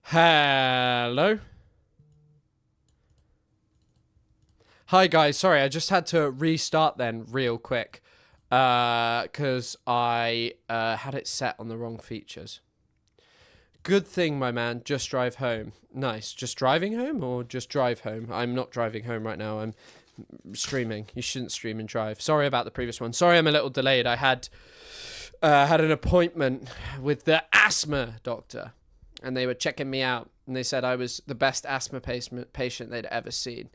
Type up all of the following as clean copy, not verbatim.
Hello. Hi guys, sorry, I just had to restart then real quick because I had it set on the wrong features. Good thing, my man, just drive home. Nice. Just driving home or just drive home? I'm not driving home right now. I'm streaming. You shouldn't stream and drive. Sorry about the previous one. Sorry I'm a little delayed. I had an appointment with the asthma doctor and they were checking me out and they said I was the best asthma patient they'd ever seen.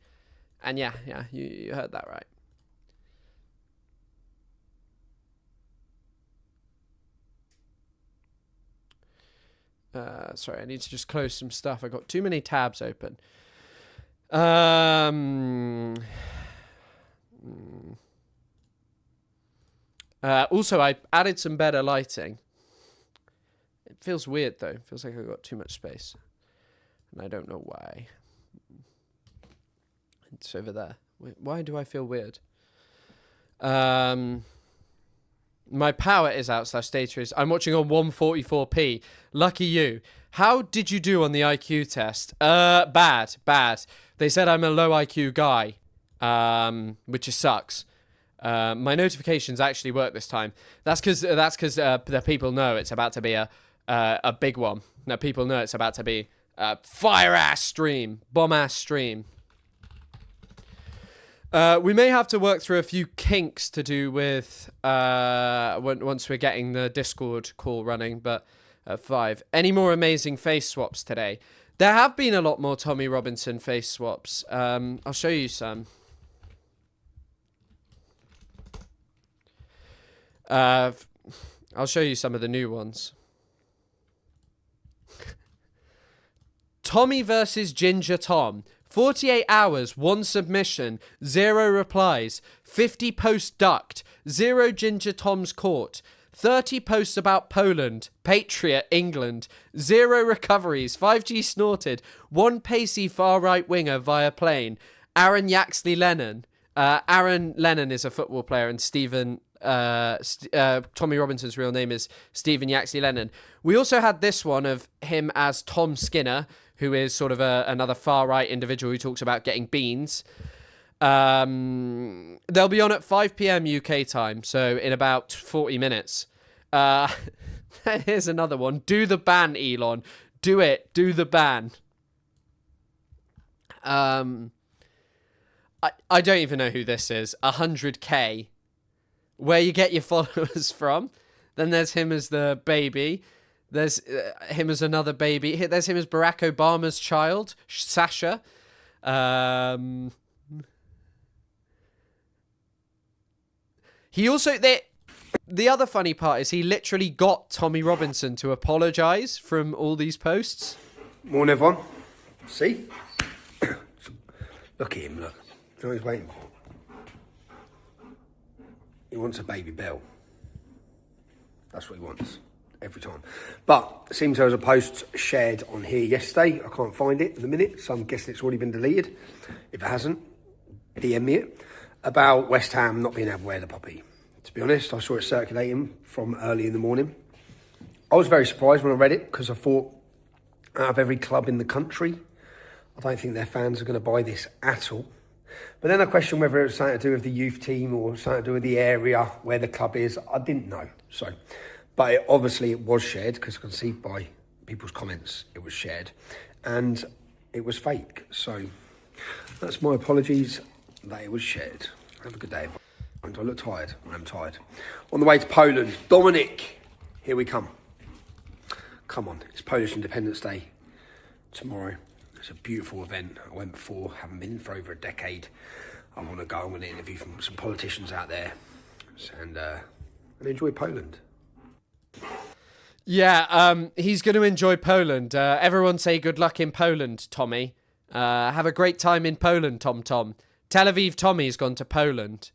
And yeah, you heard that right. Sorry, I need to just close some stuff. I got too many tabs open. Also, I added some better lighting. It feels weird though. It feels like I got too much space, and I don't know why. It's over there. Wait, why do I feel weird? My power is out / data is. I'm watching on 144p. Lucky you. How did you do on the IQ test? Bad. They said I'm a low IQ guy, which just sucks. My notifications actually work this time. That's because the people know it's about to be a big one. No, people know it's about to be a fire ass stream, bomb ass stream. We may have to work through a few kinks to do with once we're getting the Discord call running, but at 5. Any more amazing face swaps today? There have been a lot more Tommy Robinson face swaps. I'll show you some. I'll show you some of the new ones. Tommy versus Ginger Tom. 48 hours, 1 submission, 0 replies, 50 posts ducked, 0 Ginger Toms caught, 30 posts about Poland, Patriot, England, 0 recoveries, 5G snorted, 1 pacey far-right winger via plane, Aaron Yaxley Lennon. Aaron Lennon is a football player and Tommy Robinson's real name is Stephen Yaxley Lennon. We also had this one of him as Tom Skinner, who is sort of another far-right individual who talks about getting beans. They'll be on at 5 p.m. UK time, so in about 40 minutes. Here's another one. Do the ban, Elon. Do it. Do the ban. I don't even know who this is. 100k. Where you get your followers from. Then there's him as the baby. There's him as another baby. There's him as Barack Obama's child, Sasha. He also... The other funny part is he literally got Tommy Robinson to apologise from all these posts. Morning, everyone. See? Look at him, look. You know what he's waiting for? He wants a baby Bell. That's what he wants. Every time. But it seems there was a post shared on here yesterday. I can't find it at the minute, so I'm guessing it's already been deleted. If it hasn't, DM me it. About West Ham not being able to wear the poppy. To be honest, I saw it circulating from early in the morning. I was very surprised when I read it because I thought out of every club in the country, I don't think their fans are going to buy this at all. But then I questioned whether it was something to do with the youth team or something to do with the area where the club is. I didn't know. But obviously it was shared because I can see by people's comments it was shared. And it was fake. So that's my apologies that it was shared. Have a good day, everyone. Do I look tired? I'm tired. On the way to Poland, Dominic, here we come. Come on, it's Polish Independence Day tomorrow. It's a beautiful event. I went before, haven't been for over a decade. I want to go. I'm going to interview some politicians out there and enjoy Poland. Yeah, he's going to enjoy Poland. Everyone say good luck in Poland, Tommy. Have a great time in Poland, Tom. Tel Aviv Tommy's gone to Poland.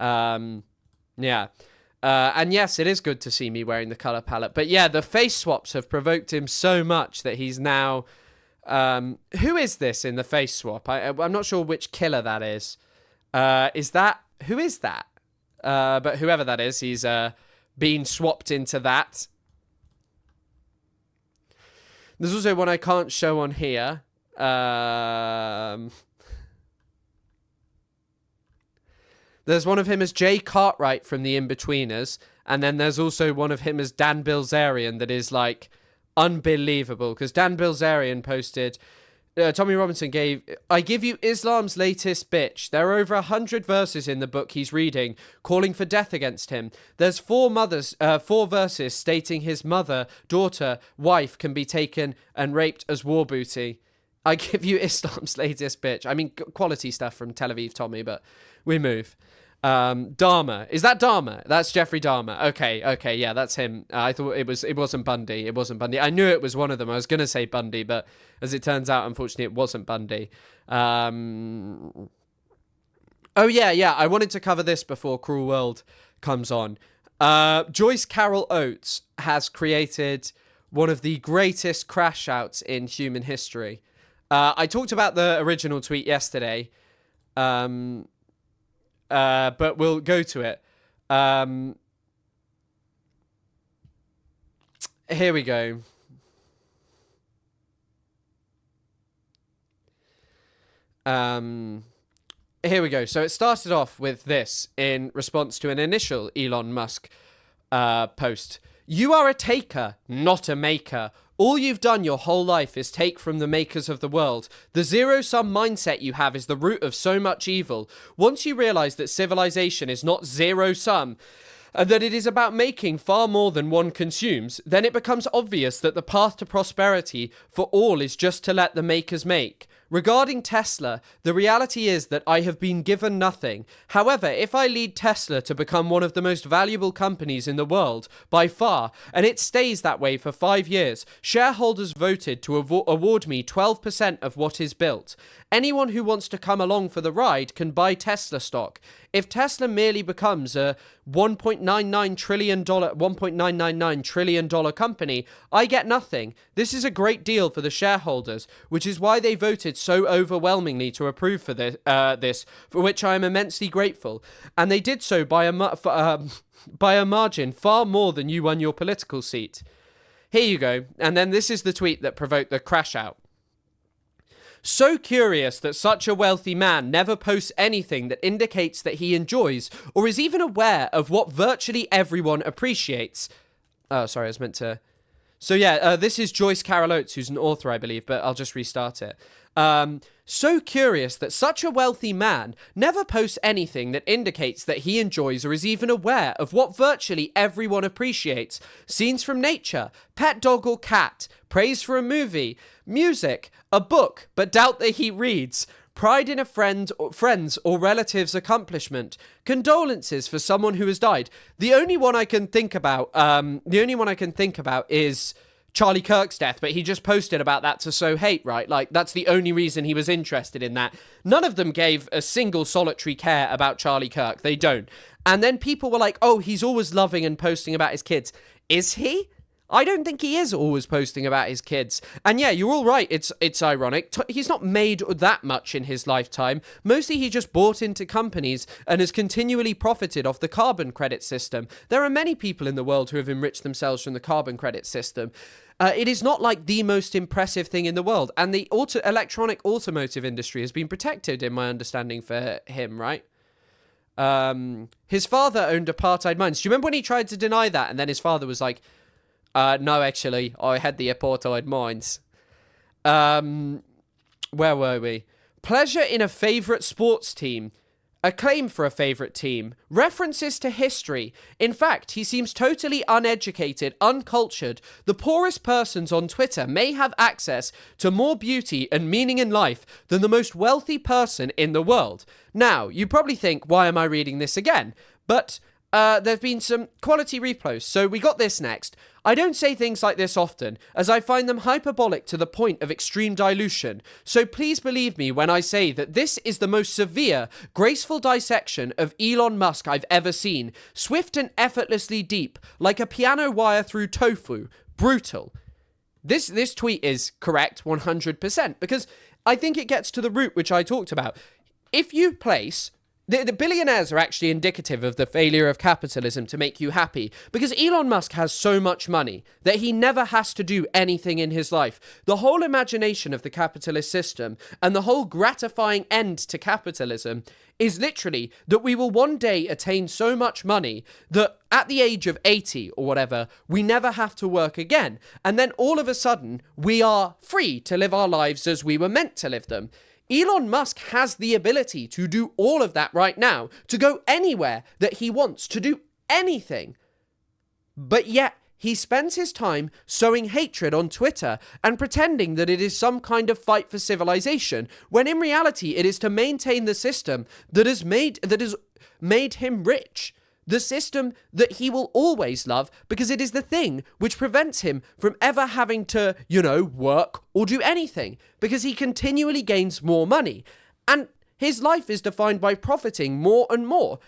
Yeah. And yes, it is good to see me wearing the colour palette. But yeah, the face swaps have provoked him so much that he's now... who is this in the face swap? I'm not sure which killer that is. Who is that? But whoever that is, he's been swapped into that. There's also one I can't show on here. There's one of him as Jay Cartwright from The Inbetweeners, and then there's also one of him as Dan Bilzerian that is like unbelievable, because Dan Bilzerian posted, Tommy Robinson I give you Islam's latest bitch. There are over 100 verses in the book he's reading calling for death against him. There's 4 verses stating his mother, daughter, wife can be taken and raped as war booty. I give you Islam's latest bitch. I mean, quality stuff from Tel Aviv Tommy, but we move. Dahmer. Is that Dahmer? That's Jeffrey Dahmer. Okay, yeah, that's him. I thought it wasn't Bundy. It wasn't Bundy. I knew it was one of them. I was going to say Bundy, but as it turns out, unfortunately, it wasn't Bundy. Oh, yeah, I wanted to cover this before Cruel World comes on. Joyce Carol Oates has created one of the greatest crash outs in human history. I talked about the original tweet yesterday. But we'll go to it. Here we go. Here we go. So it started off with this in response to an initial Elon Musk post. You are a taker, not a maker. All you've done your whole life is take from the makers of the world. The zero-sum mindset you have is the root of so much evil. Once you realize that civilization is not zero-sum, and that it is about making far more than one consumes, then it becomes obvious that the path to prosperity for all is just to let the makers make. Regarding Tesla, the reality is that I have been given nothing. However, if I lead Tesla to become one of the most valuable companies in the world, by far, and it stays that way for 5 years, shareholders voted to award me 12% of what is built. Anyone who wants to come along for the ride can buy Tesla stock. If Tesla merely becomes a $1.999 trillion company, I get nothing. This is a great deal for the shareholders, which is why they voted so overwhelmingly to approve for this, for which I am immensely grateful. And they did so by a margin far more than you won your political seat. Here you go. And then this is the tweet that provoked the crash out. So curious that such a wealthy man never posts anything that indicates that he enjoys or is even aware of what virtually everyone appreciates. Oh, sorry, I was meant to... So yeah, this is Joyce Carol Oates, who's an author, I believe, but I'll just restart it. So curious that such a wealthy man never posts anything that indicates that he enjoys or is even aware of what virtually everyone appreciates. Scenes from nature, pet dog or cat, praise for a movie, music, a book, but doubt that he reads, pride in a friend's or relative's accomplishment, condolences for someone who has died. The only one I can think about is Charlie Kirk's death, but he just posted about that to sow hate, right? Like, that's the only reason he was interested in that. None of them gave a single solitary care about Charlie Kirk. They don't. And then people were like, oh, he's always loving and posting about his kids. Is he? I don't think he is always posting about his kids. And yeah, you're all right. It's ironic. He's not made that much in his lifetime. Mostly he just bought into companies and has continually profited off the carbon credit system. There are many people in the world who have enriched themselves from the carbon credit system. It is not like the most impressive thing in the world. And the electronic automotive industry has been protected, in my understanding, for him, right? His father owned apartheid mines. Do you remember when he tried to deny that? And then his father was like, no, actually, I had the apartheid mines. Where were we? Pleasure in a favourite sports team. Acclaim for a favourite team. References to history. In fact, he seems totally uneducated, uncultured. The poorest persons on Twitter may have access to more beauty and meaning in life than the most wealthy person in the world. Now, you probably think, why am I reading this again? But there've been some quality reposts, so we got this next. I don't say things like this often, as I find them hyperbolic to the point of extreme dilution, so please believe me when I say that this is the most severe, graceful dissection of Elon Musk I've ever seen. Swift and effortlessly deep, like a piano wire through tofu. Brutal. This tweet is correct 100%, because I think it gets to the root which I talked about. If you place The billionaires are actually indicative of the failure of capitalism to make you happy, because Elon Musk has so much money that he never has to do anything in his life. The whole imagination of the capitalist system and the whole gratifying end to capitalism is literally that we will one day attain so much money that at the age of 80 or whatever, we never have to work again. And then all of a sudden, we are free to live our lives as we were meant to live them. Elon Musk has the ability to do all of that right now, to go anywhere that he wants, to do anything. But yet, he spends his time sowing hatred on Twitter and pretending that it is some kind of fight for civilization, when in reality it is to maintain the system that has made him rich. The system that he will always love, because it is the thing which prevents him from ever having to, work or do anything, because he continually gains more money. And his life is defined by profiting more and more.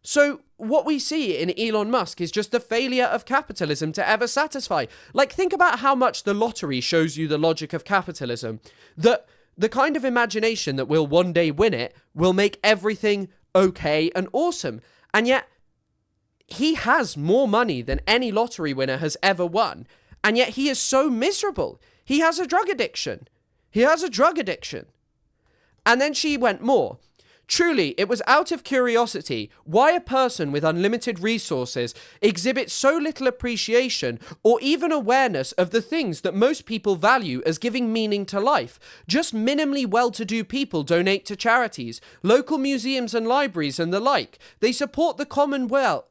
So what we see in Elon Musk is just the failure of capitalism to ever satisfy. Like, think about how much the lottery shows you the logic of capitalism. That the kind of imagination that will one day win it will make everything okay and awesome. And yet, he has more money than any lottery winner has ever won. And yet he is so miserable. He has a drug addiction. And then she went more. Truly, it was out of curiosity why a person with unlimited resources exhibits so little appreciation or even awareness of the things that most people value as giving meaning to life. Just minimally well-to-do people donate to charities, local museums and libraries and the like. They support the commonwealth.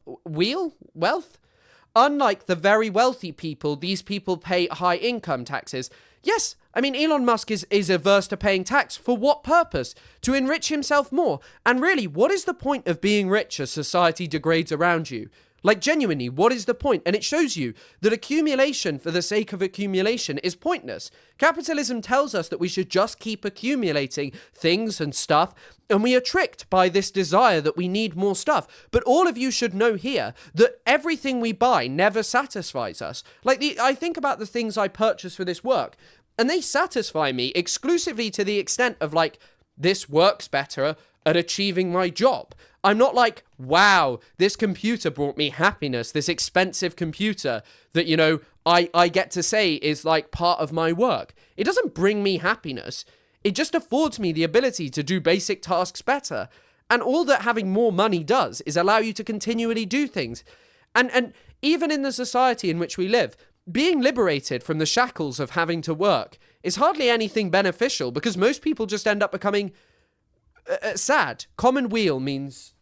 Unlike the very wealthy people, these people pay high income taxes. Yes, I mean, Elon Musk is averse to paying tax. For what purpose? To enrich himself more. And really, what is the point of being rich as society degrades around you? Like, genuinely, what is the point? And it shows you that accumulation for the sake of accumulation is pointless. Capitalism tells us that we should just keep accumulating things and stuff, and we are tricked by this desire that we need more stuff. But all of you should know here that everything we buy never satisfies us. Like, I think about the things I purchase for this work, and they satisfy me exclusively to the extent of, like, this works better at achieving my job. I'm not like, wow, this computer brought me happiness, this expensive computer that, I get to say is like part of my work. It doesn't bring me happiness. It just affords me the ability to do basic tasks better. And all that having more money does is allow you to continually do things. And even in the society in which we live, being liberated from the shackles of having to work is hardly anything beneficial, because most people just end up becoming sad. Common weal means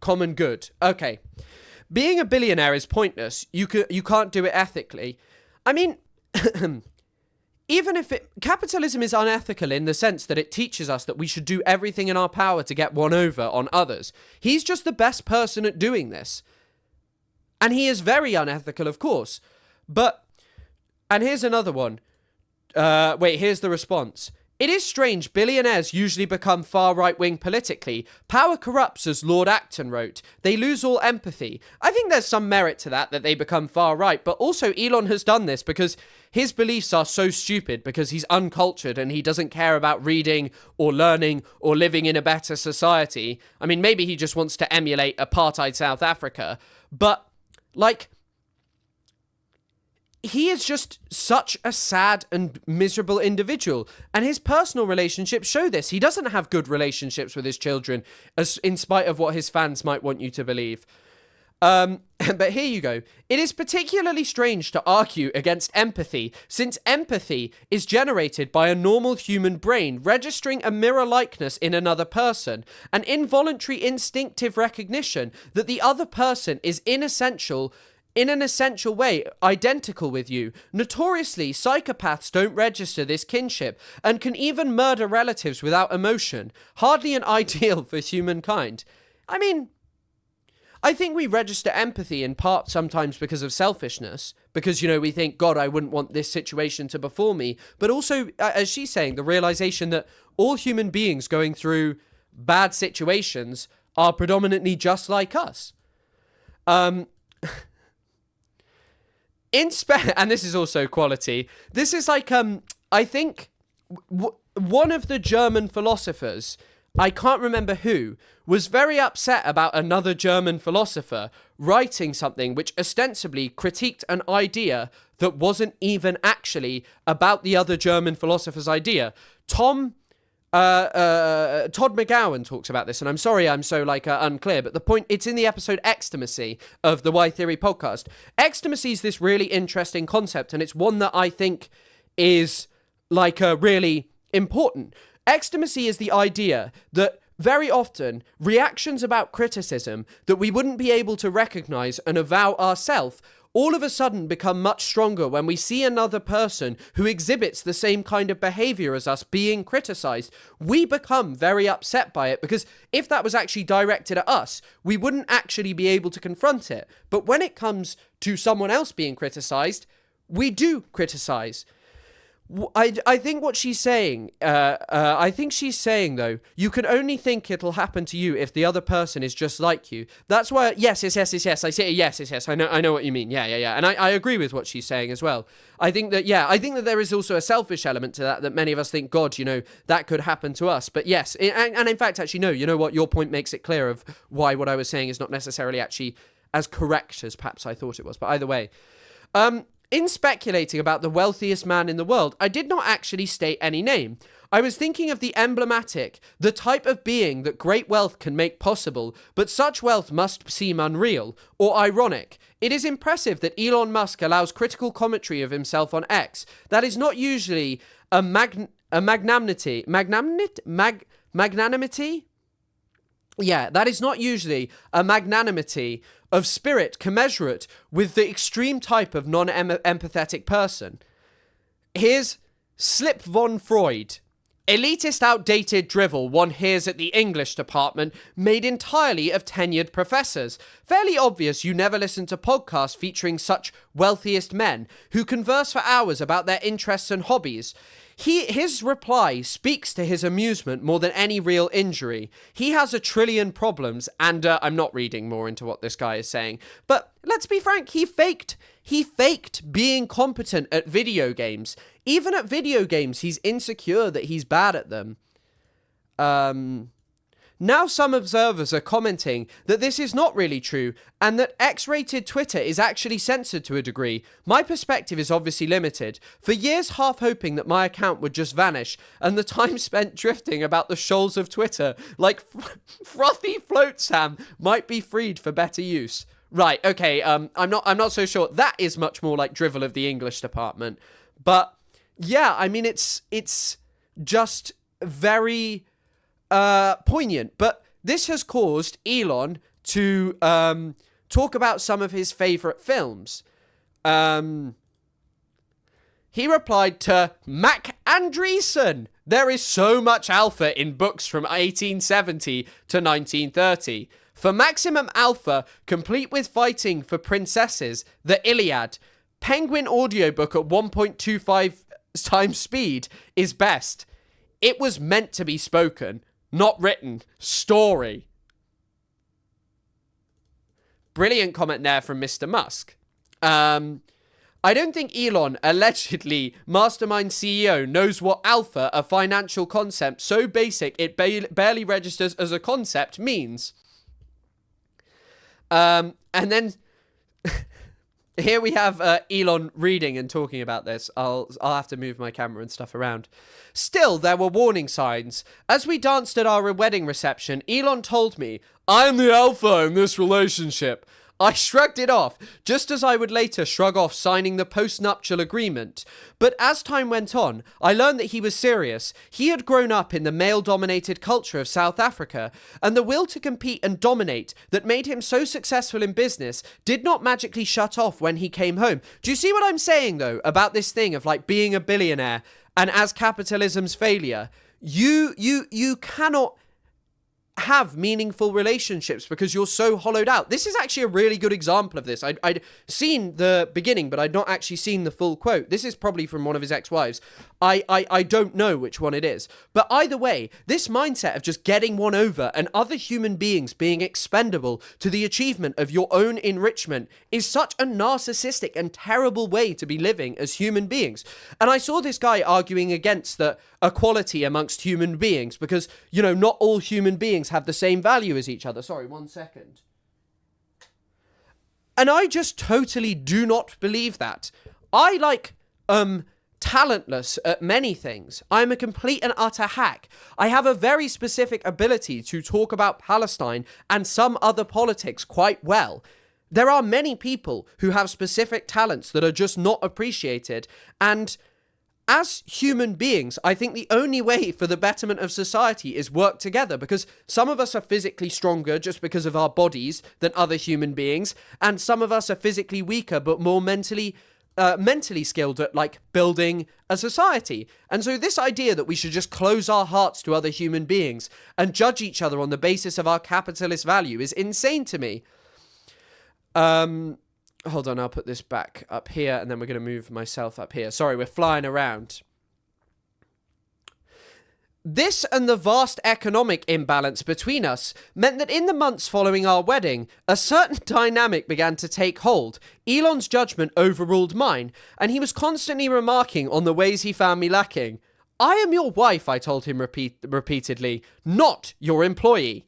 common good. Okay. Being a billionaire is pointless. You can't do it ethically. I mean, even if capitalism is unethical in the sense that it teaches us that we should do everything in our power to get one over on others. He's just the best person at doing this. And he is very unethical, of course. And here's another one. Here's the response. It is strange billionaires usually become far right-wing politically. Power corrupts, as Lord Acton wrote. They lose all empathy. I think there's some merit to that they become far right, but also Elon has done this because his beliefs are so stupid, because he's uncultured and he doesn't care about reading or learning or living in a better society. I mean, maybe he just wants to emulate apartheid South Africa, but, like, he is just such a sad and miserable individual, and his personal relationships show this. He doesn't have good relationships with his children, in spite of what his fans might want you to believe. But here you go. It is particularly strange to argue against empathy, since empathy is generated by a normal human brain registering a mirror likeness in another person, an involuntary instinctive recognition that the other person is in an essential way, identical with you. Notoriously, psychopaths don't register this kinship and can even murder relatives without emotion. Hardly an ideal for humankind. I mean, I think we register empathy in part sometimes because of selfishness, because, we think, God, I wouldn't want this situation to befall me. But also, as she's saying, the realization that all human beings going through bad situations are predominantly just like us. And this is also quality. This is like, I think one of the German philosophers, I can't remember who, was very upset about another German philosopher writing something which ostensibly critiqued an idea that wasn't even actually about the other German philosopher's idea. Todd McGowan talks about this, and I'm sorry I'm so unclear, but the point, it's in the episode Extimacy of the Y Theory podcast. Extimacy is this really interesting concept, and it's one that I think is really important. Extimacy is the idea that very often reactions about criticism that we wouldn't be able to recognize and avow ourselves all of a sudden become much stronger when we see another person who exhibits the same kind of behavior as us being criticized. We become very upset by it, because if that was actually directed at us, we wouldn't actually be able to confront it. But when it comes to someone else being criticized, we do criticize. I think what she's saying, I think she's saying, though, you can only think it'll happen to you if the other person is just like you. That's why, yes. I say yes. I know what you mean. Yeah. And I agree with what she's saying as well. I think that there is also a selfish element to that many of us think, God, that could happen to us. But yes, and in fact, actually, no, you know what? Your point makes it clear of why what I was saying is not necessarily actually as correct as perhaps I thought it was. But either way, in speculating about the wealthiest man in the world, I did not actually state any name. I was thinking of the emblematic, the type of being that great wealth can make possible, but such wealth must seem unreal, or ironic. It is impressive that Elon Musk allows critical commentary of himself on X. That is not usually a magnanimity? Yeah, that is not usually a magnanimity of spirit commensurate with the extreme type of non-empathetic person. Here's Slip von Freud. Elitist, outdated drivel one hears at the English department, made entirely of tenured professors. Fairly obvious you never listen to podcasts featuring such wealthiest men, who converse for hours about their interests and hobbies. His reply speaks to his amusement more than any real injury. He has 1 trillion problems, and I'm not reading more into what this guy is saying, but let's be frank, he faked being competent at video games. Even at video games, he's insecure that he's bad at them. Now some observers are commenting that this is not really true, and that X-rated Twitter is actually censored to a degree. My perspective is obviously limited. For years half hoping that my account would just vanish, and the time spent drifting about the shoals of Twitter, like frothy float Sam, might be freed for better use. Right, okay, I'm not so sure. That is much more like drivel of the English department. But yeah, I mean, it's just very poignant. But this has caused Elon to talk about some of his favorite films. He replied to Mac Andreessen, "There is so much alpha in books from 1870 to 1930. For maximum alpha, complete with fighting for princesses, the Iliad, Penguin audiobook at 1.25 times speed is best. It was meant to be spoken, not written. Story." Brilliant comment there from Mr. Musk. I don't think Elon, allegedly mastermind CEO, knows what alpha, a financial concept so basic it barely registers as a concept, means. And then here we have Elon reading and talking about this. I'll have to move my camera and stuff around. Still, there were warning signs. As we danced at our wedding reception, Elon told me, "I am the alpha in this relationship." I shrugged it off, just as I would later shrug off signing the post-nuptial agreement. But as time went on, I learned that he was serious. He had grown up in the male-dominated culture of South Africa, and the will to compete and dominate that made him so successful in business did not magically shut off when he came home. Do you see what I'm saying, though, about this thing of like being a billionaire, and as capitalism's failure, you cannot have meaningful relationships because you're so hollowed out. This is actually a really good example of this. I'd seen the beginning, but I'd not actually seen the full quote. This is probably from one of his ex-wives. I don't know which one it is. But either way, this mindset of just getting one over and other human beings being expendable to the achievement of your own enrichment is such a narcissistic and terrible way to be living as human beings. And I saw this guy arguing against that, equality amongst human beings, because, you know, not all human beings have the same value as each other. Sorry, 1 second. And I just totally do not believe that. I talentless at many things. I'm a complete and utter hack. I have a very specific ability to talk about Palestine and some other politics quite well. There are many people who have specific talents that are just not appreciated. And as human beings, I think the only way for the betterment of society is work together, because some of us are physically stronger just because of our bodies than other human beings, and some of us are physically weaker but more mentally skilled at, like, building a society. And so this idea that we should just close our hearts to other human beings and judge each other on the basis of our capitalist value is insane to me. Hold on, I'll put this back up here, and then we're going to move myself up here. Sorry, we're flying around. This and the vast economic imbalance between us meant that in the months following our wedding, a certain dynamic began to take hold. Elon's judgment overruled mine, and he was constantly remarking on the ways he found me lacking. I am your wife, I told him repeatedly, not your employee.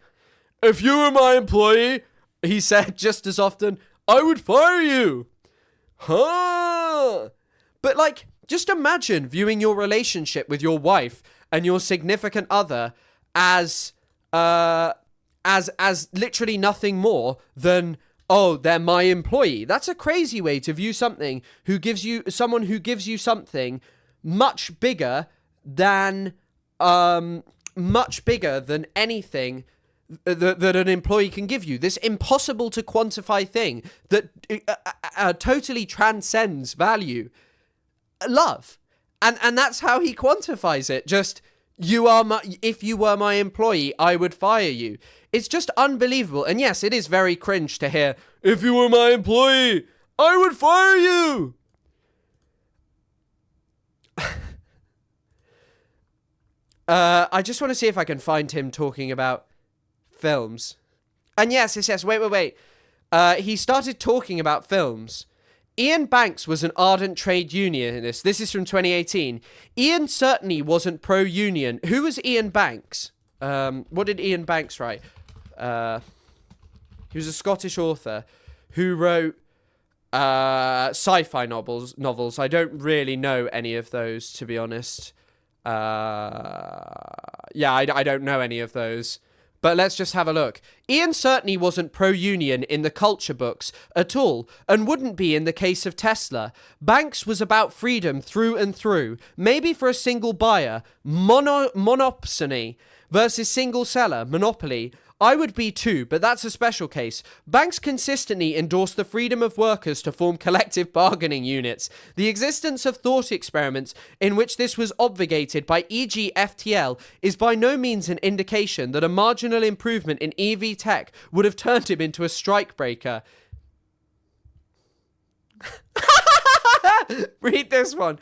If you were my employee, he said just as often, I would fire you. Huh? But, like, just imagine viewing your relationship with your wife and your significant other as literally nothing more than, oh, they're my employee. That's a crazy way to view someone who gives you something much bigger than anything that an employee can give you. This impossible to quantify thing that totally transcends value. Love. And that's how he quantifies it. Just, if you were my employee, I would fire you. It's just unbelievable. And yes, it is very cringe to hear, if you were my employee, I would fire you. I just want to see if I can find him talking about films. And yes, wait. He started talking about films. Ian Banks was an ardent trade unionist. This is from 2018. Ian certainly wasn't pro-union. Who was Ian Banks? What did Ian Banks write? He was a Scottish author who wrote sci-fi novels. I don't really know any of those, to be honest. I don't know any of those. But let's just have a look. Ian certainly wasn't pro-union in the culture books at all, and wouldn't be in the case of Tesla. Banks was about freedom through and through. Maybe for a single buyer, monopsony, versus single seller, monopoly. I would be too, but that's a special case. Banks consistently endorse the freedom of workers to form collective bargaining units. The existence of thought experiments in which this was obfuscated by e.g. FTL is by no means an indication that a marginal improvement in EV tech would have turned him into a strikebreaker. Read this one.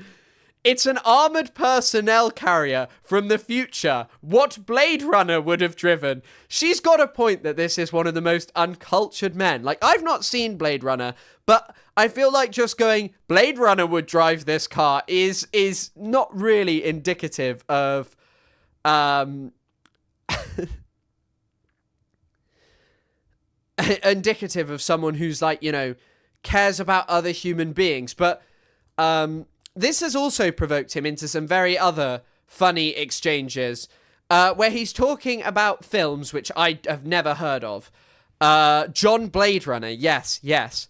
It's an armoured personnel carrier from the future. What Blade Runner would have driven. She's got a point that this is one of the most uncultured men. Like, I've not seen Blade Runner, but I feel like just going, Blade Runner would drive this car is not really indicative of, indicative of someone who's, like, you know, cares about other human beings. But, this has also provoked him into some very other funny exchanges, where he's talking about films which I have never heard of. John Blade Runner, yes. Gary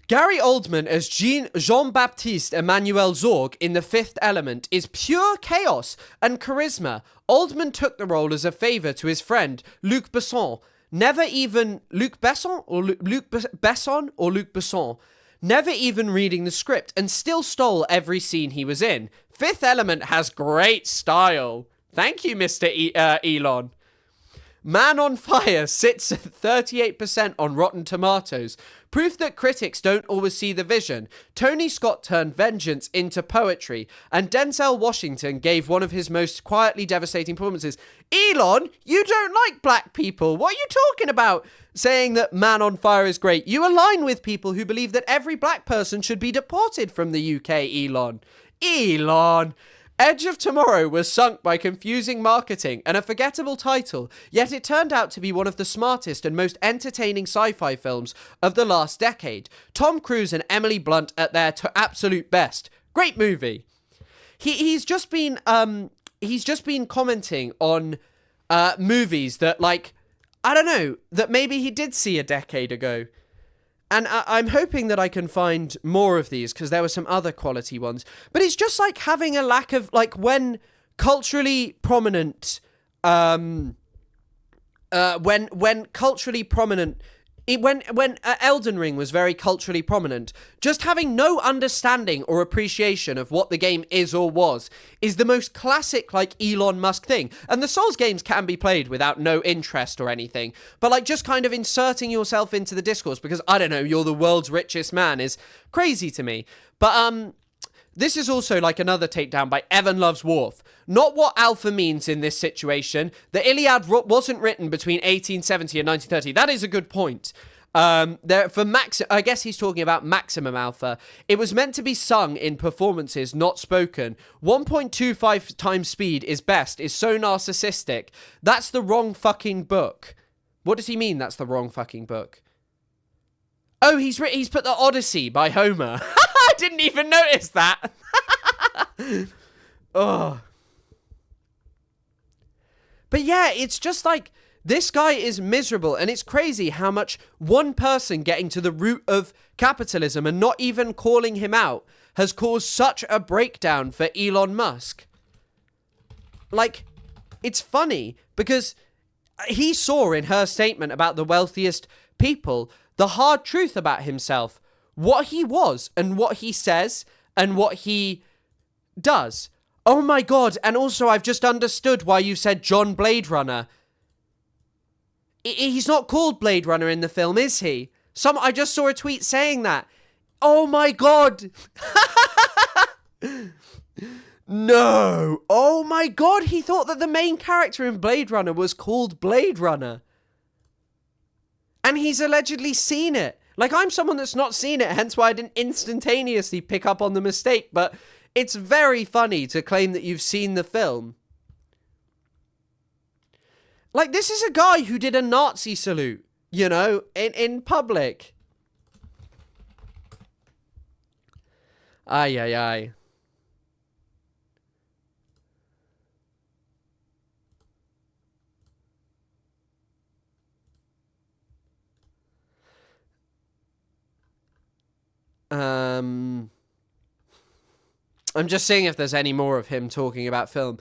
Oldman as Jean-Baptiste Emmanuel Zorg in The Fifth Element is pure chaos and charisma. Oldman took the role as a favour to his friend Luc Besson. Never even reading the script, and still stole every scene he was in. Fifth Element has great style. Thank you, Mr. Elon. Man on Fire sits at 38% on Rotten Tomatoes. Proof that critics don't always see the vision. Tony Scott turned vengeance into poetry, and Denzel Washington gave one of his most quietly devastating performances. Elon, you don't like black people. What are you talking about? Saying that Man on Fire is great. You align with people who believe that every black person should be deported from the UK, Elon. Elon. Edge of Tomorrow was sunk by confusing marketing and a forgettable title, yet it turned out to be one of the smartest and most entertaining sci-fi films of the last decade. Tom Cruise and Emily Blunt at their absolute best. Great movie. He's just been commenting on movies that, like, I don't know, that maybe he did see a decade ago. And I'm hoping that I can find more of these, because there were some other quality ones. But it's just like having a lack of, like, when culturally prominent, when Elden Ring was very culturally prominent, just having no understanding or appreciation of what the game is or was is the most classic, like, Elon Musk thing. And the Souls games can be played without no interest or anything, but, like, just kind of inserting yourself into the discourse because, I don't know, you're the world's richest man is crazy to me. But, this is also, like, another takedown by Evan Loves Worf. Not what alpha means in this situation. The Iliad wasn't written between 1870 and 1930. That is a good point. I guess he's talking about maximum alpha. It was meant to be sung in performances, not spoken. 1.25 times speed is best, is so narcissistic. That's the wrong fucking book. What does he mean that's the wrong fucking book? Oh, he's put the Odyssey by Homer. I didn't even notice that. Oh. But yeah, it's just like, this guy is miserable, and it's crazy how much one person getting to the root of capitalism and not even calling him out has caused such a breakdown for Elon Musk. Like, it's funny because he saw in her statement about the wealthiest people the hard truth about himself, what he was and what he says and what he does. Oh my God, and also I've just understood why you said John Blade Runner. He's not called Blade Runner in the film, is he? I just saw a tweet saying that. Oh my God. No. Oh my God, he thought that the main character in Blade Runner was called Blade Runner. And he's allegedly seen it. Like, I'm someone that's not seen it, hence why I didn't instantaneously pick up on the mistake, but it's very funny to claim that you've seen the film. Like, this is a guy who did a Nazi salute, you know, in public. Ay, ay, ay. I'm just seeing if there's any more of him talking about film.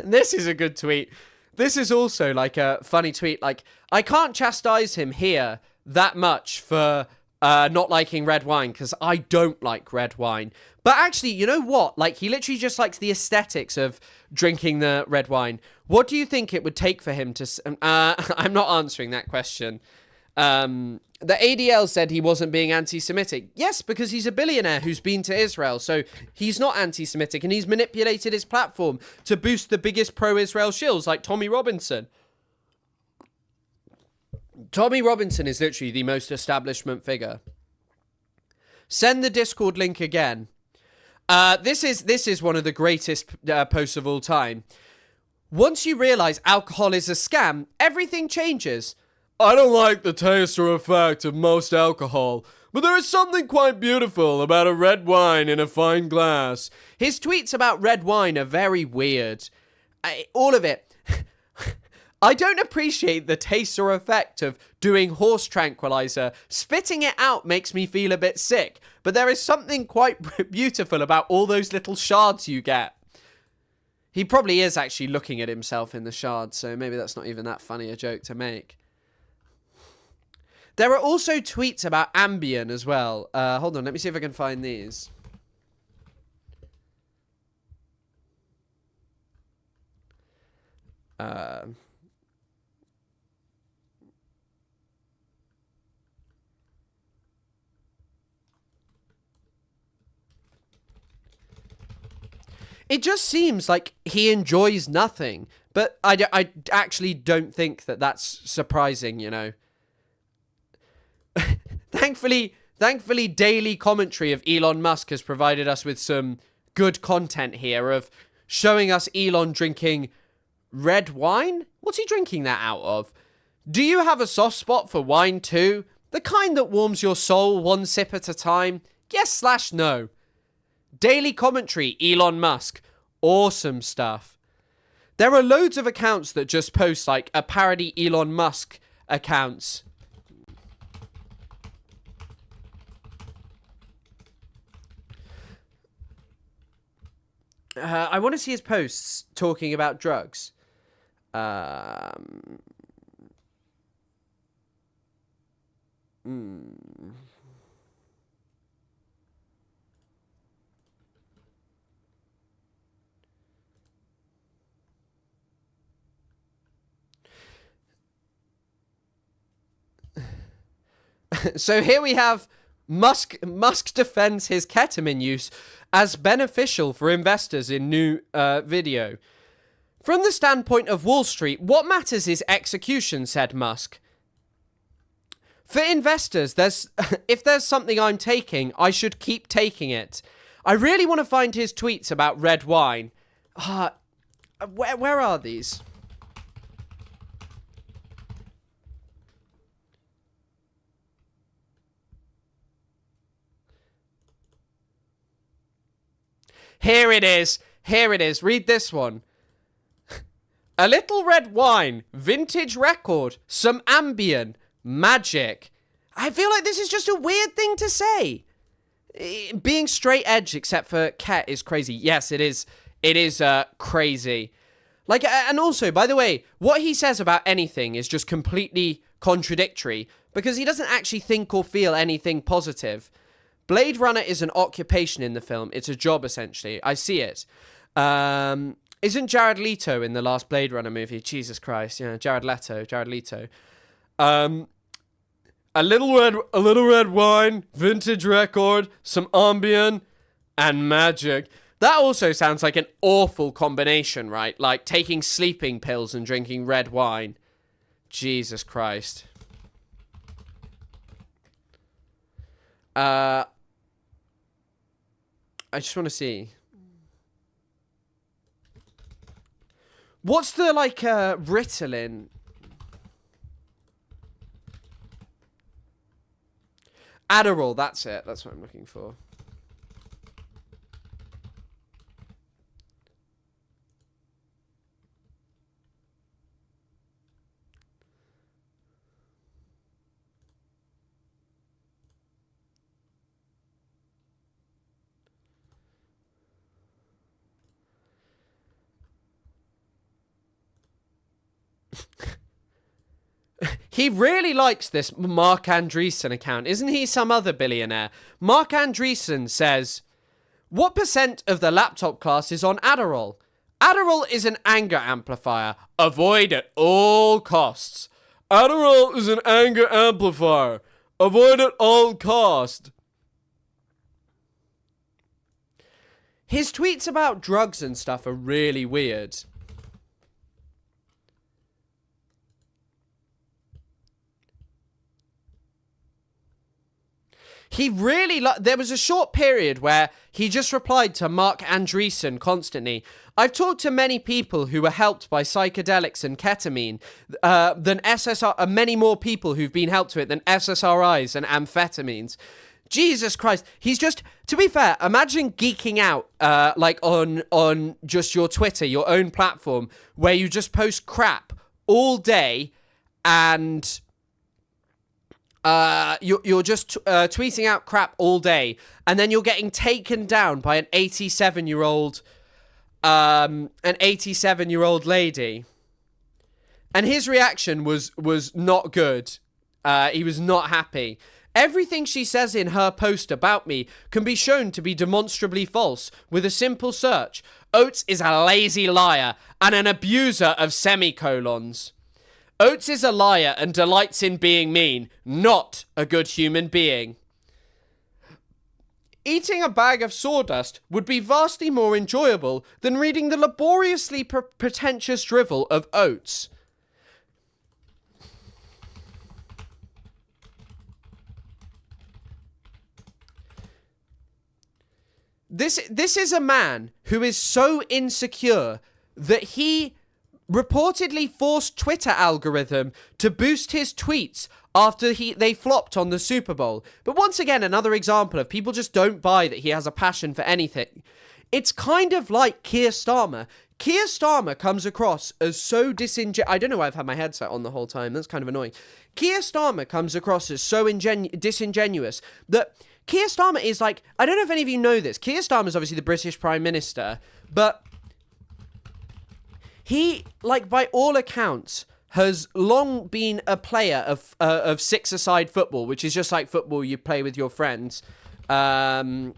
This is a good tweet. This is also like a funny tweet. Like, I can't chastise him here that much for not liking red wine, because I don't like red wine. But actually, you know what? Like, he literally just likes the aesthetics of drinking the red wine. What do you think it would take for him to... I'm not answering that question. The ADL said he wasn't being anti-Semitic. Yes, because he's a billionaire who's been to Israel, so he's not anti-Semitic, and he's manipulated his platform to boost the biggest pro-Israel shills, like Tommy Robinson. Tommy Robinson is literally the most establishment figure. Send the Discord link again. This is one of the greatest posts of all time. Once you realize alcohol is a scam, everything changes. I don't like the taste or effect of most alcohol, but there is something quite beautiful about a red wine in a fine glass. His tweets about red wine are very weird. All of it. I don't appreciate the taste or effect of doing horse tranquilizer. Spitting it out makes me feel a bit sick, but there is something quite beautiful about all those little shards you get. He probably is actually looking at himself in the shards, so maybe that's not even that funny a joke to make. There are also tweets about Ambien as well. Hold on, let me see if I can find these. It just seems like he enjoys nothing. But I actually don't think that that's surprising, you know. Thankfully, daily commentary of Elon Musk has provided us with some good content here of showing us Elon drinking red wine. What's he drinking that out of? Do you have a soft spot for wine too? The kind that warms your soul one sip at a time? Yes/no. Daily commentary, Elon Musk. Awesome stuff. There are loads of accounts that just post like a parody Elon Musk accounts. I want to see his posts talking about drugs. So here we have Musk defends his ketamine use as beneficial for investors in new video. From the standpoint of Wall Street, what matters is execution, said Musk. For investors, if there's something I'm taking, I should keep taking it. I really want to find his tweets about red wine. Where are these? Here it is. Read this one. A little red wine, vintage record, some Ambien, magic. I feel like this is just a weird thing to say. Being straight edge except for Ket is crazy. Yes, it is. It is crazy. Like, and also, by the way, what he says about anything is just completely contradictory because he doesn't actually think or feel anything positive. Blade Runner is an occupation in the film. It's a job, essentially. I see it. Isn't Jared Leto in the last Blade Runner movie? Jesus Christ. Yeah, Jared Leto. A little red wine, vintage record, some Ambien, and magic. That also sounds like an awful combination, right? Like taking sleeping pills and drinking red wine. Jesus Christ. I just want to see. What's the, like, Ritalin? Adderall, that's it. That's what I'm looking for. He really likes this Mark Andreessen account. Isn't he some other billionaire? Mark Andreessen says, what % of the laptop class is on Adderall? Adderall is an anger amplifier. Avoid at all costs. Adderall is an anger amplifier. Avoid at all costs. His tweets about drugs and stuff are really weird. He really... there was a short period where he just replied to Mark Andreessen constantly. I've talked to many people who were helped by psychedelics and ketamine than SSR... many more people who've been helped to it than SSRIs and amphetamines. Jesus Christ. He's just... To be fair, imagine geeking out like on just your Twitter, your own platform, where you just post crap all day and... you're just tweeting out crap all day, and then you're getting taken down by an 87-year-old lady, and his reaction was not good. He was not happy. Everything she says in her post about me can be shown to be demonstrably false with a simple search. Oates is a lazy liar and an abuser of semicolons. Oates is a liar and delights in being mean, not a good human being. Eating a bag of sawdust would be vastly more enjoyable than reading the laboriously pretentious drivel of oats. This is a man who is so insecure that he reportedly forced Twitter algorithm to boost his tweets after they flopped on the Super Bowl. But once again, another example of people just don't buy that he has a passion for anything. It's kind of like Keir Starmer. Keir Starmer comes across as so disingenuous. I don't know why I've had my headset on the whole time. That's kind of annoying. Keir Starmer comes across as so disingenuous that Keir Starmer is like, I don't know if any of you know this. Keir Starmer is obviously the British Prime Minister, but he, like, by all accounts, has long been a player of six-a-side football, which is just like football you play with your friends. Playing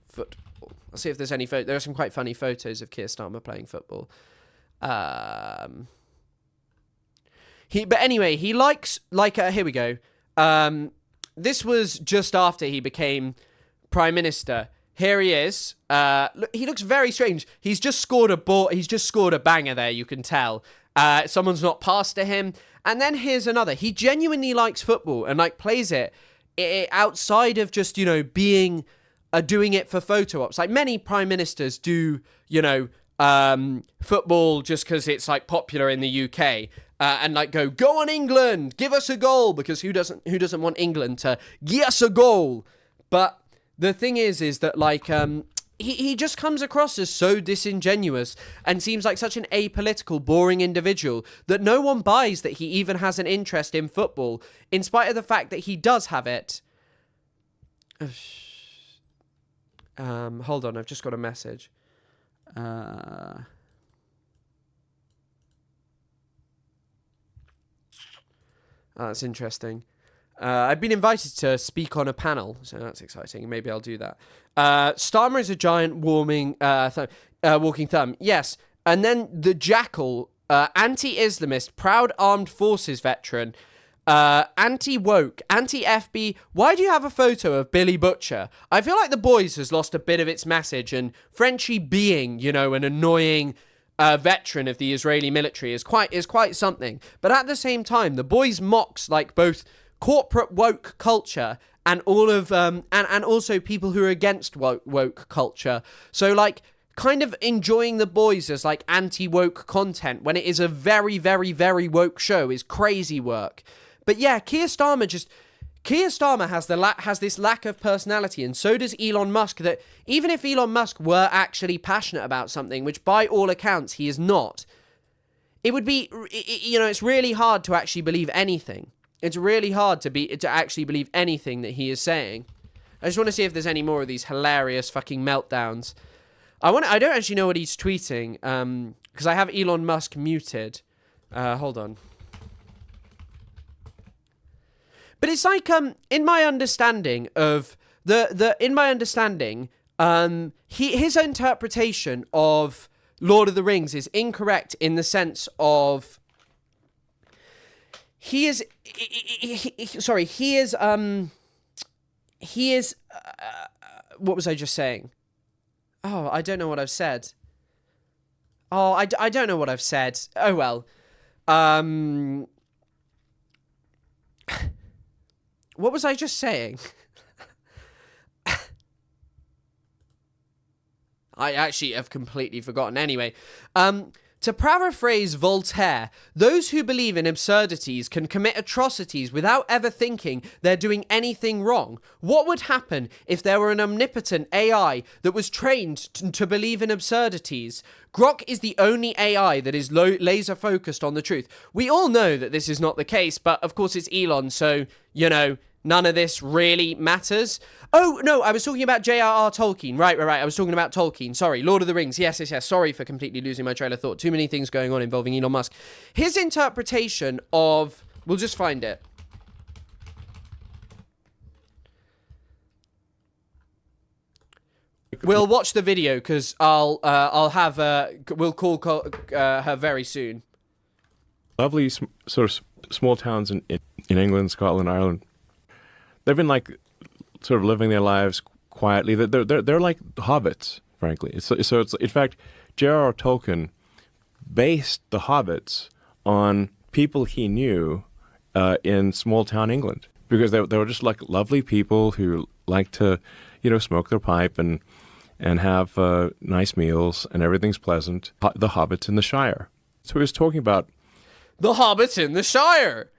football. I'll see if there's any photos. There are some quite funny photos of Keir Starmer playing football. But anyway, he likes, here we go. This was just after he became Prime Minister. Here he is. He looks very strange. He's just scored a ball. He's just scored a banger there, you can tell. Someone's not passed to him. And then here's another. He genuinely likes football and, like, plays it outside of just, you know, being, doing it for photo ops. Like, many prime ministers do, you know, football just because it's, like, popular in the UK. And like go on England, give us a goal, because who doesn't want England to give us a goal? But the thing is that like he just comes across as so disingenuous and seems like such an apolitical, boring individual that no one buys that he even has an interest in football, in spite of the fact that he does have it. Hold on, I've just got a message. Oh, that's interesting. I've been invited to speak on a panel, so that's exciting. Maybe I'll do that. Starmer is a giant walking thumb. Yes. And then the Jackal, anti-Islamist, proud armed forces veteran, anti-woke, anti-FB. Why do you have a photo of Billy Butcher? I feel like The Boys has lost a bit of its message, and Frenchie being, you know, an annoying veteran of the Israeli military is quite something. But at the same time, The Boys mocks like both corporate woke culture and all of and also people who are against woke culture. So like kind of enjoying The Boys as like anti-woke content when it is a very, very, very woke show is crazy work. But yeah, Keir Starmer has this lack of personality, and so does Elon Musk, that even if Elon Musk were actually passionate about something, which by all accounts he is not, it would be, you know, it's really hard to actually believe anything. It's really hard to actually believe anything that he is saying. I just want to see if there's any more of these hilarious fucking meltdowns. I don't actually know what he's tweeting, because I have Elon Musk muted. Hold on. But it's like, in my understanding of his interpretation of Lord of the Rings is incorrect in the sense of what was I just saying? Oh, I don't know what I've said. Oh, I don't know what I've said. Oh, well. What was I just saying? I actually have completely forgotten. Anyway, to paraphrase Voltaire, those who believe in absurdities can commit atrocities without ever thinking they're doing anything wrong. What would happen if there were an omnipotent AI that was trained to believe in absurdities? Grok is the only AI that is laser focused on the truth. We all know that this is not the case, but of course it's Elon, so, you know, none of this really matters. Oh, no, I was talking about J.R.R. Tolkien. Right. I was talking about Tolkien. Sorry, Lord of the Rings. Yes. Sorry for completely losing my trail of thought. Too many things going on involving Elon Musk. His interpretation of... We'll just find it. We'll watch the video, because we'll call her very soon. Lovely sort of small towns in England, Scotland, Ireland. They've been like sort of living their lives quietly. They're like hobbits, frankly. So it's in fact, J.R.R. Tolkien based the hobbits on people he knew in small town England, because they were just like lovely people who like to, smoke their pipe and have nice meals, and everything's pleasant. The hobbits in the Shire. So he was talking about the hobbits in the Shire.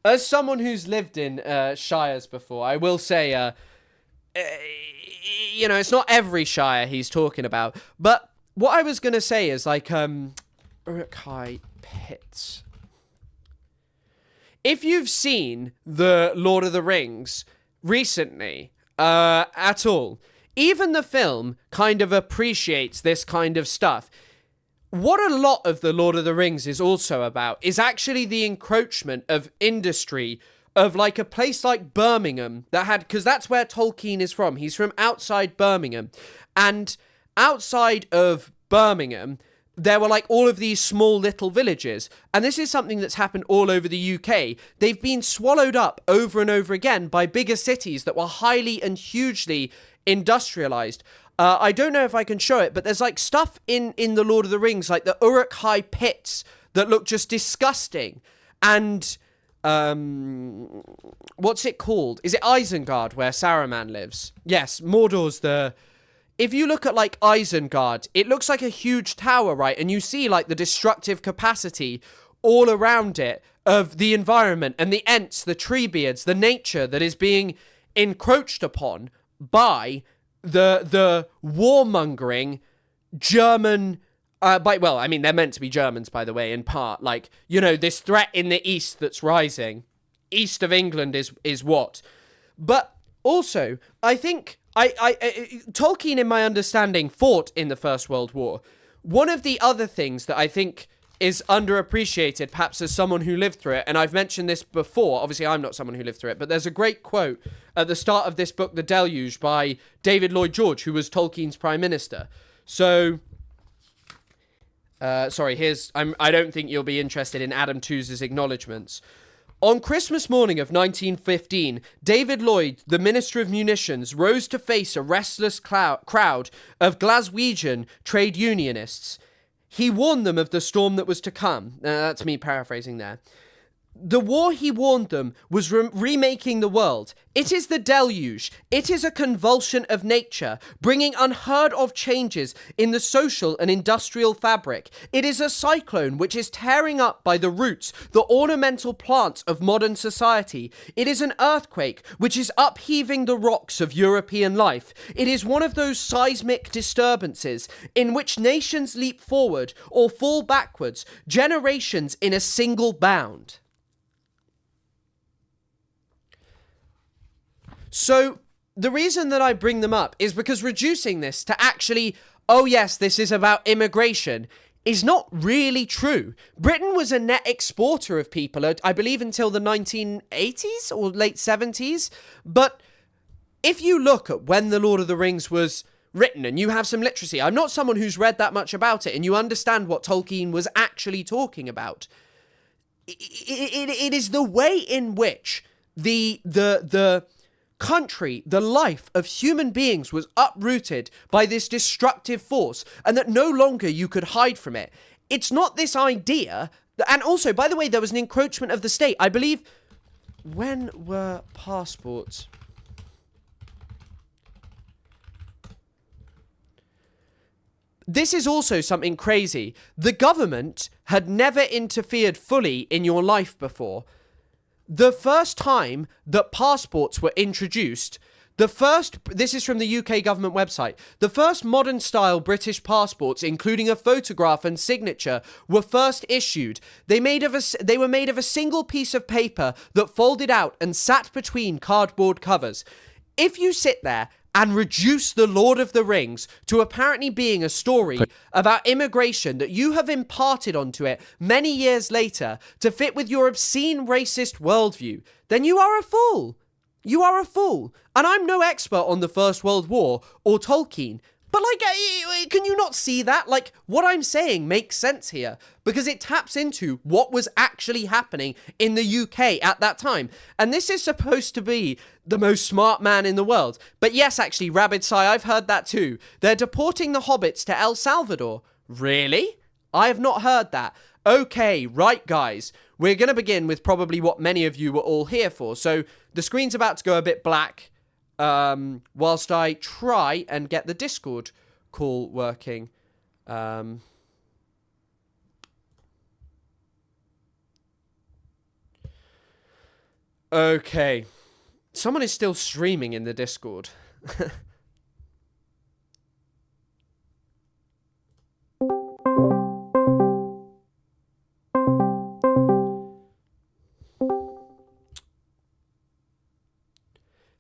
As someone who's lived in shires before, I will say, it's not every shire he's talking about. But what I was going to say is, like, Uruk-hai pits. If you've seen the Lord of the Rings recently, at all, even the film kind of appreciates this kind of stuff. What a lot of the Lord of the Rings is also about is actually the encroachment of industry of like a place like Birmingham that had, because that's where Tolkien is from. He's from outside Birmingham. And outside of Birmingham, there were like all of these small little villages. And this is something that's happened all over the UK. They've been swallowed up over and over again by bigger cities that were highly and hugely industrialized. I don't know if I can show it, but there's like stuff in the Lord of the Rings, like the Uruk-hai pits that look just disgusting. And what's it called? Is it Isengard where Saruman lives? Yes, Mordor's the... If you look at like Isengard, it looks like a huge tower, right? And you see like the destructive capacity all around it of the environment and the Ents, the Treebeards, the nature that is being encroached upon by the warmongering German, they're meant to be Germans, by the way, in part. Like, this threat in the east that's rising. East of England is what? But also, I think Tolkien, in my understanding, fought in the First World War. One of the other things that I think is underappreciated, perhaps as someone who lived through it, and I've mentioned this before, obviously I'm not someone who lived through it, but there's a great quote at the start of this book, The Deluge, by David Lloyd George, who was Tolkien's Prime Minister. So, I don't think you'll be interested in Adam Tooze's acknowledgements. On Christmas morning of 1915, David Lloyd, the Minister of Munitions, rose to face a restless crowd of Glaswegian trade unionists. He warned them of the storm that was to come. That's me paraphrasing there. The war, he warned them, was remaking the world. It is the deluge. It is a convulsion of nature, bringing unheard of changes in the social and industrial fabric. It is a cyclone which is tearing up by the roots the ornamental plants of modern society. It is an earthquake which is upheaving the rocks of European life. It is one of those seismic disturbances in which nations leap forward or fall backwards, generations in a single bound. So the reason that I bring them up is because reducing this to actually, oh yes, this is about immigration, is not really true. Britain was a net exporter of people, I believe, until the 1980s or late 70s. But if you look at when The Lord of the Rings was written and you have some literacy, I'm not someone who's read that much about it, and you understand what Tolkien was actually talking about. It is the way in which the country, the life of human beings was uprooted by this destructive force, and that no longer you could hide from it. It's not this idea, and also, by the way, there was an encroachment of the state. I believe, when were passports? This is also something crazy. The government had never interfered fully in your life before. The first time that passports were introduced, this is from the UK government website, the first modern-style British passports, including a photograph and signature, were first issued. They were made of a single piece of paper that folded out and sat between cardboard covers. If you sit there and reduce The Lord of the Rings to apparently being a story about immigration that you have imparted onto it many years later to fit with your obscene racist worldview, then you are a fool. You are a fool. And I'm no expert on the First World War or Tolkien, But like, can you not see that? Like, what I'm saying makes sense here because it taps into what was actually happening in the UK at that time. And this is supposed to be the most smart man in the world. But yes, actually, Rabid Sai, I've heard that too. They're deporting the hobbits to El Salvador. Really? I have not heard that. Okay, right, guys. We're going to begin with probably what many of you were all here for. So the screen's about to go a bit black. Whilst I try and get the Discord call working. Okay. Someone is still streaming in the Discord.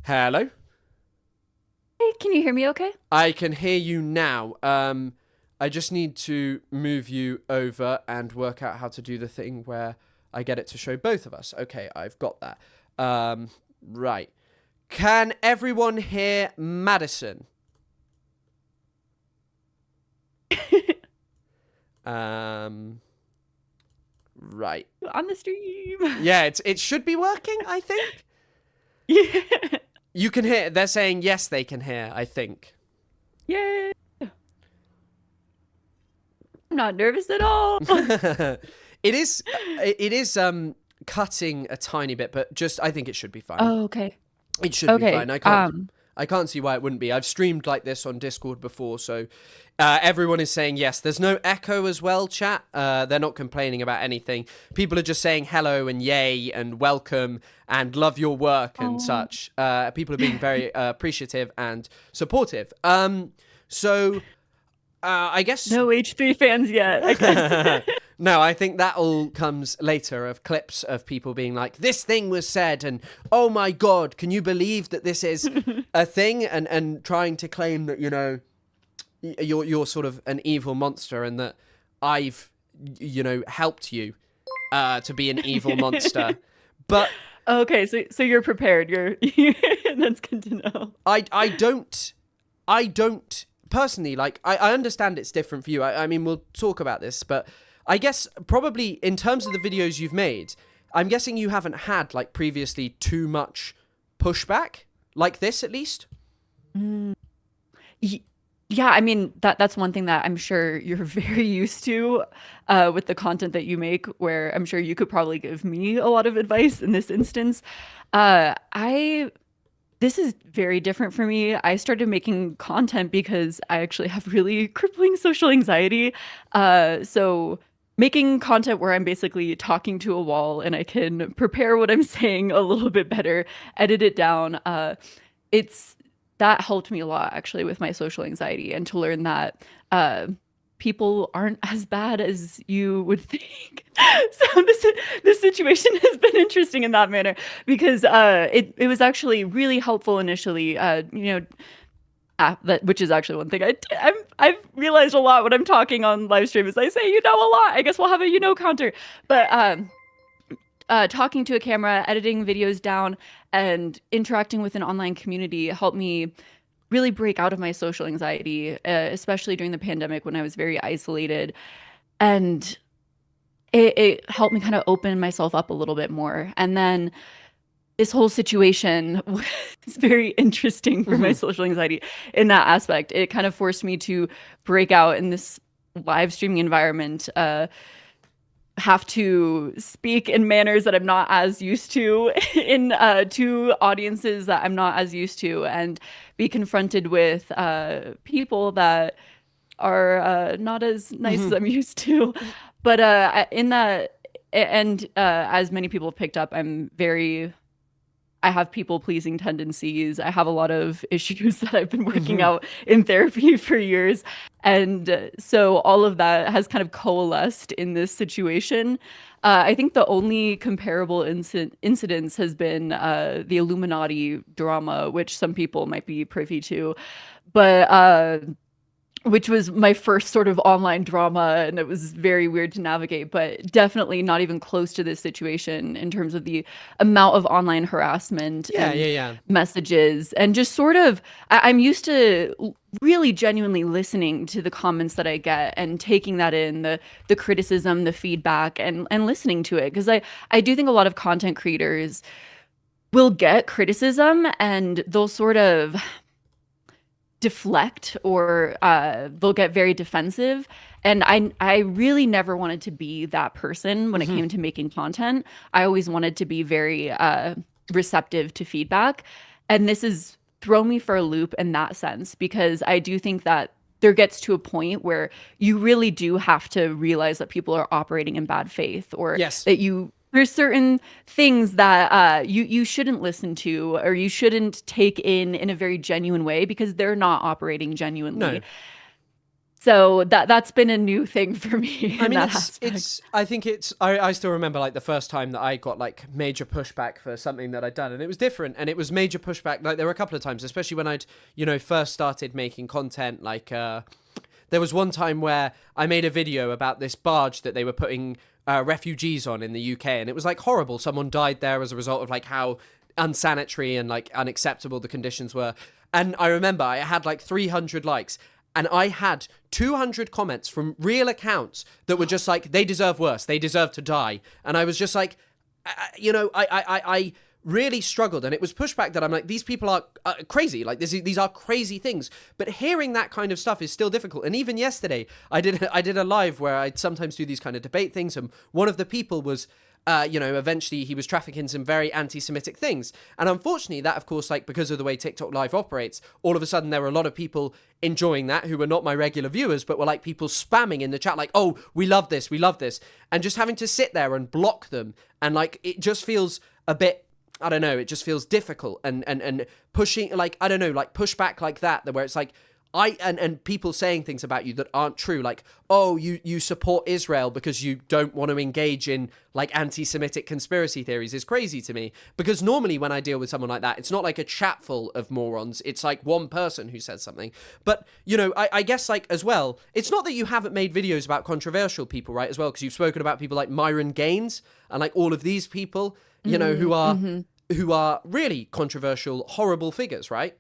Hello? Hey, can you hear me okay? I can hear you now. I just need to move you over and work out how to do the thing where I get it to show both of us. Okay, I've got that. Right. Can everyone hear Madison? Right. On the stream. Yeah, it should be working, I think. Yeah. You can hear. They're saying yes, they can hear, I think. Yay. I'm not nervous at all. It is cutting a tiny bit, but just I think it should be fine. Oh, okay. It should be fine. I can't see why it wouldn't be. I've streamed like this on Discord before, so everyone is saying yes. There's no echo as well, chat. They're not complaining about anything. People are just saying hello and yay and welcome and love your work and such. People are being very appreciative and supportive. So I guess... No H3 fans yet, I guess. No, I think that all comes later of clips of people being like, this thing was said and, oh my God, can you believe that this is a thing? And trying to claim that, you know, you're sort of an evil monster and that I've, you know, helped you to be an evil monster. But... Okay, so you're prepared. You're that's good to know. I don't personally, like, I understand it's different for you. I mean, we'll talk about this, but I guess probably in terms of the videos you've made, I'm guessing you haven't had, like, previously too much pushback like this, at least. Yeah, I mean, that's one thing that I'm sure you're very used to with the content that you make, where I'm sure you could probably give me a lot of advice in this instance. This is very different for me. I started making content because I actually have really crippling social anxiety. So making content where I'm basically talking to a wall and I can prepare what I'm saying a little bit better, edit it down. That helped me a lot actually with my social anxiety, and to learn that people aren't as bad as you would think. So this situation has been interesting in that manner, because it was actually really helpful initially. Which is actually one thing I've realized a lot when I'm talking on live stream is I say a lot. I guess we'll have a counter, but talking to a camera, editing videos down, and interacting with an online community helped me really break out of my social anxiety, especially during the pandemic when I was very isolated. And it helped me kind of open myself up a little bit more. And then this whole situation was very interesting for my social anxiety in that aspect. It kind of forced me to break out in this live streaming environment, have to speak in manners that I'm not as used to, in to audiences that I'm not as used to, and be confronted with people that are not as nice as I'm used to. But in that, and as many people have picked up, I have people-pleasing tendencies. I have a lot of issues that I've been working out in therapy for years. And so all of that has kind of coalesced in this situation. I think the only comparable incidents has been the Illuminati drama, which some people might be privy to. But which was my first sort of online drama, and it was very weird to navigate, but definitely not even close to this situation in terms of the amount of online harassment Yeah, and yeah, yeah. messages, and just sort of I'm used to really genuinely listening to the comments that I get and taking that in, the criticism, the feedback, and listening to it, because I do think a lot of content creators will get criticism and they'll sort of deflect, or they'll get very defensive, and I really never wanted to be that person when it came to making content. I always wanted to be very receptive to feedback, and this has thrown me for a loop in that sense, because I do think that there gets to a point where you really do have to realize that people are operating in bad faith, or Yes. that there's certain things that you shouldn't listen to, or you shouldn't take in a very genuine way, because they're not operating genuinely. No. So that's been a new thing for me I in mean, that aspect. I still remember like the first time that I got like major pushback for something that I'd done, and it was different, and it was major pushback. Like there were a couple of times, especially when I'd, first started making content, like, there was one time where I made a video about this barge that they were putting refugees on in the UK, and it was like horrible. Someone died there as a result of like how unsanitary and like unacceptable the conditions were. And I remember I had like 300 likes, and I had 200 comments from real accounts that were just like, they deserve worse, they deserve to die. And I was just like, I really struggled, and it was pushback that I'm like, these people are crazy, like these are crazy things. But hearing that kind of stuff is still difficult. And even yesterday I did a live where I sometimes do these kind of debate things, and one of the people was eventually he was trafficking some very anti-Semitic things. And unfortunately that, of course, like because of the way TikTok Live operates, all of a sudden there were a lot of people enjoying that who were not my regular viewers, but were like people spamming in the chat like, oh, we love this, and just having to sit there and block them. And like, it just feels a bit, I don't know, it just feels difficult, and pushing, like, I don't know, like pushback like that where it's like, and people saying things about you that aren't true, like, oh, you support Israel because you don't want to engage in like anti-Semitic conspiracy theories, is crazy to me. Because normally when I deal with someone like that, it's not like a chat full of morons, it's like one person who says something. But I guess like as well, it's not that you haven't made videos about controversial people, right, as well, because you've spoken about people like Myron Gaines and like all of these people, who are really controversial, horrible figures, right?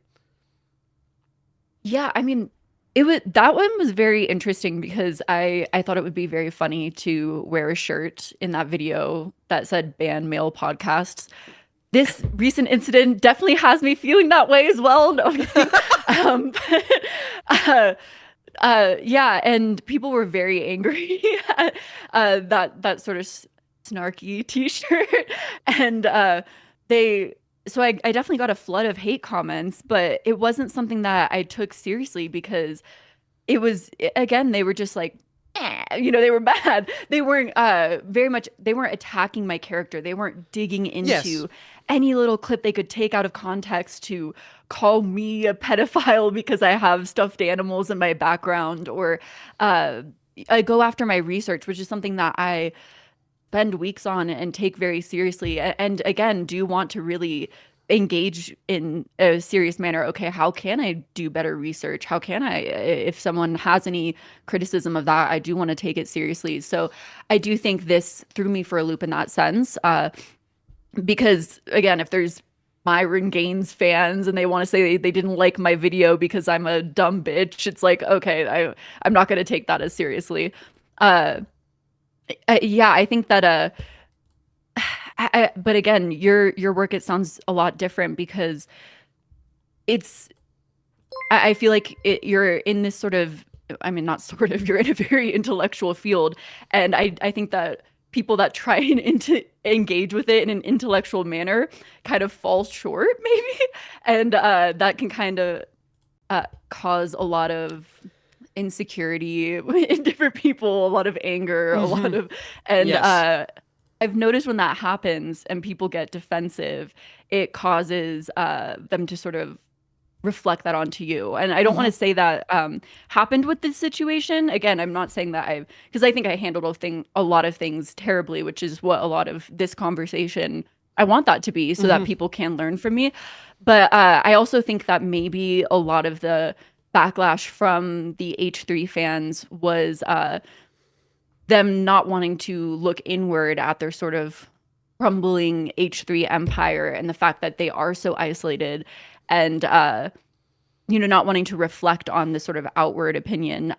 Yeah, I mean, that one was very interesting, because I thought it would be very funny to wear a shirt in that video that said ban male podcasts. This recent incident definitely has me feeling that way as well. No, yeah, and people were very angry at that sort of snarky t-shirt, and so I definitely got a flood of hate comments, but it wasn't something that I took seriously, because it was, again, they were just like, they were bad. They weren't they weren't attacking my character. They weren't digging into any little clip they could take out of context to call me a pedophile because I have stuffed animals in my background, or I go after my research, which is something that I spend weeks on and take very seriously, and again do want to really engage in a serious manner. Okay, how can I do better research? How can I, if someone has any criticism of that, I do want to take it seriously. So I do think this threw me for a loop in that sense, because again, if there's Myron Gaines fans and they want to say they didn't like my video because I'm a dumb bitch, it's like, okay, I'm not going to take that as seriously. Yeah, I think that but again, your work, it sounds a lot different, because I feel like you're in this sort of, I mean, not sort of, you're in a very intellectual field, and I think that people that try and engage with it in an intellectual manner kind of fall short, maybe, and that can kind of cause a lot of insecurity in different people, a lot of anger, a lot of, and Yes. I've noticed when that happens and people get defensive, it causes them to sort of reflect that onto you. And I don't want to say that happened with this situation. Again, I'm not saying that because I think I handled a lot of things terribly, which is what a lot of this conversation, I want that to be, so that people can learn from me. But I also think that maybe a lot of the backlash from the H3 fans was them not wanting to look inward at their sort of crumbling H3 empire and the fact that they are so isolated and, not wanting to reflect on this sort of outward opinion.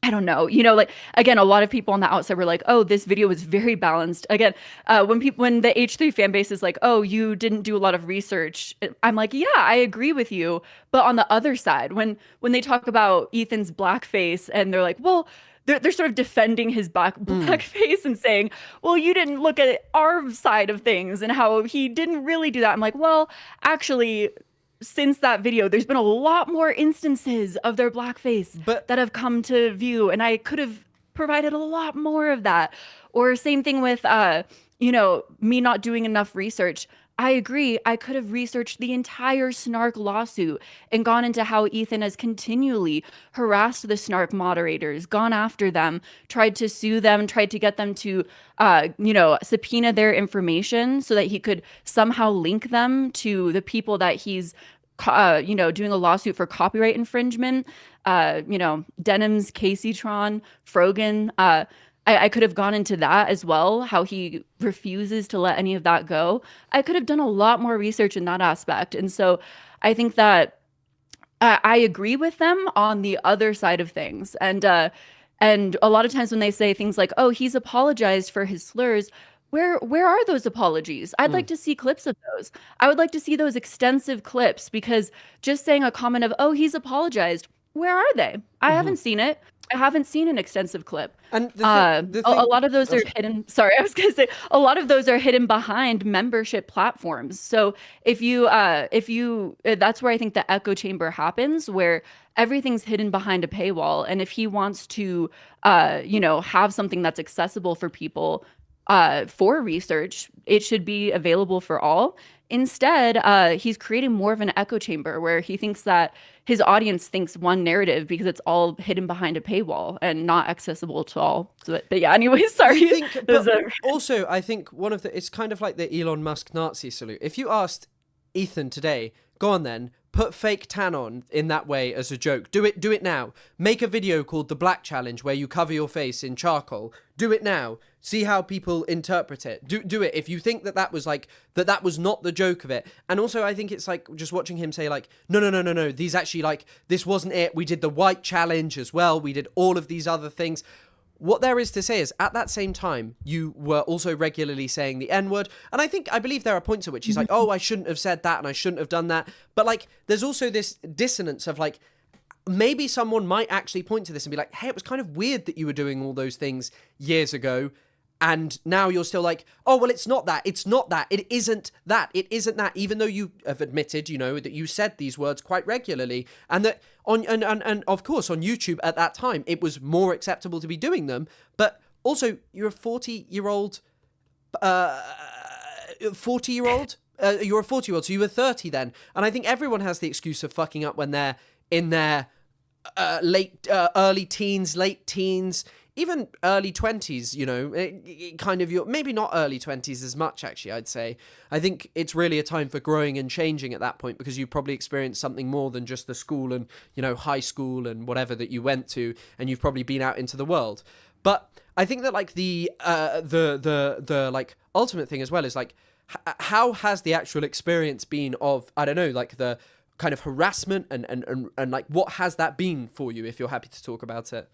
I don't know, like, again, a lot of people on the outside were like, oh, this video was very balanced. Again, when the H3 fan base is like, oh, you didn't do a lot of research, I'm like, yeah, I agree with you. But on the other side, when they talk about Ethan's blackface and they're like, well, they're sort of defending his blackface and saying, well, you didn't look at our side of things and how he didn't really do that. I'm like, well, actually, since that video, there's been a lot more instances of their blackface that have come to view, and I could have provided a lot more of that. Or same thing with, me not doing enough research. I agree. I could have researched the entire Snark lawsuit and gone into how Ethan has continually harassed the Snark moderators, gone after them, tried to sue them, tried to get them to, subpoena their information so that he could somehow link them to the people that he's, doing a lawsuit for copyright infringement. Denim's, Caseytron, Frogan. I could have gone into that as well, how he refuses to let any of that go. I could have done a lot more research in that aspect. And so I think that I agree with them on the other side of things. And a lot of times when they say things like, oh, he's apologized for his slurs, where are those apologies? I'd like to see clips of those. I would like to see those extensive clips, because just saying a comment of, oh, he's apologized, where are they? I haven't seen it. I haven't seen an extensive clip. And a lot of those are hidden. Sorry, I was going to say a lot of those are hidden behind membership platforms. So if you, that's where I think the echo chamber happens, where everything's hidden behind a paywall. And if he wants to, have something that's accessible for people, for research, it should be available for all. Instead, he's creating more of an echo chamber where he thinks that his audience thinks one narrative because it's all hidden behind a paywall and not accessible to all. So, but yeah, anyways, sorry. Also, I think it's kind of like the Elon Musk Nazi salute. If you asked Ethan today, go on then, put fake tan on in that way as a joke. Do it now. Make a video called The Black Challenge where you cover your face in charcoal. Do it now. See how people interpret it. Do it. If you think that was like, that was not the joke of it. And also I think it's like just watching him say like, no. These actually, like, this wasn't it. We did the white challenge as well. We did all of these other things. What there is to say is, at that same time, you were also regularly saying the N-word. And I believe there are points at which he's like, oh, I shouldn't have said that and I shouldn't have done that. But like, there's also this dissonance of like, maybe someone might actually point to this and be like, hey, it was kind of weird that you were doing all those things years ago. And now you're still like, oh, well, it's not that. It's not that. It isn't that. It isn't that. Even though you have admitted, that you said these words quite regularly. And that and of course, on YouTube at that time, it was more acceptable to be doing them. But also, you're a 40-year-old, you're a 40-year-old, so you were 30 then. And I think everyone has the excuse of fucking up when they're in their early teens, late teens, even early 20s, kind of maybe not early 20s as much, actually, I'd say. I think it's really a time for growing and changing at that point, because you probably experienced something more than just the school and, high school and whatever that you went to, and you've probably been out into the world. But I think that, like, the like, ultimate thing as well is, like, how has the actual experience been of, I don't know, like, the kind of harassment and like, what has that been for you, if you're happy to talk about it?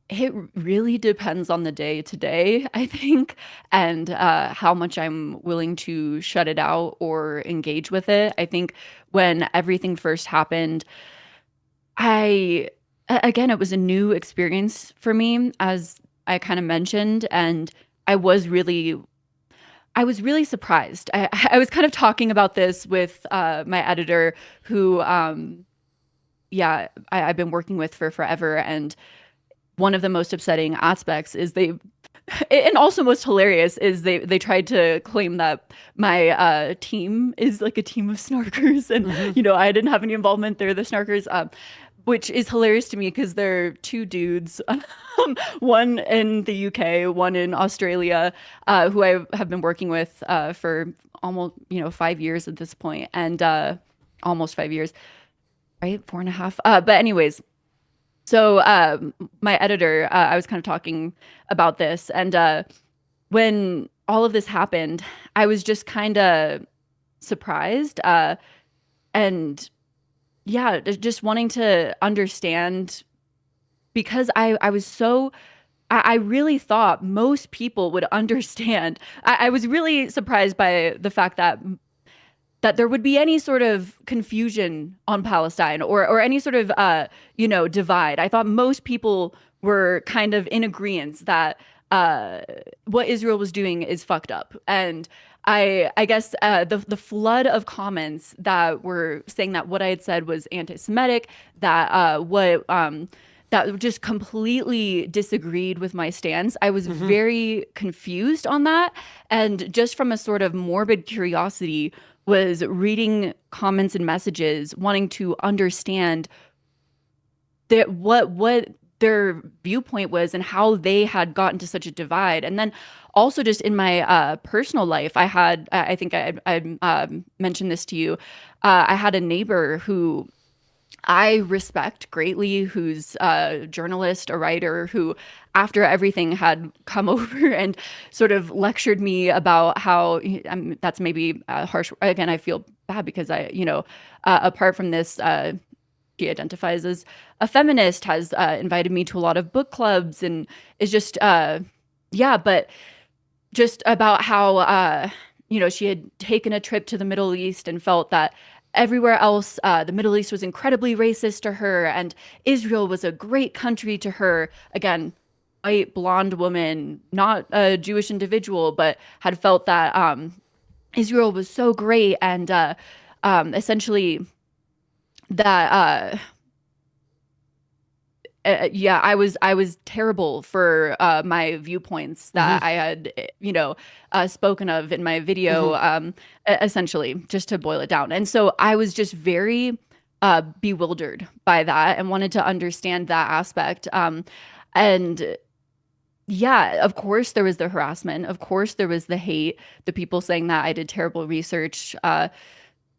It really depends on the day to day, I think, and how much I'm willing to shut it out or engage with it. I think when everything first happened, again, it was a new experience for me, as I kind of mentioned, and I was really surprised. I was kind of talking about this with my editor, who I've been working with for forever. And one of the most upsetting aspects is and also most hilarious is they tried to claim that my team is like a team of snarkers, and I didn't have any involvement. They're the snarkers, which is hilarious to me because they're two dudes, one in the UK, one in Australia, who I have been working with for almost 5 years at this point, and almost 5 years, right? 4.5. But anyways, so my editor, I was kind of talking about this, and when all of this happened, I was just kind of surprised, and yeah, just wanting to understand, because I was so I really thought most people would understand. I was really surprised by the fact that there would be any sort of confusion on Palestine, or any sort of divide. I thought most people were kind of in agreement that what Israel was doing is fucked up. And I guess the flood of comments that were saying that what I had said was anti-Semitic, that that just completely disagreed with my stance. I was very confused on that, and just from a sort of morbid curiosity, was reading comments and messages, wanting to understand that what their viewpoint was and how they had gotten to such a divide. And then also just in my personal life, I think I mentioned this to you. I had a neighbor who I respect greatly, who's a journalist, a writer, who, after everything had come over and sort of lectured me about how, that's maybe harsh. Again, I feel bad because apart from this, she identifies as a feminist, has invited me to a lot of book clubs, and is just, but just about how, she had taken a trip to the Middle East and felt that everywhere else, the Middle East was incredibly racist to her, and Israel was a great country to her. Again, white, blonde woman, not a Jewish individual, but had felt that Israel was so great, and essentially that I was terrible for my viewpoints that I had, spoken of in my video, essentially, just to boil it down. And so I was just very bewildered by that and wanted to understand that aspect. And yeah, of course there was the harassment. Of course there was the hate, the people saying that I did terrible research,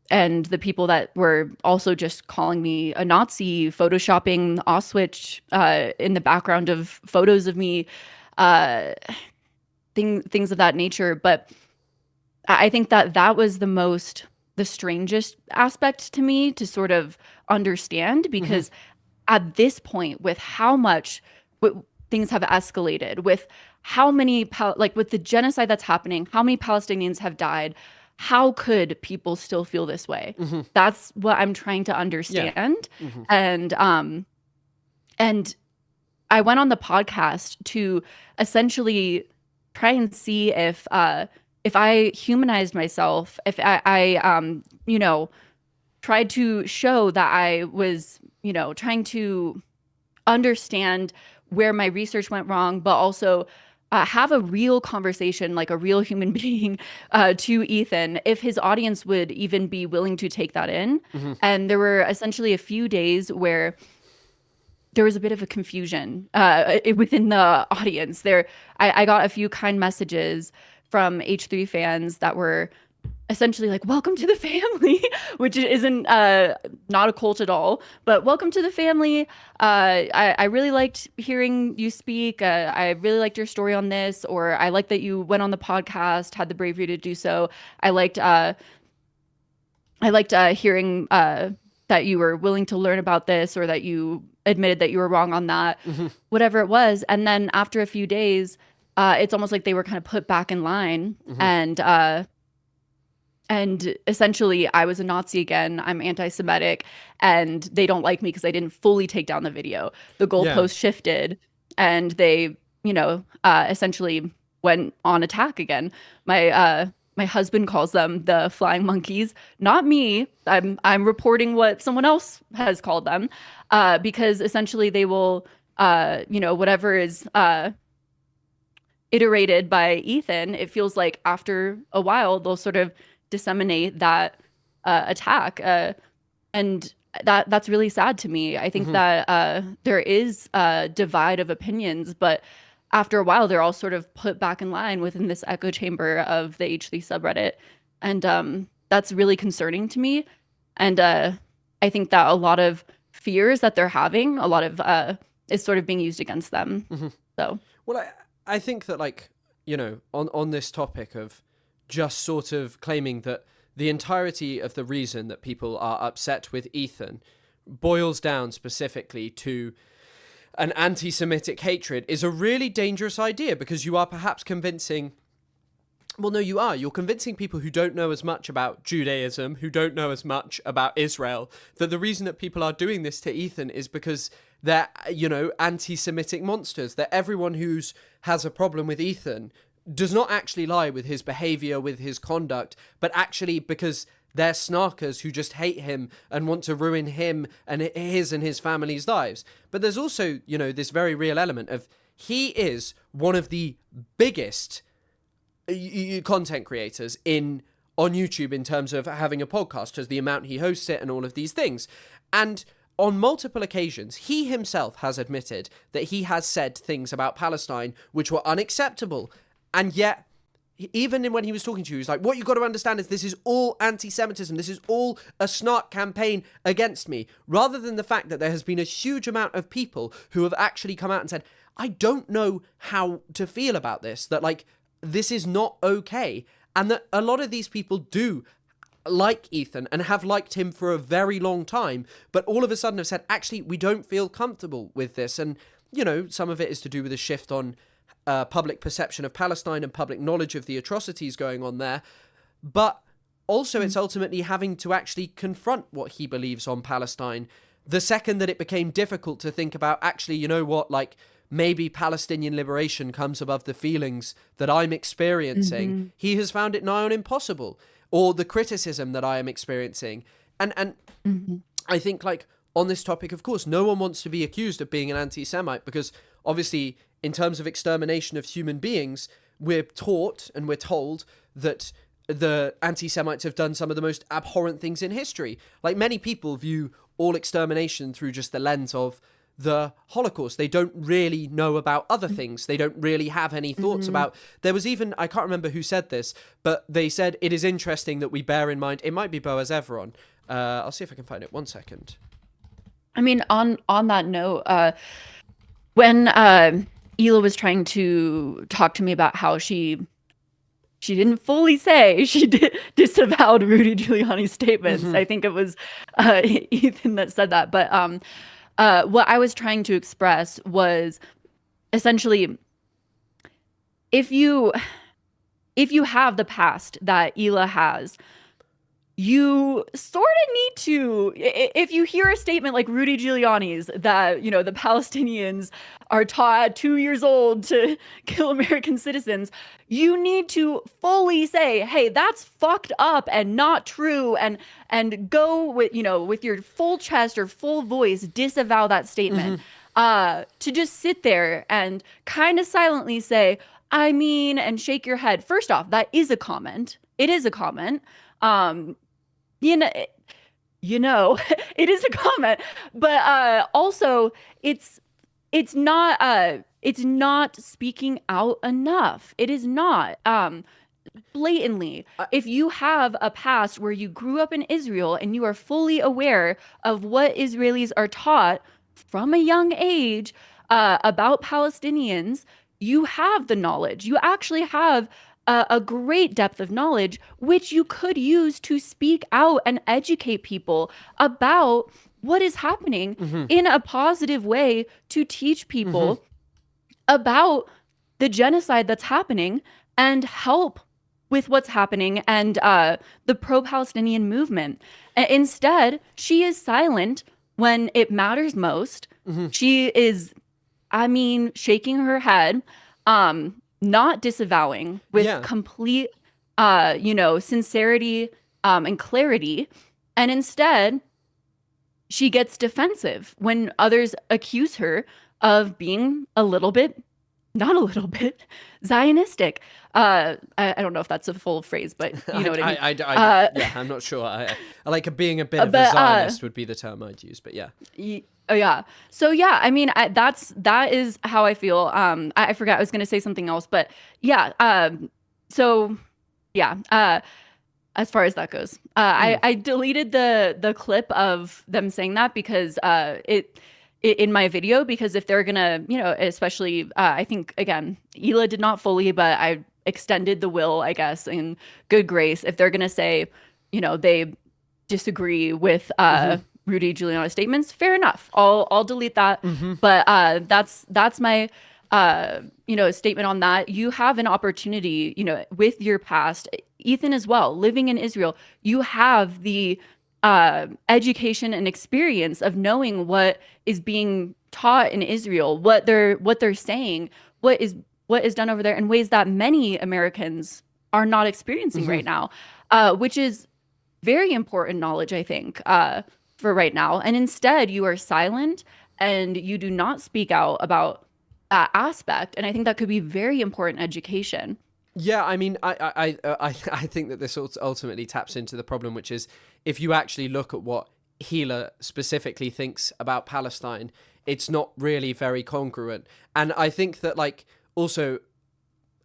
and the people that were also just calling me a Nazi, photoshopping Auschwitz in the background of photos of me, things of that nature. But I think that was the strangest aspect to me to sort of understand, because at this point, with how much things have escalated, with how many, with the genocide that's happening, how many Palestinians have died, how could people still feel this way? That's what I'm trying to understand. Yeah. And I went on the podcast to essentially try and see if I humanized myself, if I tried to show that I was, trying to understand where my research went wrong, but also have a real conversation, like a real human being, to Ethan, if his audience would even be willing to take that in. And there were essentially a few days where there was a bit of a confusion within the audience. I got a few kind messages from H3 fans that were essentially like, welcome to the family, which isn't not a cult at all, but welcome to the family. I really liked hearing you speak. I really liked your story on this, or I like that you went on the podcast, had the bravery to do so. I liked hearing that you were willing to learn about this, or that you admitted that you were wrong on that, whatever it was. And then after a few days, it's almost like they were kind of put back in line, and essentially, I was a Nazi again. I'm anti-Semitic, and they don't like me because I didn't fully take down the video. The goalpost shifted, and they, essentially went on attack again. My husband calls them the flying monkeys, not me. I'm reporting what someone else has called them, because essentially they will, whatever is iterated by Ethan, it feels like after a while they'll sort of disseminate that attack, and that's really sad to me. I think that there is a divide of opinions, but after a while they're all sort of put back in line within this echo chamber of the H3 subreddit, and that's really concerning to me. And I think that a lot of fears that they're having, a lot of is sort of being used against them. So, well, I think that, like, you know, on this topic of just sort of claiming that the entirety of the reason that people are upset with Ethan boils down specifically to an anti-Semitic hatred is a really dangerous idea, because you are perhaps convincing... Well, no, you are. You're convincing people who don't know as much about Judaism, who don't know as much about Israel, that the reason that people are doing this to Ethan is because they're, you know, anti-Semitic monsters, that everyone who's has a problem with Ethan does not actually lie with his behavior, with his conduct, but actually because they're snarkers who just hate him and want to ruin him and his family's lives. But there's also, you know, this very real element of he is one of the biggest content creators on YouTube in terms of having a podcast, as the amount he hosts it and all of these things. And on multiple occasions, he himself has admitted that he has said things about Palestine which were unacceptable. And yet, even when he was talking to you, he was like, what you've got to understand is this is all anti-Semitism. This is all a snark campaign against me. Rather than the fact that there has been a huge amount of people who have actually come out and said, I don't know how to feel about this. That, like, this is not okay. And that a lot of these people do like Ethan and have liked him for a very long time, but all of a sudden have said, actually, we don't feel comfortable with this. And, you know, some of it is to do with a shift on public perception of Palestine and public knowledge of the atrocities going on there. But also it's ultimately having to actually confront what he believes on Palestine. The second that it became difficult to think about, actually, you know what, like, maybe Palestinian liberation comes above the feelings that I'm experiencing, he has found it nigh on impossible. Or the criticism that I am experiencing. And I think, like, on this topic, of course, no one wants to be accused of being an anti-Semite, because obviously, in terms of extermination of human beings, we're taught and we're told that the anti-Semites have done some of the most abhorrent things in history. Like, many people view all extermination through just the lens of the Holocaust. They don't really know about other things. They don't really have any thoughts about... There was even... I can't remember who said this, but they said it is interesting that we bear in mind... It might be Boaz Everon. I'll see if I can find it. 1 second. I mean, on that note, when Hila was trying to talk to me about how she didn't fully say she disavowed Rudy Giuliani's statements. I think it was Ethan that said that. But what I was trying to express was essentially, if you have the past that Hila has, you sort of need to, if you hear a statement like Rudy Giuliani's that, you know, the Palestinians are taught at 2 years old to kill American citizens, you need to fully say, hey, that's fucked up and not true, and go with, you know, with your full chest or full voice, disavow that statement. To just sit there and kind of silently say, I mean, and shake your head. First off, that is a comment. It is a comment. You know, it is a comment, but also it's not speaking out enough. It is not blatantly. If you have a past where you grew up in Israel and you are fully aware of what Israelis are taught from a young age about Palestinians, you have the knowledge. You actually have a great depth of knowledge, which you could use to speak out and educate people about what is happening in a positive way, to teach people about the genocide that's happening and help with what's happening and the pro-Palestinian movement. Instead, she is silent when it matters most. She is, I mean, shaking her head, not disavowing, with complete, sincerity and clarity. And instead, she gets defensive when others accuse her of being a little bit, not a little bit, Zionistic. I don't know if that's a full phrase, but you know what I mean. Yeah, I'm not sure. I like being a bit of a Zionist would be the term I'd use, but yeah. Oh yeah. So yeah, I mean, that is how I feel. I forgot I was going to say something else, but yeah. So yeah. as far as that goes. I deleted the clip of them saying that because it in my video, because if they're gonna, especially I think again, Hila did not fully, but I extended the will, I guess, in good grace. If they're gonna say, they disagree with Rudy Giuliani's statements, fair enough. I'll delete that. But that's my statement on that. You have an opportunity, with your past, Ethan as well, living in Israel, you have the education and experience of knowing what is being taught in Israel, what they're saying, what is done over there in ways that many Americans are not experiencing right now, which is very important knowledge, I think, for right now. And instead, you are silent and you do not speak out about that aspect. And I think that could be very important education. Yeah, I mean, I think that this ultimately taps into the problem, which is if you actually look at what Hila specifically thinks about Palestine, it's not really very congruent. And I think that, also,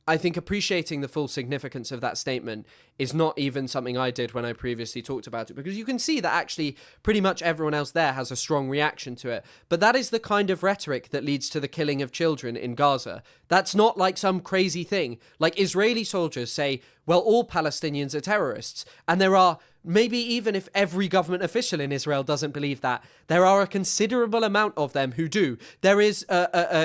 I think appreciating the full significance of that statement is not even something I did when I previously talked about it, because you can see that actually pretty much everyone else there has a strong reaction to it. But that is the kind of rhetoric that leads to the killing of children in Gaza. That's not like some crazy thing. Like, Israeli soldiers say, well, all Palestinians are terrorists. And there are, maybe even if every government official in Israel doesn't believe that, there are a considerable amount of them who do. There is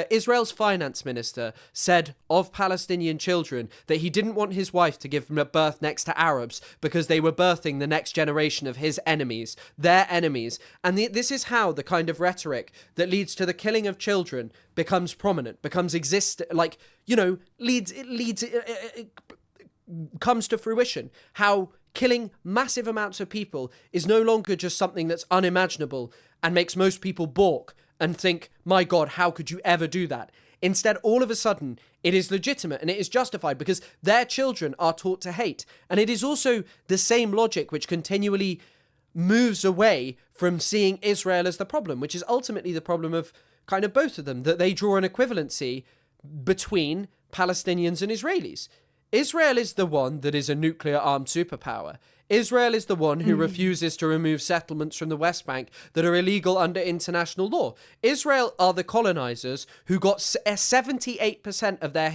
Israel's finance minister said of Palestinian children that he didn't want his wife to give birth next to Arabs because they were birthing the next generation of his enemies, their enemies. And this is how the kind of rhetoric that leads to the killing of children becomes prominent, becomes comes to fruition. How killing massive amounts of people is no longer just something that's unimaginable and makes most people balk and think, my God, how could you ever do that? Instead, all of a sudden, it is legitimate and it is justified because their children are taught to hate. And it is also the same logic which continually moves away from seeing Israel as the problem, which is ultimately the problem of kind of both of them, that they draw an equivalency between Palestinians and Israelis. Israel is the one that is a nuclear-armed superpower. Israel is the one who refuses to remove settlements from the West Bank that are illegal under international law. Israel are the colonizers who got 78% of their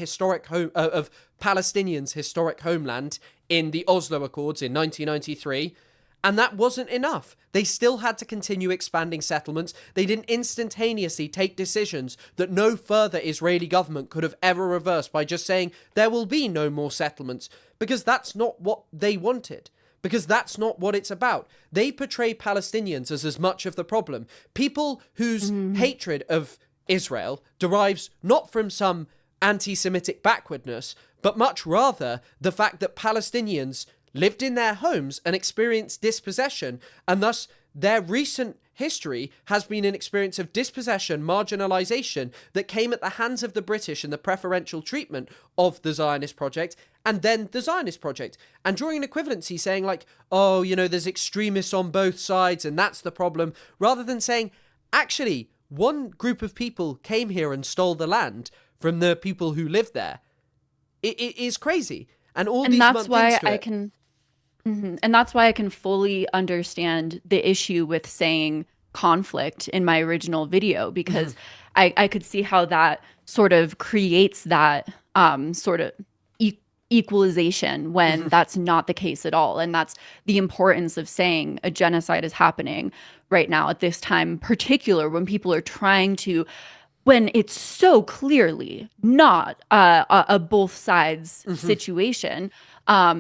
of Palestinians' historic homeland in the Oslo Accords in 1993. And that wasn't enough. They still had to continue expanding settlements. They didn't instantaneously take decisions that no further Israeli government could have ever reversed by just saying there will be no more settlements, because that's not what they wanted. Because that's not what it's about. They portray Palestinians as much of the problem. People whose hatred of Israel derives not from some anti-Semitic backwardness, but much rather the fact that Palestinians lived in their homes and experienced dispossession, and thus their recent history has been an experience of dispossession, marginalization that came at the hands of the British and the preferential treatment of the Zionist project, and then the Zionist project, and drawing an equivalency saying there's extremists on both sides and that's the problem, rather than saying, actually, one group of people came here and stole the land from the people who lived there. It is crazy. And that's why I can... And that's why I can fully understand the issue with saying conflict in my original video, because I could see how that sort of creates that sort of equalization when that's not the case at all. And that's the importance of saying a genocide is happening right now at this time in particular, when people are trying to, when it's so clearly not a both sides situation.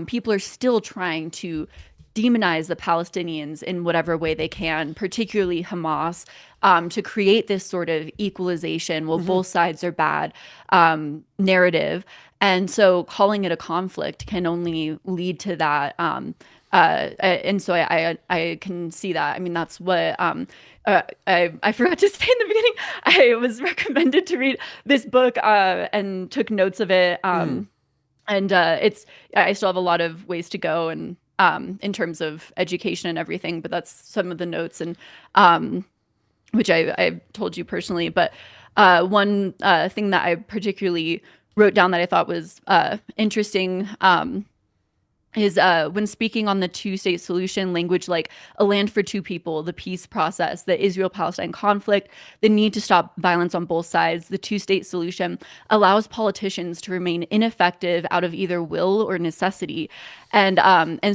People are still trying to demonize the Palestinians in whatever way they can, particularly Hamas, to create this sort of equalization, well, both sides are bad narrative. And so calling it a conflict can only lead to that. And so I can see that. I mean, that's what I forgot to say in the beginning. I was recommended to read this book and took notes of it. And I still have a lot of ways to go, and in terms of education and everything, but that's some of the notes, and which I told you personally. But one thing that I particularly wrote down that I thought was interesting is when speaking on the two-state solution, language like a land for two people, the peace process, the Israel-Palestine conflict, the need to stop violence on both sides, the two-state solution allows politicians to remain ineffective out of either will or necessity. And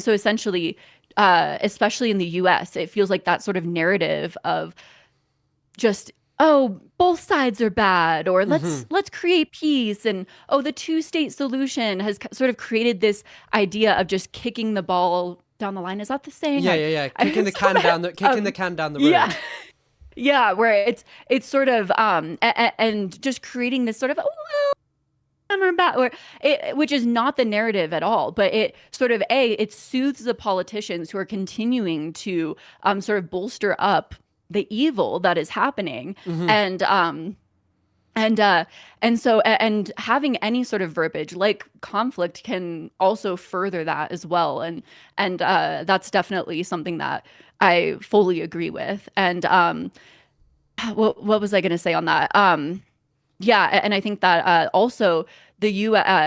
so essentially, especially in the US, it feels like that sort of narrative of just, oh, both sides are bad, or let's create peace, and oh, the two-state solution has sort of created this idea of just kicking the ball down the line. Is that the saying? Yeah. Kicking the can down the road. Yeah. Yeah, where it's sort of and just creating this sort of, oh, well, I'm bad, which is not the narrative at all, but it sort of it soothes the politicians who are continuing to sort of bolster up the evil that is happening. And having any sort of verbiage like conflict can also further that as well. And that's definitely something that I fully agree with. And what was I going to say on that? Yeah, and I think that also the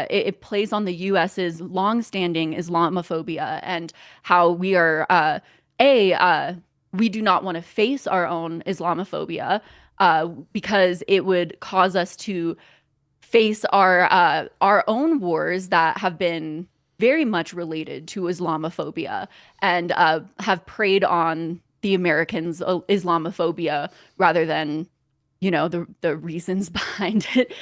it plays on the U.S.'s longstanding Islamophobia and how we are we do not want to face our own Islamophobia because it would cause us to face our own wars that have been very much related to Islamophobia and have preyed on the Americans' Islamophobia rather than, you know, the reasons behind it.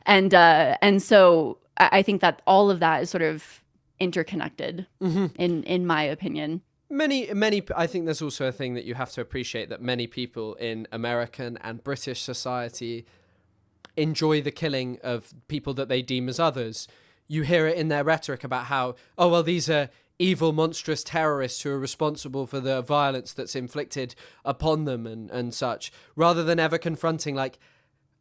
And so I think that all of that is sort of interconnected in my opinion. Many, I think there's also a thing that you have to appreciate, that many people in American and British society enjoy the killing of people that they deem as others. You hear it in their rhetoric about how, oh, well, these are evil, monstrous terrorists who are responsible for the violence that's inflicted upon them and such, rather than ever confronting, like,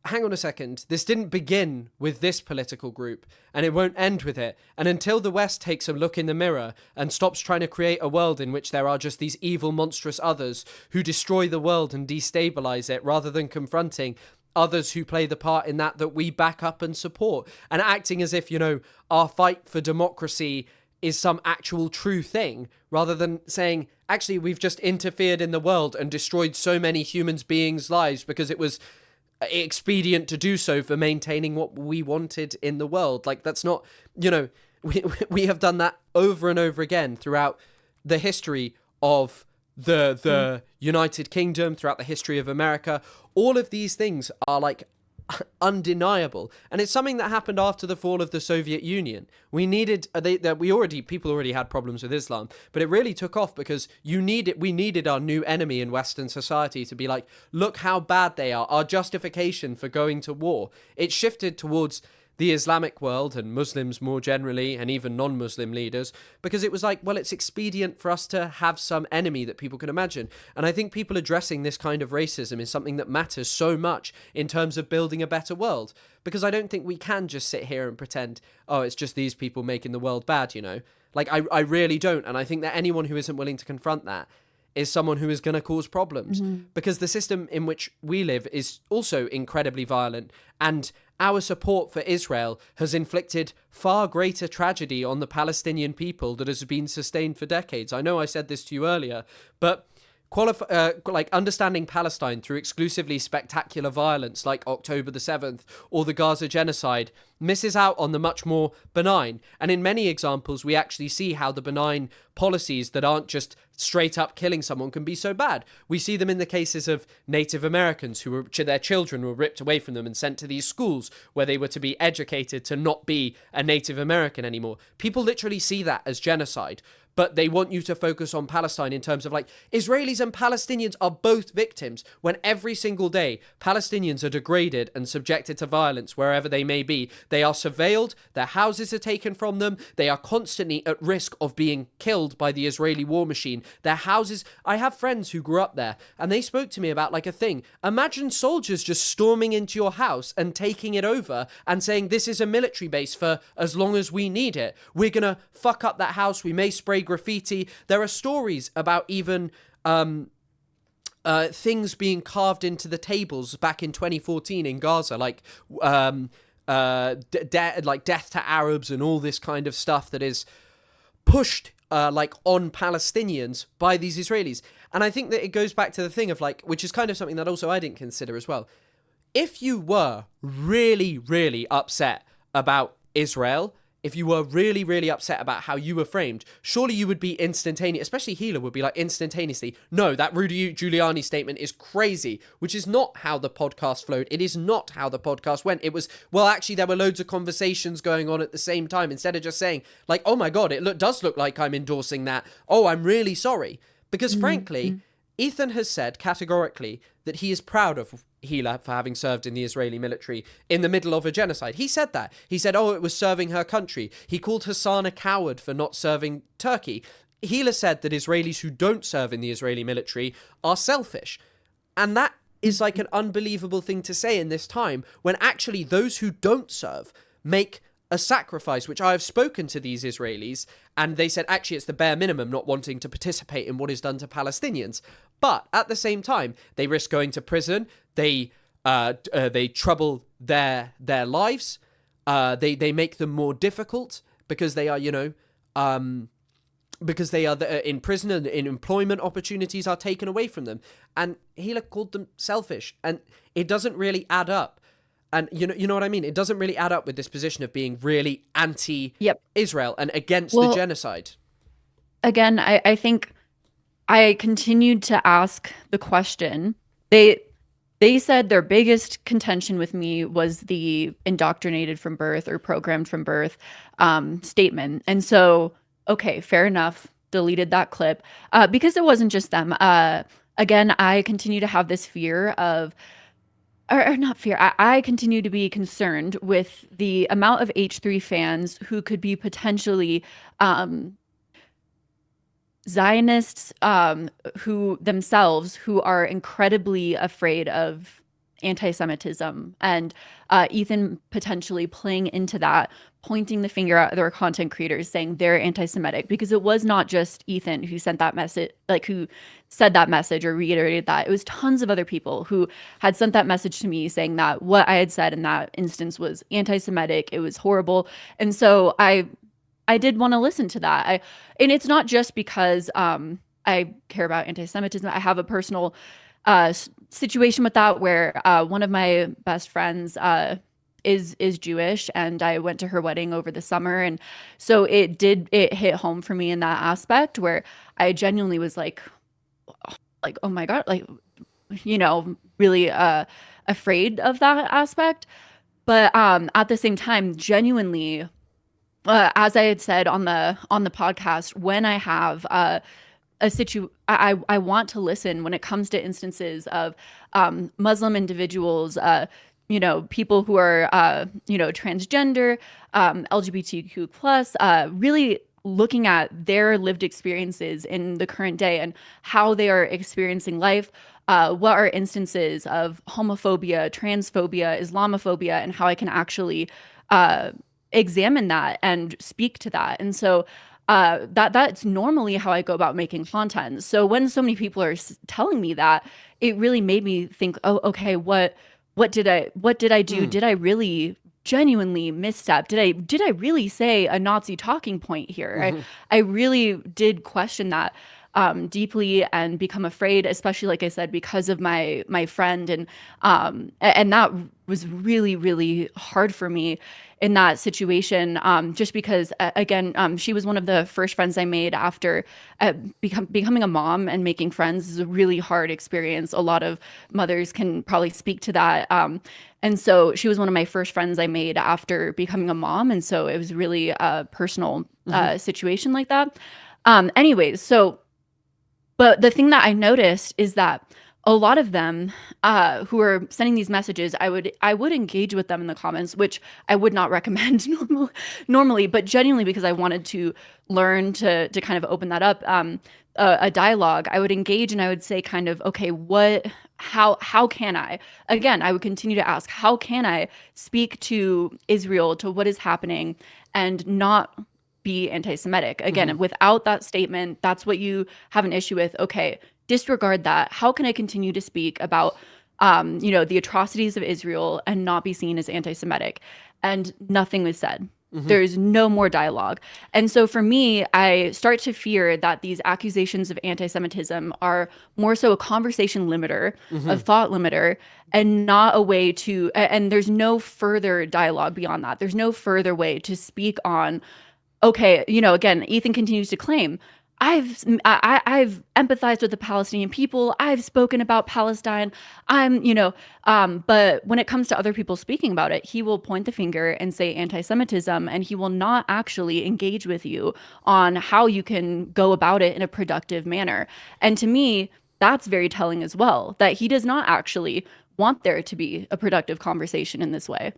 hang on a second, this didn't begin with this political group, and it won't end with it. And until the West takes a look in the mirror and stops trying to create a world in which there are just these evil, monstrous others who destroy the world and destabilize it, rather than confronting others who play the part in that we back up and support, and acting as if, you know, our fight for democracy is some actual true thing, rather than saying, actually, we've just interfered in the world and destroyed so many humans' beings' lives because it was expedient to do so for maintaining what we wanted in the world. Like, that's not, you know, we have done that over and over again throughout the history of the United Kingdom, throughout the history of America. All of these things are like undeniable, and it's something that happened after the fall of the Soviet Union. We needed people already had problems with Islam, but it really took off because we needed our new enemy in Western society to be like, look how bad they are, our justification for going to war. It shifted towards the Islamic world and Muslims more generally, and even non-Muslim leaders, because it was like, well, it's expedient for us to have some enemy that people can imagine. And I think people addressing this kind of racism is something that matters so much in terms of building a better world, because I don't think we can just sit here and pretend, oh, it's just these people making the world bad, you know? Like, I really don't. And I think that anyone who isn't willing to confront that is someone who is going to cause problems, because the system in which we live is also incredibly violent, and our support for Israel has inflicted far greater tragedy on the Palestinian people that has been sustained for decades. I know I said this to you earlier, but understanding Palestine through exclusively spectacular violence like October the 7th or the Gaza genocide misses out on the much more benign. And in many examples, we actually see how the benign policies that aren't just straight up killing someone can be so bad. We see them in the cases of Native Americans their children were ripped away from them and sent to these schools where they were to be educated to not be a Native American anymore. People literally see that as genocide. But they want you to focus on Palestine in terms of like, Israelis and Palestinians are both victims, when every single day Palestinians are degraded and subjected to violence wherever they may be. They are surveilled, their houses are taken from them, they are constantly at risk of being killed by the Israeli war machine. Their houses, I have friends who grew up there, and they spoke to me about like a thing. Imagine soldiers just storming into your house and taking it over and saying, this is a military base for as long as we need it. We're gonna fuck up that house, we may spray graffiti. There are stories about even things being carved into the tables back in 2014 in Gaza, like death to Arabs and all this kind of stuff that is pushed like on Palestinians by these Israelis. And I think that it goes back to the thing of like, which is kind of something that also I didn't consider as well. If you were really, really upset about Israel, if you were really, really upset about how you were framed, surely you would be instantaneous, especially Healer would be like instantaneously, no, that Rudy Giuliani statement is crazy, which is not how the podcast flowed. It is not how the podcast went. It was, well, actually, there were loads of conversations going on at the same time, instead of just saying, like, oh my God, it does look like I'm endorsing that. Oh, I'm really sorry. Because frankly, Ethan has said categorically that he is proud of Healer for having served in the Israeli military in the middle of a genocide. He said that. He said, oh, it was serving her country. He called Hassan a coward for not serving Turkey. Healer said that Israelis who don't serve in the Israeli military are selfish. And that is like an unbelievable thing to say in this time, when actually those who don't serve make a sacrifice, which I have spoken to these Israelis, and they said actually it's the bare minimum, not wanting to participate in what is done to Palestinians. But at the same time, they risk going to prison. They trouble their lives. They make them more difficult because they are, because they are in prison, and in employment opportunities are taken away from them. And Healer called them selfish, and it doesn't really add up. And you know what I mean? It doesn't really add up with this position of being really anti-Israel and against the genocide. Again, I think I continued to ask the question. They said their biggest contention with me was the indoctrinated from birth or programmed from birth statement. And so, okay, fair enough. Deleted that clip because it wasn't just them. Again, I continue to have this fear of, or not fear, I continue to be concerned with the amount of H3 fans who could be potentially Zionists who are incredibly afraid of anti-Semitism, and Ethan potentially playing into that, pointing the finger at their content creators saying they're anti-Semitic, because it was not just Ethan who sent that message, like who said that message or reiterated that. It was tons of other people who had sent that message to me saying that what I had said in that instance was anti-Semitic. It was horrible. And so I did want to listen to that. And it's not just because I care about anti-Semitism. I have a personal situation with that where one of my best friends is Jewish, and I went to her wedding over the summer, and so it hit home for me in that aspect where I genuinely was like, oh my God, like, really afraid of that aspect. But at the same time, genuinely, as I had said on the podcast, when I have I want to listen when it comes to instances of Muslim individuals, people who are, transgender, LGBTQ plus, really looking at their lived experiences in the current day and how they are experiencing life. What are instances of homophobia, transphobia, Islamophobia, and how I can actually examine that and speak to that. And so that's normally how I go about making content. So when so many people are telling me that, it really made me think, oh, okay, what did I do? Did I really genuinely misstep? Did I really say a Nazi talking point here? I really did question that deeply and become afraid, especially, like I said, because of my friend, and that was really, really hard for me in that situation, just because, again, she was one of the first friends I made after becoming a mom, and making friends is a really hard experience. A lot of mothers can probably speak to that. And so she was one of my first friends I made after becoming a mom. And so it was really a personal situation like that. Anyways, but the thing that I noticed is that a lot of them who are sending these messages, I would engage with them in the comments, which I would not recommend normally, but genuinely because I wanted to learn to kind of open that up, a dialogue. I would engage, and I would say kind of, okay, how can I? Again, I would continue to ask, how can I speak to Israel, to what is happening, and not be anti-Semitic? Again, without that statement, that's what you have an issue with. Okay, disregard that. How can I continue to speak about, the atrocities of Israel and not be seen as anti-Semitic? And nothing was said. There's no more dialogue. And so for me, I start to fear that these accusations of anti-Semitism are more so a conversation limiter, a thought limiter, and not a way to, and there's no further dialogue beyond that. There's no further way to speak on, okay, again, Ethan continues to claim, I've empathized with the Palestinian people. I've spoken about Palestine. But when it comes to other people speaking about it, he will point the finger and say anti-Semitism, and he will not actually engage with you on how you can go about it in a productive manner. And to me, that's very telling as well, that he does not actually want there to be a productive conversation in this way.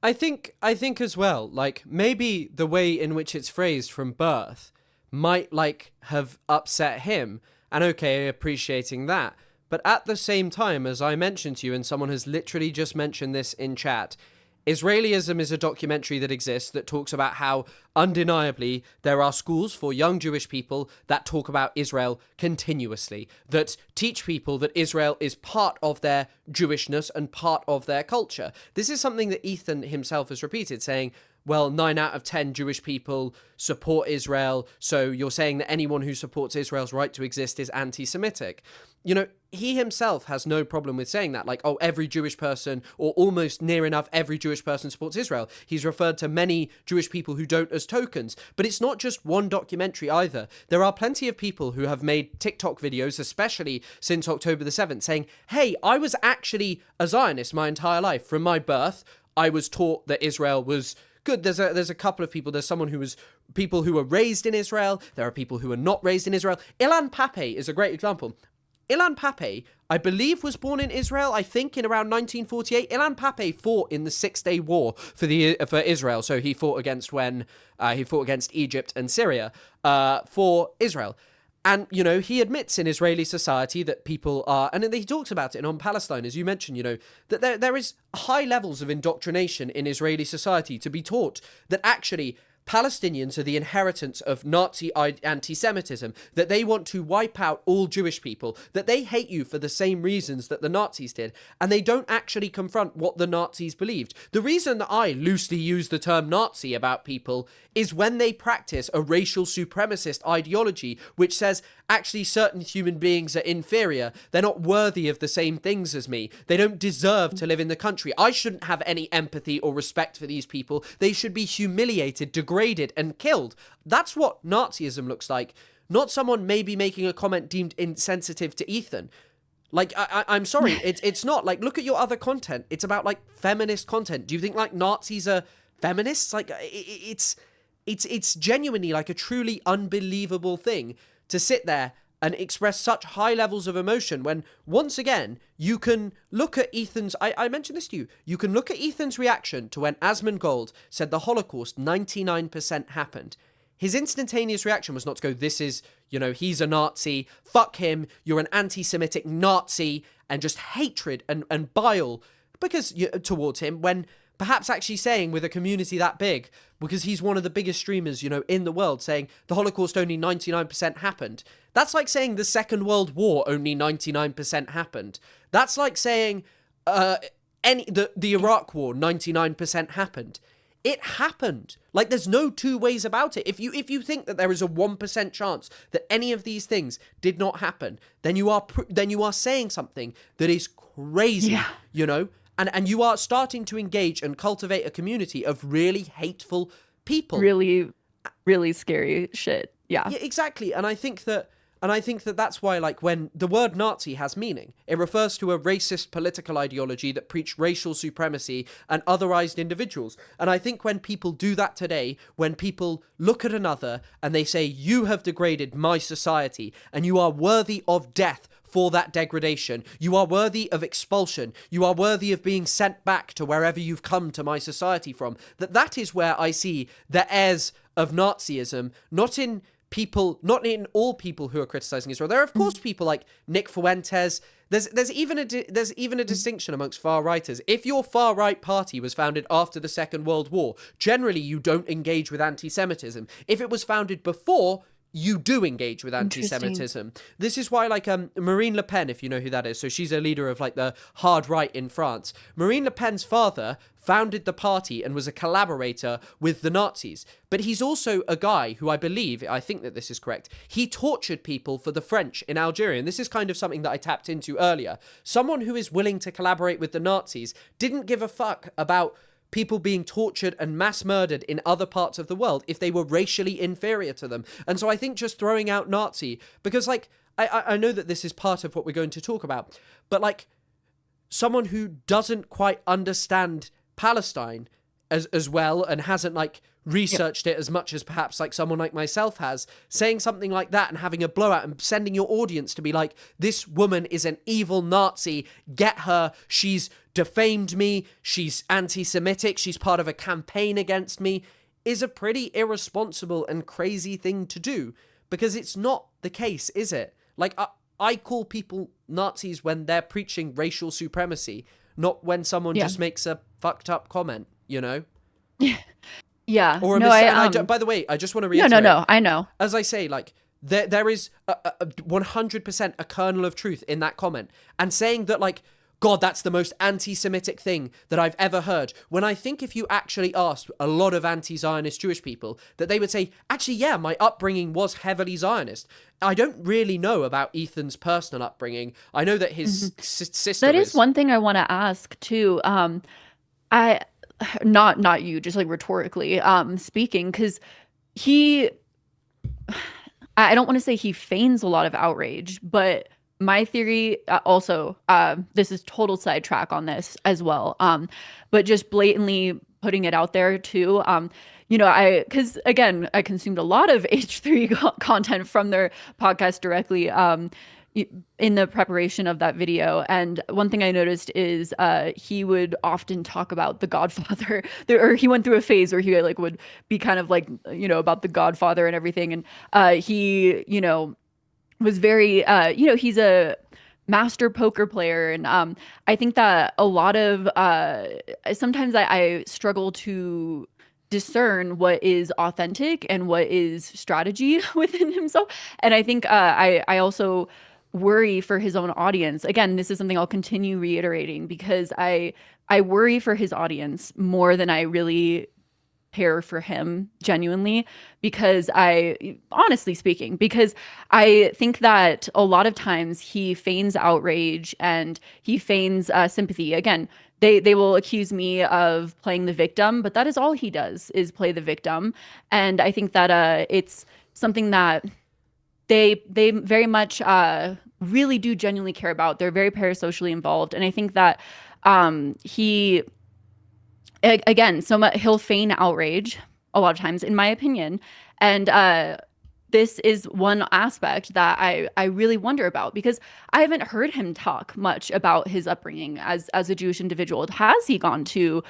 I think as well, like maybe the way in which it's phrased from birth might like have upset him, and okay, appreciating that. But at the same time, as I mentioned to you, and someone has literally just mentioned this in chat, Israelism is a documentary that exists that talks about how undeniably there are schools for young Jewish people that talk about Israel continuously, that teach people that Israel is part of their Jewishness and part of their culture. This is something that Ethan himself has repeated, saying, well, 9 out of 10 Jewish people support Israel, so you're saying that anyone who supports Israel's right to exist is anti-Semitic. He himself has no problem with saying that, like, oh, every Jewish person, or almost near enough every Jewish person supports Israel. He's referred to many Jewish people who don't as tokens. But it's not just one documentary either. There are plenty of people who have made TikTok videos, especially since October the 7th, saying, hey, I was actually a Zionist my entire life. From my birth, I was taught that Israel was good. There's a couple of people. There's someone who was people who were raised in Israel. There are people who are not raised in Israel. Ilan Pappé is a great example. Ilan Pappé, I believe, was born in Israel, I think, in around 1948. Ilan Pappé fought in the Six-Day War for Israel. So he fought against Egypt and Syria for Israel. And, he admits in Israeli society that people are, and he talks about it in On Palestine, as you mentioned, that there is high levels of indoctrination in Israeli society to be taught that actually Palestinians are the inheritance of Nazi anti-Semitism, that they want to wipe out all Jewish people, that they hate you for the same reasons that the Nazis did, and they don't actually confront what the Nazis believed. The reason that I loosely use the term Nazi about people is when they practice a racial supremacist ideology which says actually certain human beings are inferior, they're not worthy of the same things as me, they don't deserve to live in the country, I shouldn't have any empathy or respect for these people, they should be humiliated, degraded and killed. That's what Nazism looks like, not someone maybe making a comment deemed insensitive to Ethan. Like, I'm sorry, it's not. Like, look at your other content. It's about, like, feminist content. Do you think, like, Nazis are feminists? Like, it's genuinely, like, a truly unbelievable thing to sit there and express such high levels of emotion when, once again, you can look at Ethan's... I mentioned this to you. You can look at Ethan's reaction to when Asmongold said the Holocaust 99% happened. His instantaneous reaction was not to go, this is, he's a Nazi, fuck him, you're an anti-Semitic Nazi, and just hatred and bile towards him, when perhaps actually saying with a community that big, because he's one of the biggest streamers, in the world, saying the Holocaust only 99% happened. That's like saying the Second World War only 99% happened. That's like saying the Iraq War 99% happened. It happened. Like, there's no two ways about it. If you think that there is a 1% chance that any of these things did not happen, then you are saying something that is crazy, And you are starting to engage and cultivate a community of really hateful people. Really, really scary shit. Yeah, exactly. And I think that that's why, like, when the word Nazi has meaning, it refers to a racist political ideology that preached racial supremacy and otherized individuals. And I think when people do that today, when people look at another and they say, you have degraded my society and you are worthy of death for that degradation, you are worthy of expulsion, you are worthy of being sent back to wherever you've come to my society from, that is where I see the heirs of Nazism, not in all people who are criticizing Israel. There are, of course, people like Nick Fuentes. There's even a distinction amongst far righters. If your far right party was founded after the Second World War, generally you don't engage with anti-Semitism. If it was founded before, you do engage with anti-Semitism. This is why, like, Marine Le Pen, if you know who that is, so she's a leader of, like, the hard right in France. Marine Le Pen's father founded the party and was a collaborator with the Nazis. But he's also a guy who I think that this is correct, he tortured people for the French in Algeria. And this is kind of something that I tapped into earlier. Someone who is willing to collaborate with the Nazis didn't give a fuck about people being tortured and mass murdered in other parts of the world if they were racially inferior to them. And so I think just throwing out Nazi, because, like, I know that this is part of what we're going to talk about, but, like, someone who doesn't quite understand Palestine as well and hasn't, like, researched it as much as perhaps, like, someone like myself has, saying something like that and having a blowout and sending your audience to be like, this woman is an evil Nazi, get her, she's defamed me, she's anti-Semitic, she's part of a campaign against me, is a pretty irresponsible and crazy thing to do, because it's not the case, is it? Like, I call people Nazis when they're preaching racial supremacy, not when someone just makes a fucked up comment, you know? Yeah. Or by the way, I just want to reiterate. No, I know. As I say, like, there is a 100% a kernel of truth in that comment. And saying that, like, God, that's the most anti-Semitic thing that I've ever heard. When I think if you actually asked a lot of anti-Zionist Jewish people, that they would say, actually, yeah, my upbringing was heavily Zionist. I don't really know about Ethan's personal upbringing. I know that his sister That is one thing I want to ask, too. Not you, just, like, rhetorically speaking, because I don't want to say he feigns a lot of outrage, but my theory also, this is total sidetrack on this as well, but just blatantly putting it out there too. Because again, I consumed a lot of H3 content from their podcast directly in the preparation of that video. And one thing I noticed is he would often talk about The Godfather, or he went through a phase where he, like, would be kind of like, about The Godfather and everything. And he, was very, he's a master poker player. And I think that a lot of, sometimes I struggle to discern what is authentic and what is strategy within himself. And I think I also worry for his own audience. Again, this is something I'll continue reiterating, because I worry for his audience more than I really care for him, genuinely, because honestly speaking, because I think that a lot of times he feigns outrage and he feigns sympathy. Again, they will accuse me of playing the victim, but that is all he does, is play the victim. And I think that it's something that they very much really do genuinely care about. They're very parasocially involved. And I think that he, again, he'll feign outrage a lot of times, in my opinion. And this is one aspect that I really wonder about, because I haven't heard him talk much about his upbringing as a Jewish individual. Has he gone to,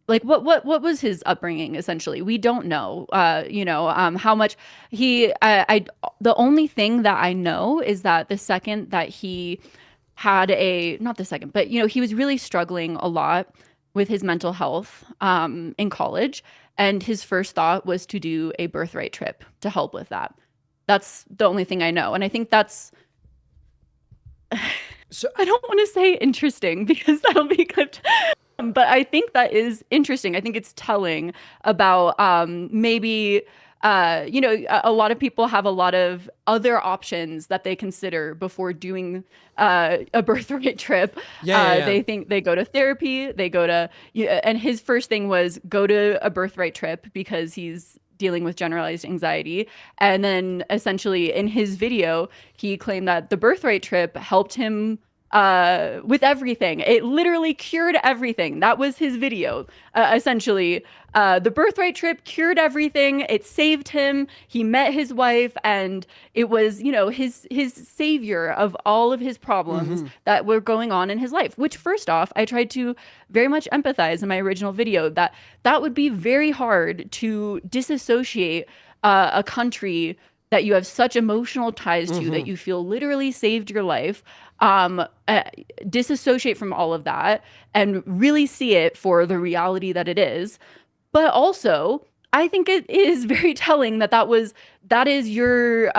like, what was his upbringing, essentially? We don't know, how much the only thing that I know is that the second that he had not the second, but, he was really struggling a lot with his mental health in college. And his first thought was to do a birthright trip to help with that. That's the only thing I know. And I think that's, so I don't want to say interesting, because that'll be good. But I think that is interesting. I think it's telling about maybe, a lot of people have a lot of other options that they consider before doing a birthright trip. They think they go to therapy, they go to, and his first thing was go to a birthright trip because he's dealing with generalized anxiety. And then essentially in his video, he claimed that the birthright trip helped him with everything. It literally cured everything. That was his video. Essentially, the birthright trip cured everything. It saved him. He met his wife, and it was, his savior of all of his problems that were going on in his life. Which, first off, I tried to very much empathize in my original video that would be very hard to disassociate a country that you have such emotional ties to, that you feel literally saved your life, disassociate from all of that and really see it for the reality that it is. But also, I think it is very telling that that is your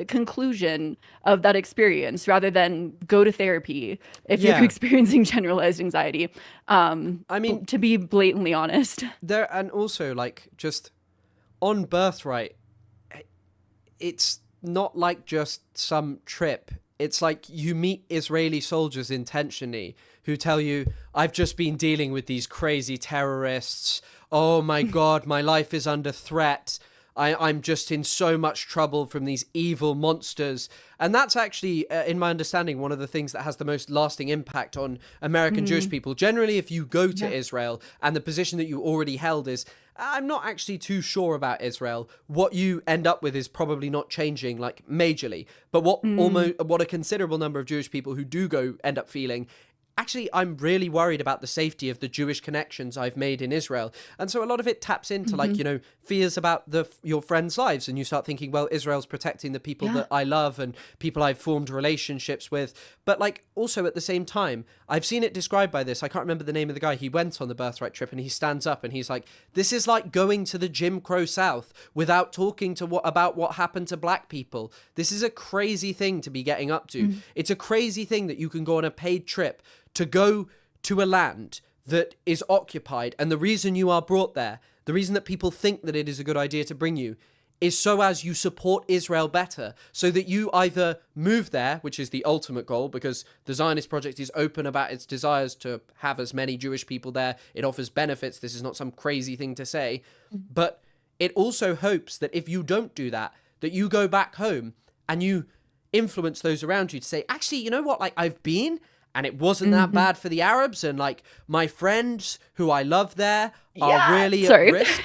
conclusion of that experience, rather than go to therapy if you're Yeah. experiencing generalized anxiety. I mean, To be blatantly honest. there, and also like just on Birthright, it's not like just some trip. It's like you meet Israeli soldiers intentionally who tell you, I've just been dealing with these crazy terrorists. Oh my God, my life is under threat. I'm just in so much trouble from these evil monsters. And that's actually, in my understanding, one of the things that has the most lasting impact on American Jewish people. Generally, if you go to Israel and the position that you already held is, I'm not actually too sure about Israel, what you end up with is probably not changing like majorly. But what a considerable number of Jewish people who do go end up feeling, actually, I'm really worried about the safety of the Jewish connections I've made in Israel. And so a lot of it taps into like, fears about your friends' lives. And you start thinking, well, Israel's protecting the people that I love and people I've formed relationships with. But like also at the same time, I've seen it described by this. I can't remember the name of the guy. He went on the Birthright trip and he stands up and he's like, this is like going to the Jim Crow South without talking to about what happened to black people. This is a crazy thing to be getting up to. It's a crazy thing that you can go on a paid trip to go to a land that is occupied. And the reason you are brought there, the reason that people think that it is a good idea to bring you, is so as you support Israel better, so that you either move there, which is the ultimate goal, because the Zionist project is open about its desires to have as many Jewish people there. It offers benefits. This is not some crazy thing to say. But it also hopes that if you don't do that, that you go back home and you influence those around you to say, actually, you know what, like I've been, and it wasn't that bad for the Arabs, and like my friends who I love there are really at risk.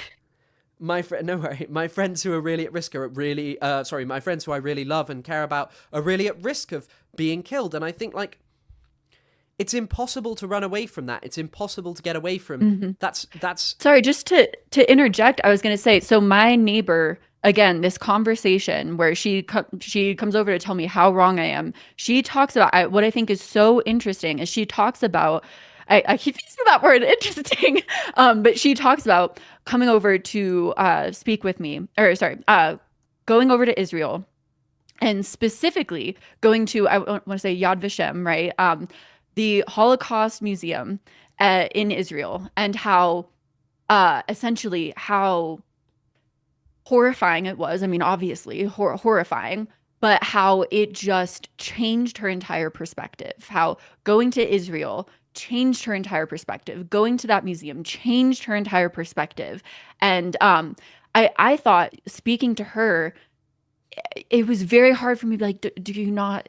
My friends who are really at risk are really, my friends who I really love and care about are really at risk of being killed. And I think like, it's impossible to run away from that. It's impossible to get away from. That's. Sorry, just to interject, I was going to say, so my neighbor, again, this conversation where she comes over to tell me how wrong I am. She talks about what I think is so interesting is she talks about, I keep using that word, interesting, but she talks about coming over to speak with me, going over to Israel, and specifically going to, I want to say Yad Vashem, right? The Holocaust Museum in Israel, and how essentially how horrifying it was. I mean, obviously horrifying, but how it just changed her entire perspective. How going to Israel changed her entire perspective. Going to that museum changed her entire perspective. And I thought, speaking to her, it was very hard for me to be like, do you not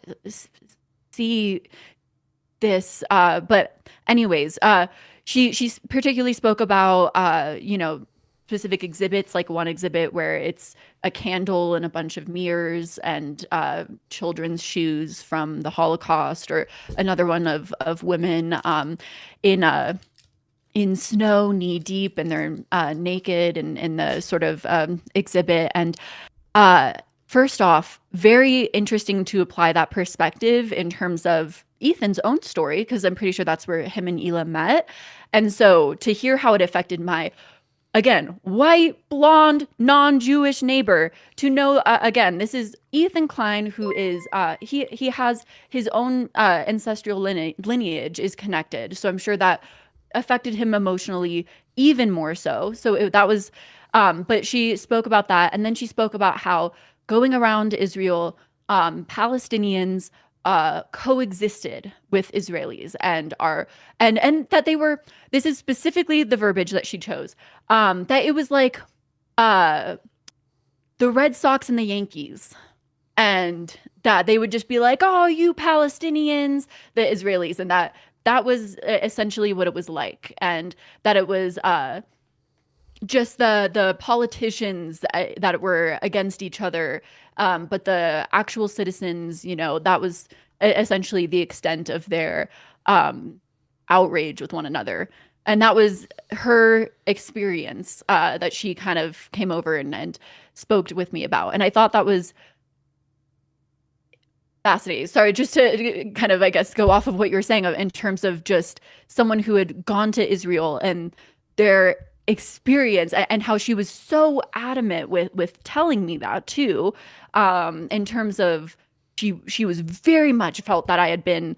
see this? But anyways, she particularly spoke about, specific exhibits, like one exhibit where it's a candle and a bunch of mirrors and children's shoes from the Holocaust, or another one of women in snow, knee deep, and they're naked in the sort of exhibit. And first off, very interesting to apply that perspective in terms of Ethan's own story, because I'm pretty sure that's where him and Ela met. And so to hear how it affected my, again, white, blonde, non-Jewish neighbor, to know, again, this is Ethan Klein, who is, he has his own ancestral lineage is connected. So I'm sure that affected him emotionally even more so. So that was, but she spoke about that. And then she spoke about how going around Israel, Palestinians coexisted with Israelis and that they were, this is specifically the verbiage that she chose, that it was like the Red Sox and the Yankees, and that they would just be like, oh, you Palestinians, the Israelis, and that was essentially what it was like, and that it was just the politicians that were against each other, but the actual citizens, that was essentially the extent of their outrage with one another. And that was her experience that she kind of came over and spoke with me about. And I thought that was fascinating. Sorry, just to kind of, I guess, go off of what you were saying in terms of just someone who had gone to Israel and their experience, and how she was so adamant with telling me that too, in terms of she was very much felt that I had been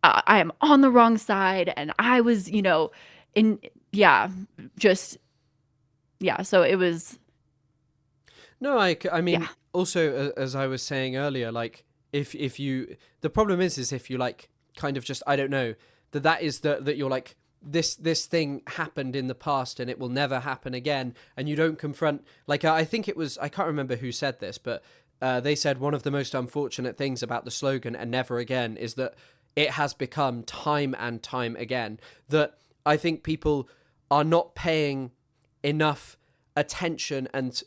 I am on the wrong side, and I was, in yeah, just yeah. So it was No, I mean, yeah. also, as I was saying earlier, like, if you, the problem is if you, like, kind of just, I don't know, that is that you're like, this thing happened in the past and it will never happen again, and you don't confront, like, I think it was, I can't remember who said this, but they said one of the most unfortunate things about the slogan "and never again" is that it has become time and time again that I think people are not paying enough attention and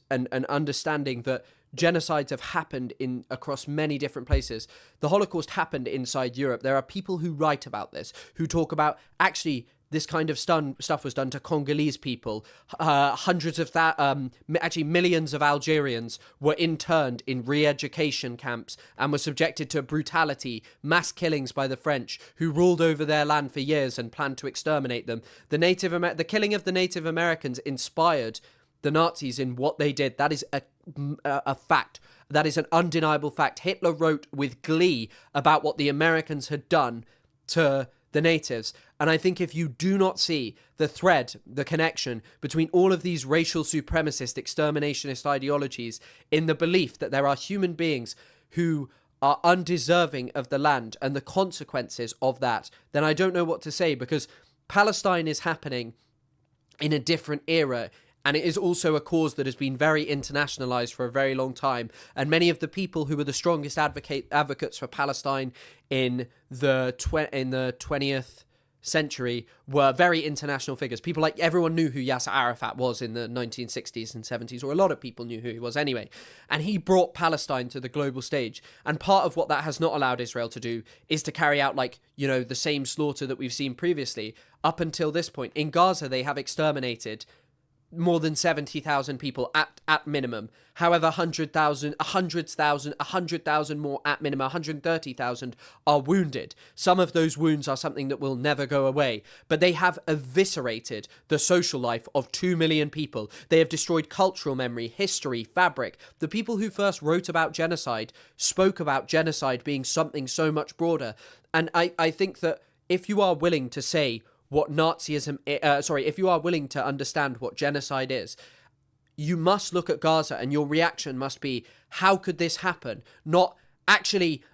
understanding that genocides have happened in across many different places. The Holocaust happened inside Europe. There are people who write about this, who talk about actually this kind of stuff was done to Congolese people. Hundreds of actually millions of Algerians were interned in re-education camps and were subjected to brutality, mass killings by the French, who ruled over their land for years and planned to exterminate them. The killing of the Native Americans inspired the Nazis in what they did. That is a fact. That is an undeniable fact. Hitler wrote with glee about what the Americans had done to the natives. And I think if you do not see the thread, the connection between all of these racial supremacist, exterminationist ideologies in the belief that there are human beings who are undeserving of the land and the consequences of that, then I don't know what to say, because Palestine is happening in a different era. And it is also a cause that has been very internationalized for a very long time. And many of the people who were the strongest advocates for Palestine in the 20th century were very international figures. People like, everyone knew who Yasser Arafat was in the 1960s and 70s, or a lot of people knew who he was anyway. And he brought Palestine to the global stage. And part of what that has not allowed Israel to do is to carry out, like, the same slaughter that we've seen previously. Up until this point, in Gaza, they have exterminated more than 70,000 people at minimum. However, 100,000 more at minimum, 130,000 are wounded. Some of those wounds are something that will never go away, but they have eviscerated the social life of 2 million people. They have destroyed cultural memory, history, fabric. The people who first wrote about genocide spoke about genocide being something so much broader. And I think that if you are willing to say what Nazism, if you are willing to understand what genocide is, you must look at Gaza, and your reaction must be, how could this happen? Not actually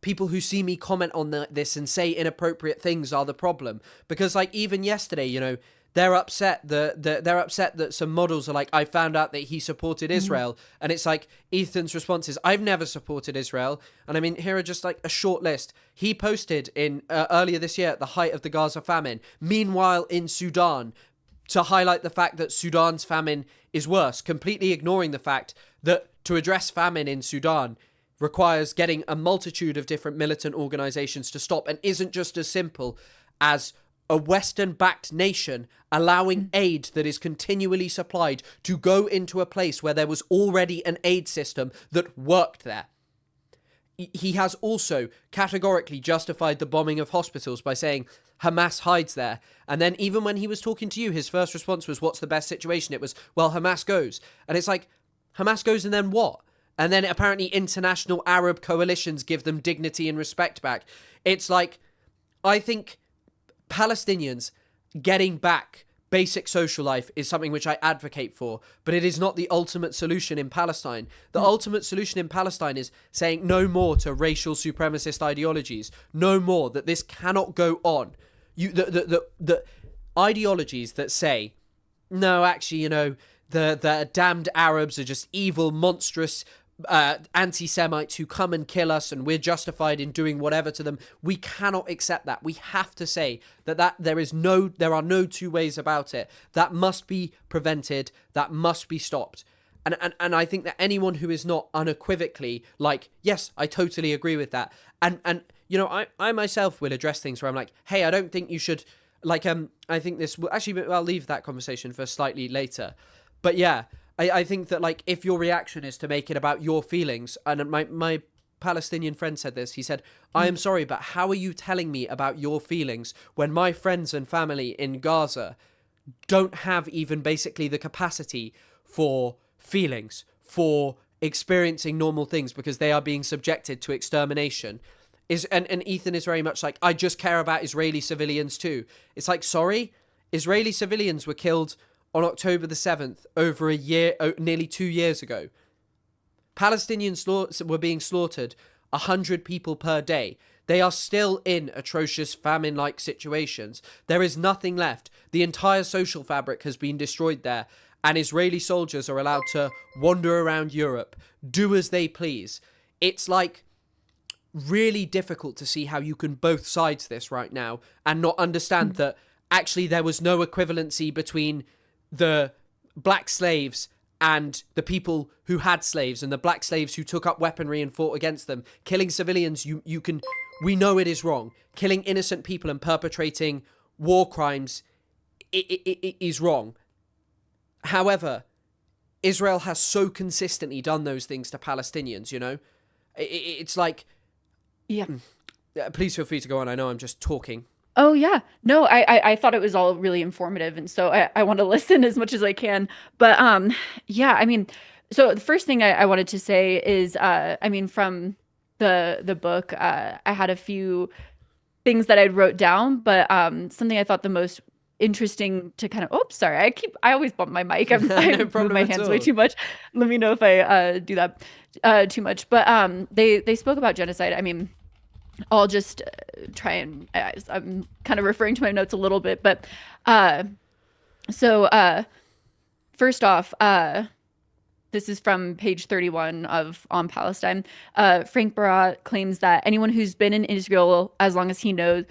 people who see me comment on this and say inappropriate things are the problem. Because, like, even yesterday, they're upset that some models are like, I found out that he supported Israel. And it's like, Ethan's response is, I've never supported Israel. And I mean, here are just like a short list. He posted in earlier this year at the height of the Gaza famine. Meanwhile, in Sudan, to highlight the fact that Sudan's famine is worse, completely ignoring the fact that to address famine in Sudan requires getting a multitude of different militant organizations to stop, and isn't just as simple as a Western-backed nation allowing aid that is continually supplied to go into a place where there was already an aid system that worked there. He has also categorically justified the bombing of hospitals by saying Hamas hides there. And then even when he was talking to you, his first response was, what's the best situation? It was, well, Hamas goes. And it's like, Hamas goes and then what? And then apparently international Arab coalitions give them dignity and respect back. It's like, I think Palestinians getting back basic social life is something which I advocate for, but it is not the ultimate solution in Palestine. The ultimate solution in Palestine is saying no more to racial supremacist ideologies, no more, that this cannot go on. The ideologies that say, no, actually, the damned Arabs are just evil, monstrous anti-Semites who come and kill us, and we're justified in doing whatever to them. We cannot accept that. We have to say that there are no two ways about it. That must be prevented. That must be stopped. And I think that anyone who is not unequivocally like, yes, I totally agree with that. And I myself will address things where I'm like, hey, I don't think you should, like, I think this will actually, I'll leave that conversation for slightly later. But yeah, I think that, like, if your reaction is to make it about your feelings, and my Palestinian friend said this, he said, I am sorry, but how are you telling me about your feelings when my friends and family in Gaza don't have even basically the capacity for feelings, for experiencing normal things, because they are being subjected to extermination. And Ethan is very much like, I just care about Israeli civilians too. It's like, sorry, Israeli civilians were killed on October the 7th, over a year, nearly 2 years ago. Palestinians were being slaughtered 100 people per day. They are still in atrocious famine-like situations. There is nothing left. The entire social fabric has been destroyed there, and Israeli soldiers are allowed to wander around Europe, do as they please. It's like really difficult to see how you can both sides this right now and not understand that actually there was no equivalency between the black slaves and the people who had slaves, and the black slaves who took up weaponry and fought against them. Killing civilians, we know it is wrong. Killing innocent people and perpetrating war crimes it is wrong. However, Israel has so consistently done those things to Palestinians, you know? It's like... Yeah. Please feel free to go on. I know I'm just talking. Oh, yeah. No, I thought it was all really informative. And so I want to listen as much as I can. But yeah, I mean, so the first thing I wanted to say is, I mean, from the book, I had a few things that I wrote down, but something I thought the most interesting to kind of, oops, sorry, I always bump my mic. I move my hands way too much. Let me know if I do that too much. But they spoke about genocide. I mean, I'll just try and I'm kind of referring to my notes a little bit, but so first off, this is from page 31 of On Palestine. Frank Barat claims that anyone who's been in Israel as long as he knows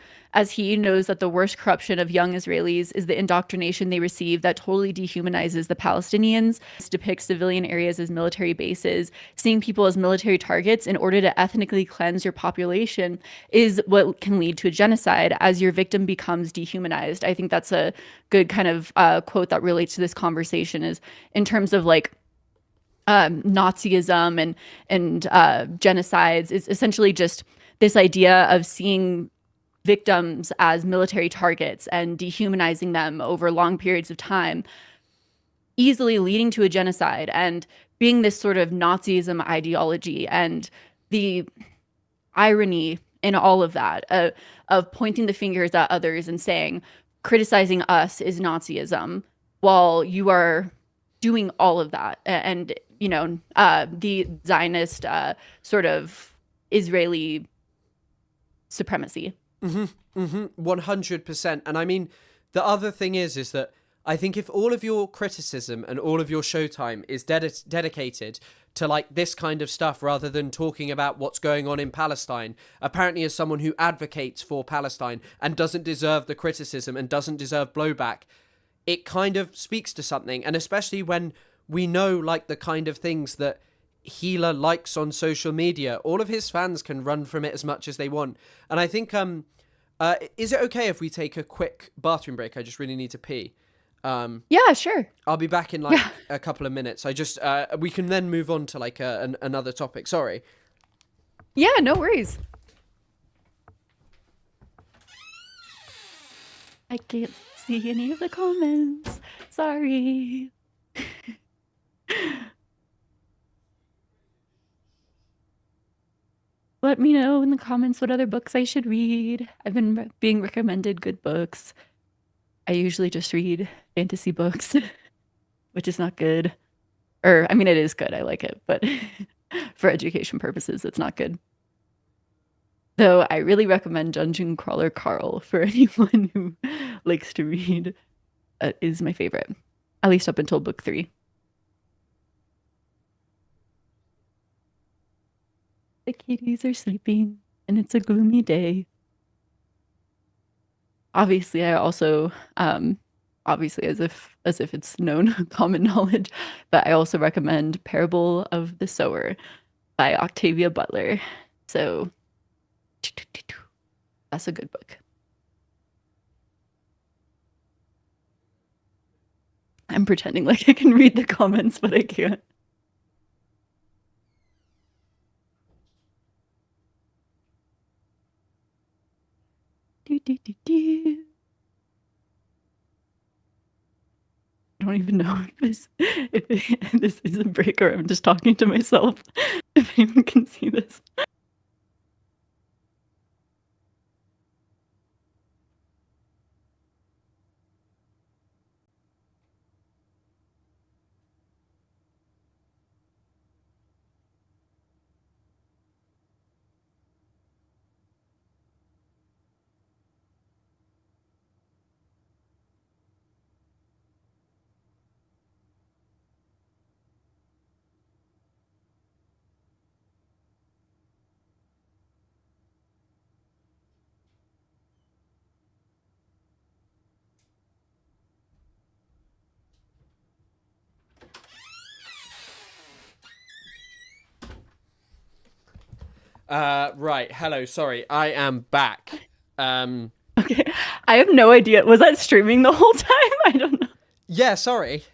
that the worst corruption of young Israelis is the indoctrination they receive that totally dehumanizes the Palestinians, depicts civilian areas as military bases, seeing people as military targets in order to ethnically cleanse your population is what can lead to a genocide as your victim becomes dehumanized. I think that's a good kind of quote that relates to this conversation, is in terms of like Nazism and genocides. Is essentially just this idea of seeing victims as military targets and dehumanizing them over long periods of time, easily leading to a genocide, and being this sort of Nazism ideology. And the irony in all of that, of pointing the fingers at others and saying, criticizing us is Nazism, while you are doing all of that. And, you know, the Zionist sort of Israeli supremacy. 100%. And I mean, the other thing is that I think if all of your criticism and all of your showtime is dedicated to like this kind of stuff rather than talking about what's going on in Palestine, apparently as someone who advocates for Palestine and doesn't deserve the criticism and doesn't deserve blowback, it kind of speaks to something. And especially when we know like the kind of things that Healer likes on social media, all of his fans can run from it as much as they want. And I think is it okay if we take a quick bathroom break? I just really need to pee. Yeah, sure. I'll be back in like a couple of minutes. I just we can then move on to like another topic. Sorry. Yeah, no worries. I can't see any of the comments. Sorry. Let me know in the comments what other books I should read. I've been being recommended good books. I usually just read fantasy books, which is not good. Or, I mean, it is good. I like it, but for education purposes, it's not good. Though I really recommend Dungeon Crawler Carl for anyone who likes to read. It is my favorite, at least up until book 3. The kitties are sleeping, and it's a gloomy day. Obviously, I also, obviously as if it's known common knowledge, but I also recommend Parable of the Sower by Octavia Butler. So that's a good book. I'm pretending like I can read the comments, but I can't. don't even know if this is a break or I'm just talking to myself. If anyone can see this. Right. Hello. Sorry, I am back. Okay, I have no idea. Was that streaming the whole time? I don't know. Yeah. Sorry.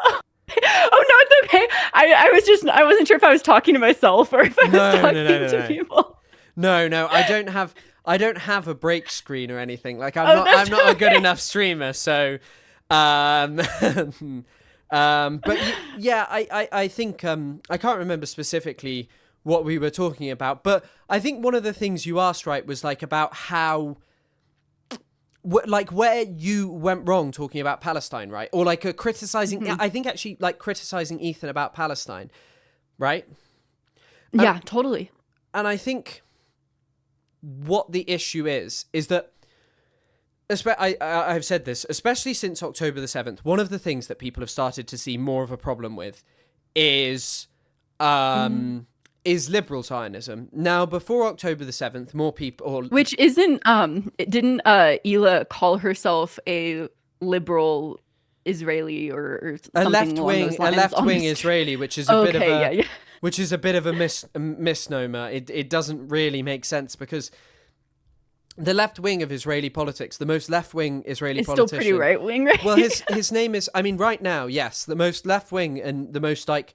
Oh no, it's okay. I wasn't sure if I was talking to myself or if I was talking to people. No. I don't have a break screen or anything. Like that's I'm not a good okay. enough streamer. So, yeah, I think I can't remember specifically what we were talking about, but I think one of the things you asked, right, was like about how like where you went wrong talking about Palestine, right? Or like criticizing, I think actually like criticizing Ethan about Palestine, right? Yeah, totally. And I think what the issue is that I've said this, especially since October the 7th, one of the things that people have started to see more of a problem with is liberal Zionism. Now, before October the 7th, more people... Which isn't, didn't Ela call herself a liberal Israeli or something along those lines? A left-wing Israeli, which is a bit of a... yeah. Which is a bit of a misnomer. It doesn't really make sense because the left wing of Israeli politics, the most left-wing Israeli politician... It's still pretty right-wing, right? Well, his name is... I mean, right now, yes, the most left-wing and the most, like...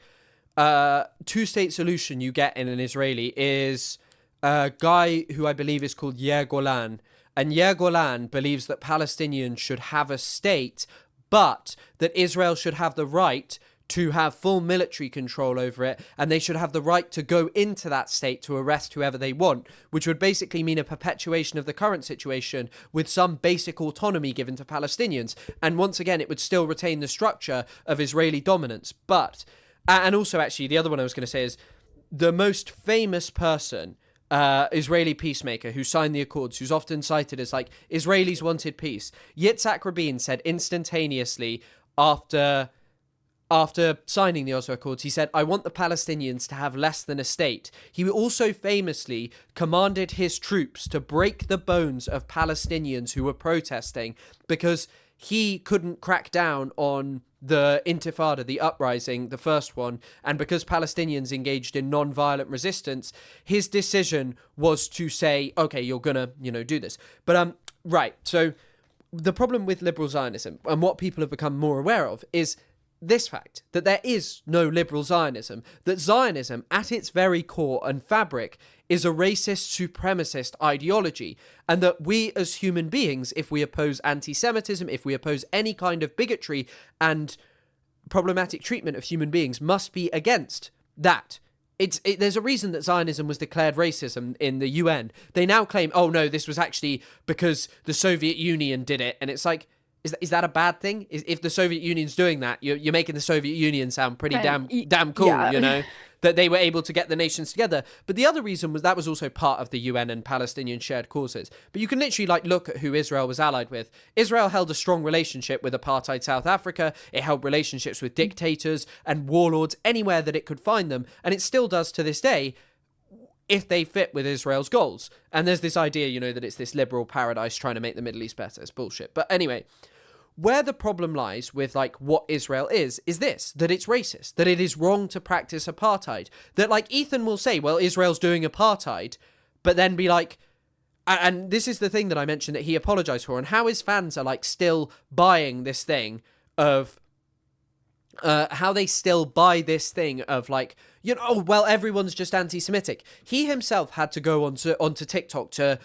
two-state solution you get in an Israeli is a guy who I believe is called Yair Golan. And Yair Golan believes that Palestinians should have a state, but that Israel should have the right to have full military control over it, and they should have the right to go into that state to arrest whoever they want, which would basically mean a perpetuation of the current situation with some basic autonomy given to Palestinians. And once again, it would still retain the structure of Israeli dominance. But... and also, actually, the other one I was going to say is the most famous person, Israeli peacemaker who signed the Accords, who's often cited as like Israelis wanted peace. Yitzhak Rabin said instantaneously after signing the Oslo Accords, he said, "I want the Palestinians to have less than a state." He also famously commanded his troops to break the bones of Palestinians who were protesting because he couldn't crack down on the Intifada, the uprising, the first one, and because Palestinians engaged in non-violent resistance, his decision was to say, okay, you're gonna, do this. But, right, so the problem with liberal Zionism, and what people have become more aware of, is this fact, that there is no liberal Zionism, that Zionism, at its very core and fabric, is a racist, supremacist ideology, and that we as human beings, if we oppose anti-Semitism, if we oppose any kind of bigotry and problematic treatment of human beings, must be against that. There's a reason that Zionism was declared racism in the UN. They now claim, oh no, this was actually because the Soviet Union did it, and it's like, is that a bad thing? If the Soviet Union's doing that, you're making the Soviet Union sound pretty damn cool, yeah. That they were able to get the nations together. But the other reason was that was also part of the UN and Palestinian shared causes. But you can literally look at who Israel was allied with. Israel held a strong relationship with apartheid South Africa. It held relationships with dictators and warlords anywhere that it could find them. And it still does to this day, if they fit with Israel's goals. And there's this idea, that it's this liberal paradise trying to make the Middle East better. It's bullshit. But anyway, where the problem lies with what Israel is this, that it's racist, that it is wrong to practice apartheid, that Ethan will say, well, Israel's doing apartheid, but then be like, and this is the thing that I mentioned that he apologized for, and how his fans are still buying this thing of how they still buy this thing of oh, well, everyone's just anti-Semitic. He himself had to go onto TikTok to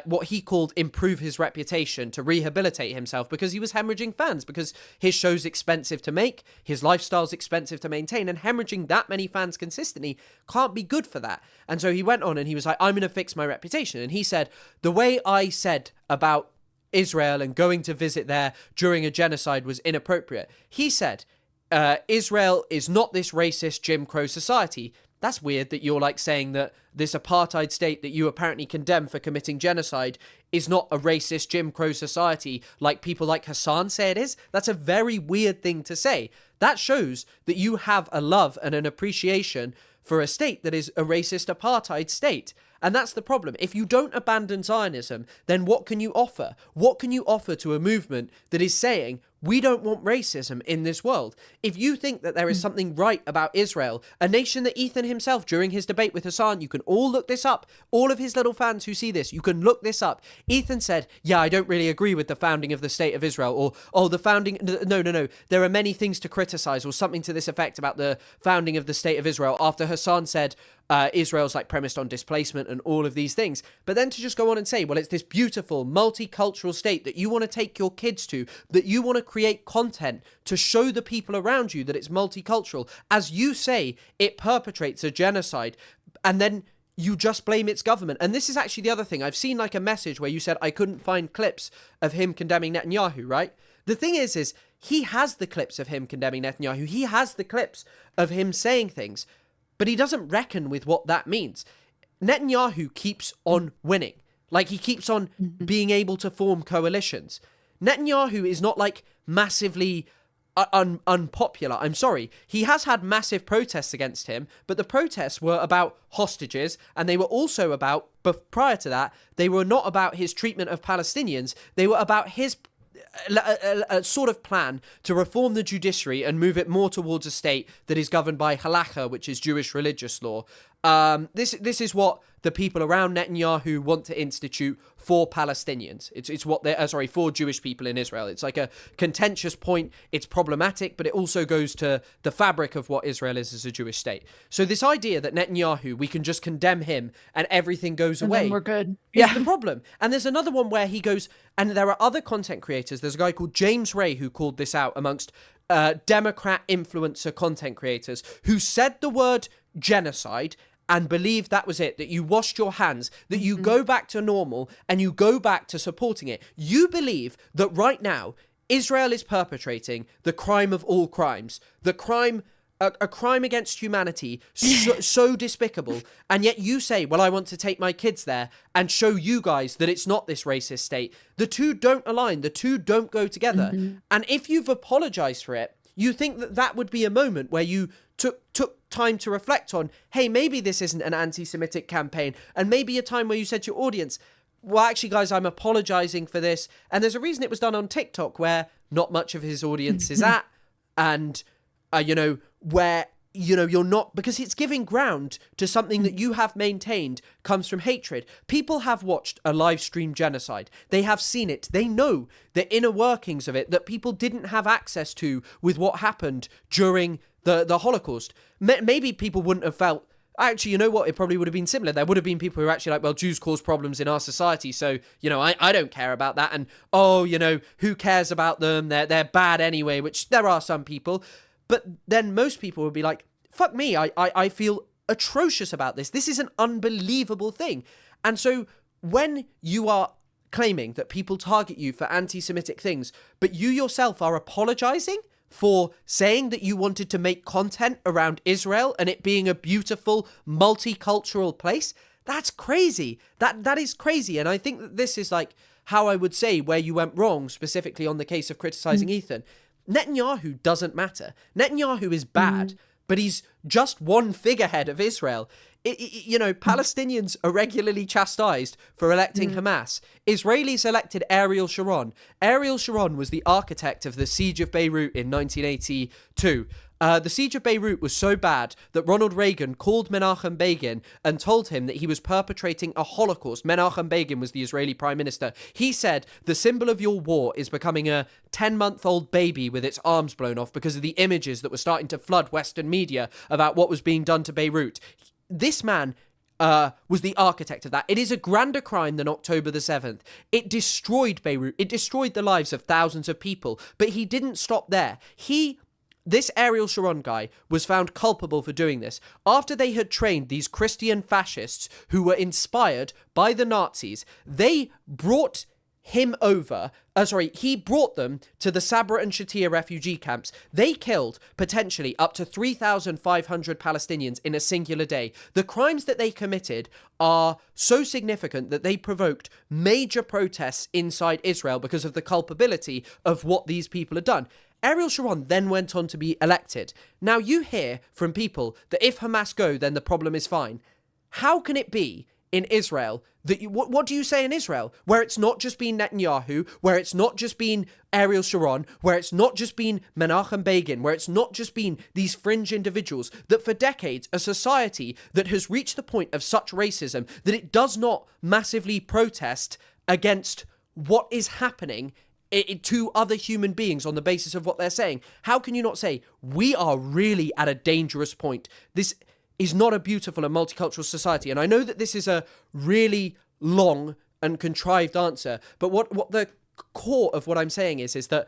what he called improve his reputation, to rehabilitate himself, because he was hemorrhaging fans, because his show's expensive to make, his lifestyle's expensive to maintain, and hemorrhaging that many fans consistently can't be good for that. And so he went on and he was like, I'm going to fix my reputation. And he said, the way I said about Israel and going to visit there during a genocide was inappropriate. He said, Israel is not this racist Jim Crow society. That's weird that you're like saying that this apartheid state that you apparently condemn for committing genocide is not a racist Jim Crow society like people like Hassan say it is. That's a very weird thing to say. That shows that you have a love and an appreciation for a state that is a racist apartheid state. And that's the problem. If you don't abandon Zionism, then what can you offer? What can you offer to a movement that is saying, we don't want racism in this world? If you think that there is something right about Israel, a nation that Ethan himself, during his debate with Hassan, you can all look this up, all of his little fans who see this, you can look this up. Ethan said, yeah, I don't really agree with the founding of the state of Israel, or, oh, the founding, no, there are many things to criticize, or something to this effect about the founding of the state of Israel, after Hassan said, Israel's like premised on displacement and all of these things. But then to just go on and say, well, it's this beautiful multicultural state that you want to take your kids to, that you want to create content to show the people around you that it's multicultural. As you say, it perpetrates a genocide, and then you just blame its government. And this is actually the other thing. I've seen like a message where you said, I couldn't find clips of him condemning Netanyahu, right? The thing is he has the clips of him condemning Netanyahu. He has the clips of him saying things, but he doesn't reckon with what that means. Netanyahu keeps on winning. Like, he keeps on being able to form coalitions. Netanyahu is not like massively unpopular. I'm sorry. He has had massive protests against him, but the protests were about hostages, and they were also about, but prior to that, they were not about his treatment of Palestinians. They were about his a sort of plan to reform the judiciary and move it more towards a state that is governed by halakha, which is Jewish religious law. This is what the people around Netanyahu want to institute for Palestinians. It's what they're for Jewish people in Israel. It's like a contentious point. It's problematic, but it also goes to the fabric of what Israel is as a Jewish state. So this idea that Netanyahu, we can just condemn him and everything goes away, then we're good. Is the problem. And there's another one where he goes, and there are other content creators. There's a guy called James Ray who called this out amongst Democrat influencer content creators, who said the word genocide and believed that was it, that you washed your hands, that you go back to normal and you go back to supporting it. You believe that right now Israel is perpetrating the crime of all crimes, the crime, a crime against humanity, so despicable, and yet you say, well, I want to take my kids there and show you guys that it's not this racist state. The two don't align, the two don't go together. And if you've apologized for it, you think that that would be a moment where you took time to reflect on, hey, maybe this isn't an anti-Semitic campaign, and maybe a time where you said to your audience, well, actually, guys, I'm apologizing for this. And there's a reason it was done on TikTok, where not much of his audience is at, and, where, you're not, because it's giving ground to something that you have maintained comes from hatred. People have watched a live stream genocide. They have seen it. They know the inner workings of it that people didn't have access to with what happened during the Holocaust. Maybe people wouldn't have felt, actually, you know what? It probably would have been similar. There would have been people who are actually like, well, Jews cause problems in our society, so, I don't care about that. And, who cares about them? They're bad anyway, which there are some people. But then most people would be like, fuck me, I feel atrocious about this. This is an unbelievable thing. And so when you are claiming that people target you for anti-Semitic things, but you yourself are apologizing for saying that you wanted to make content around Israel and it being a beautiful, multicultural place, that's crazy. That is crazy. And I think that this is like how I would say where you went wrong, specifically on the case of criticizing Ethan. Netanyahu doesn't matter. Netanyahu is bad, but he's just one figurehead of Israel. Palestinians are regularly chastised for electing Hamas. Israelis elected Ariel Sharon. Ariel Sharon was the architect of the siege of Beirut in 1982. The siege of Beirut was so bad that Ronald Reagan called Menachem Begin and told him that he was perpetrating a Holocaust. Menachem Begin was the Israeli prime minister. He said, the symbol of your war is becoming a 10-month-old baby with its arms blown off because of the images that were starting to flood Western media about what was being done to Beirut. This man was the architect of that. It is a grander crime than October the 7th. It destroyed Beirut. It destroyed the lives of thousands of people. But he didn't stop there. This Ariel Sharon guy was found culpable for doing this after they had trained these Christian fascists who were inspired by the Nazis. They brought him over. He brought them to the Sabra and Shatia refugee camps. They killed potentially up to 3,500 Palestinians in a singular day. The crimes that they committed are so significant that they provoked major protests inside Israel because of the culpability of what these people had done. Ariel Sharon then went on to be elected. Now you hear from people that if Hamas go, then the problem is fine. How can it be in Israel that what do you say in Israel, where it's not just been Netanyahu, where it's not just been Ariel Sharon, where it's not just been Menachem Begin, where it's not just been these fringe individuals, that for decades a society that has reached the point of such racism that it does not massively protest against what is happening to other human beings on the basis of what they're saying? How can you not say we are really at a dangerous point? This is not a beautiful and multicultural society. And I know that this is a really long and contrived answer, but what the core of what I'm saying is that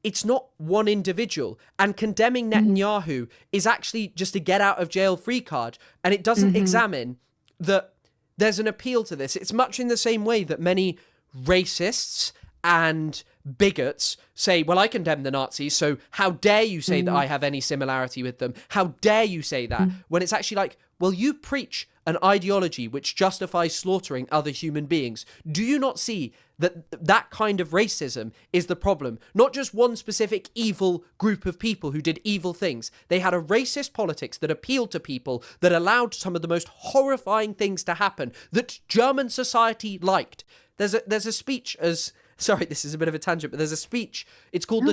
it's not one individual, and condemning Netanyahu is actually just a get out of jail free card, and it doesn't examine that there's an appeal to this. It's much in the same way that many racists and bigots say, well, I condemn the Nazis, so how dare you say that I have any similarity with them? How dare you say that? When it's actually like, well, you preach an ideology which justifies slaughtering other human beings. Do you not see that that kind of racism is the problem? Not just one specific evil group of people who did evil things. They had a racist politics that appealed to people, that allowed some of the most horrifying things to happen, that German society liked. There's a speech as... Sorry, this is a bit of a tangent, but there's a speech. It's called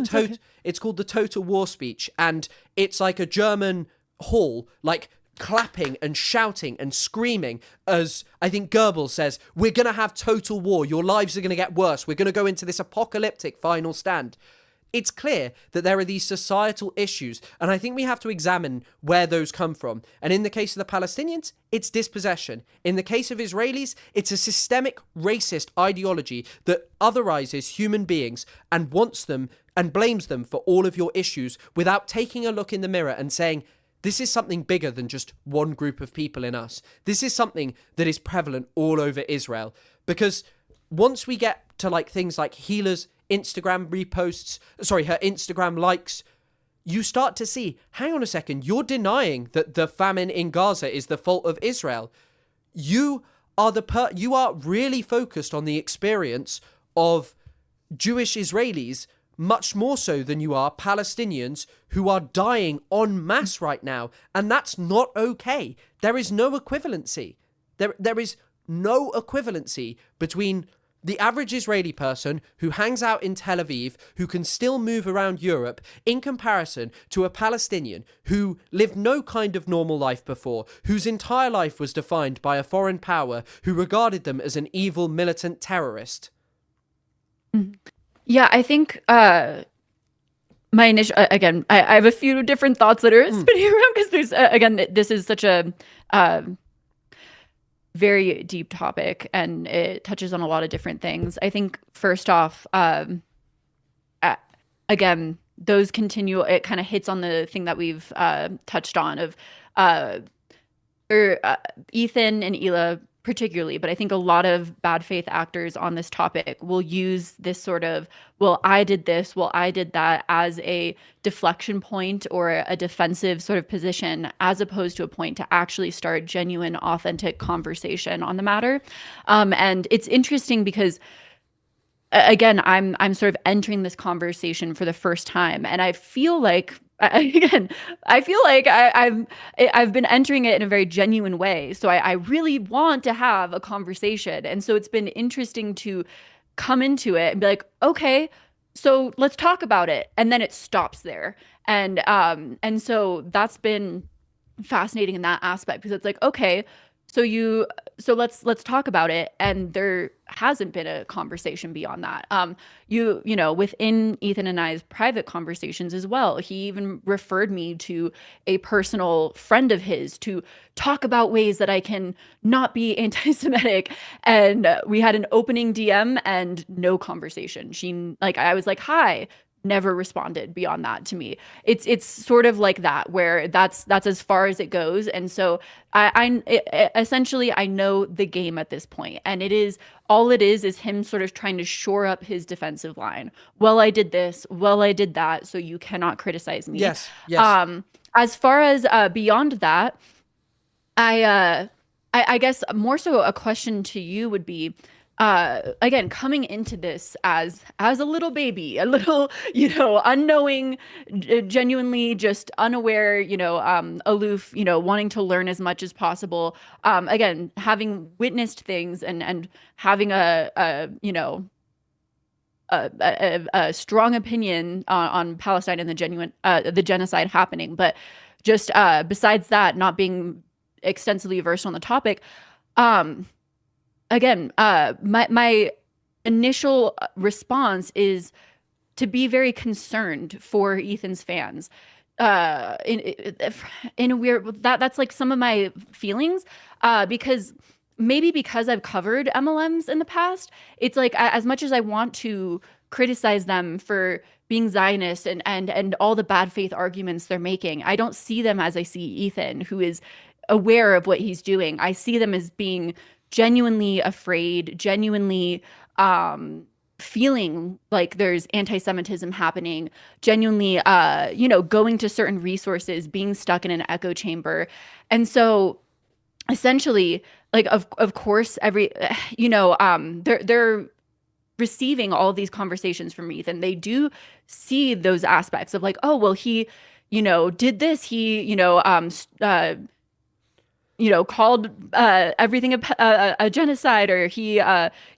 It's called the Total War speech, and it's like a German hall, like clapping and shouting and screaming as I think Goebbels says, "We're gonna have total war. Your lives are gonna get worse. We're gonna go into this apocalyptic final stand." It's clear that there are these societal issues, and I think we have to examine where those come from. And in the case of the Palestinians, it's dispossession. In the case of Israelis, it's a systemic racist ideology that otherizes human beings and wants them and blames them for all of your issues without taking a look in the mirror and saying, this is something bigger than just one group of people in us. This is something that is prevalent all over Israel. Because once we get to like things like Hila's Instagram reposts, her Instagram likes, you start to see, hang on a second, you're denying that the famine in Gaza is the fault of Israel. You are really focused on the experience of Jewish Israelis much more so than you are Palestinians who are dying en masse right now. And that's not okay. There is no equivalency. There is no equivalency between the average Israeli person who hangs out in Tel Aviv, who can still move around Europe, in comparison to a Palestinian who lived no kind of normal life before, whose entire life was defined by a foreign power who regarded them as an evil militant terrorist. Yeah, I think my initial, again, I have a few different thoughts that are spinning around because there's, again, this is such a very deep topic and it touches on a lot of different things. I think first off, again, those continue, it kind of hits on the thing that we've touched on of Ethan and Hila particularly, but I think a lot of bad faith actors on this topic will use this sort of, well, I did this, well, I did that as a deflection point or a defensive sort of position, as opposed to a point to actually start genuine, authentic conversation on the matter. And it's interesting because again, I'm sort of entering this conversation for the first time, and I feel like I've been entering it in a very genuine way. So I really want to have a conversation. And so it's been interesting to come into it and be like, okay, so let's talk about it. And then it stops there. And so that's been fascinating in that aspect, because it's like, okay, so let's talk about it. And hasn't been a conversation beyond that. You know, within Ethan and I's private conversations as well, he even referred me to a personal friend of his to talk about ways that I can not be anti-Semitic. And we had an opening DM and no conversation. I was like, hi, never responded beyond that to me. It's sort of like that, where that's as far as it goes. And so essentially I know the game at this point, and it is him sort of trying to shore up his defensive line. Well, I did this, well, I did that, so you cannot criticize me. Yes. As far as beyond that, I guess more so a question to you would be, again, coming into this as a little baby, a little, you know, unknowing, genuinely just unaware, you know, aloof, you know, wanting to learn as much as possible. Again, having witnessed things and having a strong opinion on Palestine and the genocide happening, but just besides that, not being extensively versed on the topic. Again, my initial response is to be very concerned for Ethan's fans. In a weird, that's like some of my feelings, because I've covered MLMs in the past, it's like, as much as I want to criticize them for being Zionist and all the bad faith arguments they're making, I don't see them as I see Ethan, who is aware of what he's doing. I see them as being genuinely afraid, genuinely feeling like there's anti-Semitism happening, genuinely, you know, going to certain resources, being stuck in an echo chamber. And so essentially, like, of course, you know, they're receiving all of these conversations from Ethan. They do see those aspects of like, oh, well, he, you know, did this, he, you know, called everything a genocide, or he,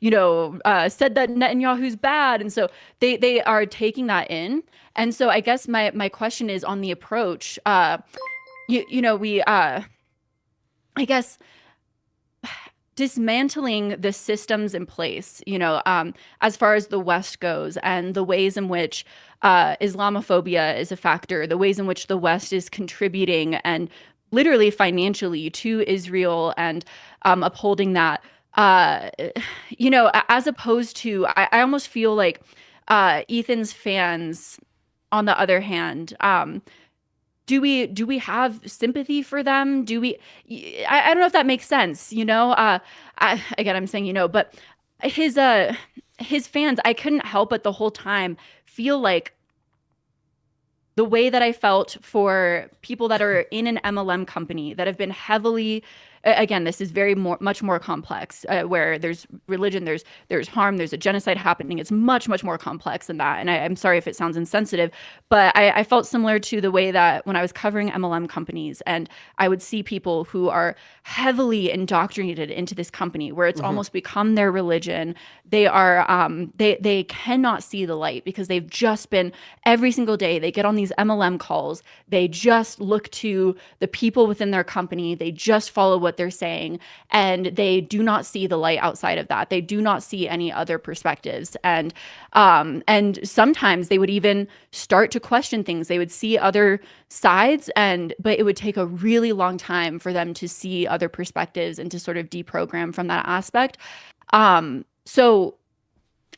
you know, said that Netanyahu's bad. And so they are taking that in. And so I guess my question is on the approach. You know, we, I guess, dismantling the systems in place, you know, as far as the West goes, and the ways in which Islamophobia is a factor, the ways in which the West is contributing and literally financially to Israel and upholding that, you know, as opposed to, I almost feel like Ethan's fans, on the other hand, do we have sympathy for them? Do we? I don't know if that makes sense. You know, again, I'm saying, you know, but his fans, I couldn't help but the whole time feel like the way that I felt for people that are in an MLM company that have been heavily, again, this is much more complex, where there's religion, there's harm, there's a genocide happening. It's much more complex than that. And I'm sorry if it sounds insensitive, but I felt similar to the way that when I was covering MLM companies, and I would see people who are heavily indoctrinated into this company, where it's almost become their religion. They are, they cannot see the light, because they've just been, every single day they get on these MLM calls, they just look to the people within their company, they just follow what they're saying, and they do not see the light outside of that. They do not see any other perspectives. And sometimes they would even start to question things. They would see other sides, but it would take a really long time for them to see other perspectives and to sort of deprogram from that aspect. So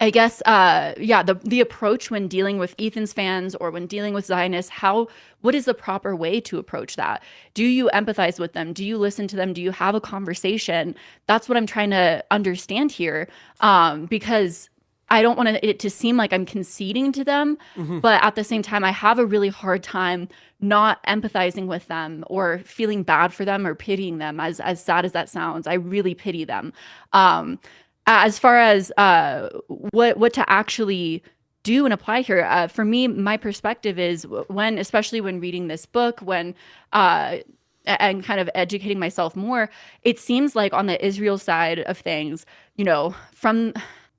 I guess, the approach when dealing with Ethan's fans or when dealing with Zionists, what is the proper way to approach that? Do you empathize with them? Do you listen to them? Do you have a conversation? That's what I'm trying to understand here, because I don't want it to seem like I'm conceding to them, but at the same time, I have a really hard time not empathizing with them or feeling bad for them or pitying them, as sad as that sounds. I really pity them. As far as what to actually do and apply here, for me, my perspective is especially when reading this book, and kind of educating myself more, it seems like on the Israel side of things, you know,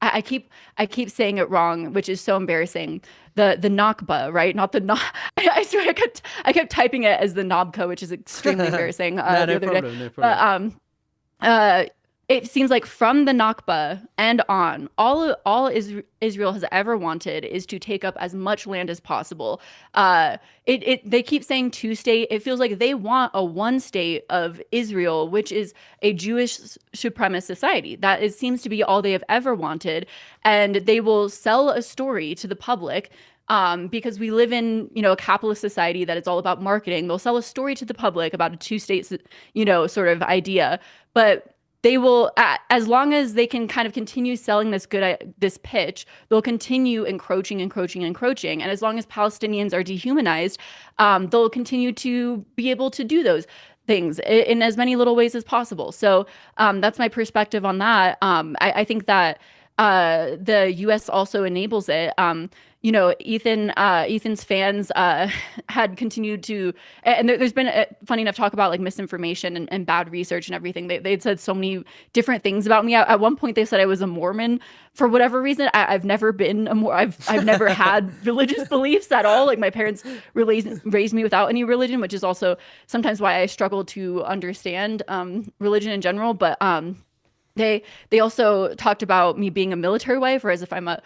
I keep saying it wrong, which is so embarrassing. The Nakba, right? Not the I swear I kept typing it as the Nobka, which is extremely embarrassing. No problem. But it seems like from the Nakba and on, Israel has ever wanted is to take up as much land as possible. They keep saying two state. It feels like they want a one state of Israel, which is a Jewish supremacist society. Seems to be all they have ever wanted, and they will sell a story to the public. Because we live in, a capitalist society that is all about marketing. They'll sell a story to the public about a two states, sort of idea, but they will, as long as they can kind of continue selling this pitch, they'll continue encroaching. And as long as Palestinians are dehumanized, they'll continue to be able to do those things in as many little ways as possible. So that's my perspective on that. I think that the U.S. also enables it. Ethan's fans had continued to, and there's been funny enough talk about like misinformation and bad research and everything. They'd said so many different things about me. At one point, they said I was a Mormon for whatever reason. I've never been I've never had religious beliefs at all. Like my parents raised me without any religion, which is also sometimes why I struggle to understand religion in general. But they also talked about me being a military wife, or as if I'm a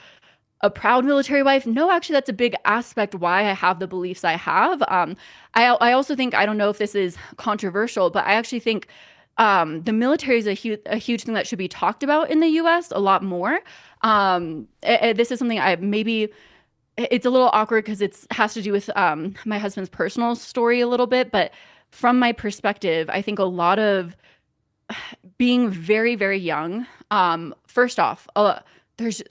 proud military wife. No, actually, that's a big aspect why I have the beliefs I have. I also think, I don't know if this is controversial, but I actually think the military is a huge thing that should be talked about in the U.S. a lot more. This is something it's a little awkward because it has to do with my husband's personal story a little bit. But from my perspective, I think a lot of being very, very young, first off, there's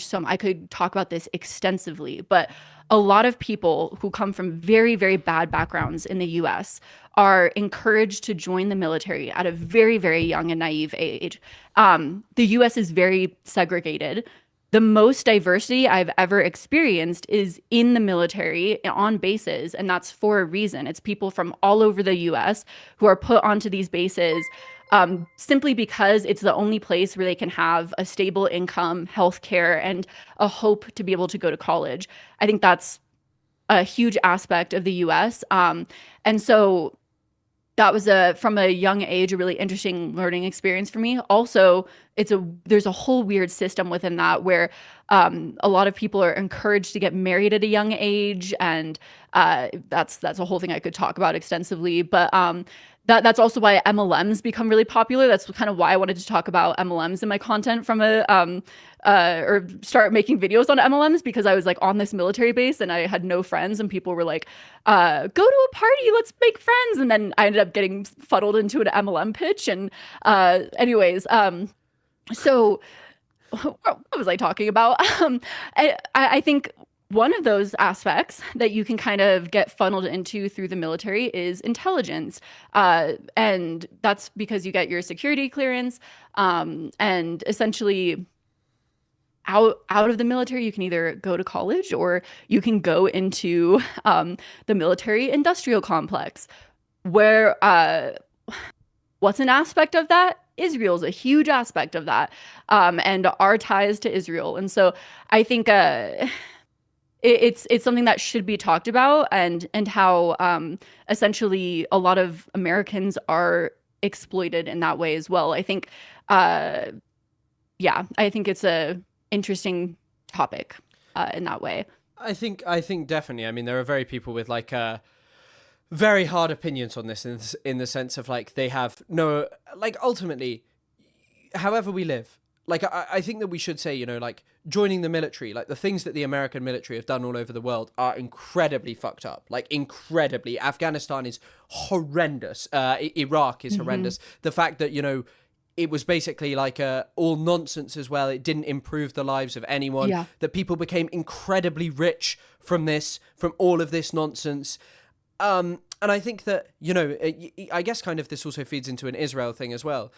some, I could talk about this extensively, but a lot of people who come from very, very bad backgrounds in the US are encouraged to join the military at a very, very young and naive age. The US is very segregated. The most diversity I've ever experienced is in the military on bases, and that's for a reason. It's people from all over the US who are put onto these bases simply because it's the only place where they can have a stable income, healthcare, and a hope to be able to go to college. I think that's a huge aspect of the U.S. And so that was from a young age, a really interesting learning experience for me. Also, there's a whole weird system within that where a lot of people are encouraged to get married at a young age, and that's a whole thing I could talk about extensively. But that's also why MLMs become really popular. That's kind of why I wanted to talk about MLMs in my content or start making videos on MLMs, because I was like on this military base and I had no friends, and people were like, go to a party, let's make friends. And then I ended up getting funneled into an MLM pitch. And so what was I talking about? I think one of those aspects that you can kind of get funneled into through the military is intelligence. And that's because you get your security clearance. And essentially out of the military, you can either go to college or you can go into the military industrial complex, where what's an aspect of that? Israel is a huge aspect of that, and our ties to Israel. And so I think it's something that should be talked about, and how essentially a lot of Americans are exploited in that way as well. I think I think it's a interesting topic in that way. I think definitely. I mean, there are very people with like very hard opinions on this in the sense of like they have no, like, ultimately, however we live, like I think that we should say, like, joining the military, like the things that the American military have done all over the world are incredibly fucked up, like incredibly. Afghanistan is horrendous. Iraq is horrendous. The fact that, it was basically like all nonsense as well. It didn't improve the lives of anyone. Yeah. That people became incredibly rich from all of this nonsense. And I think that, I guess kind of this also feeds into an Israel thing as well.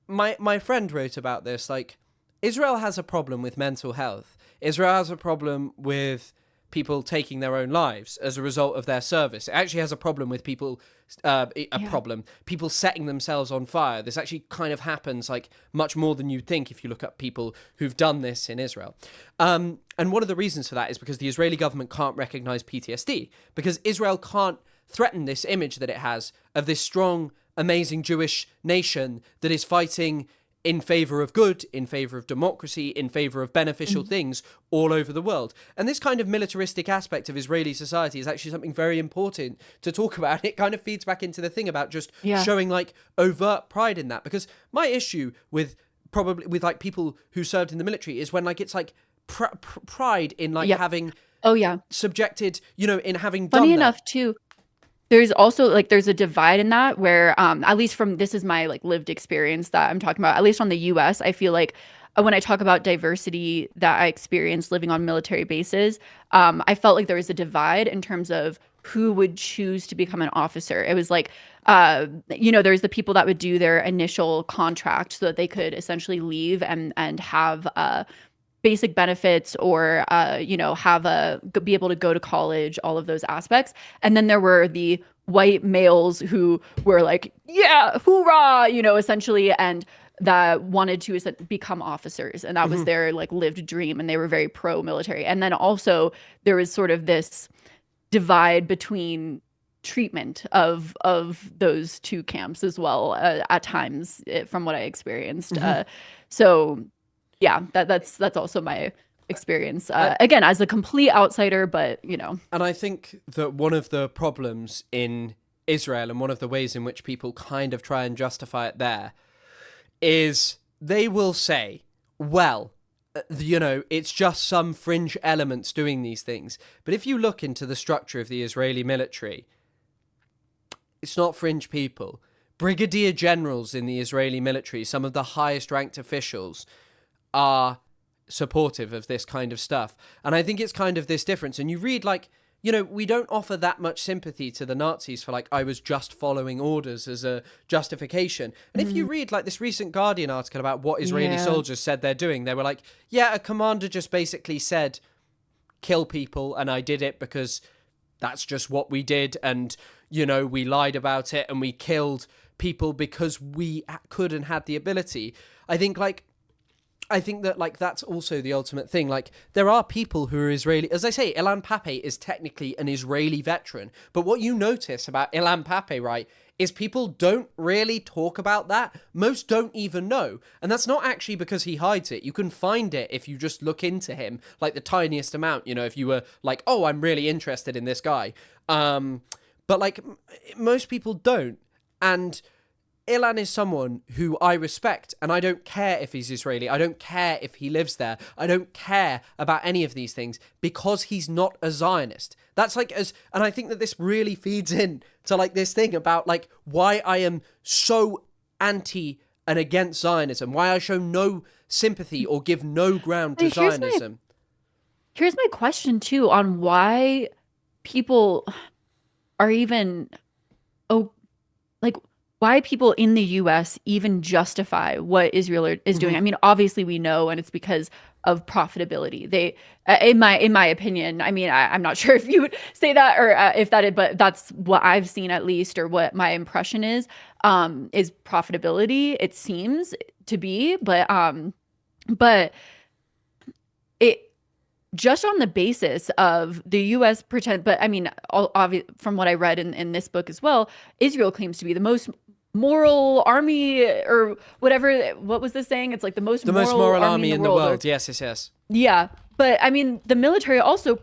My friend wrote about this, like, Israel has a problem with mental health. Israel has a problem with people taking their own lives as a result of their service. It actually has a problem with people, people setting themselves on fire. This actually kind of happens like much more than you'd think if you look up people who've done this in Israel. And one of the reasons for that is because the Israeli government can't recognize PTSD, because Israel can't threaten this image that it has of this strong, amazing Jewish nation that is fighting in favor of good, in favor of democracy, in favor of beneficial things all over the world. And this kind of militaristic aspect of Israeli society is actually something very important to talk about. It kind of feeds back into the thing about just showing like overt pride in that. Because my issue with like people who served in the military is when like it's like pride in like having subjected, you know, in having done Funny that. enough too, there's also like there's a divide in that where at least from this is my like lived experience that I'm talking about, at least on the US, I feel like when I talk about diversity that I experienced living on military bases, I felt like there was a divide in terms of who would choose to become an officer. It was like, you know, there's the people that would do their initial contract so that they could essentially leave and have basic benefits or, you know, be able to go to college, all of those aspects. And then there were the white males who were like, yeah, hoorah, you know, essentially, and that wanted to become officers. And that was their like lived dream. And they were very pro-military. And then also there was sort of this divide between treatment of those two camps as well at times from what I experienced. So yeah, that's also my experience. Again, as a complete outsider, but you know. And I think that one of the problems in Israel and one of the ways in which people kind of try and justify it there is they will say, well, you know, it's just some fringe elements doing these things. But if you look into the structure of the Israeli military, it's not fringe people. Brigadier generals in the Israeli military, some of the highest ranked officials, are supportive of this kind of stuff. And I think it's kind of this difference. And you read like, you know, we don't offer that much sympathy to the Nazis for like, I was just following orders as a justification. And if you read like this recent Guardian article about what Israeli soldiers said they're doing, they were like, yeah, a commander just basically said, kill people. And I did it because that's just what we did. And, you know, we lied about it and we killed people because we could and had the ability. I think that like that's also the ultimate thing. Like there are people who are Israeli. As I say, Ilan Pappé is technically an Israeli veteran. But what you notice about Ilan Pappé, right, is people don't really talk about that. Most don't even know. And that's not actually because he hides it. You can find it if you just look into him, like the tiniest amount, you know, if you were like, oh, I'm really interested in this guy. But like most people don't. And Ilan is someone who I respect, and I don't care if he's Israeli. I don't care if he lives there. I don't care about any of these things because he's not a Zionist. That's like and I think that this really feeds in to like this thing about like why I am so anti and against Zionism, why I show no sympathy or give no ground to Zionism. Here's my question too on why people are even why people in the US even justify what Israel is doing. I mean, obviously we know, and it's because of profitability. They, in my opinion, I mean, I'm not sure if you would say that or if that is, but that's what I've seen at least, or what my impression is profitability. It seems to be, but it just on the basis of the U.S. but I mean, from what I read in this book as well, Israel claims to be the most moral army or whatever. What was this saying? It's like the most moral army in the world. Yes. Yeah. But I mean, the military also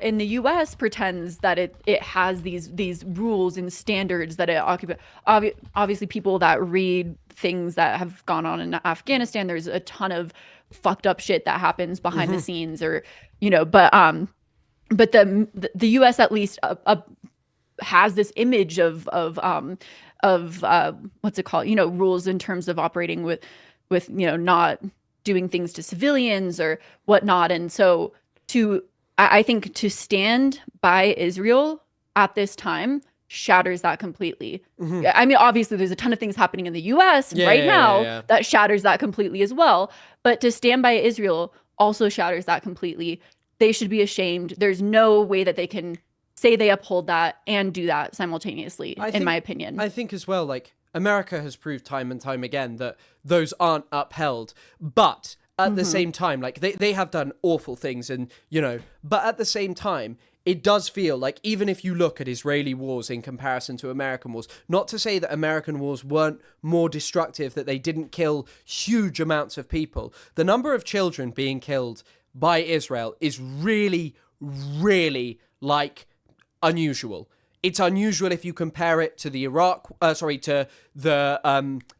in the U.S. pretends that it has these rules and standards that it occupies. Obviously, people that read things that have gone on in Afghanistan, there's a ton of fucked up shit that happens behind the scenes, or you know. But the U.S. at least has this image of what's it called? You know, rules in terms of operating with you know, not doing things to civilians or whatnot. And so I think to stand by Israel at this time shatters that completely. I mean, obviously there's a ton of things happening in the US now that shatters that completely as well. But to stand by Israel also shatters that completely. They should be ashamed. There's no way that they can say they uphold that and do that simultaneously, in my opinion. I think as well, like, America has proved time and time again that those aren't upheld. But at the same time, like they have done awful things, and but at the same time, it does feel like, even if you look at Israeli wars in comparison to American wars, not to say that American wars weren't more destructive, that they didn't kill huge amounts of people, the number of children being killed by Israel is really, really, like, unusual. It's unusual if you compare it to the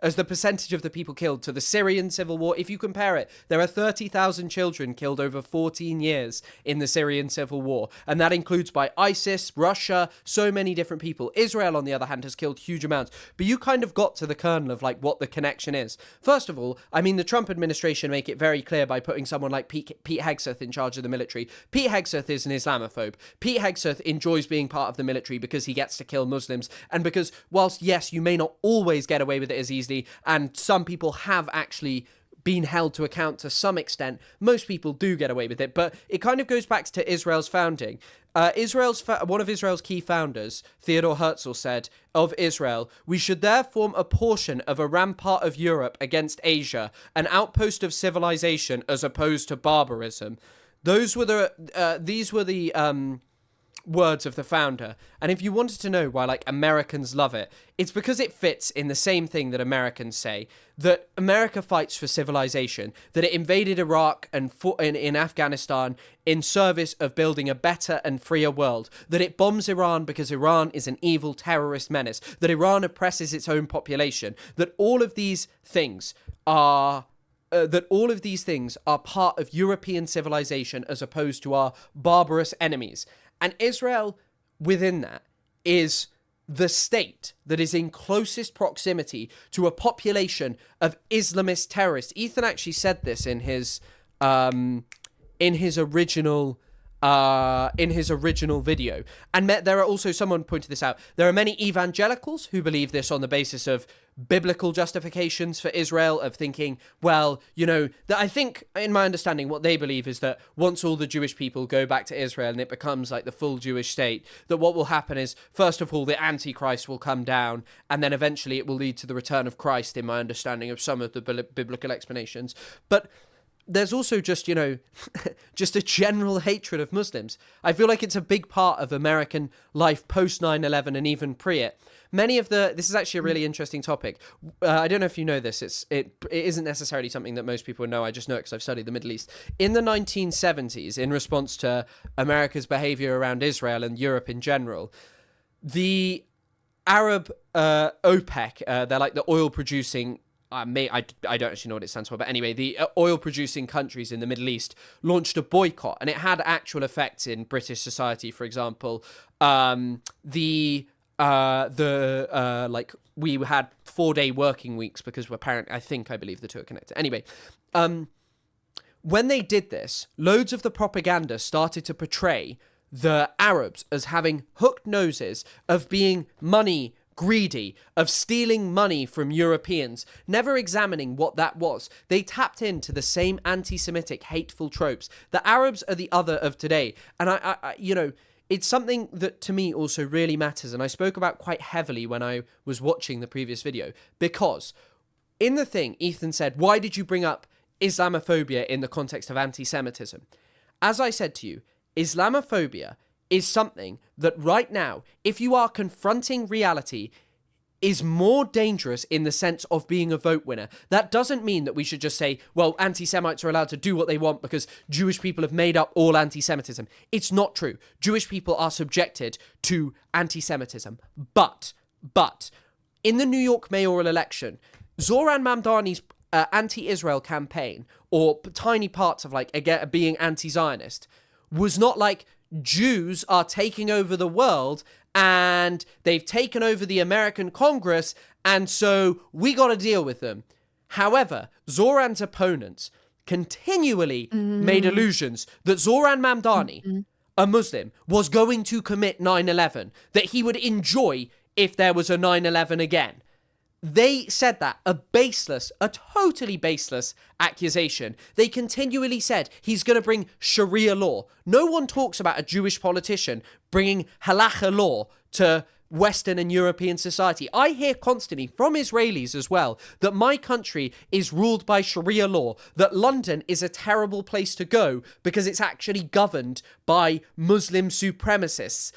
as the percentage of the people killed to the Syrian civil war. If you compare it, there are 30,000 children killed over 14 years in the Syrian civil war. And that includes by ISIS, Russia, so many different people. Israel, on the other hand, has killed huge amounts. But you kind of got to the kernel of like what the connection is. First of all, I mean, the Trump administration make it very clear by putting someone like Pete Hegseth in charge of the military. Pete Hegseth is an Islamophobe. Pete Hegseth enjoys being part of the military because he gets to kill Muslims, and because whilst, yes, you may not always get away with it as easily, and some people have actually been held to account to some extent, most people do get away with it. But it kind of goes back to Israel's founding. One of Israel's key founders, Theodor Herzl, said of Israel, "We should there form a portion of a rampart of Europe against Asia, an outpost of civilization as opposed to barbarism." These were the words of the founder. And if you wanted to know why like Americans love it, it's because it fits in the same thing that Americans say, that America fights for civilization, that it invaded Iraq and fought in Afghanistan in service of building a better and freer world, that it bombs Iran because Iran is an evil terrorist menace, that Iran oppresses its own population, that all of these things are part of European civilization as opposed to our barbarous enemies. And Israel, within that, is the state that is in closest proximity to a population of Islamist terrorists. Ethan actually said this in his original video. And there are also, someone pointed this out, there are many evangelicals who believe this on the basis of biblical justifications for Israel, of thinking, well, that I think, in my understanding, what they believe is that once all the Jewish people go back to Israel and it becomes like the full Jewish state, that what will happen is, first of all, the Antichrist will come down, and then eventually it will lead to the return of Christ, in my understanding of some of the biblical explanations. But there's also just, just a general hatred of Muslims. I feel like it's a big part of American life post 9/11 and even pre it. This is actually a really interesting topic. I don't know if you know this. It isn't necessarily something that most people know. I just know it because I've studied the Middle East. In the 1970s, in response to America's behavior around Israel and Europe in general, the Arab OPEC, they're like the oil producing, I don't actually know what it stands for, but anyway, the oil producing countries in the Middle East launched a boycott, and it had actual effects in British society. For example, we had 4-day working weeks because I believe the two are connected. Anyway, when they did this, loads of the propaganda started to portray the Arabs as having hooked noses, of being money greedy, of stealing money from Europeans, never examining what that was. They tapped into the same anti-Semitic hateful tropes. The Arabs are the other of today. And I it's something that to me also really matters, and I spoke about quite heavily when I was watching the previous video, because in the thing, Ethan said, why did you bring up Islamophobia in the context of anti-Semitism? As I said to you, Islamophobia is something that right now, if you are confronting reality, is more dangerous in the sense of being a vote winner. That doesn't mean that we should just say, well, anti-Semites are allowed to do what they want because Jewish people have made up all anti-Semitism. It's not true. Jewish people are subjected to anti-Semitism. But, in the New York mayoral election, Zoran Mamdani's anti-Israel campaign, or tiny parts of being anti-Zionist, was not like, Jews are taking over the world and they've taken over the American Congress, and so we got to deal with them. However, Zoran's opponents continually made allusions that Zoran Mamdani, a Muslim, was going to commit 9/11, that he would enjoy if there was a 9/11 again. They said that, a totally baseless accusation. They continually said he's going to bring Sharia law. No one talks about a Jewish politician bringing halakha law to Western and European society. I hear constantly from Israelis as well that my country is ruled by Sharia law, that London is a terrible place to go because it's actually governed by Muslim supremacists.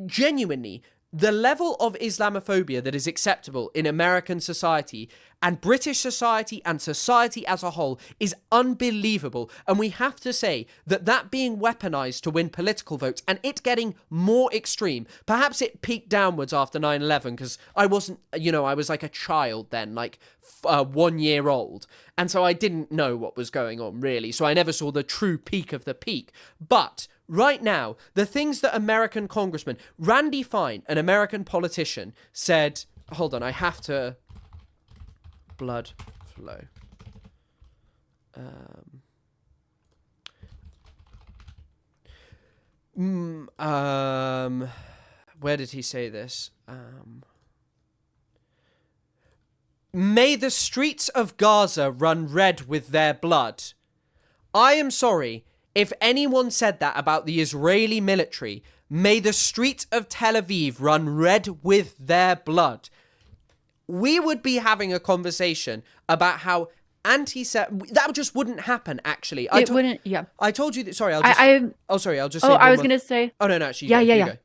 Genuinely, the level of Islamophobia that is acceptable in American society and British society and society as a whole is unbelievable. And we have to say that that being weaponized to win political votes and it getting more extreme, perhaps it peaked downwards after 9/11 because I wasn't, I was like a child then, like 1 year old. And so I didn't know what was going on really. So I never saw the true peak of the peak. But right now, the things that American congressman, Randy Fine, an American politician, said, hold on, I have to, blood flow. Where did he say this? May the streets of Gaza run red with their blood. I am sorry. If anyone said that about the Israeli military, may the streets of Tel Aviv run red with their blood. We would be having a conversation about how that just wouldn't happen, actually. It wouldn't, yeah. I told you that, sorry, I'll just I was going to say. Oh, no, actually, Yeah.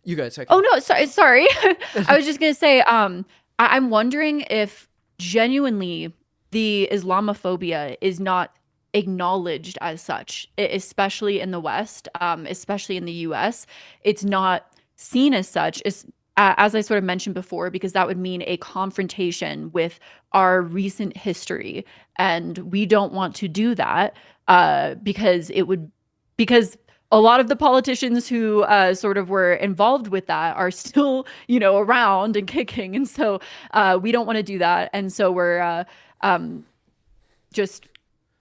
You go, it's okay. Oh, no, sorry. I was just going to say, I'm wondering if genuinely the Islamophobia is not acknowledged as such, especially in the West, especially in the US. It's not seen as such, as I sort of mentioned before, because that would mean a confrontation with our recent history. And we don't want to do that because a lot of the politicians who sort of were involved with that are still, around and kicking. And so we don't want to do that. And so we're just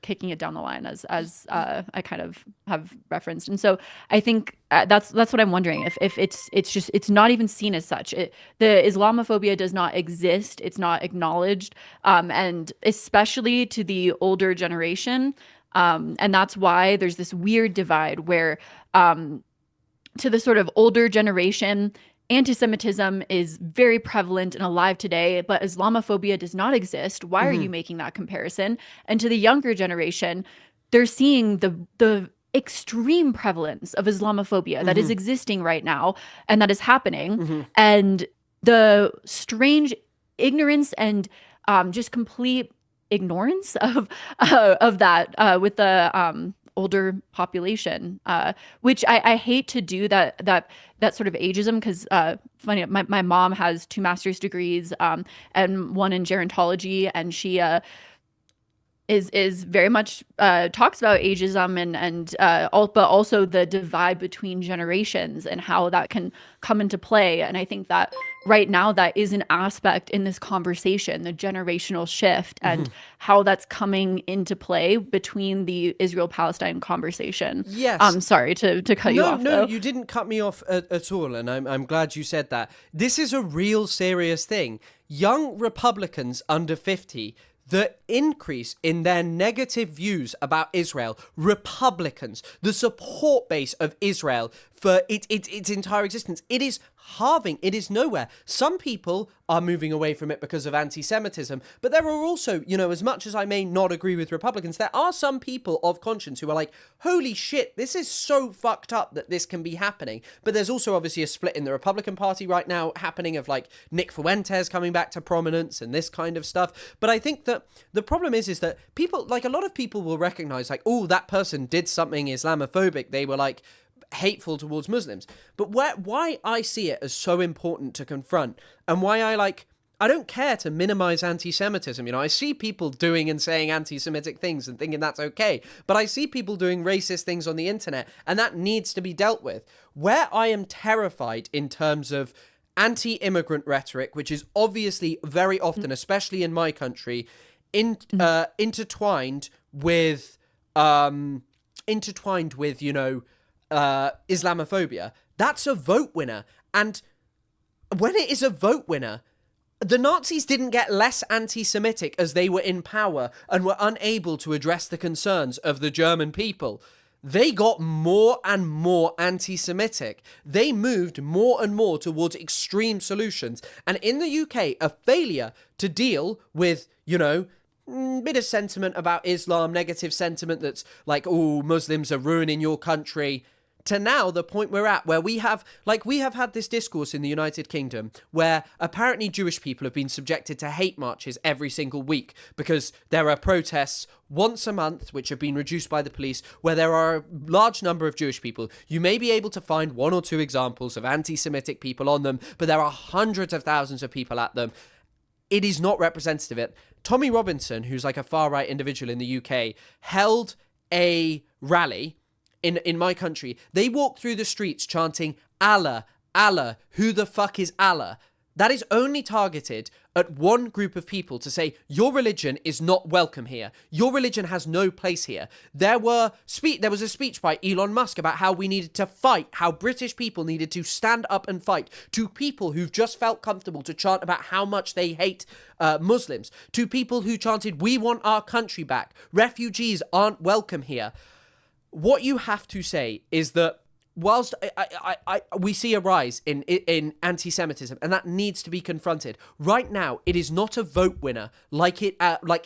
kicking it down the line as I kind of have referenced. And so I think that's what I'm wondering, if it's not even seen as such. The Islamophobia does not exist. It's not acknowledged. And especially to the older generation. And that's why there's this weird divide where to the sort of older generation, anti-Semitism is very prevalent and alive today, but Islamophobia does not exist. Why are you making that comparison? And to the younger generation, they're seeing the extreme prevalence of Islamophobia that is existing right now and that is happening. And the strange ignorance and just complete ignorance of that with the older population, which I hate to do that sort of ageism, because funny, my mom has 2 master's degrees and one in gerontology, and she is very much talks about ageism but also the divide between generations and how that can come into play. And I think that right now that is an aspect in this conversation, the generational shift and how that's coming into play between the Israel-Palestine conversation. Yes. I'm sorry to cut you off. No, though. you didn't cut me off at all, and I'm glad you said that. This is a real serious thing. Young Republicans under 50, the increase in their negative views about Israel, Republicans, the support base of Israel for its entire existence, it is halving. It is nowhere. Some people are moving away from it because of anti-Semitism, but there are also, as much as I may not agree with Republicans, there are some people of conscience who are like, holy shit, this is so fucked up that this can be happening. But there's also obviously a split in the Republican Party right now happening of like Nick Fuentes coming back to prominence and this kind of stuff. But I think that the problem is that people, like a lot of people will recognize like, oh, that person did something Islamophobic. They were like hateful towards Muslims. But why I see it as so important to confront, and why I don't care to minimize anti-Semitism. I see people doing and saying anti-Semitic things and thinking that's okay. But I see people doing racist things on the internet, and that needs to be dealt with. Where I am terrified in terms of anti-immigrant rhetoric, which is obviously very often, especially in my country, intertwined with Islamophobia, that's a vote winner. And when it is a vote winner, the Nazis didn't get less anti-Semitic as they were in power and were unable to address the concerns of the German people. they got more and more anti-Semitic. They moved more and more towards extreme solutions. And in the UK, a failure to deal with, bit of sentiment about Islam, negative sentiment that's like, oh, Muslims are ruining your country, to now the point we're at where we have had this discourse in the United Kingdom where apparently Jewish people have been subjected to hate marches every single week because there are protests once a month, which have been reduced by the police, where there are a large number of Jewish people. You may be able to find one or two examples of anti-Semitic people on them, but there are hundreds of thousands of people at them. It is not representative. Tommy Robinson, who's like a far-right individual in the UK, held a rally in my country. They walked through the streets chanting, Allah, Allah, who the fuck is Allah? That is only targeted at one group of people to say, your religion is not welcome here. Your religion has no place here. There was a speech by Elon Musk about how we needed to fight, how British people needed to stand up and fight, to people who've just felt comfortable to chant about how much they hate Muslims, to people who chanted, we want our country back. Refugees aren't welcome here. What you have to say is that whilst we see a rise in anti-Semitism, and that needs to be confronted, right now it is not a vote winner like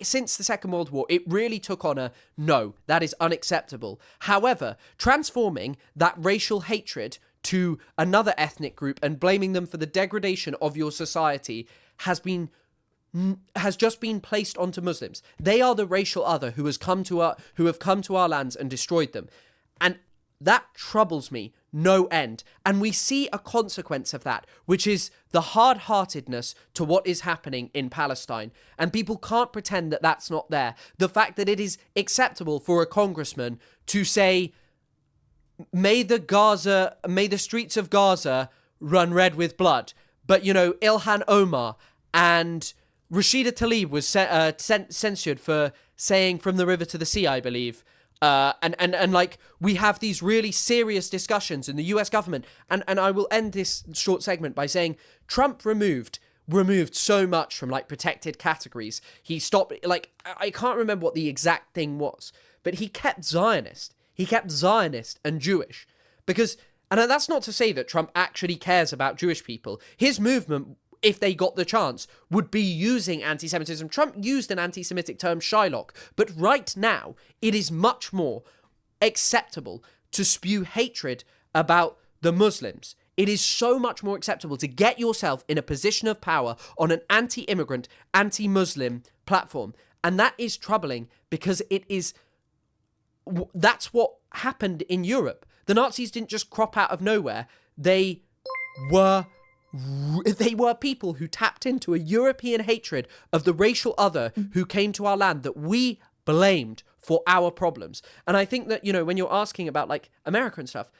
since the Second World War. It really took on a no, that is unacceptable. However, transforming that racial hatred to another ethnic group and blaming them for the degradation of your society has just been placed onto Muslims. They are the racial other who have come to our lands and destroyed them. And that troubles me no end. And we see a consequence of that, which is the hard-heartedness to what is happening in Palestine. And people can't pretend that that's not there. The fact that it is acceptable for a congressman to say, may the streets of Gaza run red with blood. But, Ilhan Omar and Rashida Tlaib was censured for saying from the river to the sea, I believe. And we have these really serious discussions in the US government. And I will end this short segment by saying Trump removed so much from protected categories. He stopped, I can't remember what the exact thing was, but he kept Zionist. He kept Zionist and Jewish because, and that's not to say that Trump actually cares about Jewish people. His movement, if they got the chance, would be using anti-Semitism. Trump used an anti-Semitic term, Shylock, but right now it is much more acceptable to spew hatred about the Muslims. It is so much more acceptable to get yourself in a position of power on an anti-immigrant, anti-Muslim platform. And that is troubling because that's what happened in Europe. The Nazis didn't just crop out of nowhere. They were people who tapped into a European hatred of the racial other who came to our land that we blamed for our problems. And I think that, when you're asking about America and stuff,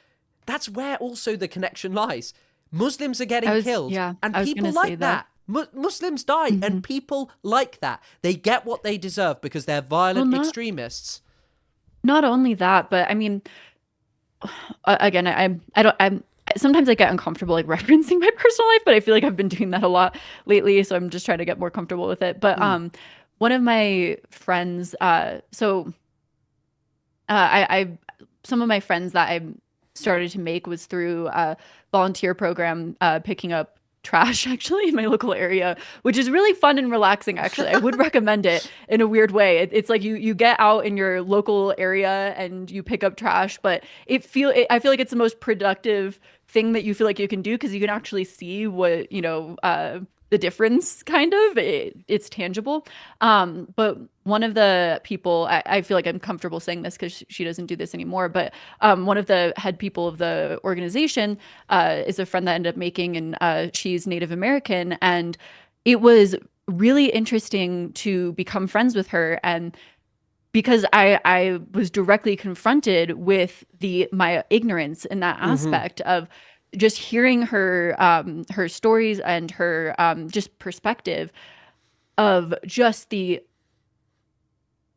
that's where also the connection lies. Muslims are getting killed and people like that. Muslims die and people like that. They get what they deserve because they're violent extremists. Not only that, but I mean, again, I'm sometimes I get uncomfortable referencing my personal life, but I feel like I've been doing that a lot lately, so I'm just trying to get more comfortable with it. But one of my friends, some of my friends that I started to make was through a volunteer program, picking up trash actually in my local area, which is really fun and relaxing. Actually, I would recommend it in a weird way. It's like you get out in your local area and you pick up trash, but I feel like it's the most productive thing that you feel like you can do because you can actually see what the difference, kind of. It's tangible. But one of the people, I feel like I'm comfortable saying this because she doesn't do this anymore, but one of the head people of the organization is a friend that I ended up making, and she's Native American. And it was really interesting to become friends with her. And because I was directly confronted with my ignorance in that aspect of just hearing her stories and her just perspective of just the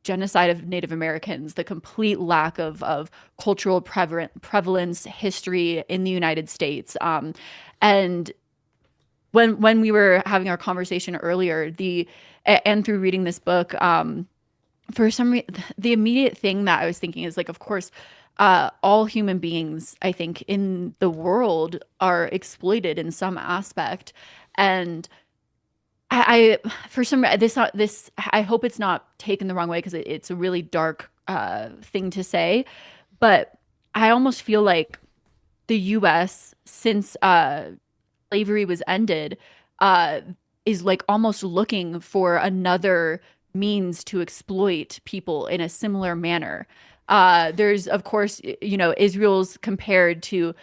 genocide of Native Americans, the complete lack of cultural prevalence, history in the United States. And when we were having our conversation earlier, and through reading this book, for some reason, the immediate thing that I was thinking is of course, all human beings, I think, in the world are exploited in some aspect. And I for some this I hope it's not taken the wrong way, because it's a really dark thing to say, but I almost feel like the U.S., since slavery was ended, is like almost looking for another means to exploit people in a similar manner. There's, of course, Israel's compared to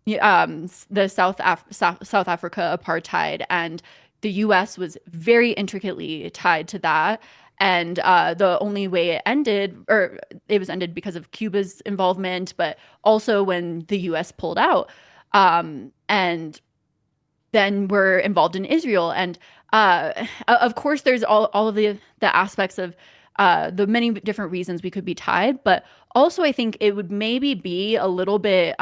the South Africa apartheid, and the U.S. was very intricately tied to that. And the only way it ended, or it was ended because of Cuba's involvement, but also when the U.S. pulled out, and then we're involved in Israel. And of course, there's all of the aspects of the many different reasons we could be tied, but also I think it would maybe be a little bit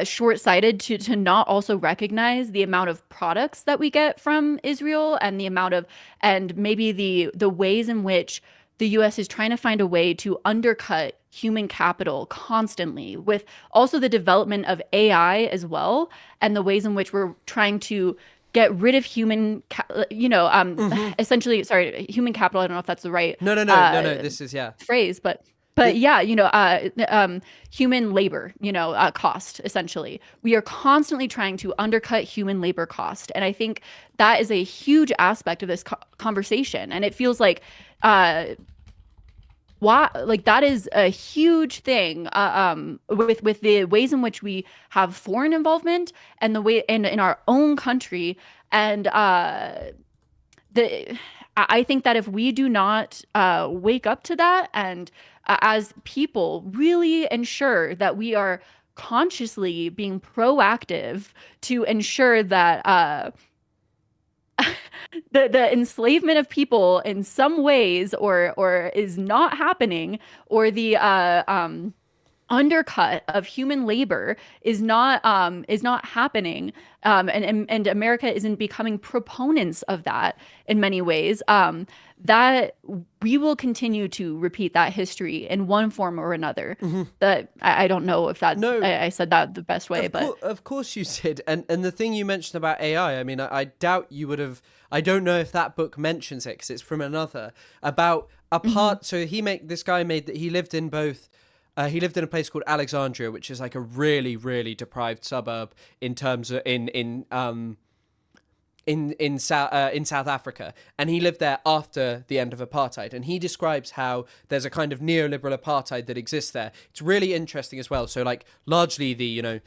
short-sighted to not also recognize the amount of products that we get from Israel, and the amount of, and maybe the ways in which the U.S. is trying to find a way to undercut human capital constantly, with also the development of AI as well, and the ways in which we're trying to get rid of essentially, sorry, human capital. I don't know if that's the right No. This is phrase, but human labor, cost, essentially. We are constantly trying to undercut human labor cost. And I think that is a huge aspect of this conversation. And it feels like, that is a huge thing with the ways in which we have foreign involvement, and the way in our own country. And I think that if we do not wake up to that, and as people really ensure that we are consciously being proactive to ensure that the enslavement of people in some ways or is not happening, or the undercut of human labor is not happening, and America isn't becoming proponents of that in many ways, that we will continue to repeat that history in one form or another. That I don't know if that I said that the best way, but of course you did. And the thing you mentioned about AI, I mean, I doubt you would have. I don't know if that book mentions it, because it's from another, about a part. So this guy made that he lived in both. He lived in a place called Alexandria, which is like a really, really deprived suburb in terms of in South Africa, and he lived there after the end of apartheid. And he describes how there's a kind of neoliberal apartheid that exists there. It's really interesting as well. So like largely the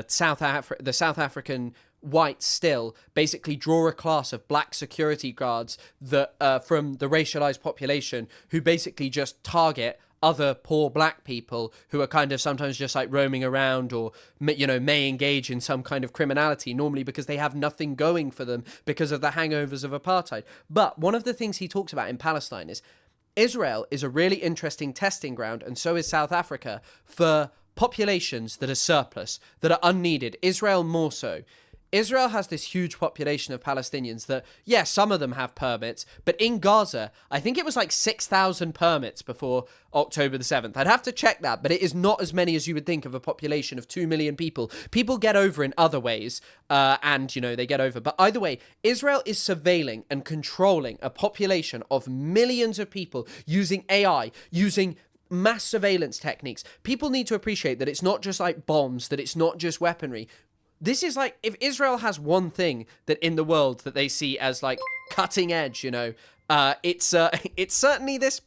South African whites still basically draw a class of black security guards that from the racialized population, who basically just target other poor black people who are kind of sometimes just like roaming around, or may engage in some kind of criminality, normally because they have nothing going for them because of the hangovers of apartheid. But one of the things he talks about in Palestine is Israel is a really interesting testing ground, and so is South Africa, for populations that are surplus, that are unneeded. Israel more so. Israel has this huge population of Palestinians that, some of them have permits, but in Gaza, I think it was like 6,000 permits before October the 7th. I'd have to check that, but it is not as many as you would think of a population of 2 million people. People get over in other ways, and they get over. But either way, Israel is surveilling and controlling a population of millions of people using AI, using mass surveillance techniques. People need to appreciate that it's not just like bombs, that it's not just weaponry. This is like, if Israel has one thing that in the world that they see as like cutting edge, it's certainly this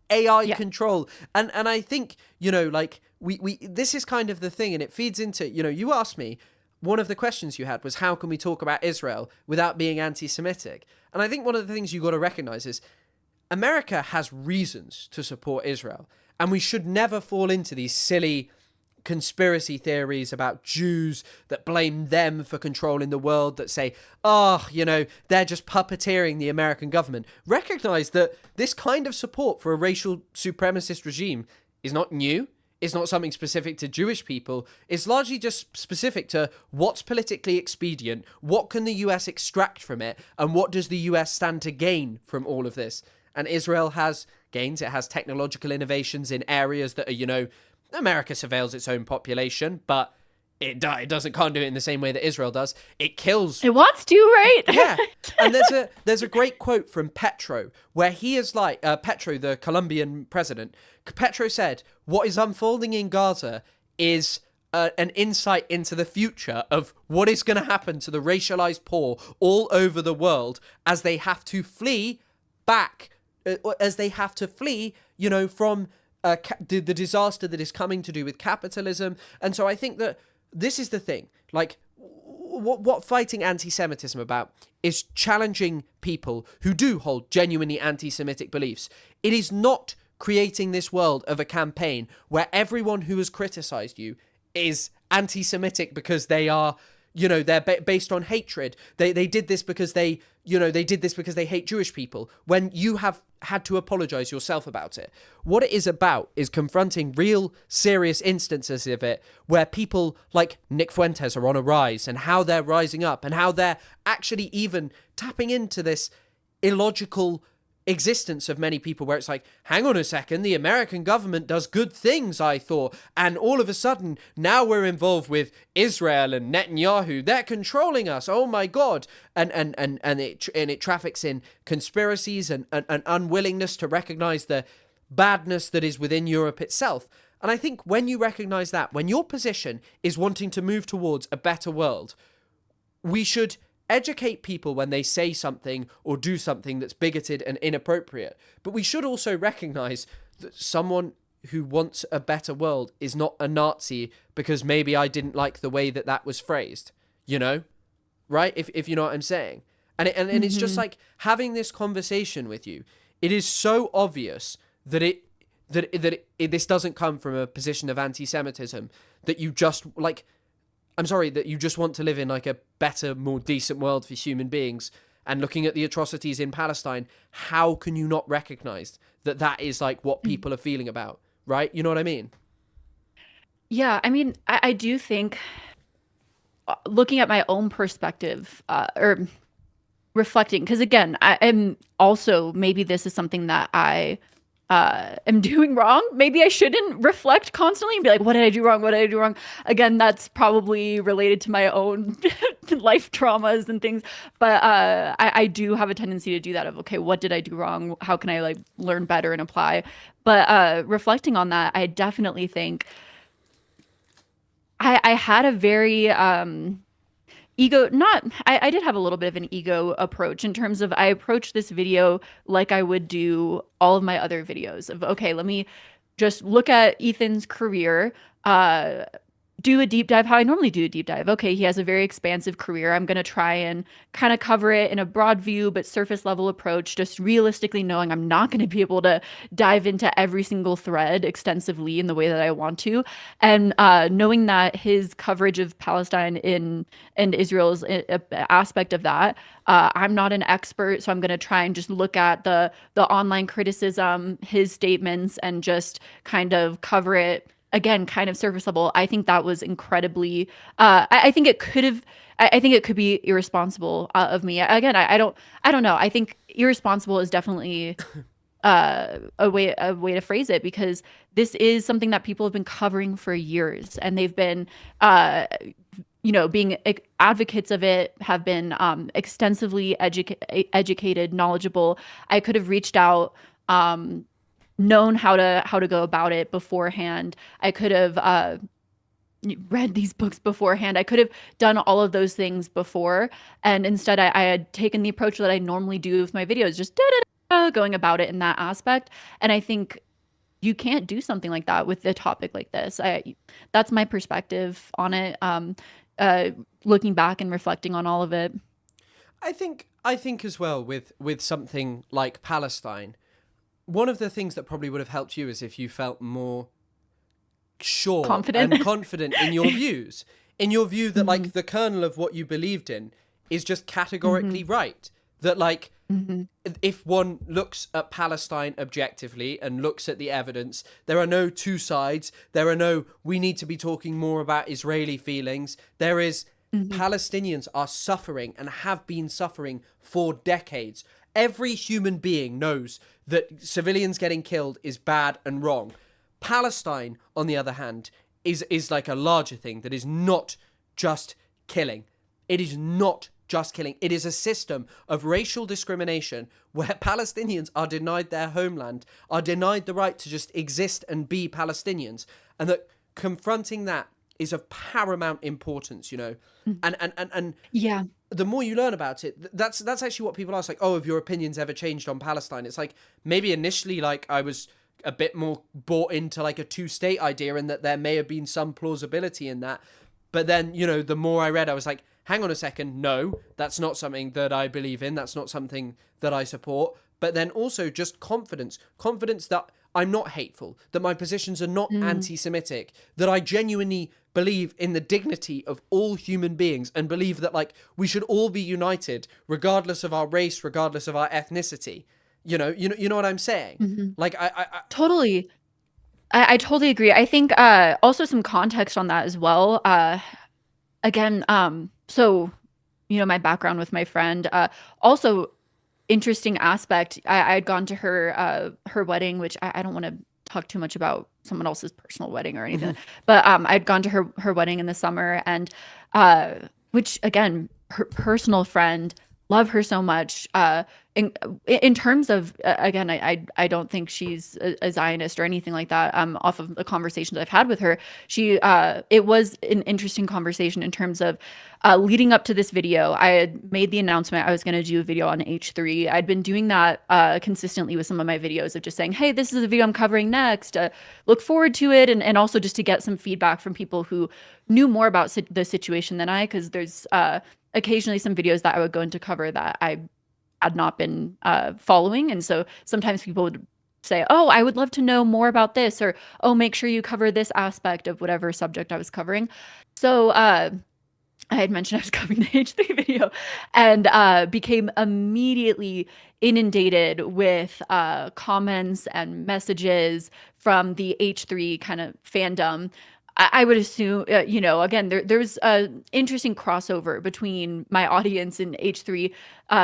AI control. And I think, we this is kind of the thing, and it feeds into, you asked me, one of the questions you had was, how can we talk about Israel without being anti-Semitic? And I think one of the things you got to recognize is America has reasons to support Israel, and we should never fall into these silly conspiracy theories about Jews that blame them for controlling the world, that say, they're just puppeteering the American government. Recognize that this kind of support for a racial supremacist regime is not new. It's not something specific to Jewish people. It's largely just specific to what's politically expedient, what can the US extract from it, and what does the US stand to gain from all of this. and Israel has gains. It has technological innovations in areas that are, America surveils its own population, but it can't do it in the same way that Israel does. It kills. It wants to, right? Yeah. And there's a great quote from Petro where he is like, Petro, the Colombian president, Petro said, what is unfolding in Gaza is an insight into the future of what is going to happen to the racialized poor all over the world as they have to flee back, from the disaster that is coming to do with capitalism. And so I think that this is the thing, like, what fighting anti-Semitism about is challenging people who do hold genuinely anti-Semitic beliefs. It is not creating this world of a campaign where everyone who has criticized you is anti-Semitic because they are, they're based on hatred. They did this because they hate Jewish people, when you have had to apologize yourself about it. What it is about is confronting real serious instances of it where people like Nick Fuentes are on a rise, and how they're rising up, and how they're actually even tapping into this illogical existence of many people where it's like, hang on a second, the American government does good things, I thought, and all of a sudden now we're involved with Israel and Netanyahu, they're controlling us, oh my god, and it traffics in conspiracies and unwillingness to recognize the badness that is within Europe itself. And I think when you recognize that, when your position is wanting to move towards a better world, we should educate people when they say something or do something that's bigoted and inappropriate. But we should also recognize that someone who wants a better world is not a Nazi because maybe I didn't like the way that was phrased, right? If you know what I'm saying. And it's just like having this conversation with you. It is so obvious that this doesn't come from a position of anti-Semitism, that you just like, that you just want to live in like a better, more decent world for human beings. And looking at the atrocities in Palestine, how can you not recognize that is like what people are feeling about, right? You know what I mean? Yeah, I mean, I do think, looking at my own perspective, or reflecting, because again, I am also, maybe this is something that I am doing wrong. Maybe I shouldn't reflect constantly and be like, what did I do wrong? What did I do wrong? Again, that's probably related to my own life traumas and things. But I do have a tendency to do that of, okay, what did I do wrong? How can I like learn better and apply? But reflecting on that, I definitely think I had a very I did have a little bit of an ego approach in terms of, I approached this video like I would do all of my other videos of, okay, let me just look at Ethan's career, do a deep dive, how I normally do a deep dive. Okay, he has a very expansive career. I'm going to try and kind of cover it in a broad view, but surface level approach, just realistically knowing I'm not going to be able to dive into every single thread extensively in the way that I want to. And knowing that his coverage of Palestine and Israel's aspect of that, I'm not an expert, so I'm going to try and just look at the online criticism, his statements, and just kind of cover it, again, kind of surface level. I think that was incredibly, I think it could be irresponsible of me. Again, I don't know. I think irresponsible is definitely a way to phrase it, because this is something that people have been covering for years, and they've been, being advocates of it, have been extensively educated, knowledgeable. I could have reached out, known how to go about it beforehand. I could have read these books beforehand. I could have done all of those things before, and instead I had taken the approach that I normally do with my videos, just going about it in that aspect. And I think you can't do something like that with a topic like this. That's my perspective on it, looking back and reflecting on all of it. I think as well with something like Palestine, one of the things that probably would have helped you is if you felt more sure and confident in your views, in your view that like the kernel of what you believed in is just categorically right. That like, if one looks at Palestine objectively and looks at the evidence, there are no two sides. There are no, we need to be talking more about Israeli feelings. There is, Palestinians are suffering and have been suffering for decades. every human being knows that civilians getting killed is bad and wrong. Palestine, on the other hand, is like a larger thing that is not just killing. It is not just killing. It is a system of racial discrimination where Palestinians are denied their homeland, are denied the right to just exist and be Palestinians, and that confronting that is of paramount importance, you know. And Yeah. the more you learn about it, that's actually what people ask, like, oh, have your opinions ever changed on Palestine? It's like, maybe initially, like, I was a bit more bought into like a two-state idea and that there may have been some plausibility in that. But then, you know, the more I read, I was like, hang on a second, no, that's not something that I believe in. That's not something that I support. But then also just confidence that I'm not hateful, that my positions are not anti-Semitic, that I genuinely believe in the dignity of all human beings and believe that, like, we should all be united regardless of our race, regardless of our ethnicity. You know what I'm saying? Like, I Totally. I totally agree. I think also some context on that as well. Again, so, you know, my background with my friend, also interesting aspect. I'd gone to her wedding, which I don't want to talk too much about someone else's personal wedding or anything, but I'd gone to her wedding in the summer, and which, again, her personal friend, love her so much. In terms of, again, I don't think she's a Zionist or anything like that. Off of the conversations I've had with her, it was an interesting conversation in terms of leading up to this video. I had made the announcement I was going to do a video on H3. I'd been doing that consistently with some of my videos of just saying, hey, this is the video I'm covering next. Look forward to it. And also just to get some feedback from people who knew more about the situation than I, because there's occasionally some videos that I would go into cover that I had not been following. And so sometimes people would say, oh, I would love to know more about this, or, oh, make sure you cover this aspect of whatever subject I was covering. So I had mentioned I was covering the H3 video, and became immediately inundated with comments and messages from the H3 kind of fandom. I would assume, you know, again, there's an interesting crossover between my audience and H3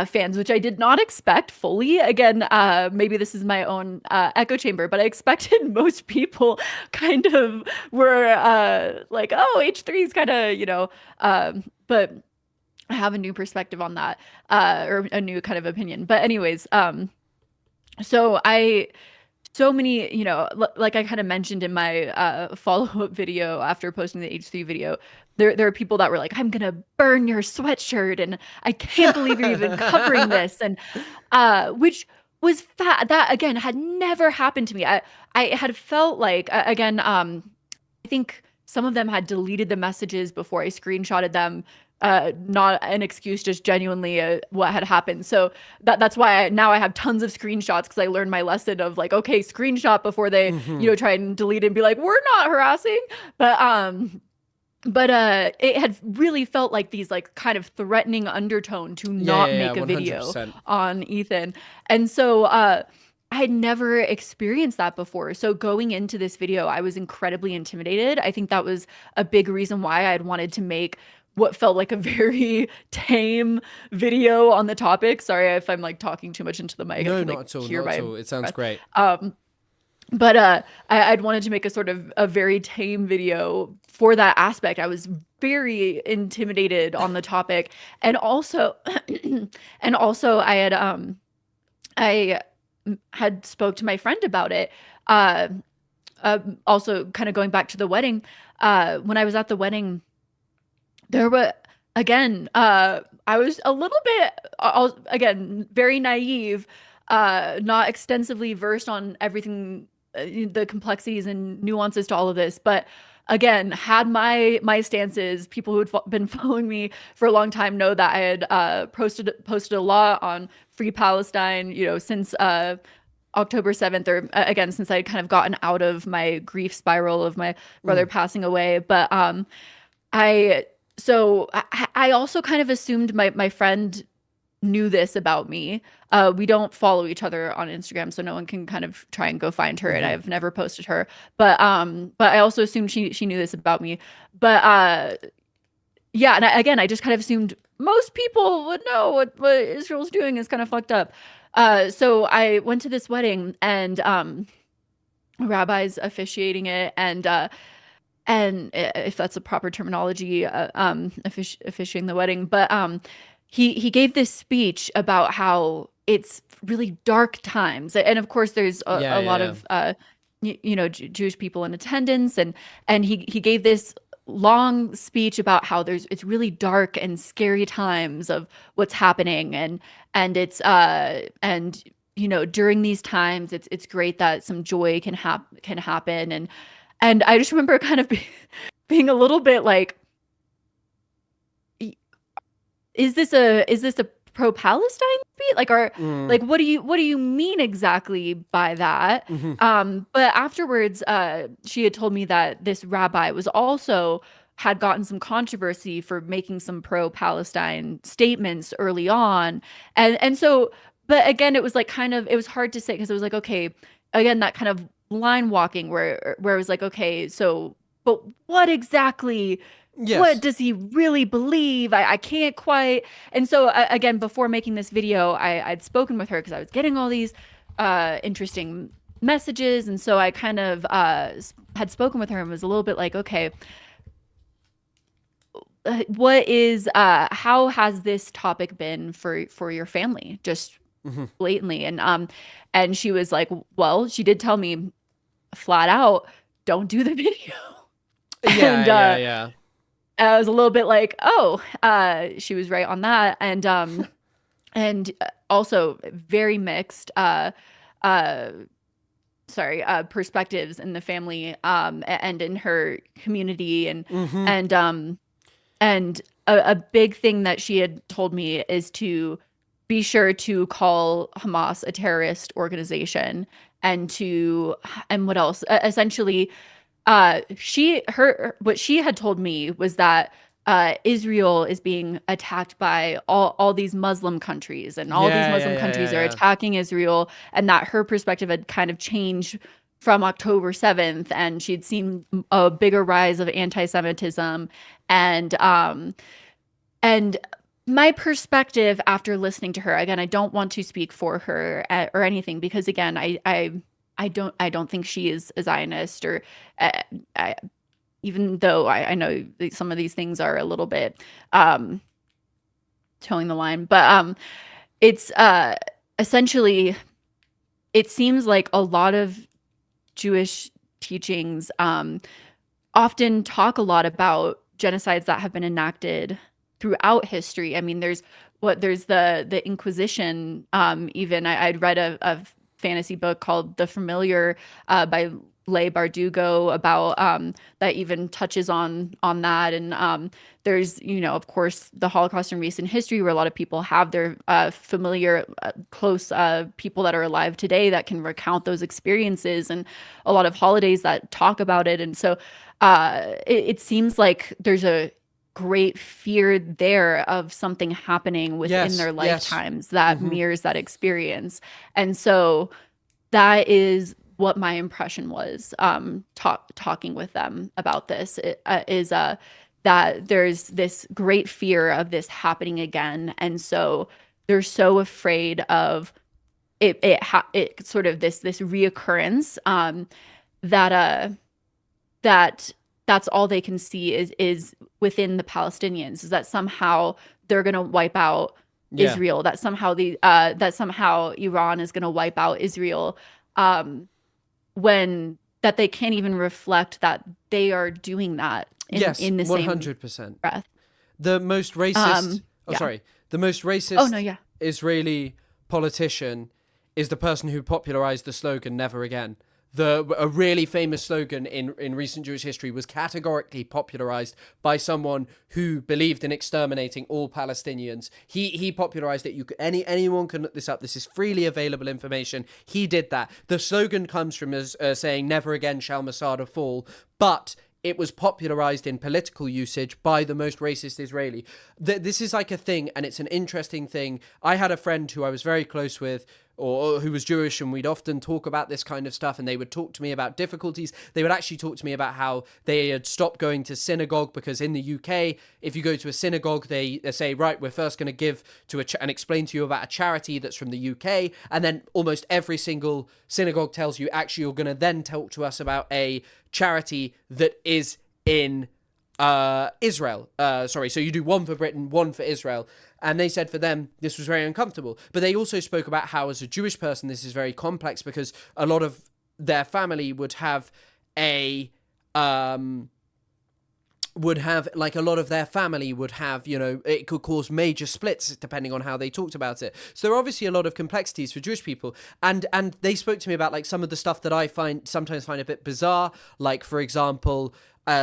fans, which I did not expect fully. Again, maybe this is my own echo chamber, but I expected most people kind of were like, oh, H3 is kind of, you know, but I have a new perspective on that, or a new kind of opinion. But anyways, so many, you know, like I kind of mentioned in my follow-up video after posting the H3 video, there are people that were like, I'm gonna burn your sweatshirt, and I can't believe you're even covering this, and which was that, again, had never happened to me. I had felt like, again, I think some of them had deleted the messages before I screenshotted them. Not an excuse, just genuinely what had happened. So that's why now I have tons of screenshots, because I learned my lesson of like, okay, screenshot before they, you know, try and delete it and be like, we're not harassing. But it had really felt like these like kind of threatening undertone to not make a video 100%. on Ethan. And so I had never experienced that before. So going into this video, I was incredibly intimidated. I think that was a big reason why I had wanted to make what felt like a very tame video on the topic. Sorry if I'm like talking too much into the mic. No, I can, not like, at all. hear Not at my all. It sounds breath. great. But I'd wanted to make a sort of a very tame video for that aspect. I was very intimidated on the topic, and also, I had spoke to my friend about it. Also, kind of going back to the wedding, when I was at the wedding, there were, again, I was a little bit, again, very naive, not extensively versed on everything, the complexities and nuances to all of this, but again, had my stances. People who had been following me for a long time know that I had posted a lot on Free Palestine, you know, since October 7th, or again, since I had kind of gotten out of my grief spiral of my brother passing away. But I also kind of assumed my friend knew this about me. We don't follow each other on Instagram, so no one can kind of try and go find her, and I've never posted her. But I also assumed she knew this about me. But yeah, and I just kind of assumed most people would know what Israel's doing is kind of fucked up. So I went to this wedding, and rabbis officiating it, and if that's a proper terminology, officiating the wedding. But he gave this speech about how it's really dark times, and of course there's Yeah, a yeah, lot yeah. of Jewish people in attendance, and he gave this long speech about how it's really dark and scary times of what's happening, and it's and during these times it's great that some joy can happen, and I just remember kind of being a little bit like, is this a pro-Palestine speech? Like, Mm. like, what do you mean exactly by that? Mhm. But afterwards, she had told me that this rabbi was also had gotten some controversy for making some pro-Palestine statements early on, and so, but again, it was like it was hard to say, because it was like, okay, again, that kind of line walking where it was like, okay, so, but what exactly? What Yes. does he really believe? I can't quite. And so again, before making this video, I'd spoken with her because I was getting all these interesting messages, and so I kind of had spoken with her and was a little bit like, okay, what is how has this topic been for your family, just Hmm. blatantly? And she was like, well, she did tell me flat out, don't do the video. Yeah, And yeah, yeah. I was a little bit like, oh, she was right on that. And also very mixed uh perspectives in the family, and in her community, Hmm. and and a big thing that she had told me is to be sure to call Hamas a terrorist organization, and what else? Essentially, what she had told me was that Israel is being attacked by all these Muslim countries, and all these Yeah, yeah, Muslim yeah, countries yeah, are yeah. attacking Israel, and that her perspective had kind of changed from October 7th, and she'd seen a bigger rise of anti-Semitism, and my perspective after listening to her, again, I don't want to speak for her, or anything, because again, I don't think she is a Zionist, or uh, I, even though I know that some of these things are a little bit um, towing the line, but it's essentially, it seems like a lot of Jewish teachings often talk a lot about genocides that have been enacted throughout history. I mean, there's the Inquisition. Even I'd read a fantasy book called The Familiar, by Leigh Bardugo, about that even touches on that. And there's, of course, the Holocaust in recent history, where a lot of people have their familiar, close people that are alive today that can recount those experiences, and a lot of holidays that talk about it. And so it seems like there's a great fear there of something happening within Yes, their yes. lifetimes that Hmm. mirrors that experience. And so that is what my impression was, talking with them about this, is that there's this great fear of this happening again, and so they're so afraid of it sort of this reoccurrence, that that that's all they can see is within the Palestinians, is that somehow they're going to wipe out Yeah. Israel, that somehow Iran is going to wipe out Israel, when that they can't even reflect that they are doing that Yes, in the same 100%. breath. The most racist, Yeah. the most Oh no, racist yeah. Israeli politician is the person who popularized the slogan "Never Again." A really famous slogan in recent Jewish history was categorically popularized by someone who believed in exterminating all Palestinians. He popularized it. Anyone can look this up. This is freely available information. He did that. The slogan comes from as saying "Never again shall Masada fall," but it was popularized in political usage by the most racist Israeli. This is like a thing, and it's an interesting thing. I had a friend who I was very close with, or who was Jewish, and we'd often talk about this kind of stuff, and they would talk to me about difficulties. They would actually talk to me about how they had stopped going to synagogue, because in the UK, if you go to a synagogue, they say, right, we're first going to give to and explain to you about a charity that's from the UK, and then almost every single synagogue tells you, actually, you're going to then talk to us about a charity that is in Israel. So you do one for Britain, one for Israel. And they said for them, this was very uncomfortable. But they also spoke about how, as a Jewish person, this is very complex, because a lot of their family would have a, it could cause major splits depending on how they talked about it. So there are obviously a lot of complexities for Jewish people. And they spoke to me about like some of the stuff that I sometimes find a bit bizarre. Like, for example,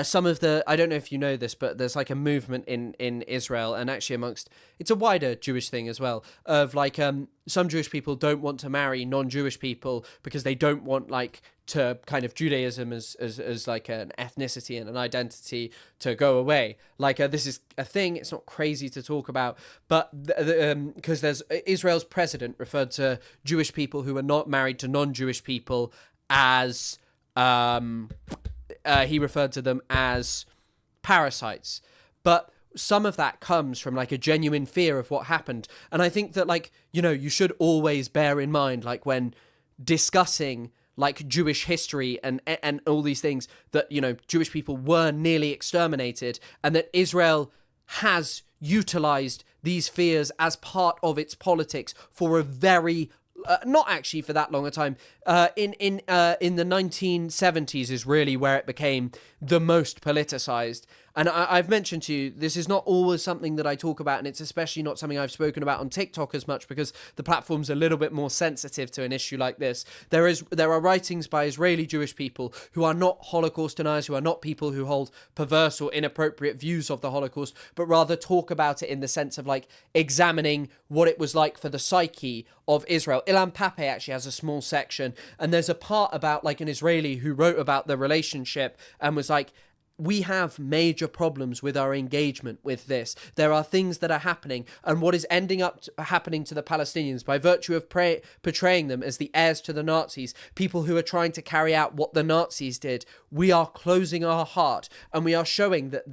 some of the, I don't know if you know this, but there's like a movement in Israel, and actually amongst, it's a wider Jewish thing as well, of like some Jewish people don't want to marry non-Jewish people because they don't want like to kind of Judaism as like an ethnicity and an identity to go away. Like this is a thing, it's not crazy to talk about, but because there's Israel's president referred to Jewish people who are not married to non-Jewish people as he referred to them as parasites. But some of that comes from like a genuine fear of what happened. And I think that, like, you know, you should always bear in mind, like when discussing like Jewish history and all these things, that, you know, Jewish people were nearly exterminated, and that Israel has utilized these fears as part of its politics for a very not actually for that long a time. In the 1970s is really where it became the most politicized. And I've mentioned to you, this is not always something that I talk about, and it's especially not something I've spoken about on TikTok as much, because the platform's a little bit more sensitive to an issue like this. There are writings by Israeli Jewish people who are not Holocaust deniers, who are not people who hold perverse or inappropriate views of the Holocaust, but rather talk about it in the sense of like examining what it was like for the psyche of Israel. Ilan Pappé actually has a small section, and there's a part about like an Israeli who wrote about the relationship and was like, we have major problems with our engagement with this. There are things that are happening, and what is ending up happening to the Palestinians by virtue of portraying them as the heirs to the Nazis, people who are trying to carry out what the Nazis did. We are closing our heart, and we are showing that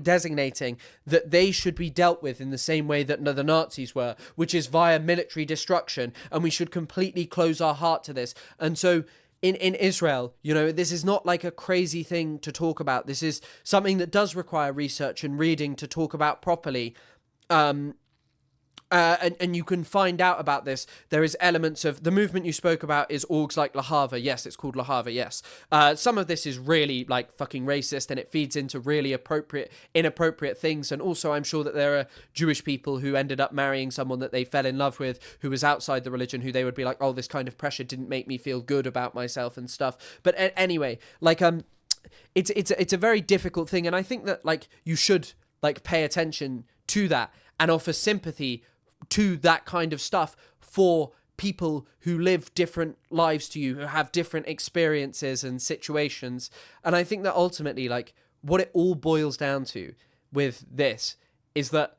designating that they should be dealt with in the same way that the Nazis were, which is via military destruction, and we should completely close our heart to this. And so in Israel, you know, this is not like a crazy thing to talk about. This is something that does require research and reading to talk about properly. And you can find out about this. There is elements of the movement you spoke about is orgs like Lahava. Yes, it's called Lahava. Yes. Some of this is really like fucking racist, and it feeds into really inappropriate things. And also, I'm sure that there are Jewish people who ended up marrying someone that they fell in love with who was outside the religion, who they would be like, oh, this kind of pressure didn't make me feel good about myself and stuff. But anyway, like it's a very difficult thing, and I think that like you should like pay attention to that and offer sympathy to that kind of stuff for people who live different lives to you, who have different experiences and situations. And I think that ultimately, like, what it all boils down to with this is that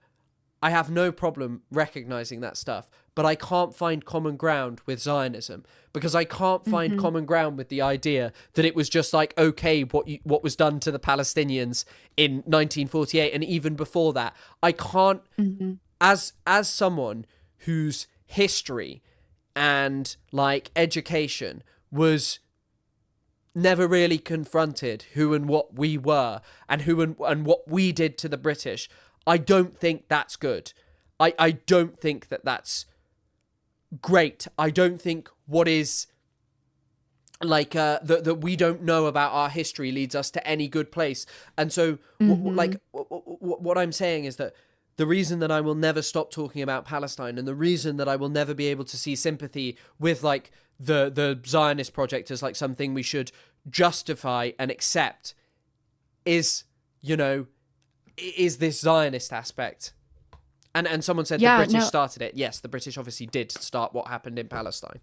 I have no problem recognizing that stuff, but I can't find common ground with Zionism, because I can't find common ground with the idea that it was just like, okay, what was done to the Palestinians in 1948 and even before that. I can't, as someone whose history and like education was never really confronted who and what we were and who and what we did to the British, I don't think that's good. I don't think that that's great. I don't think what is like that we don't know about our history leads us to any good place. And so what I'm saying is that the reason that I will never stop talking about Palestine, and the reason that I will never be able to see sympathy with like the Zionist project as like something we should justify and accept is, you know, is this Zionist aspect. And someone said the British started it. Yes, the British obviously did start what happened in Palestine.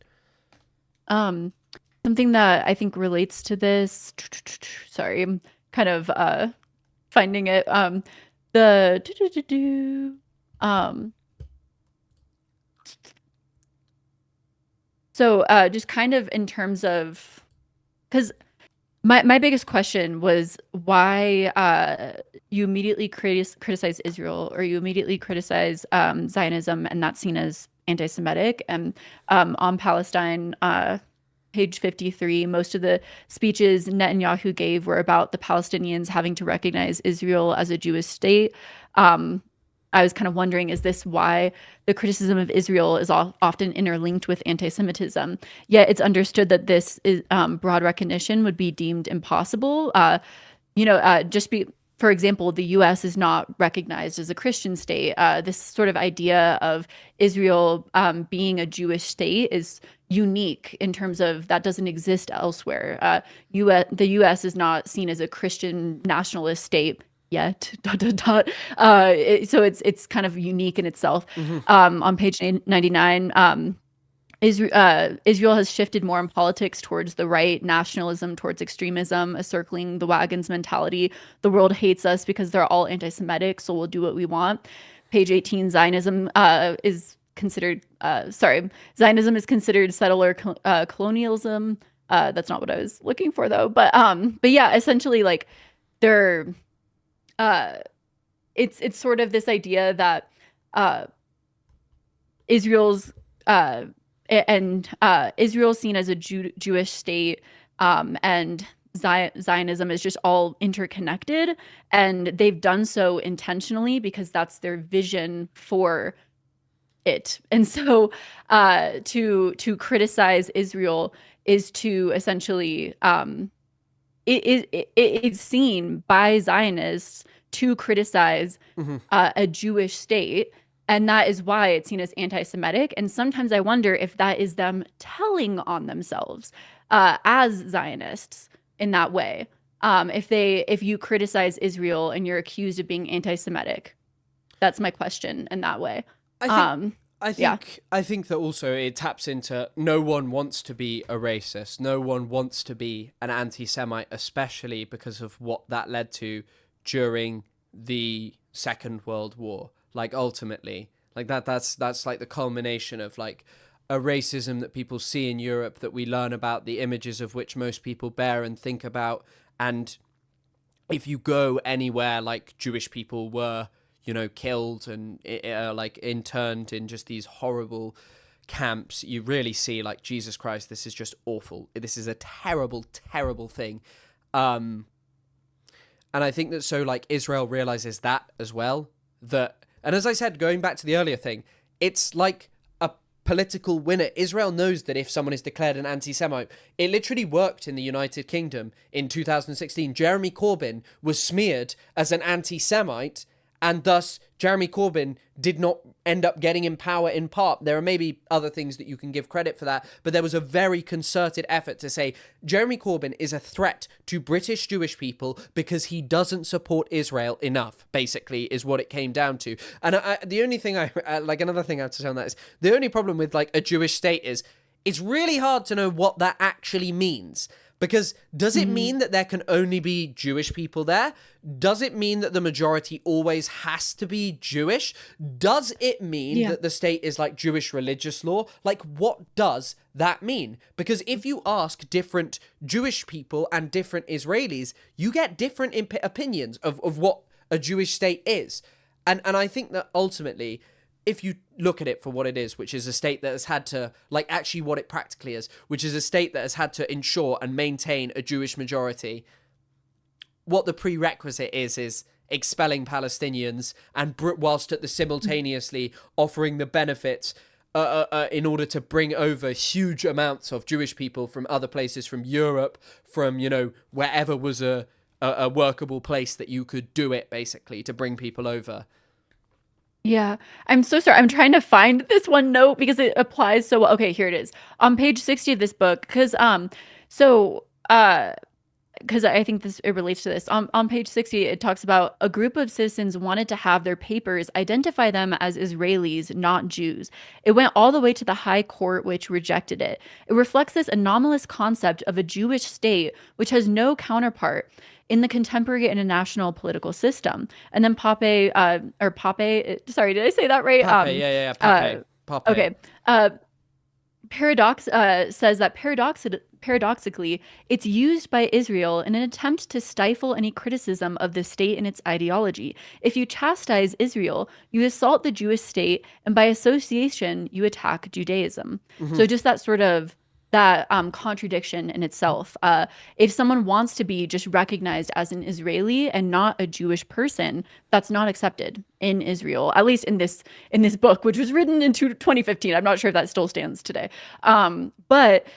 Something that I think relates to this, sorry, I'm kind of finding it. So just kind of in terms of, because my biggest question was why you immediately criticize Israel, or you immediately criticize Zionism, and that's seen as anti-Semitic. And on Palestine, page 53, most of the speeches Netanyahu gave were about the Palestinians having to recognize Israel as a Jewish state. I was kind of wondering, is this why the criticism of Israel is often interlinked with anti-Semitism? Yet it's understood that this is, broad recognition would be deemed impossible. For example, the U.S. is not recognized as a Christian state. This sort of idea of Israel being a Jewish state is unique in terms of that doesn't exist elsewhere. The U.S. is not seen as a Christian nationalist state yet. So it's kind of unique in itself. On page 99, Israel has shifted more in politics towards the right, nationalism towards extremism, a circling the wagons mentality. The world hates us because they're all anti-Semitic, so we'll do what we want. Page 18, Zionism is considered settler colonialism. That's not what I was looking for though. But yeah, essentially like they're it's sort of this idea that Israel's seen as a Jewish state, and Zionism is just all interconnected, and they've done so intentionally because that's their vision for it. And so to criticize Israel is to essentially it's seen by Zionists to criticize a Jewish state, and that is why it's seen as anti-Semitic. And sometimes I wonder if that is them telling on themselves as Zionists in that way. If you criticize Israel and you're accused of being anti-Semitic, that's my question in that way. I think that also it taps into no one wants to be a racist. No one wants to be an anti-Semite, especially because of what that led to during the Second World War. Like ultimately, like that's like the culmination of like a racism that people see in Europe, that we learn about, the images of which most people bear and think about. And if you go anywhere, like Jewish people were, killed and like interned in just these horrible camps, you really see like, Jesus Christ, this is just awful. This is a terrible, terrible thing. And I think that so like Israel realizes that as well, and as I said, going back to the earlier thing, it's like a political winner. Israel knows that if someone is declared an anti-Semite, it literally worked in the United Kingdom in 2016. Jeremy Corbyn was smeared as an anti-Semite, and thus Jeremy Corbyn did not end up getting in power in part. There are maybe other things that you can give credit for that, but there was a very concerted effort to say Jeremy Corbyn is a threat to British Jewish people because he doesn't support Israel enough, basically, is what it came down to. And the only thing another thing I have to say on that is, the only problem with like a Jewish state is it's really hard to know what that actually means. Because does it mean that there can only be Jewish people there? Does it mean that the majority always has to be Jewish? Does it mean that the state is like Jewish religious law? Like, what does that mean? Because if you ask different Jewish people and different Israelis, you get different opinions of what a Jewish state is. And I think that ultimately, if you look at it for what it is, which is a state that has had to, like actually what it practically is, which is a state that has had to ensure and maintain a Jewish majority, what the prerequisite is expelling Palestinians, and whilst at the simultaneously offering the benefits in order to bring over huge amounts of Jewish people from other places, from Europe, from, wherever was a workable place that you could do it, basically, to bring people over. Yeah, I'm so sorry. I'm trying to find this one note because it applies so well. Okay, here it is. On page 60 of this book, because I think it relates to this. On page 60, it talks about a group of citizens wanted to have their papers identify them as Israelis, not Jews. It went all the way to the High Court, which rejected it. It reflects this anomalous concept of a Jewish state, which has no counterpart in the contemporary international political system. And then Pape, sorry, did I say that right? Pape, Pape. Okay. says that paradoxically, it's used by Israel in an attempt to stifle any criticism of the state and its ideology. If you chastise Israel, you assault the Jewish state, and by association, you attack Judaism. So just that sort of that contradiction in itself. If someone wants to be just recognized as an Israeli and not a Jewish person, that's not accepted in Israel, at least in this book, which was written in 2015. I'm not sure if that still stands today. But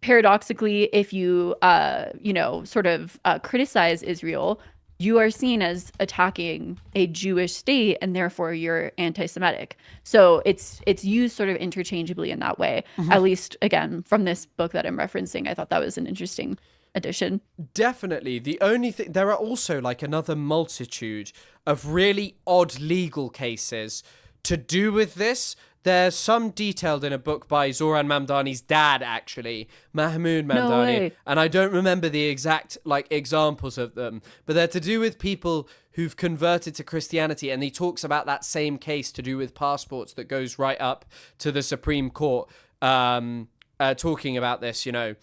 paradoxically, if you sort of criticize Israel, you are seen as attacking a Jewish state, and therefore you're anti-Semitic. So it's used sort of interchangeably in that way. At least, again, from this book that I'm referencing, I thought that was an interesting addition. Definitely. The only thing, there are also like another multitude of really odd legal cases to do with this. There's some detailed in a book by Zoran Mamdani's dad, actually, Mahmoud Mamdani. No way. And I don't remember the exact like examples of them, but they're to do with people who've converted to Christianity. And he talks about that same case to do with passports that goes right up to the Supreme Court, talking about this, you know.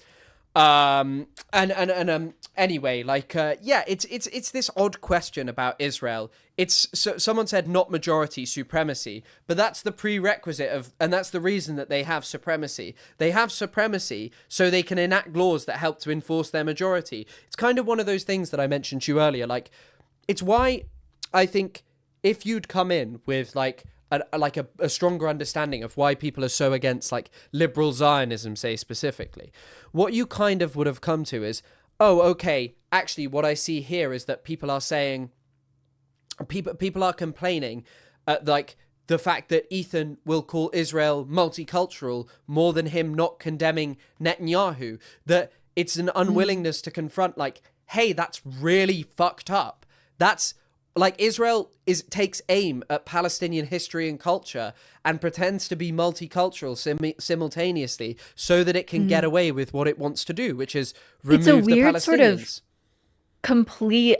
Anyway, like, it's this odd question about Israel. Someone said not majority supremacy, but that's the prerequisite of, and that's the reason that they have supremacy. They have supremacy so they can enact laws that help to enforce their majority. It's kind of one of those things that I mentioned to you earlier. Like, it's why I think if you'd come in with like a stronger understanding of why people are so against like liberal Zionism, say specifically, what you kind of would have come to is, oh, okay, actually what I see here is that people are saying, people are complaining like the fact that Ethan will call Israel multicultural more than him not condemning Netanyahu, that it's an unwillingness to confront like, hey, that's really fucked up. That's like Israel takes aim at Palestinian history and culture and pretends to be multicultural simultaneously so that it can get away with what it wants to do, which is remove the Palestinians. It's a weird sort of complete,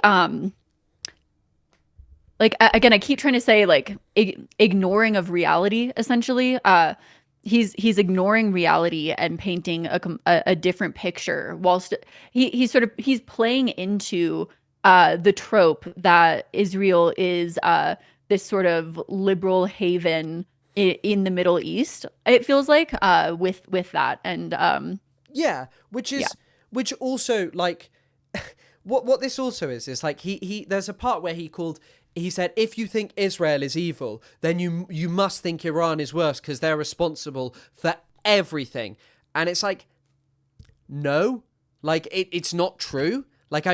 like, again, I keep trying to say like ignoring of reality, essentially. He's ignoring reality and painting a different picture whilst he's playing into the trope that Israel is this sort of liberal haven in the Middle East. It feels like with that, and which also like what this also is like he there's a part where he said, if you think Israel is evil, then you must think Iran is worse because they're responsible for everything. And it's like, no, like it's not true. Like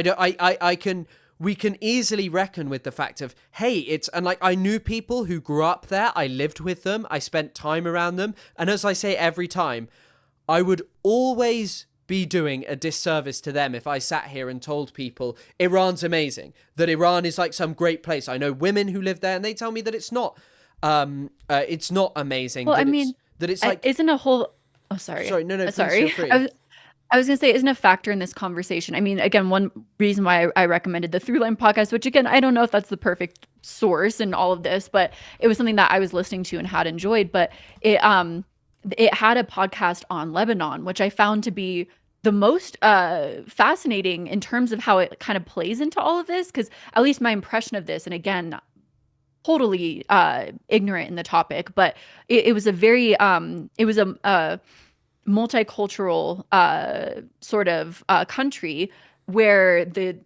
we can easily reckon with the fact of, hey, and like I knew people who grew up there. I lived with them. I spent time around them. And as I say every time, I would always be doing a disservice to them if I sat here and told people Iran's amazing, that Iran is like some great place. I know women who live there and they tell me that it's not amazing. Well, that it's like, isn't a whole, oh, sorry. Sorry, no, please sorry. feel free. I was going to say, isn't a factor in this conversation. I mean, again, one reason why I recommended the Throughline podcast, which again, I don't know if that's the perfect source in all of this, but it was something that I was listening to and had enjoyed. But it had a podcast on Lebanon, which I found to be the most fascinating in terms of how it kind of plays into all of this. Because at least my impression of this, and again, totally ignorant in the topic, but it was a very, it was a multicultural sort of country where the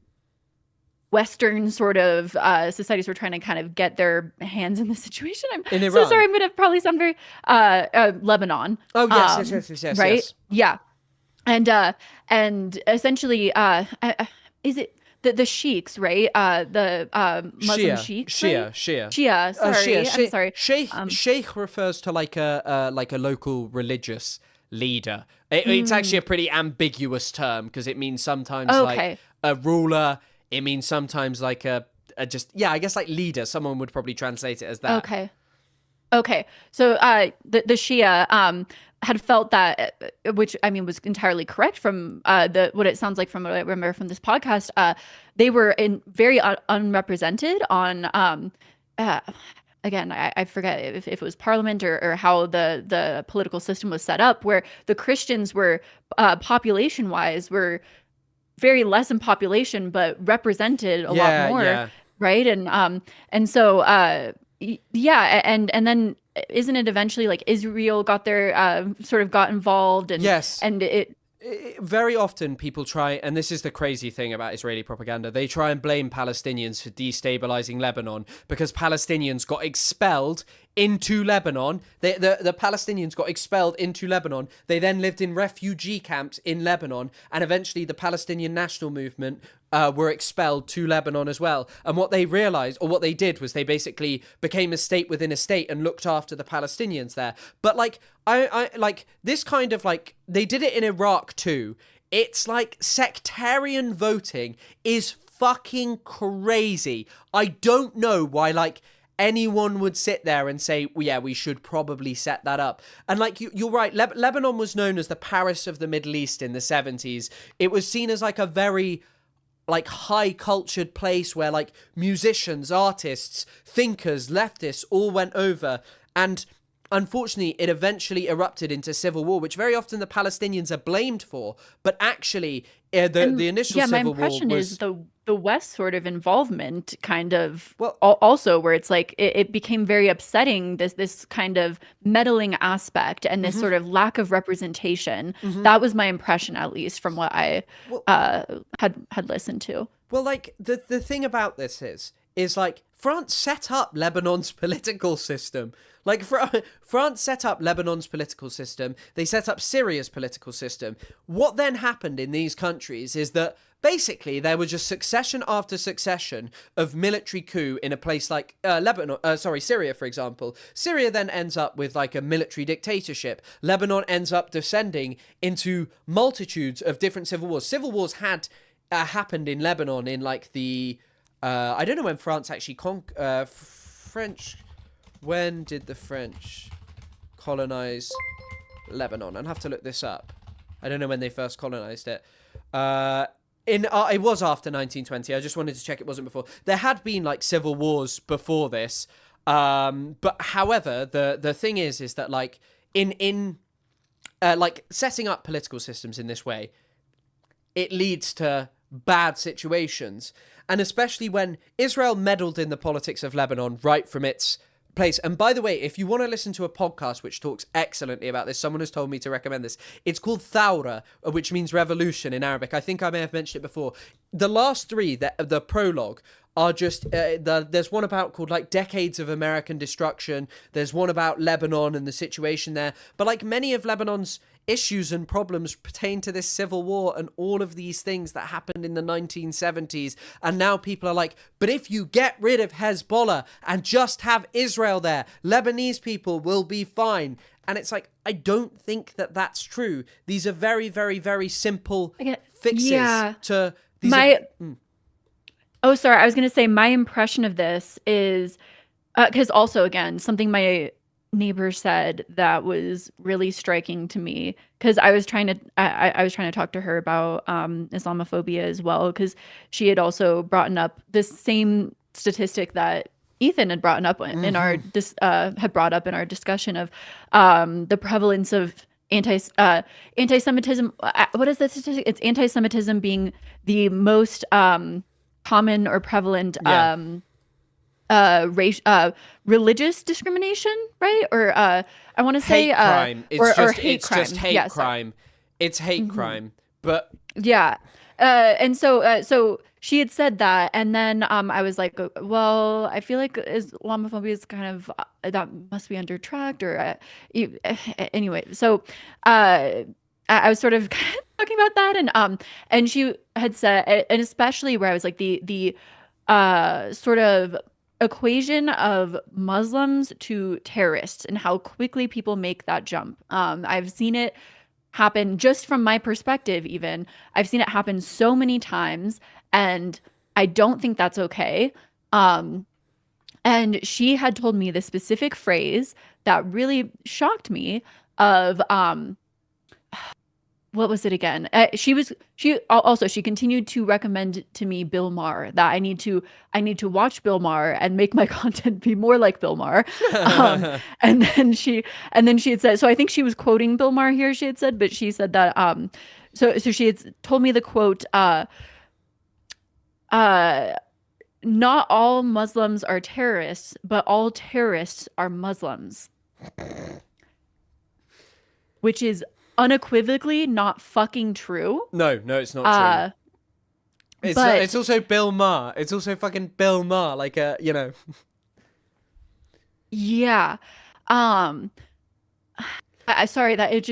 Western sort of societies were trying to kind of get their hands in the situation. In Iran. So sorry, I'm going to probably sound very Lebanon. Oh yes, yes, right? yes. Yeah, and essentially, is it the sheiks, right? The Muslim sheiks, right? Shia. Sorry, I'm sorry. Sheikh refers to like a local religious leader. It's actually a pretty ambiguous term because it means sometimes like a ruler. It means sometimes like a just, I guess like leader. Someone would probably translate it as that. Okay. So the Shia had felt that, which I mean was entirely correct from what it sounds like from what I remember from this podcast. They were very unrepresented on. again, I forget if it was parliament or how the political system was set up, where the Christians were population wise were very less in population, but represented a lot Yeah, more, yeah. right? And so yeah, and then isn't it eventually like Israel got their sort of got involved Yes. and it Very often people try, and this is the crazy thing about Israeli propaganda, they try and blame Palestinians for destabilizing Lebanon because Palestinians got expelled into Lebanon. The Palestinians got expelled into Lebanon. They then lived in refugee camps in Lebanon, and eventually the Palestinian national movement were expelled to Lebanon as well. And what they realized, or what they did, was they basically became a state within a state and looked after the Palestinians there. But like, I like this kind of like, they did it in Iraq too. It's like sectarian voting is fucking crazy. I don't know why like anyone would sit there and say, well, yeah, we should probably set that up. And like you're right, Lebanon was known as the Paris of the Middle East in the 70s. It was seen as like a very like high cultured place where like musicians, artists, thinkers, leftists all went over. And unfortunately, it eventually erupted into civil war, which very often the Palestinians are blamed for. But actually, the initial yeah, my civil war impression was is the West sort of involvement kind of Well- also where it's like it became very upsetting, this kind of meddling aspect and this sort of lack of representation. That was my impression, at least from what I had listened to. Well, like the thing about this is like France set up Lebanon's political system. Like France set up Lebanon's political system. They set up Syria's political system. What then happened in these countries is that basically there was just succession after succession of military coup in a place like Syria, for example. Syria then ends up with like a military dictatorship. Lebanon ends up descending into multitudes of different civil wars. Civil wars had happened in Lebanon in like the I don't know when France actually French. When did the French colonize Lebanon? I'd have to look this up. I don't know when they first colonized it. It was after 1920. I just wanted to check it wasn't before. There had been like civil wars before this. But however, the thing is that like in like setting up political systems in this way, it leads to bad situations. And especially when Israel meddled in the politics of Lebanon right from its place. And by the way, if you want to listen to a podcast which talks excellently about this, someone has told me to recommend this. It's called Thawra, which means revolution in Arabic. I think I may have mentioned it before. The last three, the prologue, are just there's one about called like Decades of American Destruction. There's one about Lebanon and the situation there. But like many of Lebanon's issues and problems pertain to this civil war and all of these things that happened in the 1970s. And now people are like, but if you get rid of Hezbollah and just have Israel there, Lebanese people will be fine. And it's like, I don't think that that's true. These are very, very, very simple fixes to these. Oh, sorry. I was going to say my impression of this is because also, again, something my neighbor said that was really striking to me, because I was trying to talk to her about Islamophobia as well, because she had also brought up this same statistic that Ethan had brought up in our discussion of the prevalence of anti-Semitism. What is the statistic? It's anti-Semitism being the most common or prevalent religious discrimination, right? Or I want to say crime. Hate crime. Just hate crime. It's hate crime. But yeah. And so she had said that, and then I was like, well, I feel like Islamophobia is kind of that must be under tracked, or anyway. So I was sort of talking about that, and she had said, and especially where I was like the sort of equation of Muslims to terrorists and how quickly people make that jump. I've seen it happen just from my perspective. Even I've seen it happen so many times, and I don't think that's okay. And she had told me the specific phrase that really shocked me of what was it again? She continued to recommend to me Bill Maher, that I need to watch Bill Maher and make my content be more like Bill Maher. And then she had said, so I think she was quoting Bill Maher here. She had said, but she said that so she had told me the quote, not all Muslims are terrorists, but all terrorists are Muslims. Which is unequivocally not fucking true. No, it's not true. It's also Bill Maher. It's also fucking Bill Maher. Like, you know. Yeah. Sorry that it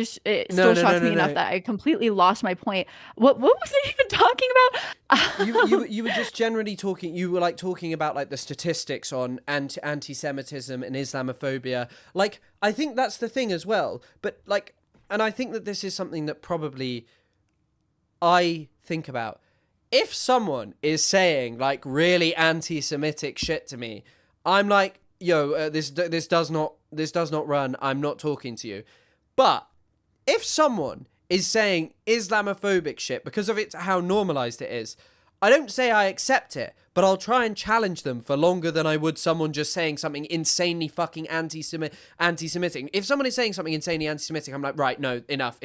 still shocks me enough that I completely lost my point. What was I even talking about? you were just generally talking. You were like talking about like the statistics on anti-Semitism and Islamophobia. Like, I think that's the thing as well. But like, and I think that this is something that probably I think about. If someone is saying like really anti-Semitic shit to me, I'm like, yo, this does not run. I'm not talking to you. But if someone is saying Islamophobic shit because of how normalized it is, I don't say I accept it, but I'll try and challenge them for longer than I would someone just saying something insanely fucking anti-Semitic. If someone is saying something insanely anti-Semitic, I'm like, right, no, enough.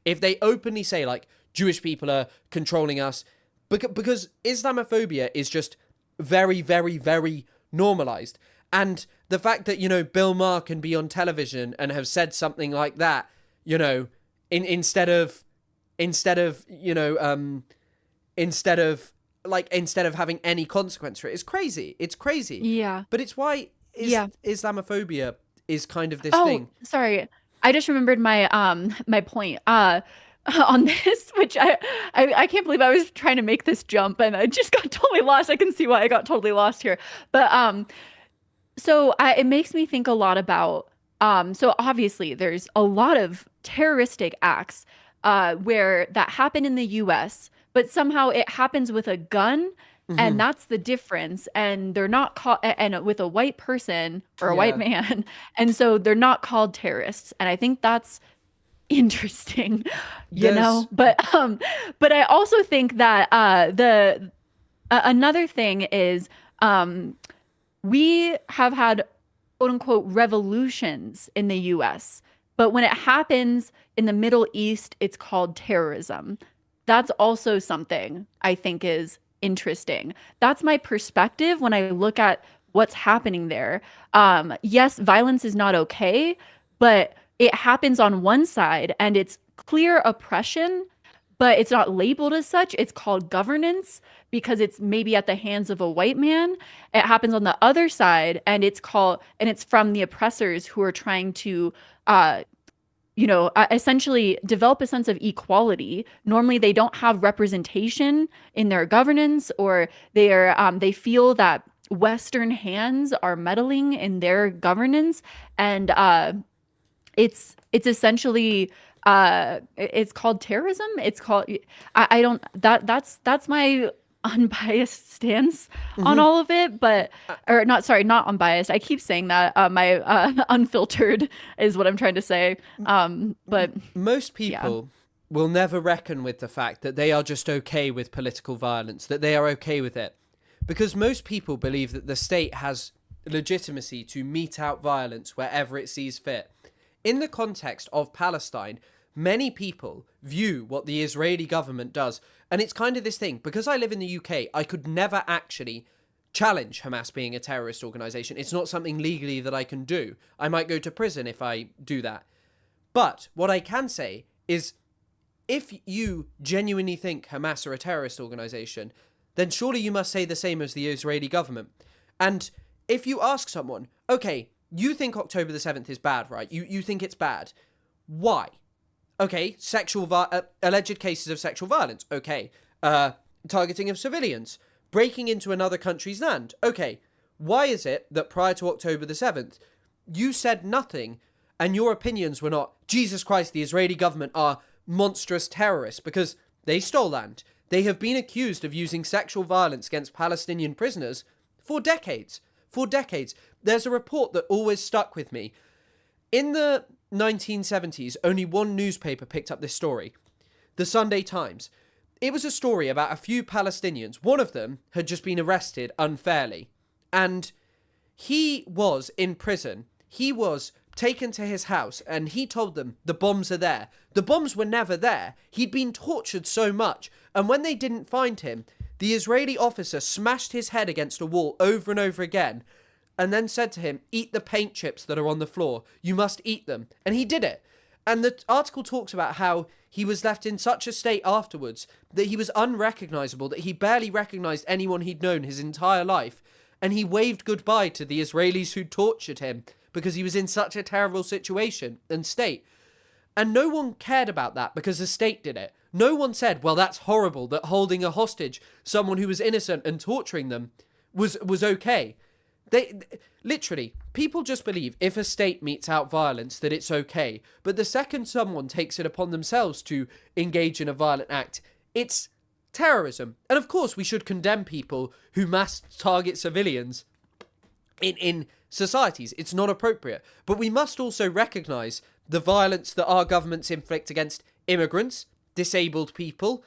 If they openly say like Jewish people are controlling us, because Islamophobia is just very, very, very normalized. And the fact that, you know, Bill Maher can be on television and have said something like that, you know, instead of having any consequence for it, is crazy. It's crazy. Yeah. But it's why Islamophobia is kind of this thing. Sorry. I just remembered my point. On this, which I can't believe I was trying to make this jump and I just got totally lost. I can see why I got totally lost here. But so it makes me think a lot about, so obviously there's a lot of terroristic acts where that happen in the US, but somehow it happens with a gun, and that's the difference. And they're not called, and with a white person or a white man, and so they're not called terrorists. And I think that's interesting, you know. But I also think that another thing is we have had quote unquote revolutions in the US, but when it happens in the Middle East, it's called terrorism. That's also something I think is interesting. That's my perspective when I look at what's happening there. Yes, violence is not okay, but it happens on one side and it's clear oppression, but it's not labeled as such. It's called governance because it's maybe at the hands of a white man. It happens on the other side and it's from the oppressors who are trying to, essentially develop a sense of equality. Normally they don't have representation in their governance, or they feel that Western hands are meddling in their governance. And it's essentially it's called terrorism. It's called that's my unbiased stance on all of it, but not unbiased. I keep saying that. My unfiltered is what I'm trying to say. But most people will never reckon with the fact that they are just okay with political violence, that they are okay with it, because most people believe that the state has legitimacy to mete out violence wherever it sees fit. In the context of Palestine, many people view what the Israeli government does, and it's kind of this thing, because I live in the UK, I could never actually challenge Hamas being a terrorist organization. It's not something legally that I can do. I might go to prison if I do that. But what I can say is, if you genuinely think Hamas are a terrorist organization, then surely you must say the same as the Israeli government. And if you ask someone, okay, you think October the 7th is bad, right? You think it's bad. Why? Okay, alleged cases of sexual violence. Okay. Targeting of civilians. Breaking into another country's land. Okay. Why is it that prior to October the 7th, you said nothing and your opinions were not, Jesus Christ, the Israeli government are monstrous terrorists because they stole land. They have been accused of using sexual violence against Palestinian prisoners for decades. For decades. There's a report that always stuck with me. In the 1970s, only one newspaper picked up this story. the Sunday Times. It was a story about a few Palestinians. One of them had just been arrested unfairly. And he was in prison. He was taken to his house and he told them the bombs are there. The bombs were never there. He'd been tortured so much. And when they didn't find him, the Israeli officer smashed his head against a wall over and over again and then said to him, eat the paint chips that are on the floor. You must eat them. And he did it. And the article talks about how he was left in such a state afterwards that he was unrecognizable, that he barely recognized anyone he'd known his entire life. And he waved goodbye to the Israelis who tortured him because he was in such a terrible situation and state. And no one cared about that because the state did it. No one said, well, that's horrible that holding a hostage someone who was innocent and torturing them was okay. They literally, people just believe if a state metes out violence that it's okay. But the second someone takes it upon themselves to engage in a violent act, it's terrorism. And of course, we should condemn people who mass target civilians in societies. It's not appropriate. But we must also recognize the violence that our governments inflict against immigrants, disabled people,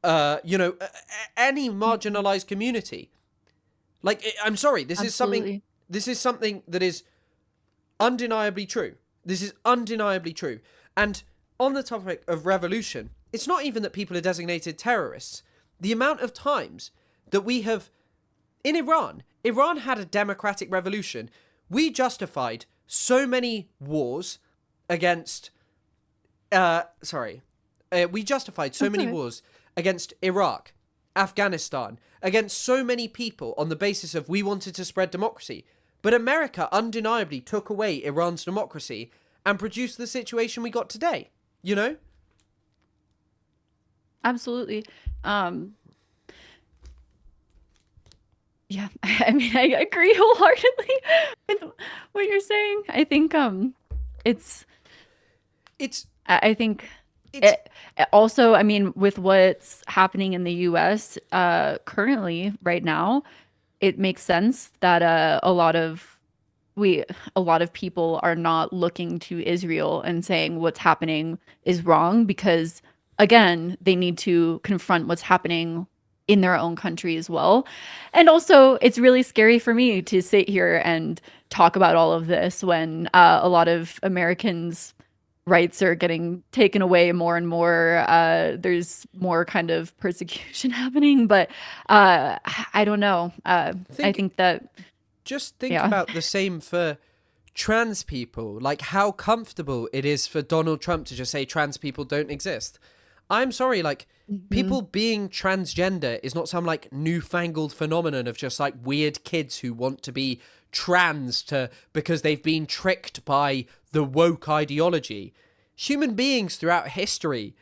any marginalized community. Like, I'm sorry, this Absolutely. is something that is undeniably true. This is undeniably true. And on the topic of revolution, it's not even that people are designated terrorists. The amount of times that we have, in Iran had a democratic revolution. We justified so many wars against, we justified so many wars against Iraq, Afghanistan, against so many people on the basis of we wanted to spread democracy. But America undeniably took away Iran's democracy and produced the situation we got today, you know? Absolutely. Yeah, I mean, I agree wholeheartedly with what you're saying. I think I think it also, I mean, with what's happening in the US currently right now, it makes sense that a lot of people are not looking to Israel and saying what's happening is wrong because again, they need to confront what's happening in their own country as well. And also, it's really scary for me to sit here and talk about all of this when a lot of Americans' rights are getting taken away more and more. There's more kind of persecution happening, but I don't know. I think that just think about the same for trans people, like how comfortable it is for Donald Trump to just say trans people don't exist. I'm sorry, like, people being transgender is not some, like, newfangled phenomenon of just, like, weird kids who want to be trans because they've been tricked by the woke ideology. Human beings throughout history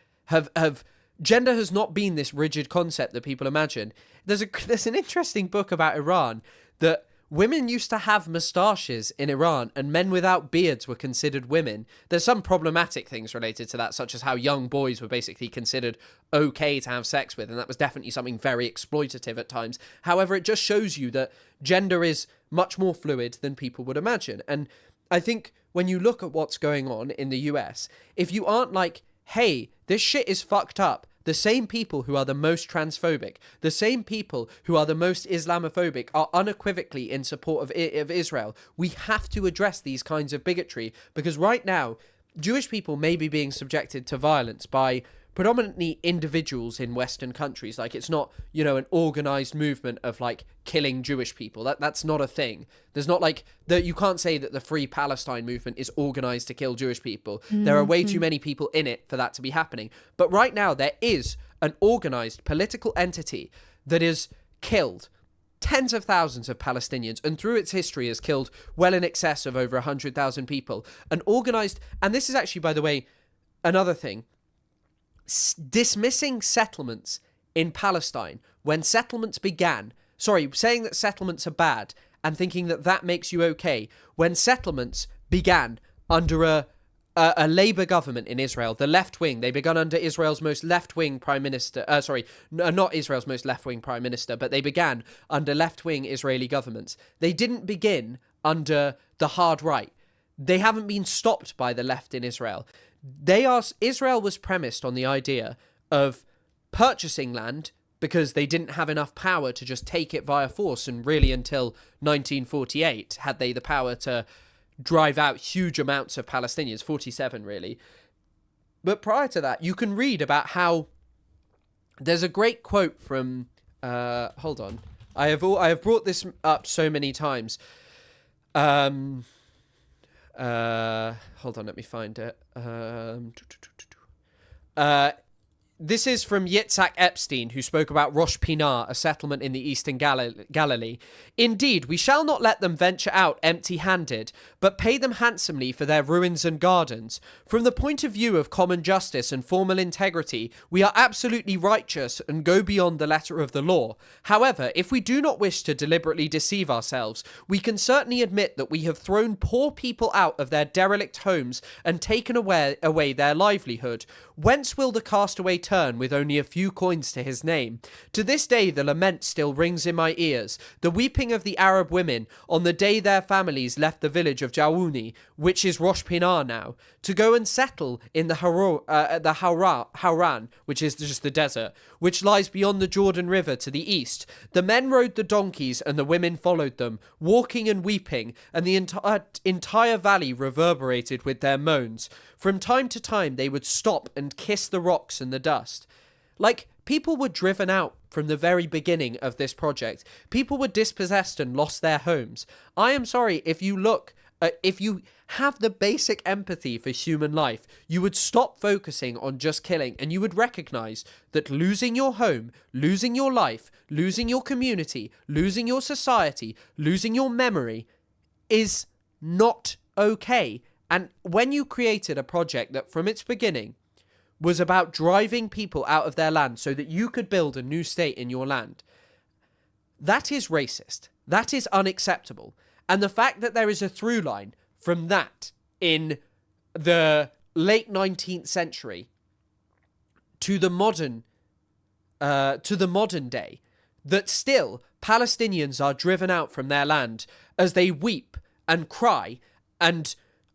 gender has not been this rigid concept that people imagine. There's an interesting book about Iran that women used to have moustaches in Iran and men without beards were considered women. There's some problematic things related to that, such as how young boys were basically considered okay to have sex with, and that was definitely something very exploitative at times. However, it just shows you that gender is much more fluid than people would imagine. And I think when you look at what's going on in the US, if you aren't like, hey, this shit is fucked up, the same people who are the most transphobic, the same people who are the most Islamophobic are unequivocally in support of Israel. We have to address these kinds of bigotry because right now, Jewish people may be being subjected to violence by predominantly individuals in Western countries. Like, it's not, an organized movement of, like, killing Jewish people. That's not a thing. There's not, like, you can't say that the Free Palestine movement is organized to kill Jewish people. There are way too many people in it for that to be happening. But right now, there is an organized political entity that has killed tens of thousands of Palestinians and through its history has killed well in excess of over 100,000 people. An organized, and this is actually, by the way, another thing, dismissing settlements in Palestine when settlements began, saying that settlements are bad and thinking that makes you okay, when settlements began under a Labour government in Israel, the left wing, they began under Israel's most left-wing prime minister, not Israel's most left-wing prime minister, but they began under left-wing Israeli governments. They didn't begin under the hard right. They haven't been stopped by the left in Israel. Israel was premised on the idea of purchasing land because they didn't have enough power to just take it via force, and really until 1948 had they the power to drive out huge amounts of Palestinians, 47 really. But prior to that, you can read about how there's a great quote from hold on. I have brought this up so many times. Hold on, let me find it. This is from Yitzhak Epstein, who spoke about Rosh Pinah, a settlement in the eastern Galilee. Indeed, we shall not let them venture out empty-handed, but pay them handsomely for their ruins and gardens. From the point of view of common justice and formal integrity, we are absolutely righteous and go beyond the letter of the law. However, if we do not wish to deliberately deceive ourselves, we can certainly admit that we have thrown poor people out of their derelict homes and taken away their livelihood. Whence will the castaway turn with only a few coins to his name? To this day the lament still rings in my ears, the weeping of the Arab women on the day their families left the village of Jawouni, which is Rosh Pinah now, to go and settle in the Hauran, which is just the desert, which lies beyond the Jordan River to the east. The men rode the donkeys and the women followed them, walking and weeping, and the entire valley reverberated with their moans. From time to time they would stop and kiss the rocks and the dust. Like, people were driven out from the very beginning of this project. People were dispossessed and lost their homes. I am sorry, if you have the basic empathy for human life, you would stop focusing on just killing, and you would recognize that losing your home, losing your life, losing your community, losing your society, losing your memory is not okay. And when you created a project that from its beginning was about driving people out of their land so that you could build a new state in your land, that is racist. That is unacceptable. And the fact that there is a through line from that in the late 19th century to the modern day, that still Palestinians are driven out from their land as they weep and cry and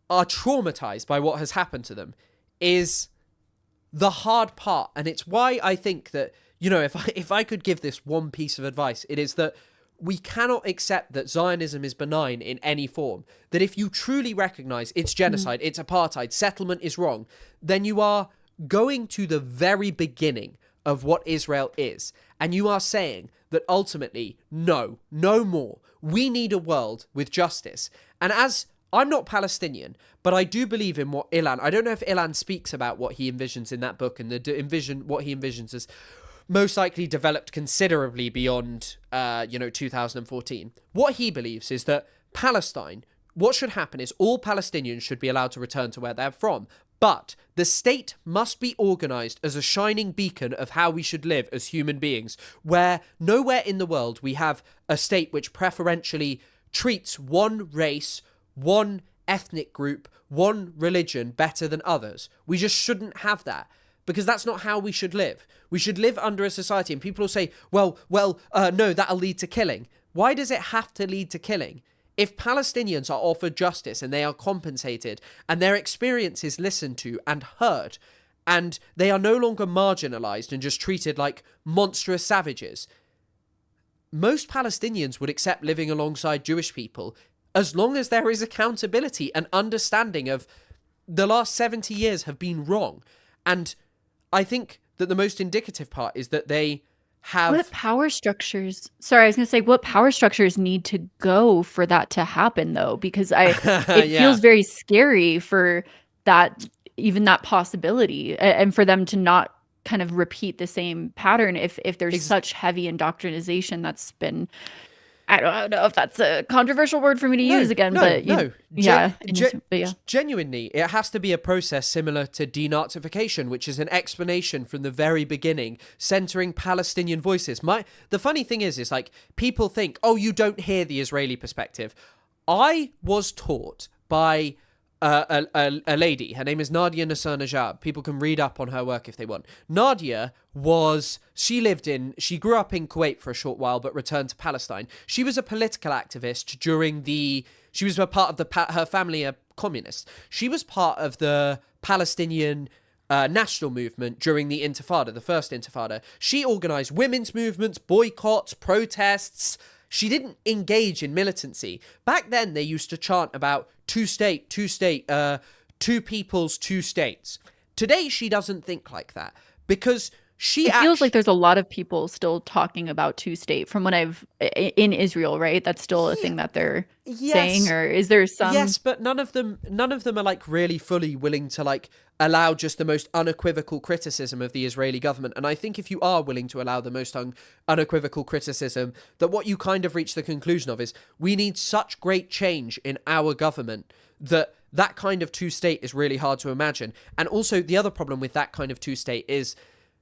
are traumatized by what has happened to them, is the hard part. And it's why I think that, you know, if I could give this one piece of advice, it is that we cannot accept that Zionism is benign in any form. That if you truly recognize it's genocide, it's apartheid, settlement is wrong, then you are going to the very beginning of what Israel is. And you are saying that ultimately, no more. We need a world with justice. And as I'm not Palestinian, but I do believe in what Ilan, I don't know if Ilan speaks about what he envisions in that book, and what he envisions as most likely developed considerably beyond, 2014. What he believes is that Palestine, what should happen is all Palestinians should be allowed to return to where they're from. But the state must be organized as a shining beacon of how we should live as human beings, where nowhere in the world we have a state which preferentially treats one race, one ethnic group, one religion better than others. We just shouldn't have that, because that's not how we should live. We should live under a society, and people will say, no, that'll lead to killing. Why does it have to lead to killing? If Palestinians are offered justice and they are compensated and their experience is listened to and heard, and they are no longer marginalized and just treated like monstrous savages, most Palestinians would accept living alongside Jewish people as long as there is accountability and understanding of the last 70 years have been wrong. And I think that the most indicative part is that they have... What power structures need to go for that to happen, though? Because it feels very scary for that, even that possibility, and for them to not kind of repeat the same pattern if there's such heavy indoctrination that's been... I don't know if that's a controversial word for me to use again, but yeah. Genuinely, it has to be a process similar to denazification, which is an explanation from the very beginning, centering Palestinian voices. The funny thing is like, people think, oh, you don't hear the Israeli perspective. I was taught by a lady. Her name is Nadia Nasser Najab. People can read up on her work if they want. Nadia she grew up in Kuwait for a short while, but returned to Palestine. She was a political activist she was a part of her family are communists. She was part of the Palestinian national movement during the Intifada, the first Intifada. She organised women's movements, boycotts, protests. She didn't engage in militancy. Back then, they used to chant about two peoples, two states. Today, she doesn't think like that because it feels like there's a lot of people still talking about two-state from when in Israel, right? That's still a thing that they're saying, or is there some? Yes, but none of them are like really fully willing to like allow just the most unequivocal criticism of the Israeli government. And I think if you are willing to allow the most unequivocal criticism, that what you kind of reach the conclusion of is we need such great change in our government that kind of two-state is really hard to imagine. And also the other problem with that kind of two-state is,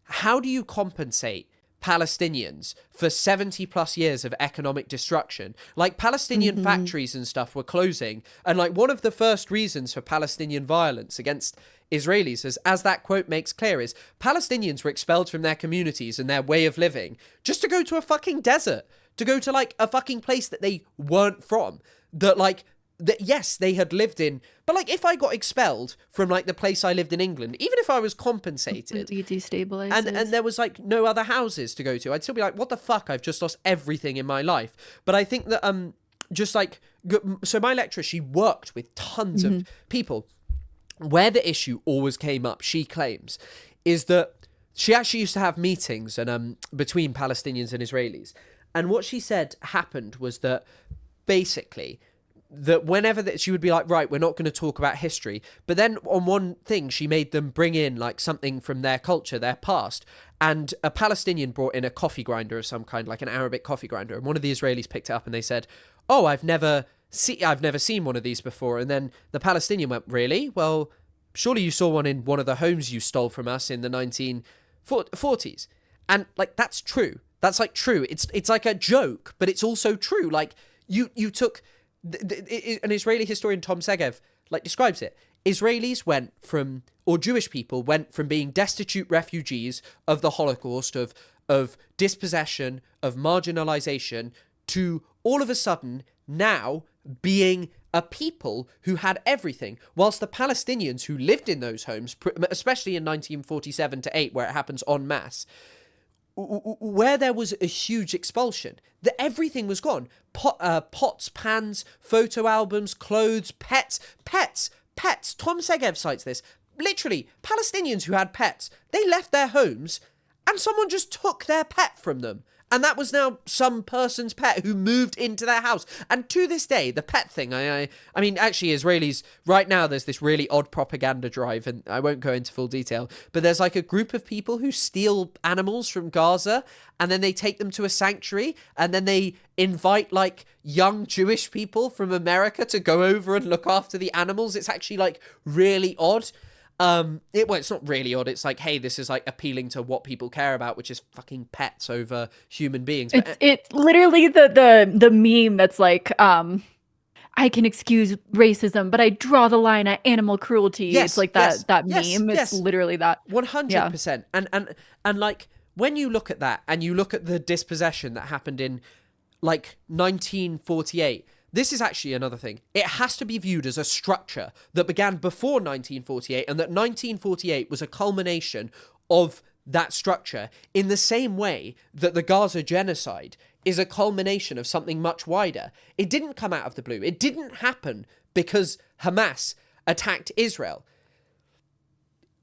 how do you compensate Palestinians for 70 plus years of economic destruction? Like Palestinian factories and stuff were closing. And like one of the first reasons for Palestinian violence against Israelis, as that quote makes clear, is Palestinians were expelled from their communities and their way of living just to go to a fucking desert, to go to like a fucking place that they weren't from, that yes, they had lived in, but like if I got expelled from like the place I lived in England, even if I was compensated, completely destabilized, and there was like no other houses to go to, I'd still be like, what the fuck? I've just lost everything in my life. But I think that so my lecturer, she worked with tons of people. Where the issue always came up, she claims, is that she actually used to have meetings and between Palestinians and Israelis, and what she said happened was that basically, that whenever she would be like, right, we're not going to talk about history. But then on one thing, she made them bring in like something from their culture, their past. And a Palestinian brought in a coffee grinder of some kind, like an Arabic coffee grinder. And one of the Israelis picked it up and they said, oh, I've never seen one of these before. And then the Palestinian went, really? Well, surely you saw one in one of the homes you stole from us in the 1940s. And like, that's true. That's like true. It's like a joke, but it's also true. Like you took... an Israeli historian, Tom Segev, like describes it. Israelis went from, or Jewish people went from being destitute refugees of the Holocaust, of dispossession, of marginalization, to all of a sudden now being a people who had everything, whilst the Palestinians who lived in those homes, especially in 1947 to 8, where it happens en masse, where there was a huge expulsion, that everything was gone. Pots, pans, photo albums, clothes, pets. Tom Segev cites this. Literally, Palestinians who had pets, they left their homes and someone just took their pet from them. And that was now some person's pet who moved into their house. And to this day, the pet thing, I mean, actually, Israelis, right now, there's this really odd propaganda drive, and I won't go into full detail, but there's like a group of people who steal animals from Gaza, and then they take them to a sanctuary, and then they invite like young Jewish people from America to go over and look after the animals. It's actually like really odd. It's not really odd. It's like, hey, this is like appealing to what people care about, which is fucking pets over human beings. But it's literally the meme that's like, I can excuse racism, but I draw the line at animal cruelty. Yes, it's like that meme. It's literally that. 100%. And like when you look at that and you look at the dispossession that happened in like 1948. This is actually another thing. It has to be viewed as a structure that began before 1948, and that 1948 was a culmination of that structure, in the same way that the Gaza genocide is a culmination of something much wider. It didn't come out of the blue. It didn't happen because Hamas attacked Israel.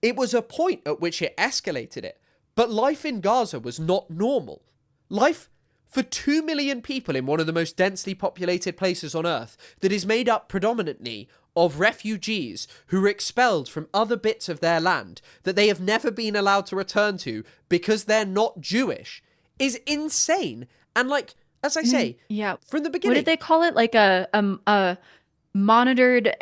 It was a point at which it escalated it. But life in Gaza was not normal. Life for 2 million people in one of the most densely populated places on Earth that is made up predominantly of refugees who were expelled from other bits of their land that they have never been allowed to return to because they're not Jewish, is insane. And like, as I say, from the beginning... What did they call it? Like a monitored...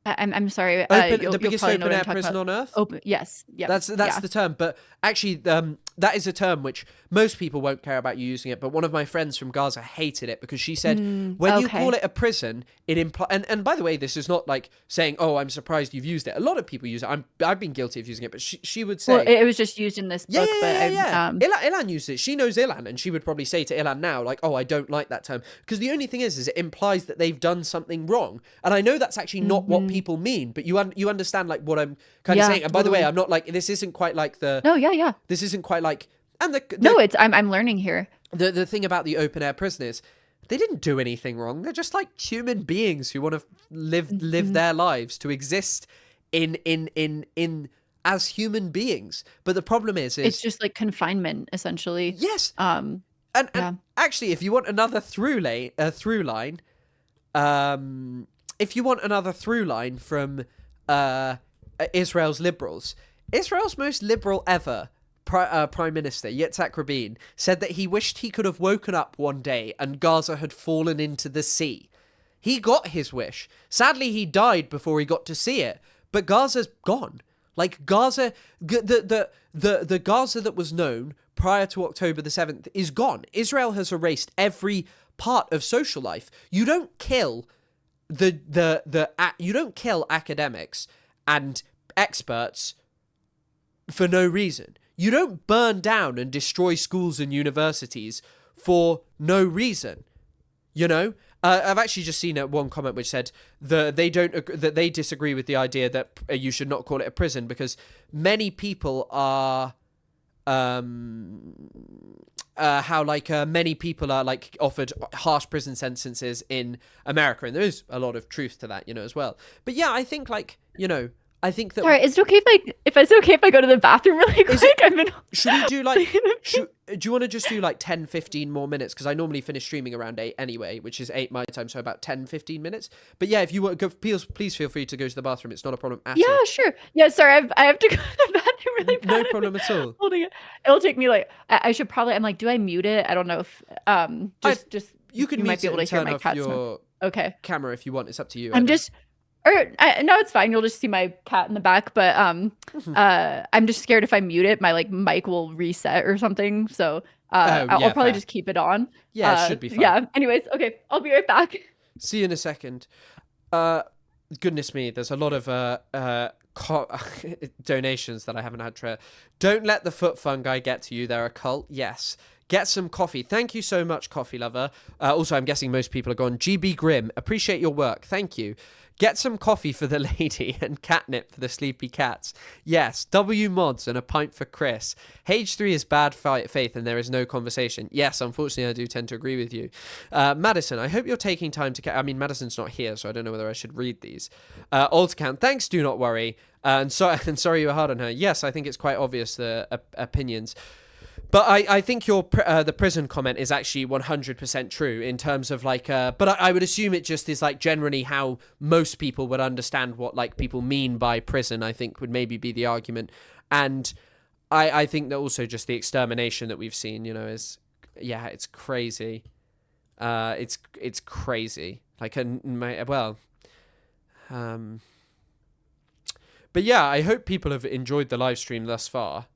I'm sorry. The biggest open-air prison on Earth? Yes. Yeah. That's the term. But actually, that is a term which most people won't care about you using it. But one of my friends from Gaza hated it because she said, when you call it a prison, it implies... And by the way, this is not like saying, oh, I'm surprised you've used it. A lot of people use it. I've been guilty of using it. But she would say... Well, it was just used in this book. Ilan used it. She knows Ilan. And she would probably say to Ilan now, like, oh, I don't like that term. Because the only thing is it implies that they've done something wrong. And I know that's actually not what people mean, but you understand like what I'm kind of saying. And by the way, I'm not like, this isn't quite like No, yeah. this isn't quite like, and No, it's I'm learning here. The thing about the open air prison is they didn't do anything wrong. They're just like human beings who want to live their lives, to exist in as human beings. But the problem is it's just like confinement essentially. Yes. And actually, if you want another through line, if you want another through line from Israel's liberals, Israel's most liberal ever Prime Minister, Yitzhak Rabin, said that he wished he could have woken up one day and Gaza had fallen into the sea. He got his wish. Sadly, he died before he got to see it, but Gaza's gone. Like Gaza, the Gaza that was known prior to October the 7th is gone. Israel has erased every part of social life. You don't kill you don't kill academics and experts for no reason. You don't burn down and destroy schools and universities for no reason. You know, I've actually just seen one comment which said that they disagree with the idea that you should not call it a prison because many people are many people are like offered harsh prison sentences in America, and there is a lot of truth to that, you know, as well. But yeah, I think like, you know, I think that. All right, is it okay if it's okay if I go to the bathroom really quick? Should we do like? Do you want to just do like 10, 15 more minutes? Because I normally finish streaming around 8 anyway, which is 8 my time, so about 10, 15 minutes. But yeah, if you want, please feel free to go to the bathroom. It's not a problem at all. Yeah, sure. Yeah, sorry, I have to go to the bathroom really bad. No problem at all. Holding it. It'll take me like I should probably. I'm like, do I mute it? I don't know if just you could might be able to hear my cat's your okay camera if you want. It's up to you. No, it's fine. You'll just see my cat in the back, but I'm just scared if I mute it, my like mic will reset or something. So I'll probably just keep it on. Yeah, it should be fine. Yeah. Anyways, okay, I'll be right back. See you in a second. Goodness me, there's a lot of donations that I haven't had. Don't let the foot fungi get to you. They're a cult. Yes. Get some coffee. Thank you so much, coffee lover. Also, I'm guessing most people are gone. GB Grim, appreciate your work. Thank you. Get some coffee for the lady and catnip for the sleepy cats. Yes, W mods and a pint for Chris. H3 is bad faith and there is no conversation. Yes, unfortunately, I do tend to agree with you. Madison, I hope you're taking time to... I mean, Madison's not here, so I don't know whether I should read these. Altcount, thanks, do not worry. And sorry you were hard on her. Yes, I think it's quite obvious, the opinions. But I think the prison comment is actually 100% true in terms of like, but I would assume it just is like generally how most people would understand what like people mean by prison, I think would maybe be the argument. And I think that also just the extermination that we've seen, you know, is, yeah, it's crazy. It's crazy. Like, but yeah, I hope people have enjoyed the live stream thus far.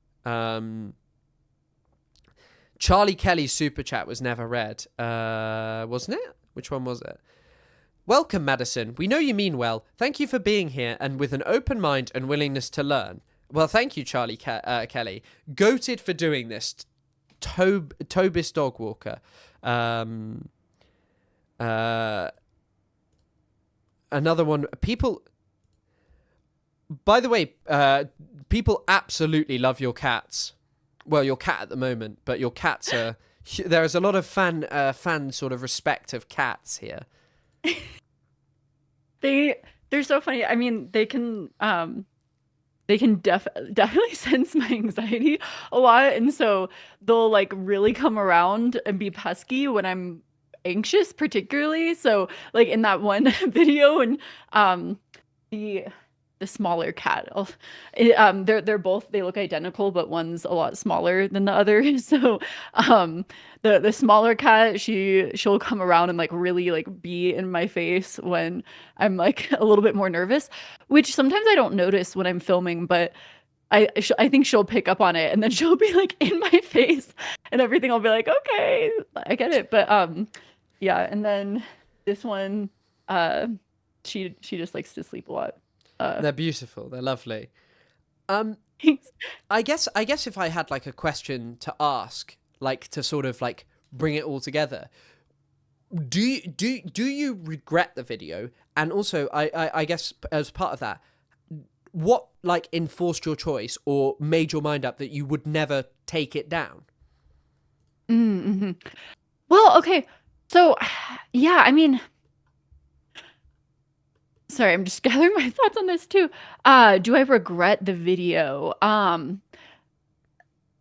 Charlie Kelly's super chat was never read, wasn't it? Which one was it? Welcome, Madison. We know you mean well. Thank you for being here and with an open mind and willingness to learn. Well, thank you, Charlie Kelly. Goated for doing this. Tobis Dog Walker. Another one. People... By the way, people absolutely love your cats. Well, your cat at the moment, but your cats are... There is a lot of fan sort of respect of cats here. They're so funny. I mean, they can definitely sense my anxiety a lot, and so they'll like really come around and be pesky when I'm anxious, particularly. So, like in that one video, and the smaller cat. They're both, they look identical, but one's a lot smaller than the other. So the smaller cat, she'll come around and like really like be in my face when I'm like a little bit more nervous, which sometimes I don't notice when I'm filming, but I think she'll pick up on it, and then she'll be like in my face and everything. I'll be like, okay, I get it. But yeah, and then this one, she just likes to sleep a lot. They're beautiful. They're lovely. I guess if I had like a question to ask, like to sort of like bring it all together, do you regret the video? And also, I guess as part of that, what like enforced your choice or made your mind up that you would never take it down? Mm-hmm. Well, okay. So, yeah, I mean, sorry, I'm just gathering my thoughts on this too. Do I regret the video?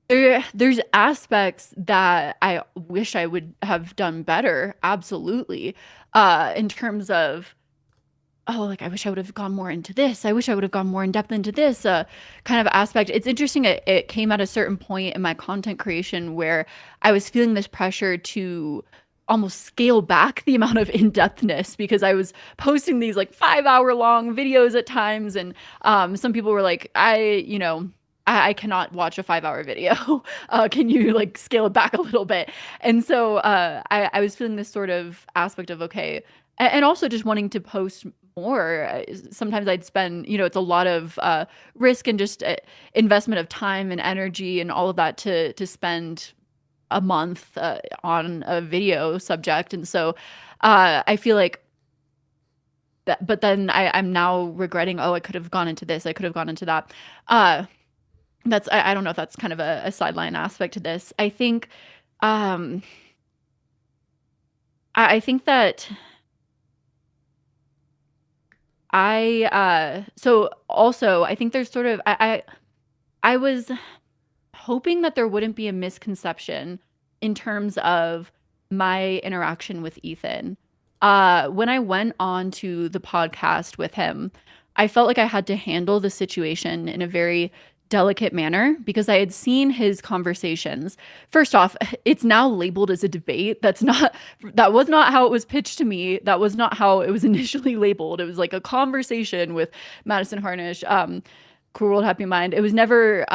There's aspects that I wish I would have done better, absolutely. In terms of, oh, like I wish I would have gone more into this. I wish I would have gone more in depth into this kind of aspect. It's interesting. It came at a certain point in my content creation where I was feeling this pressure to almost scale back the amount of in-depthness because I was posting these like 5-hour long videos at times. And some people were like, I cannot watch a 5-hour video. Can you like scale it back a little bit? And so I was feeling this sort of aspect of, okay, and also just wanting to post more. Sometimes I'd spend, it's a lot of risk and just investment of time and energy and all of that to spend a month on a video subject. And so I feel like that, but then I'm now regretting, oh, I could have gone into this. I could have gone into that. That's, I don't know if that's kind of a sideline aspect to this. I think, I think that so also I think there's sort of, I was hoping that there wouldn't be a misconception in terms of my interaction with Ethan. When I went on to the podcast with him, I felt like I had to handle the situation in a very delicate manner because I had seen his conversations. First off, it's now labeled as a debate. That was not how it was pitched to me. That was not how it was initially labeled. It was like a conversation with Madison Harnish, Cool World Happy Mind. It was never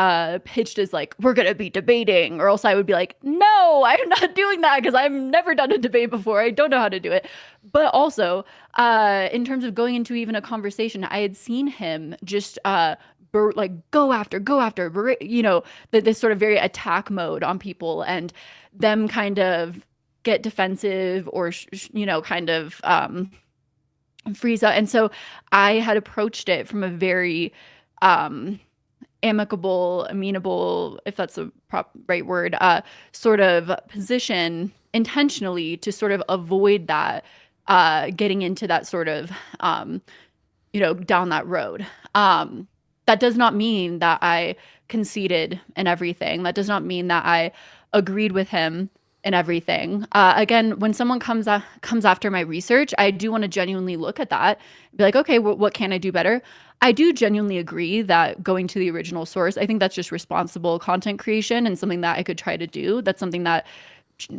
pitched as like, we're gonna be debating, or else I would be like, no, I'm not doing that because I've never done a debate before. I don't know how to do it. But also, in terms of going into even a conversation, I had seen him just like go after, this sort of very attack mode on people and them kind of get defensive or, kind of freeze up. And so I had approached it from a very amicable, amenable, if that's the right word, sort of position intentionally to sort of avoid that, getting into that sort of, down that road. That does not mean that I conceded in everything. That does not mean that I agreed with him in everything. Again, when someone comes after my research, I do want to genuinely look at that, be like, okay, what can I do better? I do genuinely agree that going to the original source, I think that's just responsible content creation and something that I could try to do. That's something that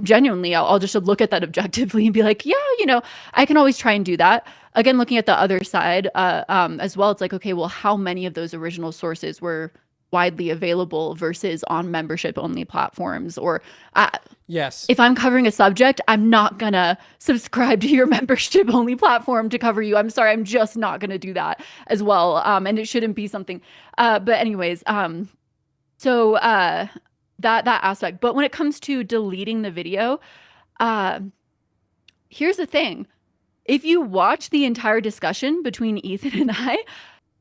genuinely I'll just look at that objectively and be like, yeah, I can always try and do that. Again, looking at the other side as well, it's like, okay, well, how many of those original sources were widely available versus on membership only platforms? Or yes, if I'm covering a subject, I'm not gonna subscribe to your membership only platform to cover you. I'm sorry, I'm just not gonna do that as well. And it shouldn't be something. But anyways, so that aspect. But when it comes to deleting the video, here's the thing. If you watch the entire discussion between Ethan and I,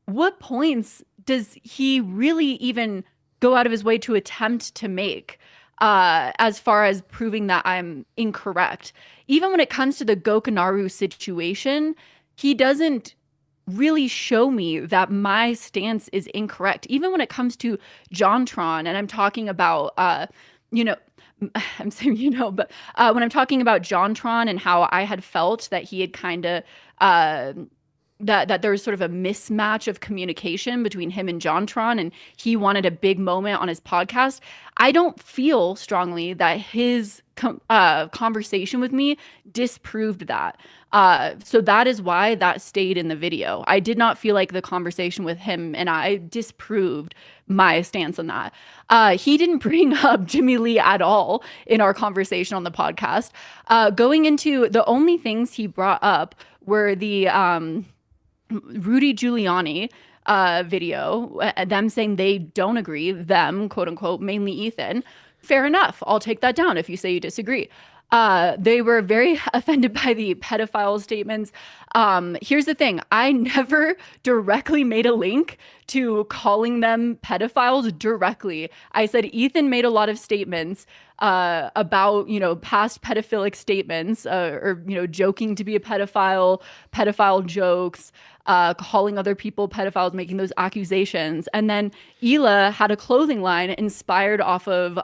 what points does he really even go out of his way to attempt to make as far as proving that I'm incorrect? Even when it comes to the Gokanaru situation, he doesn't really show me that my stance is incorrect. Even when it comes to JonTron, and I'm talking about, I'm saying, but when I'm talking about JonTron and how I had felt that he had kind of, that there was sort of a mismatch of communication between him and JonTron, and he wanted a big moment on his podcast. I don't feel strongly that his conversation with me disproved that. So that is why that stayed in the video. I did not feel like the conversation with him and I disproved my stance on that. He didn't bring up Jimmy Lee at all in our conversation on the podcast. Going into the only things he brought up were the Rudy Giuliani video, them saying they don't agree, them, quote unquote, mainly Ethan. Fair enough. I'll take that down if you say you disagree. They were very offended by the pedophile statements. Here's the thing. I never directly made a link to calling them pedophiles directly. I said Ethan made a lot of statements about, past pedophilic statements, or, joking to be a pedophile jokes, calling other people pedophiles, making those accusations. And then Hila had a clothing line inspired off of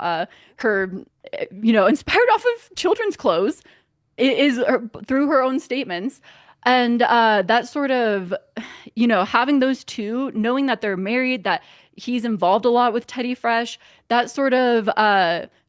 inspired off of children's clothes, through her own statements. And that sort of, having those two, knowing that they're married, that he's involved a lot with Teddy Fresh, that sort of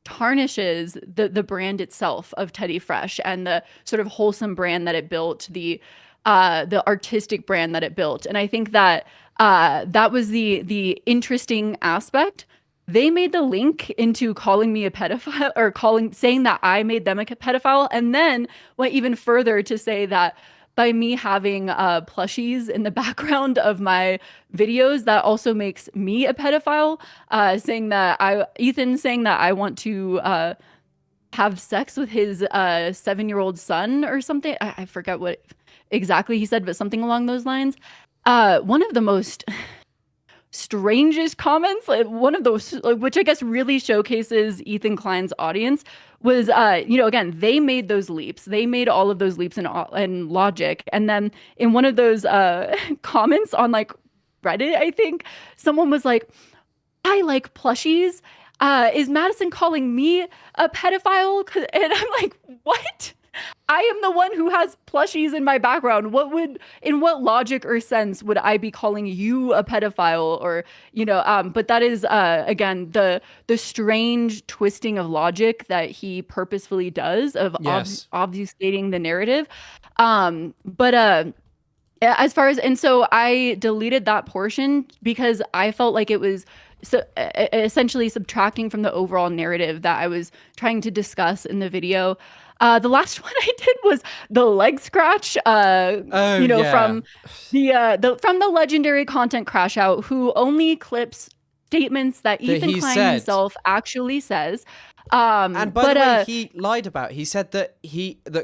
tarnishes the brand itself of Teddy Fresh and the sort of wholesome brand that it built, the artistic brand that it built. And I think that that was the interesting aspect. They made the link into calling me a pedophile, or saying that I made them a pedophile, and then went even further to say that by me having plushies in the background of my videos, that also makes me a pedophile. Ethan saying that I want to have sex with his 7-year-old son or something. I forget what exactly he said, but something along those lines. One of the most strangest comments, one of those, which I guess really showcases Ethan Klein's audience, was again, they made those leaps. They made all of those leaps in logic. And then in one of those comments on like Reddit, I think someone was like, I like plushies. Is Madison calling me a pedophile? And I'm like, what? I am the one who has plushies in my background. In what logic or sense would I be calling you a pedophile? Or, but that is, again, the strange twisting of logic that he purposefully does of obfuscating the narrative. As far as, and so I deleted that portion because I felt like it was essentially subtracting from the overall narrative that I was trying to discuss in the video. The last one I did was the leg scratch, from the legendary content Crashout, who only clips statements that Ethan Klein himself actually says. And by the way, he lied about. He said that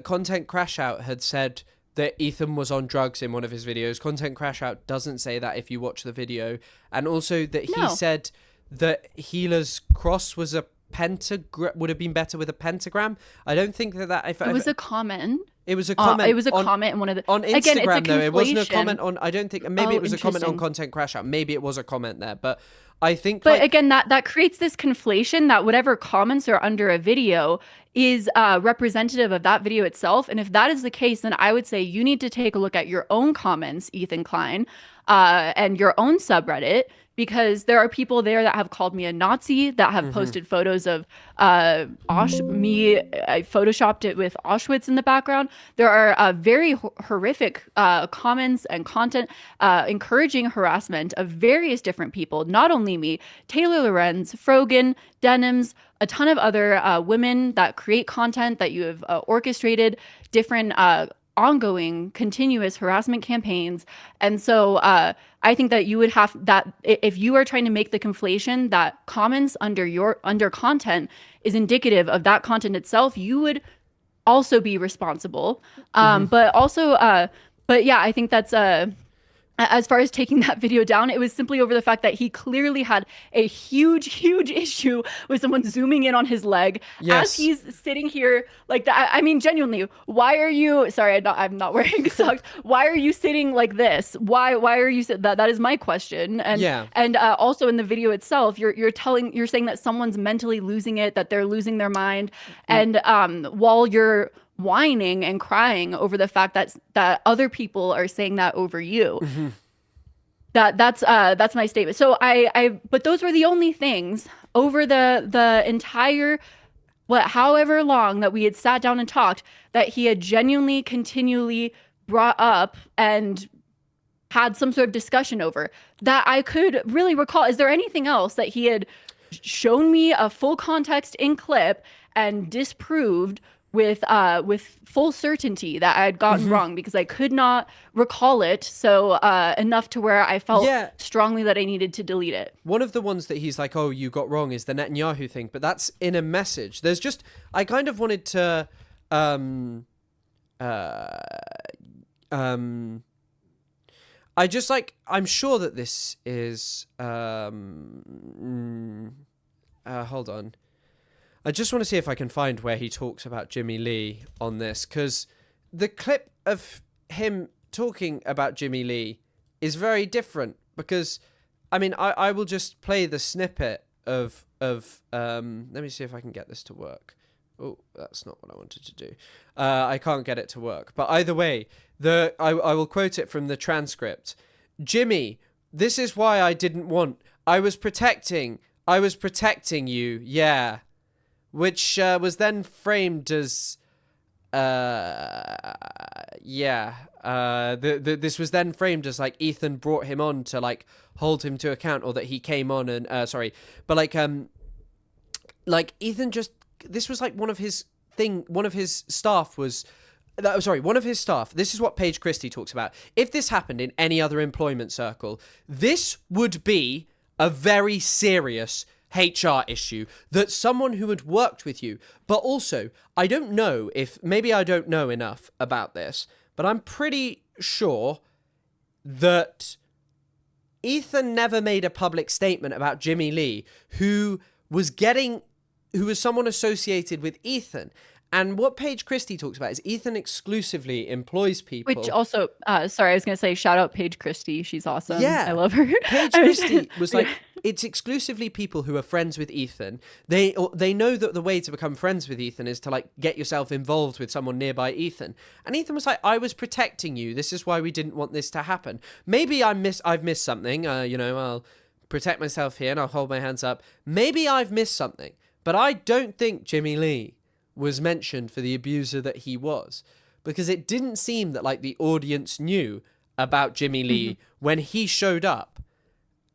content Crashout had said that Ethan was on drugs in one of his videos. Content Crashout doesn't say that if you watch the video, and also that he said that Hila's cross was a pentagram, would have been better with a pentagram. I don't think that it was a comment. It was a comment. It was a comment in one of the on Instagram. Again, it's a though. It wasn't a comment on. I don't think. Maybe it was a comment on Content Crashout. Maybe it was a comment there, but I think. But again, that creates this conflation that whatever comments are under a video is representative of that video itself. And if that is the case, then I would say you need to take a look at your own comments, Ethan Klein, and your own subreddit. Because there are people there that have called me a Nazi, that have posted photos of I photoshopped it with Auschwitz in the background. There are very horrific comments and content encouraging harassment of various different people, not only me, Taylor Lorenz, Frogan, Denims, a ton of other women that create content that you have orchestrated different ongoing continuous harassment campaigns. And so I think that you would have that if you are trying to make the conflation that comments under content is indicative of that content itself, you would also be responsible. But yeah, I think that's as far as taking that video down, it was simply over the fact that he clearly had a huge issue with someone zooming in on his leg as he's sitting here like that. I mean, genuinely, why are you? Sorry, I'm not wearing socks. Why are you sitting like this? Why are you that? That is my question. And also in the video itself, you're saying that someone's mentally losing it, that they're losing their mind, and while you're whining and crying over the fact that other people are saying that over you. That's my statement. So but those were the only things over the entire however long that we had sat down and talked that he had genuinely continually brought up and had some sort of discussion over that I could really recall. Is there anything else that he had shown me a full context in clip and disproved with full certainty that I had gotten wrong because I could not recall it so enough to where I felt strongly that I needed to delete it. One of the ones that he's like, oh, you got wrong is the Netanyahu thing, but that's in a message. There's just, I kind of wanted to, I just like, I'm sure that this is, hold on. I just want to see if I can find where he talks about Jimmy Lee on this, because the clip of him talking about Jimmy Lee is very different, because, I mean, I will just play the snippet of let me see if I can get this to work. Oh, that's not what I wanted to do. I can't get it to work. But either way, I will quote it from the transcript. Jimmy, this is why I didn't want... I was protecting you, yeah. Which was then framed as... this was then framed as, like, Ethan brought him on to, like, hold him to account, or that he came on and... But, like, Ethan just... This was, like, one of his staff was... one of his staff. This is what Paige Christie talks about. If this happened in any other employment circle, this would be a very serious HR issue, that someone who had worked with you, but also, I don't know if, maybe I don't know enough about this, but I'm pretty sure that Ethan never made a public statement about Jimmy Lee, who was someone associated with Ethan. And what Paige Christie talks about is Ethan exclusively employs people. Which also, sorry, I was going to say, shout out Paige Christie. She's awesome. Yeah. I love her. Paige Christie was like, it's exclusively people who are friends with Ethan. They know that the way to become friends with Ethan is to, like, get yourself involved with someone nearby Ethan. And Ethan was like, I was protecting you. This is why we didn't want this to happen. Maybe I've missed something. I'll protect myself here and I'll hold my hands up. Maybe I've missed something. But I don't think Jimmy Lee was mentioned for the abuser that he was, because it didn't seem that, like, the audience knew about Jimmy Lee when he showed up.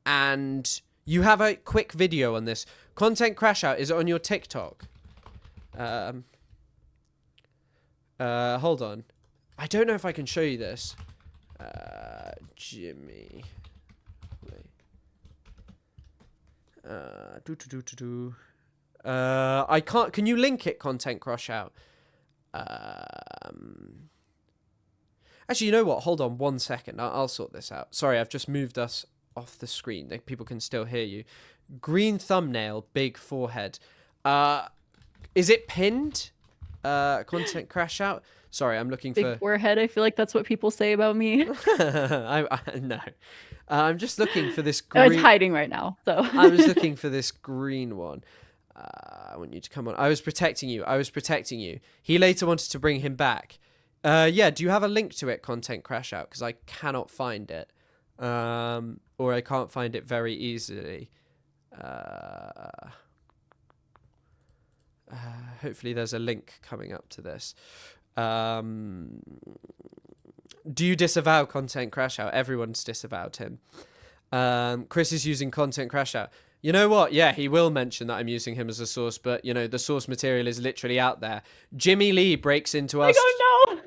And you have a quick video on this. Content Crashout, is it on your TikTok? Hold on. I don't know if I can show you this. Jimmy Lee. I can't. Can you link it, Content Croshout? Actually, you know what? Hold on 1 second. I'll sort this out. Sorry, I've just moved us off the screen. People can still hear you. Green thumbnail, big forehead. Is it pinned? Content Crashout. Sorry, I'm looking for big forehead. I feel like that's what people say about me. No. I'm just looking for this green... Oh, it's hiding right now. So I was looking for this green one. I want you to come on. I was protecting you. He later wanted to bring him back. Yeah, do you have a link to it, Content Crashout? Because I cannot find it. Or I can't find it very easily. Hopefully there's a link coming up to this. Do you disavow Content Crashout? Everyone's disavowed him. Chris is using Content Crashout. You know what? Yeah, he will mention that I'm using him as a source, but, you know, the source material is literally out there. Jimmy Lee breaks into us. I don't know.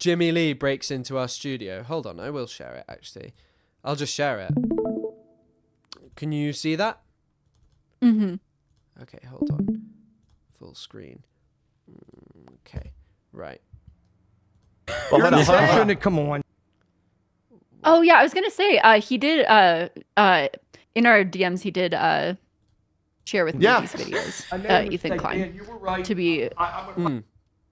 Jimmy Lee breaks into our studio. Hold on, I will share it, actually. I'll just share it. Can you see that? Mm-hmm. Okay, hold on. Full screen. Okay, right. Well, hold on. Come on. Oh, yeah, I was going to say, he did... in our DMs, he did share with me these videos, Ethan Klein. Man, you were right. To be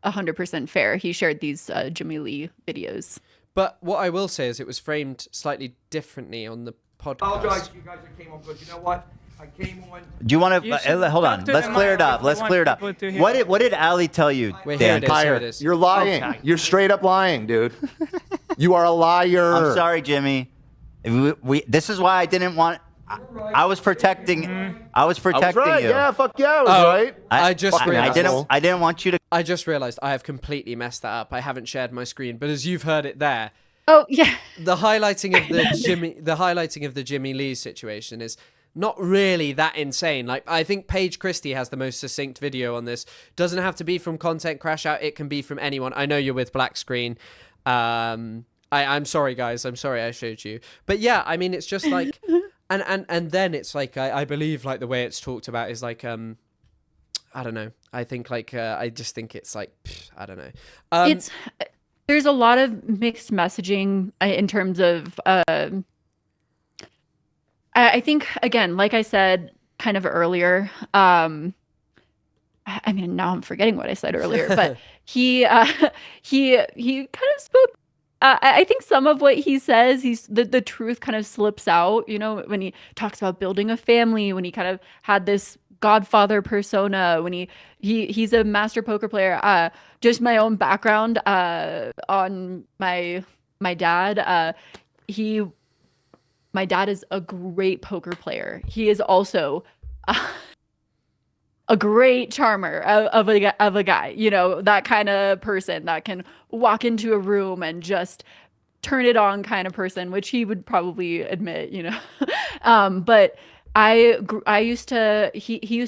100% fair, he shared these Jimmy Lee videos. But what I will say is it was framed slightly differently on the podcast. I apologize to you guys that came on, but you know what? I came on. Do you want to hold on? Let's clear it up. What did Ali tell you, Wait, Dan? here it is. You're lying. Okay. You're straight up lying, dude. You are a liar. I'm sorry, Jimmy. This is why I didn't want. I was protecting. I was protecting right. you. Yeah, fuck yeah, I was right. I didn't want you to. I just realized I have completely messed that up. I haven't shared my screen, but as you've heard it there. Oh yeah. The highlighting of the Jimmy Lee situation is not really that insane. Like, I think Paige Christie has the most succinct video on this. Doesn't have to be from Content Crash Out. It can be from anyone. I know you're with Black Screen. I'm sorry, guys. I'm sorry I showed you. But yeah, I mean, it's just like, and then it's like, I believe like the way it's talked about is like, I don't know. I think like, I just think it's like, I don't know. There's a lot of mixed messaging in terms of, I think, again, like I said kind of earlier, I mean, now I'm forgetting what I said earlier, but he kind of spoke. I think some of what he says, the truth kind of slips out, you know, when he talks about building a family, when he kind of had this Godfather persona, when he's a master poker player. Just my own background on my dad. My dad is a great poker player. He is also a great charmer of a guy, you know, that kind of person that can walk into a room and just turn it on kind of person, which he would probably admit, you know. But he used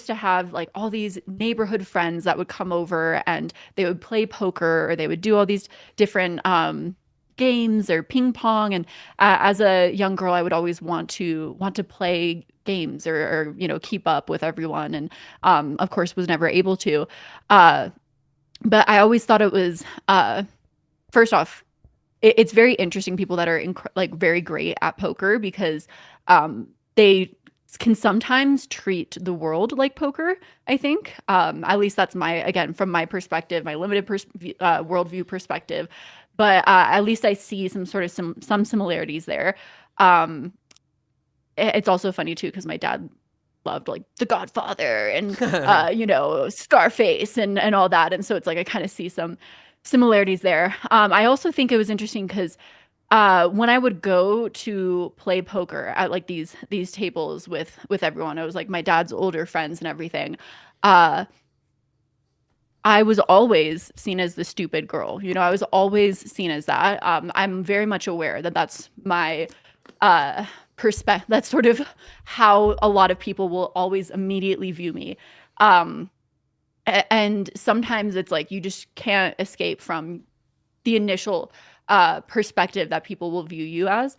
to have like all these neighborhood friends that would come over and they would play poker or they would do all these different games or ping pong. And as a young girl, I would always want to play games or you know, keep up with everyone, and of course was never able to. But I always thought it was first off, it's very interesting people that are like very great at poker, because they can sometimes treat the world like poker, I think. At least that's from my perspective, my limited worldview perspective. But at least I see some sort of some similarities there. It's also funny too, because my dad loved like The Godfather and you know, Scarface and all that, and so it's like I kind of see some similarities there. I also think it was interesting because when I would go to play poker at like these tables with everyone, it was like my dad's older friends and everything. I was always seen as the stupid girl. You know, I was always seen as that. I'm very much aware that that's my perspective. That's sort of how a lot of people will always immediately view me. And sometimes it's like you just can't escape from the initial perspective that people will view you as.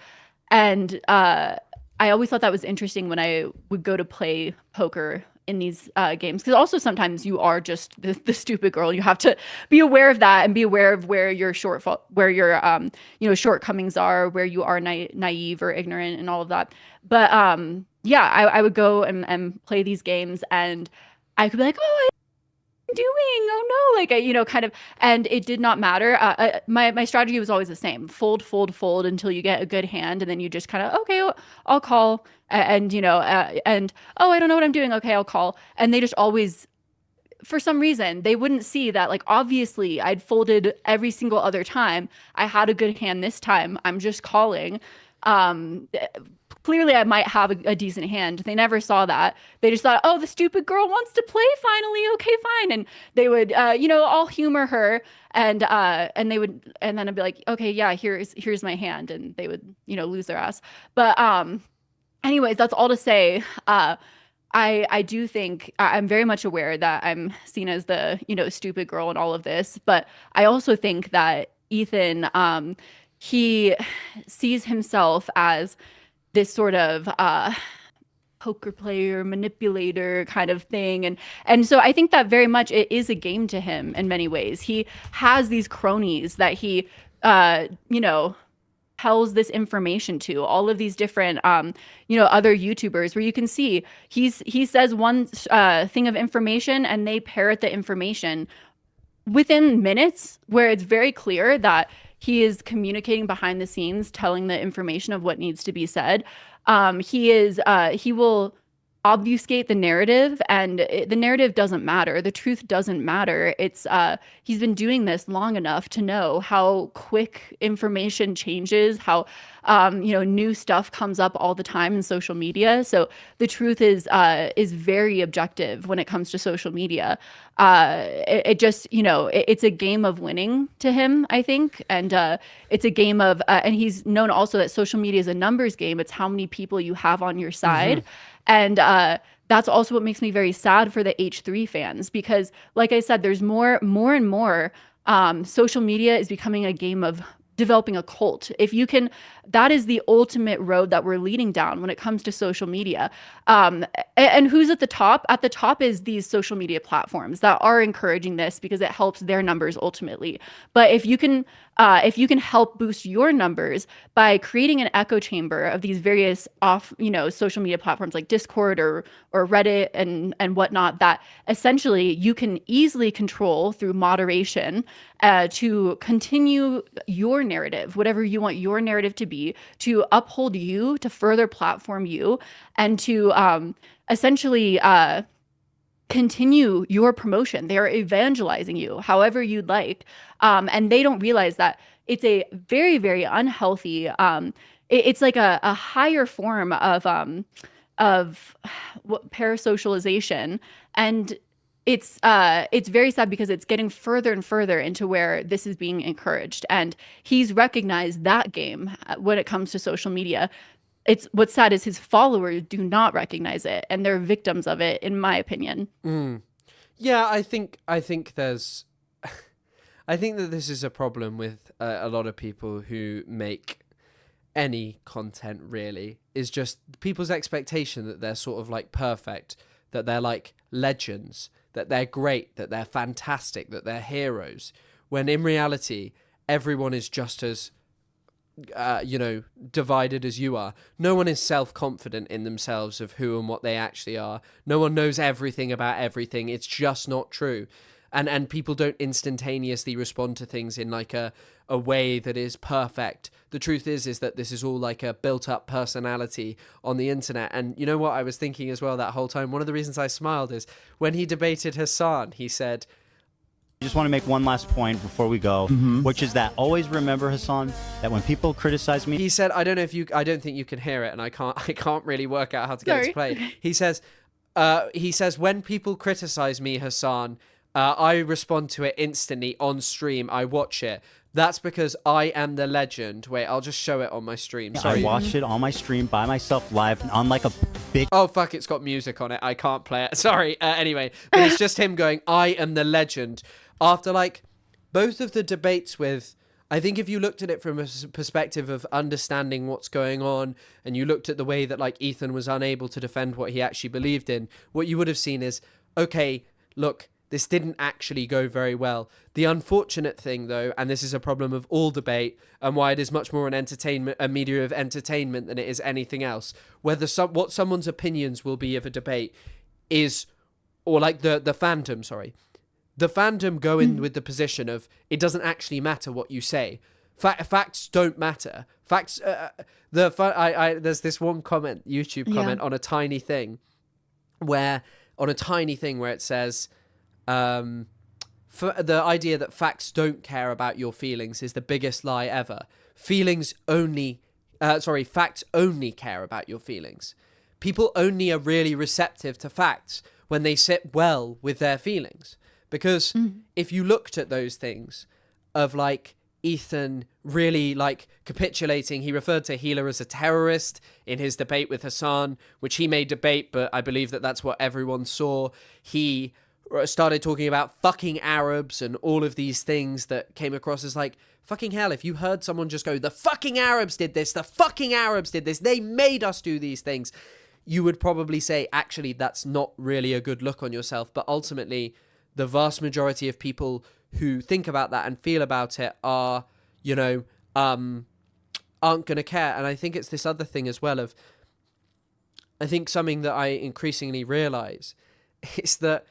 And I always thought that was interesting when I would go to play poker in these games, because also sometimes you are just the stupid girl. You have to be aware of that and be aware of where your you know, shortcomings are, where you are naive or ignorant and all of that. But yeah, I would go and play these games, and I could be like, oh, doing, oh no, like you know, kind of, and it did not matter. My strategy was always the same: fold until you get a good hand, and then you just kind of, okay, I'll call, and you know, and oh, I don't know what I'm doing, okay, I'll call. And they just always, for some reason, they wouldn't see that like obviously I'd folded every single other time. I had a good hand this time, I'm just calling. Clearly I might have a decent hand. They never saw that. They just thought, oh, the stupid girl wants to play finally. Okay, fine. And they would, you know, I'll humor her, and they would, and then I'd be like, okay, yeah, here's my hand, and they would, you know, lose their ass. But anyways, that's all to say. I do think I'm very much aware that I'm seen as the, you know, stupid girl in all of this, but I also think that Ethan, he sees himself as this sort of poker player, manipulator kind of thing. And so I think that very much it is a game to him in many ways. He has these cronies that he, you know, tells this information to, all of these different, you know, other YouTubers, where you can see he says one thing of information and they parrot the information within minutes, where it's very clear that he is communicating behind the scenes, telling the information of what needs to be said. He will obfuscate the narrative, and the narrative doesn't matter. The truth doesn't matter. It's he's been doing this long enough to know how quick information changes, how you know, new stuff comes up all the time in social media. So the truth is very objective when it comes to social media. It just, you know, it's a game of winning to him, I think, and it's a game of and he's known also that social media is a numbers game. It's how many people you have on your side. And that's also what makes me very sad for the H3 fans, because like I said, there's more and more social media is becoming a game of developing a cult. If you can, that is the ultimate road that we're leading down when it comes to social media. And who's at the top? At the top is these social media platforms that are encouraging this because it helps their numbers ultimately. But if you can help boost your numbers by creating an echo chamber of these various social media platforms like Discord or Reddit and whatnot, that essentially you can easily control through moderation to continue your narrative, whatever you want your narrative to be, to uphold you, to further platform you, and to essentially continue your promotion. They are evangelizing you however you'd like. And they don't realize that it's a very, very unhealthy, it's like a higher form of parasocialization. And it's very sad because it's getting further and further into where this is being encouraged. And he's recognized that game when it comes to social media. It's what's sad is his followers do not recognize it, and they're victims of it, in my opinion. Yeah, I think there's, I think that this is a problem with a lot of people who make any content, really, is just people's expectation that they're sort of like perfect, that they're like legends, that they're great, that they're fantastic, that they're heroes, when in reality, everyone is just as divided as you are. No one is self-confident in themselves of who and what they actually are. No one knows everything about everything. It's just not true. And people don't instantaneously respond to things in like a way that is perfect. The truth is that this is all like a built-up personality on the internet. And you know what I was thinking as well that whole time? One of the reasons I smiled is when he debated Hassan, he said, I just want to make one last point before we go, which is that always remember, Hassan, that when people criticize me, he said, I don't think you can hear it, and I can't really work out how to get it to play. He says, when people criticize me, Hassan, I respond to it instantly on stream. I watch it. That's because I am the legend. Wait, I'll just show it on my stream. Sorry. I watched it on my stream by myself live on like a bitch. Oh, fuck, it's got music on it. I can't play it. Sorry. Anyway, but it's just him going, I am the legend. After like both of the debates with, I think if you looked at it from a perspective of understanding what's going on, and you looked at the way that like Ethan was unable to defend what he actually believed in, what you would have seen is, okay, look, this didn't actually go very well. The unfortunate thing, though, and this is a problem of all debate, and why it is much more a media of entertainment than it is anything else, whether what someone's opinions will be of a debate is, or like the fandom, sorry. The fandom go in with the position of it doesn't actually matter what you say. Facts don't matter. Facts. There's this one YouTube comment on a tiny thing, where it says, for the idea that facts don't care about your feelings is the biggest lie ever. Facts only care about your feelings. People only are really receptive to facts when they sit well with their feelings. Because if you looked at those things of like Ethan really like capitulating, he referred to Hila as a terrorist in his debate with Hassan, which he may debate, but I believe that that's what everyone saw. He started talking about fucking Arabs and all of these things that came across as like, fucking hell, if you heard someone just go, the fucking Arabs did this, the fucking Arabs did this, they made us do these things, you would probably say, actually, that's not really a good look on yourself. But ultimately, the vast majority of people who think about that and feel about it are, aren't going to care. And I think it's this other thing as well of, I think something that I increasingly realize is that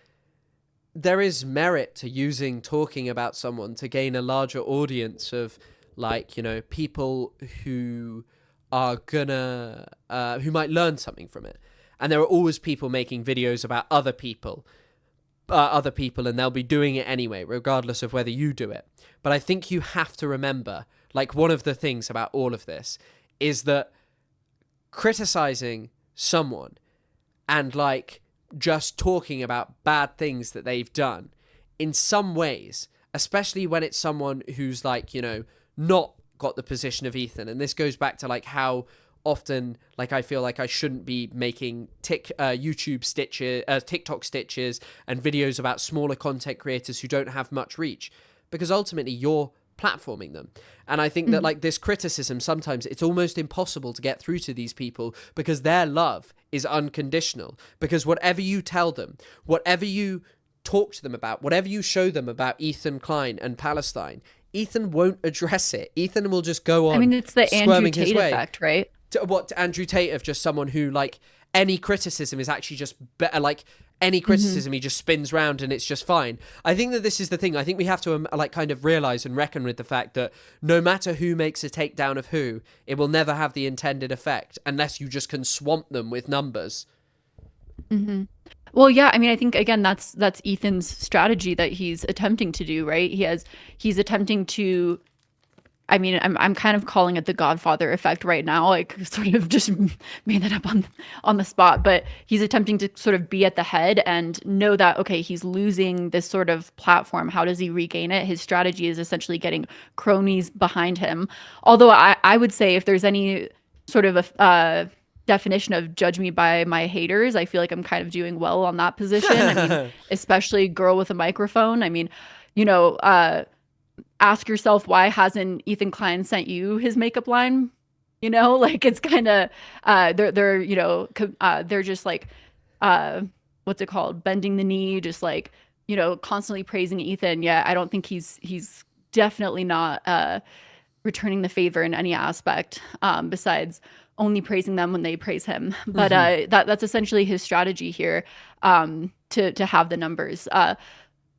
there is merit to using talking about someone to gain a larger audience of like, people who are gonna, who might learn something from it. And there are always people making videos about other people, and they'll be doing it anyway, regardless of whether you do it. But I think you have to remember, like, one of the things about all of this is that criticizing someone and like just talking about bad things that they've done in some ways, especially when it's someone who's like, not got the position of Ethan. And this goes back to like how often like I feel like I shouldn't be making YouTube stitches, TikTok stitches, and videos about smaller content creators who don't have much reach, because ultimately you're platforming them. And I think that like this criticism, sometimes it's almost impossible to get through to these people because their love is unconditional. Because whatever you tell them, whatever you talk to them about, whatever you show them about Ethan Klein and Palestine, Ethan won't address it. Ethan will just go on. I mean, it's the Andrew squirming his Tate way. effect, right? To Andrew Tate, of just someone who, like, any criticism is actually just better. Like, any criticism he just spins round and it's just fine. I think that this is the thing. I think we have to like kind of realize and reckon with the fact that no matter who makes a takedown of who, it will never have the intended effect unless you just can swamp them with numbers. Well, yeah, I mean, I think again that's Ethan's strategy that he's attempting to do, right? He's attempting to, I mean, I'm kind of calling it the Godfather effect right now, like sort of just made that up on the spot, but he's attempting to sort of be at the head and know that, okay, he's losing this sort of platform. How does he regain it? His strategy is essentially getting cronies behind him. Although I would say if there's any sort of a definition of judge me by my haters, I feel like I'm kind of doing well on that position. I mean, especially girl with a microphone. I mean, you know, ask yourself, why hasn't Ethan Klein sent you his makeup line? You know, like it's kind of they're you know they're just like what's it called, bending the knee, just like, you know, constantly praising Ethan. Yeah, I don't think he's definitely not returning the favor in any aspect besides only praising them when they praise him. But that's essentially his strategy here, to have the numbers.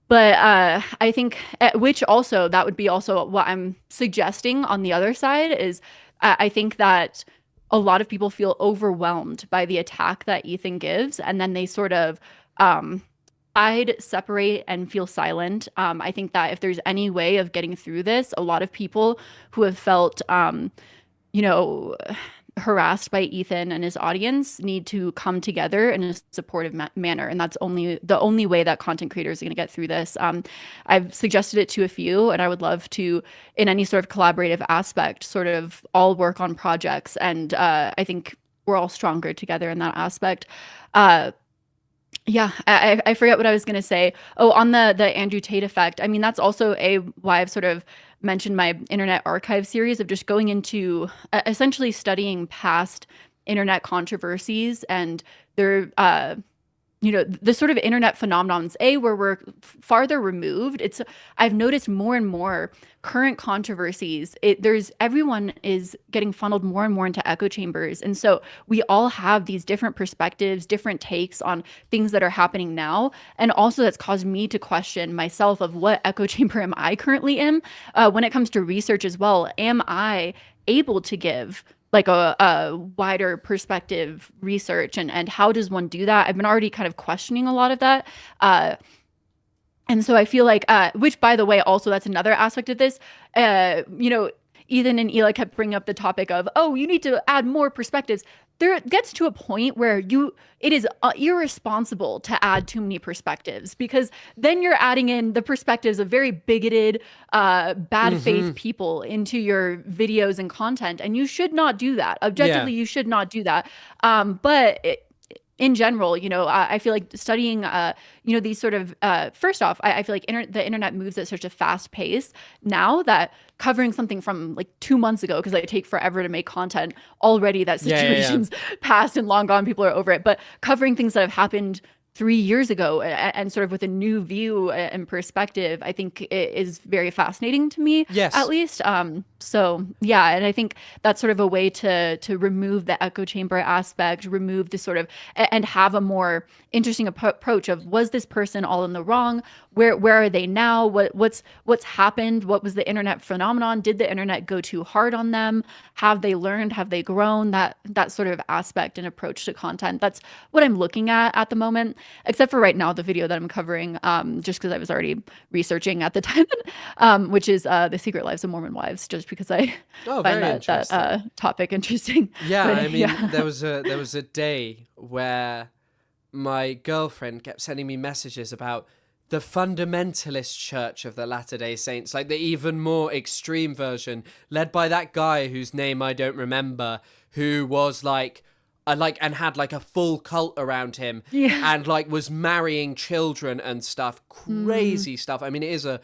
But I think, which also, that would be also what I'm suggesting on the other side is, I think that a lot of people feel overwhelmed by the attack that Ethan gives, and then they sort of hide, separate, and feel silent. I think that if there's any way of getting through this, a lot of people who have felt, you know, harassed by Ethan and his audience need to come together in a supportive manner, and that's the only way that content creators are going to get through this. I've suggested it to a few, and I would love to, in any sort of collaborative aspect, sort of all work on projects, and I think we're all stronger together in that aspect. Yeah, I forget what I was going to say. Oh, on the Andrew Tate effect. I mean, that's also why I've sort of mentioned my Internet Archive series of just going into essentially studying past internet controversies and their, you know, the sort of internet phenomenons, where we're farther removed. I've noticed more and more current controversies. Everyone is getting funneled more and more into echo chambers. And so we all have these different perspectives, different takes on things that are happening now. And also that's caused me to question myself of what echo chamber am I currently in when it comes to research as well. Am I able to give like a wider perspective research, and how does one do that? I've been already kind of questioning a lot of that. And so I feel like, which by the way, also that's another aspect of this, you know, Ethan and Eli kept bringing up the topic of, oh, you need to add more perspectives. There gets to a point where it is irresponsible to add too many perspectives, because then you're adding in the perspectives of very bigoted, bad faith people into your videos and content, and you should not do that. Objectively, you should not do that. But in general, you know, I feel like studying, you know, these sort of, first off, I feel like the internet moves at such a fast pace now that covering something from like 2 months ago, because I take forever to make content already, that situation's past and long gone, people are over it. But covering things that have happened 3 years ago and sort of with a new view and perspective, I think it is very fascinating to me, at least. So yeah, and I think that's sort of a way to remove the echo chamber aspect, remove the sort of, and have a more interesting approach of, was this person all in the wrong? Where are they now? What's happened? What was the internet phenomenon? Did the internet go too hard on them? Have they learned? Have they grown? That sort of aspect and approach to content. That's what I'm looking at the moment, except for right now, the video that I'm covering, just because I was already researching at the time, which is The Secret Lives of Mormon Wives, just because I find that topic interesting. Yeah, But, I mean, there was a day where my girlfriend kept sending me messages about the fundamentalist church of the Latter-day Saints, like the even more extreme version, led by that guy whose name I don't remember, who was like and had like a full cult around him, and like was marrying children and stuff, crazy stuff. I mean, it is an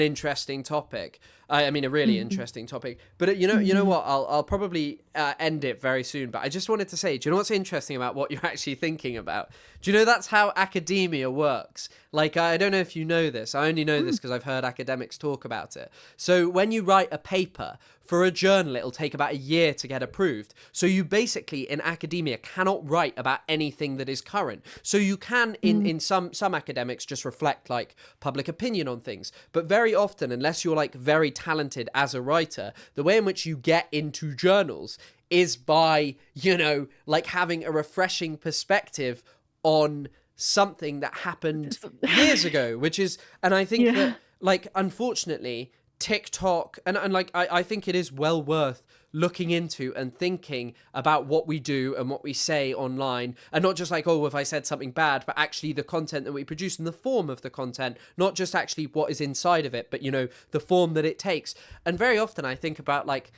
interesting topic. I mean, a really interesting topic. But you know what? I'll probably end it very soon. But I just wanted to say, do you know what's interesting about what you're actually thinking about? Do you know that's how academia works? Like, I don't know if you know this. I only know this because I've heard academics talk about it. So when you write a paper for a journal, it'll take about a year to get approved. So you basically, in academia, cannot write about anything that is current. So you can, in some academics, just reflect like public opinion on things. But very often, unless you're like very talented as a writer, the way in which you get into journals is by, you know, like having a refreshing perspective on something that happened years ago, which is, and I think that, like, unfortunately, TikTok, and like, I think it is well worth looking into and thinking about what we do and what we say online, and not just like, oh, if I said something bad, but actually the content that we produce and the form of the content, not just actually what is inside of it, but, you know, the form that it takes. And very often I think about like,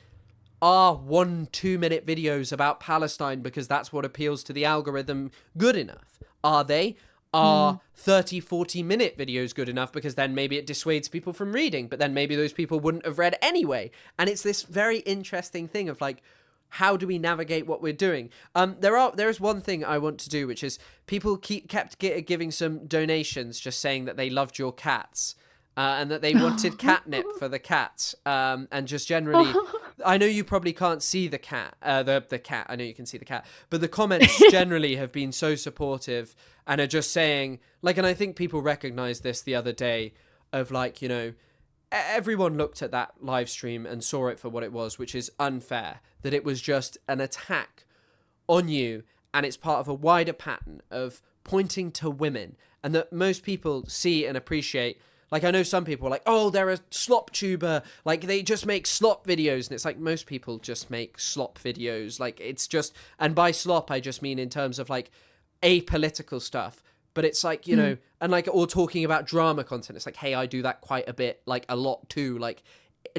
are 1-2 minute videos about Palestine, because that's what appeals to the algorithm, good enough? Are they? Are 30-40 minute videos good enough, because then maybe it dissuades people from reading, but then maybe those people wouldn't have read anyway? And it's this very interesting thing of like, how do we navigate what we're doing? There is one thing I want to do, which is people kept giving some donations just saying that they loved your cats. And that they wanted catnip for the cats, and just generally, I know you probably can't see the cat, the cat. I know you can see the cat, but the comments generally have been so supportive and are just saying, like, and I think people recognized this the other day, of like, you know, everyone looked at that live stream and saw it for what it was, which is unfair, that it was just an attack on you, and it's part of a wider pattern of pointing to women, and that most people see and appreciate. Like, I know some people are like, oh, they're a slop tuber. Like, they just make slop videos. And it's like, most people just make slop videos. Like, it's just, and by slop, I just mean in terms of like apolitical stuff. But it's like, you know, and like, or talking about drama content. It's like, hey, I do that quite a bit, like a lot too. Like,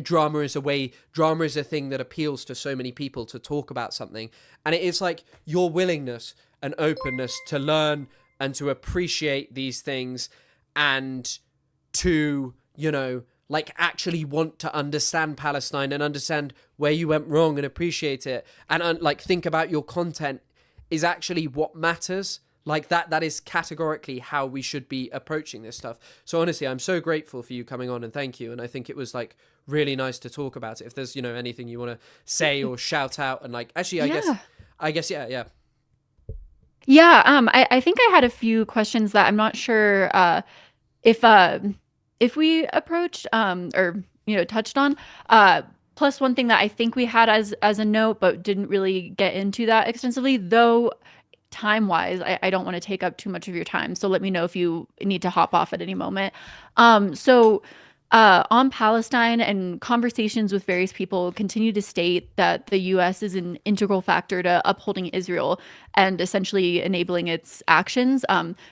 drama is a thing that appeals to so many people to talk about something. And it is like your willingness and openness to learn and to appreciate these things, and to, you know, like actually want to understand Palestine and understand where you went wrong and appreciate it, and like think about your content is actually what matters. Like that is categorically how we should be approaching this stuff. So honestly, I'm so grateful for you coming on, and thank you. And I think it was like really nice to talk about it. If there's, you know, anything you want to say or shout out, and like, actually, I guess, yeah. I think I had a few questions that I'm not sure if we approached or, you know, touched on. Plus one thing that I think we had as a note, but didn't really get into that extensively, though time-wise, I don't want to take up too much of your time. So let me know if you need to hop off at any moment. On Palestine, and conversations with various people continue to state that the U.S. is an integral factor to upholding Israel and essentially enabling its actions.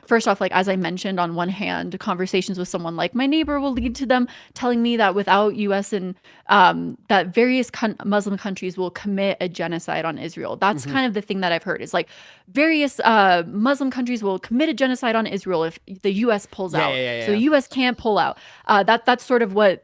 First off, like, as I mentioned, on one hand, conversations with someone like my neighbor will lead to them telling me that without U.S. and that various Muslim countries will commit a genocide on Israel. That's kind of the thing that I've heard, is like various Muslim countries will commit a genocide on Israel if the U.S. pulls out. So the U.S. can't pull out. That's sort of what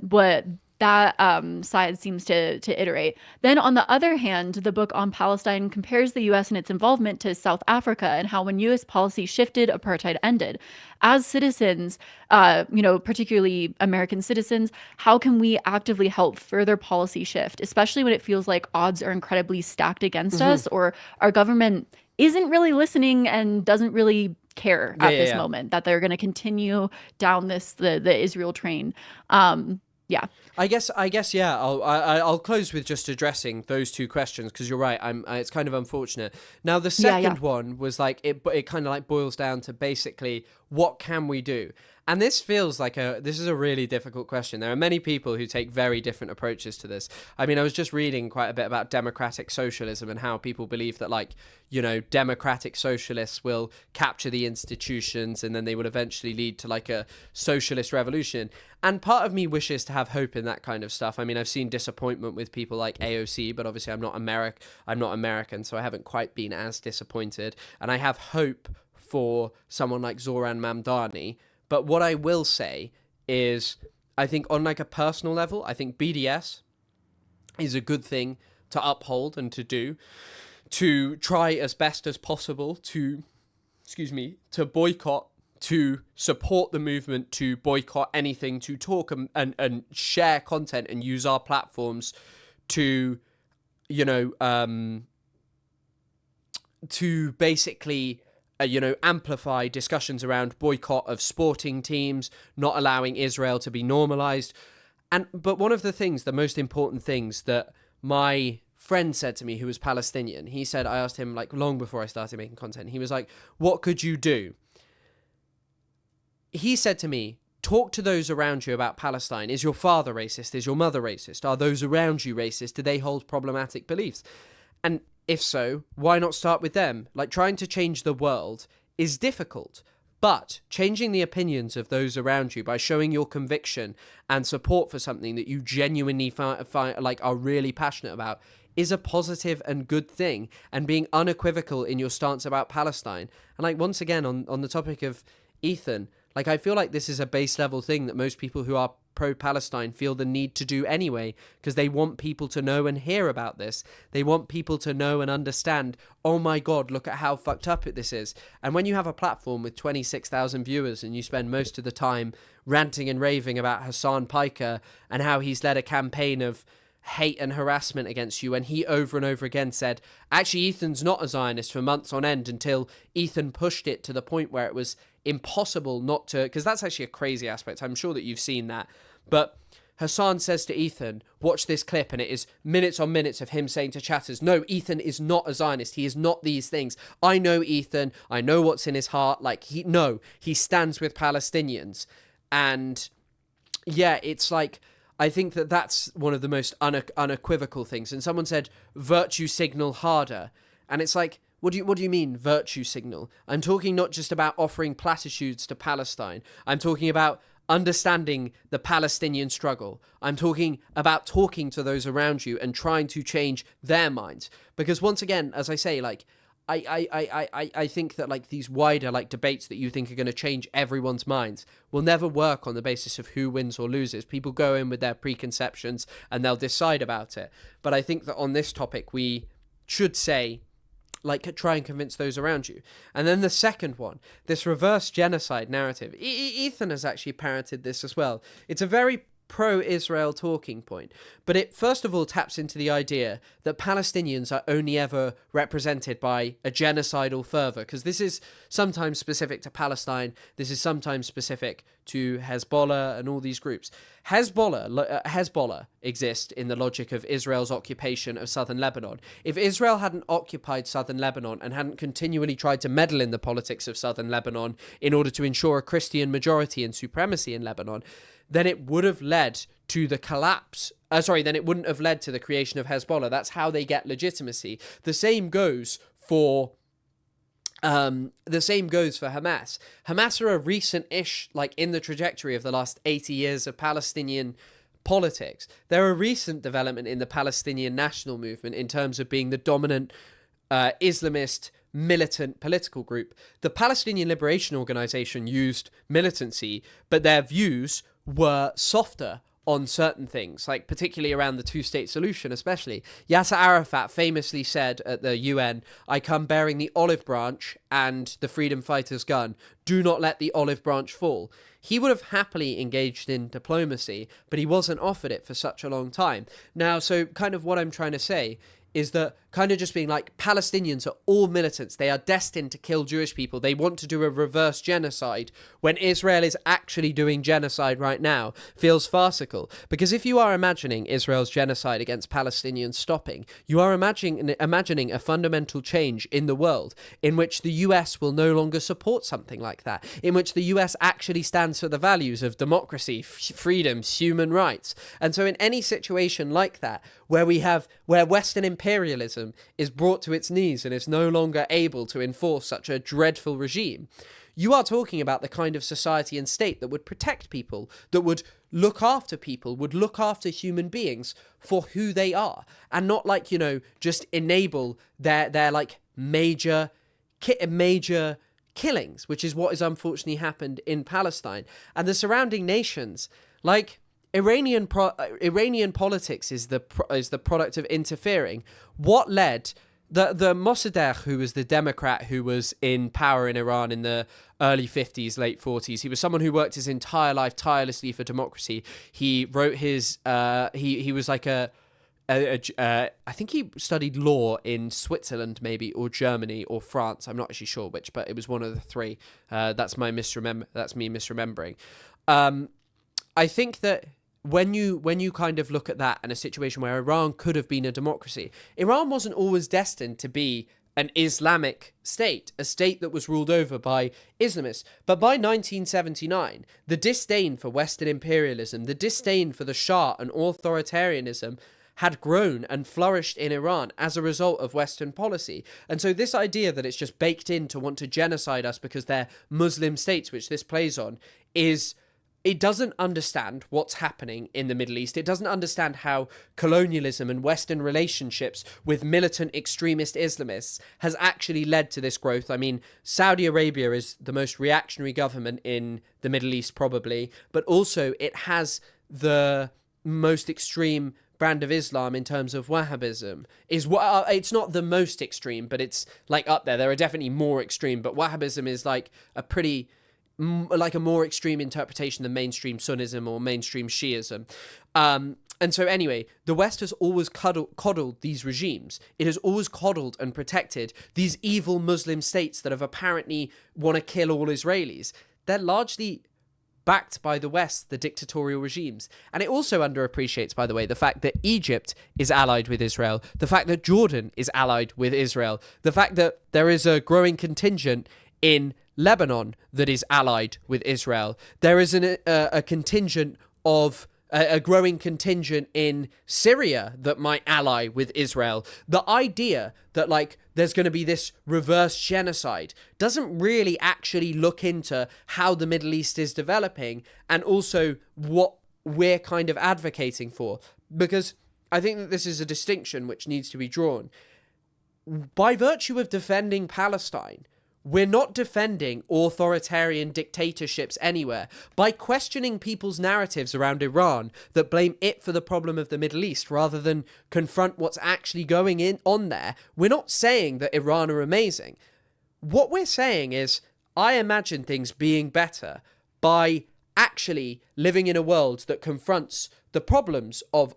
that side seems to iterate. Then on the other hand, the book On Palestine compares the U.S. and its involvement to South Africa, and how when U.S. policy shifted, apartheid ended. As citizens, you know, particularly American citizens, how can we actively help further policy shift, especially when it feels like odds are incredibly stacked against us, or our government isn't really listening and doesn't really care at this moment that they're going to continue down the Israel train. I guess I'll close with just addressing those two questions, because you're right, it's kind of unfortunate. Now the second one was like it kind of like boils down to basically what can we do? And this feels like this is a really difficult question. There are many people who take very different approaches to this. I mean, I was just reading quite a bit about democratic socialism and how people believe that, like, you know, democratic socialists will capture the institutions and then they will eventually lead to like a socialist revolution. And part of me wishes to have hope in that kind of stuff. I mean, I've seen disappointment with people like AOC, but obviously I'm not American, so I haven't quite been as disappointed. And I have hope for someone like Zoran Mamdani. But what I will say is, I think on like a personal level, I think BDS is a good thing to uphold and to do, to try as best as possible to boycott, to support the movement, to boycott anything, to talk and share content and use our platforms to, you know, to basically amplify discussions around boycott of sporting teams, not allowing Israel to be normalized. But one of the most important things that my friend said to me, who was Palestinian, he said, I asked him like long before I started making content, he was like, what could you do? He said to me, talk to those around you about Palestine. Is your father racist? Is your mother racist? Are those around you racist? Do they hold problematic beliefs? And if so, why not start with them? Like, trying to change the world is difficult, but changing the opinions of those around you by showing your conviction and support for something that you genuinely are really passionate about is a positive and good thing. And being unequivocal in your stance about Palestine. And like, once again, on the topic of Ethan, like, I feel like this is a base level thing that most people who are pro-Palestine feel the need to do anyway, because they want people to know and hear about this. They want people to know and understand, oh my God, look at how fucked up this is. And when you have a platform with 26,000 viewers and you spend most of the time ranting and raving about Hassan Piker and how he's led a campaign of hate and harassment against you, and he over and over again said, actually, Ethan's not a Zionist for months on end, until Ethan pushed it to the point where it was impossible not to, because that's actually a crazy aspect. I'm sure that you've seen that. But Hassan says to Ethan, watch this clip, and it is minutes on minutes of him saying to chatters, no, Ethan is not a Zionist. He is not these things. I know Ethan. I know what's in his heart. Like, he stands with Palestinians. And yeah, it's like, I think that that's one of the most unequivocal things. And someone said, virtue signal harder. And it's like, what do you mean virtue signal? I'm talking not just about offering platitudes to Palestine. I'm talking about understanding the Palestinian struggle. I'm talking about talking to those around you and trying to change their minds. Because once again, as I say, like, I think that like these wider like debates that you think are going to change everyone's minds will never work on the basis of who wins or loses. People go in with their preconceptions and they'll decide about it. But I think that on this topic, we should say, like, try and convince those around you. And then the second one, this reverse genocide narrative. Ethan has actually parroted this as well. It's a very pro-Israel talking point, but it first of all taps into the idea that Palestinians are only ever represented by a genocidal fervor, because this is sometimes specific to Palestine, this is sometimes specific to Hezbollah and all these groups. Hezbollah exists in the logic of Israel's occupation of southern Lebanon. If Israel hadn't occupied southern Lebanon and hadn't continually tried to meddle in the politics of southern Lebanon in order to ensure a Christian majority and supremacy in Lebanon, then it would have led to the collapse. Then it wouldn't have led to the creation of Hezbollah. That's how they get legitimacy. The same goes for Hamas. Hamas are a recent-ish, like, in the trajectory of the last 80 years of Palestinian politics. They're a recent development in the Palestinian national movement in terms of being the dominant Islamist militant political group. The Palestinian Liberation Organization used militancy, but their views were softer on certain things, like particularly around the two-state solution especially. Yasser Arafat famously said at the UN, I come bearing the olive branch and the freedom fighter's gun. Do not let the olive branch fall. He would have happily engaged in diplomacy, but he wasn't offered it for such a long time. Now, so kind of what I'm trying to say is that kind of just being like, Palestinians are all militants. They are destined to kill Jewish people. They want to do a reverse genocide, when Israel is actually doing genocide right now, feels farcical. Because if you are imagining Israel's genocide against Palestinians stopping, you are imagining a fundamental change in the world in which the US will no longer support something like that, in which the US actually stands for the values of democracy, freedom, human rights. And so in any situation like that, where Western imperialism is brought to its knees and is no longer able to enforce such a dreadful regime, you are talking about the kind of society and state that would protect people, that would look after people, would look after human beings for who they are, and not like, you know, just enable their like major killings, which is what has unfortunately happened in Palestine. And the surrounding nations, like Iranian politics is the product of interfering. What led the Mossadegh, who was the Democrat who was in power in Iran in the early 50s, late 40s, he was someone who worked his entire life tirelessly for democracy. He wrote his he was like I think he studied law in Switzerland, maybe, or Germany, or France. I'm not actually sure which, but it was one of the three. That's me misremembering. I think that when you kind of look at that and a situation where Iran could have been a democracy, Iran wasn't always destined to be an Islamic state, a state that was ruled over by Islamists. But by 1979, the disdain for Western imperialism, the disdain for the Shah and authoritarianism had grown and flourished in Iran as a result of Western policy. And so this idea that it's just baked in to want to genocide us because they're Muslim states, which this plays on, it doesn't understand what's happening in the Middle East. It doesn't understand how colonialism and Western relationships with militant extremist Islamists has actually led to this growth. I mean, Saudi Arabia is the most reactionary government in the Middle East, probably, but also it has the most extreme brand of Islam in terms of Wahhabism. It's not the most extreme, but it's like up there. There are definitely more extreme, but Wahhabism is like a more extreme interpretation than mainstream Sunnism or mainstream Shiism. And so anyway, the West has always coddled these regimes. It has always coddled and protected these evil Muslim states that have apparently want to kill all Israelis. They're largely backed by the West, the dictatorial regimes. And it also underappreciates, by the way, the fact that Egypt is allied with Israel, the fact that Jordan is allied with Israel, the fact that there is a growing contingent in Lebanon that is allied with Israel. There is a contingent of a growing contingent in Syria that might ally with Israel. The idea that like there's going to be this reverse genocide doesn't really actually look into how the Middle East is developing and also what we're kind of advocating for. Because I think that this is a distinction which needs to be drawn. By virtue of defending Palestine, we're not defending authoritarian dictatorships anywhere. By questioning people's narratives around Iran that blame it for the problem of the Middle East rather than confront what's actually going on there, we're not saying that Iran are amazing. What we're saying is, I imagine things being better by actually living in a world that confronts the problems of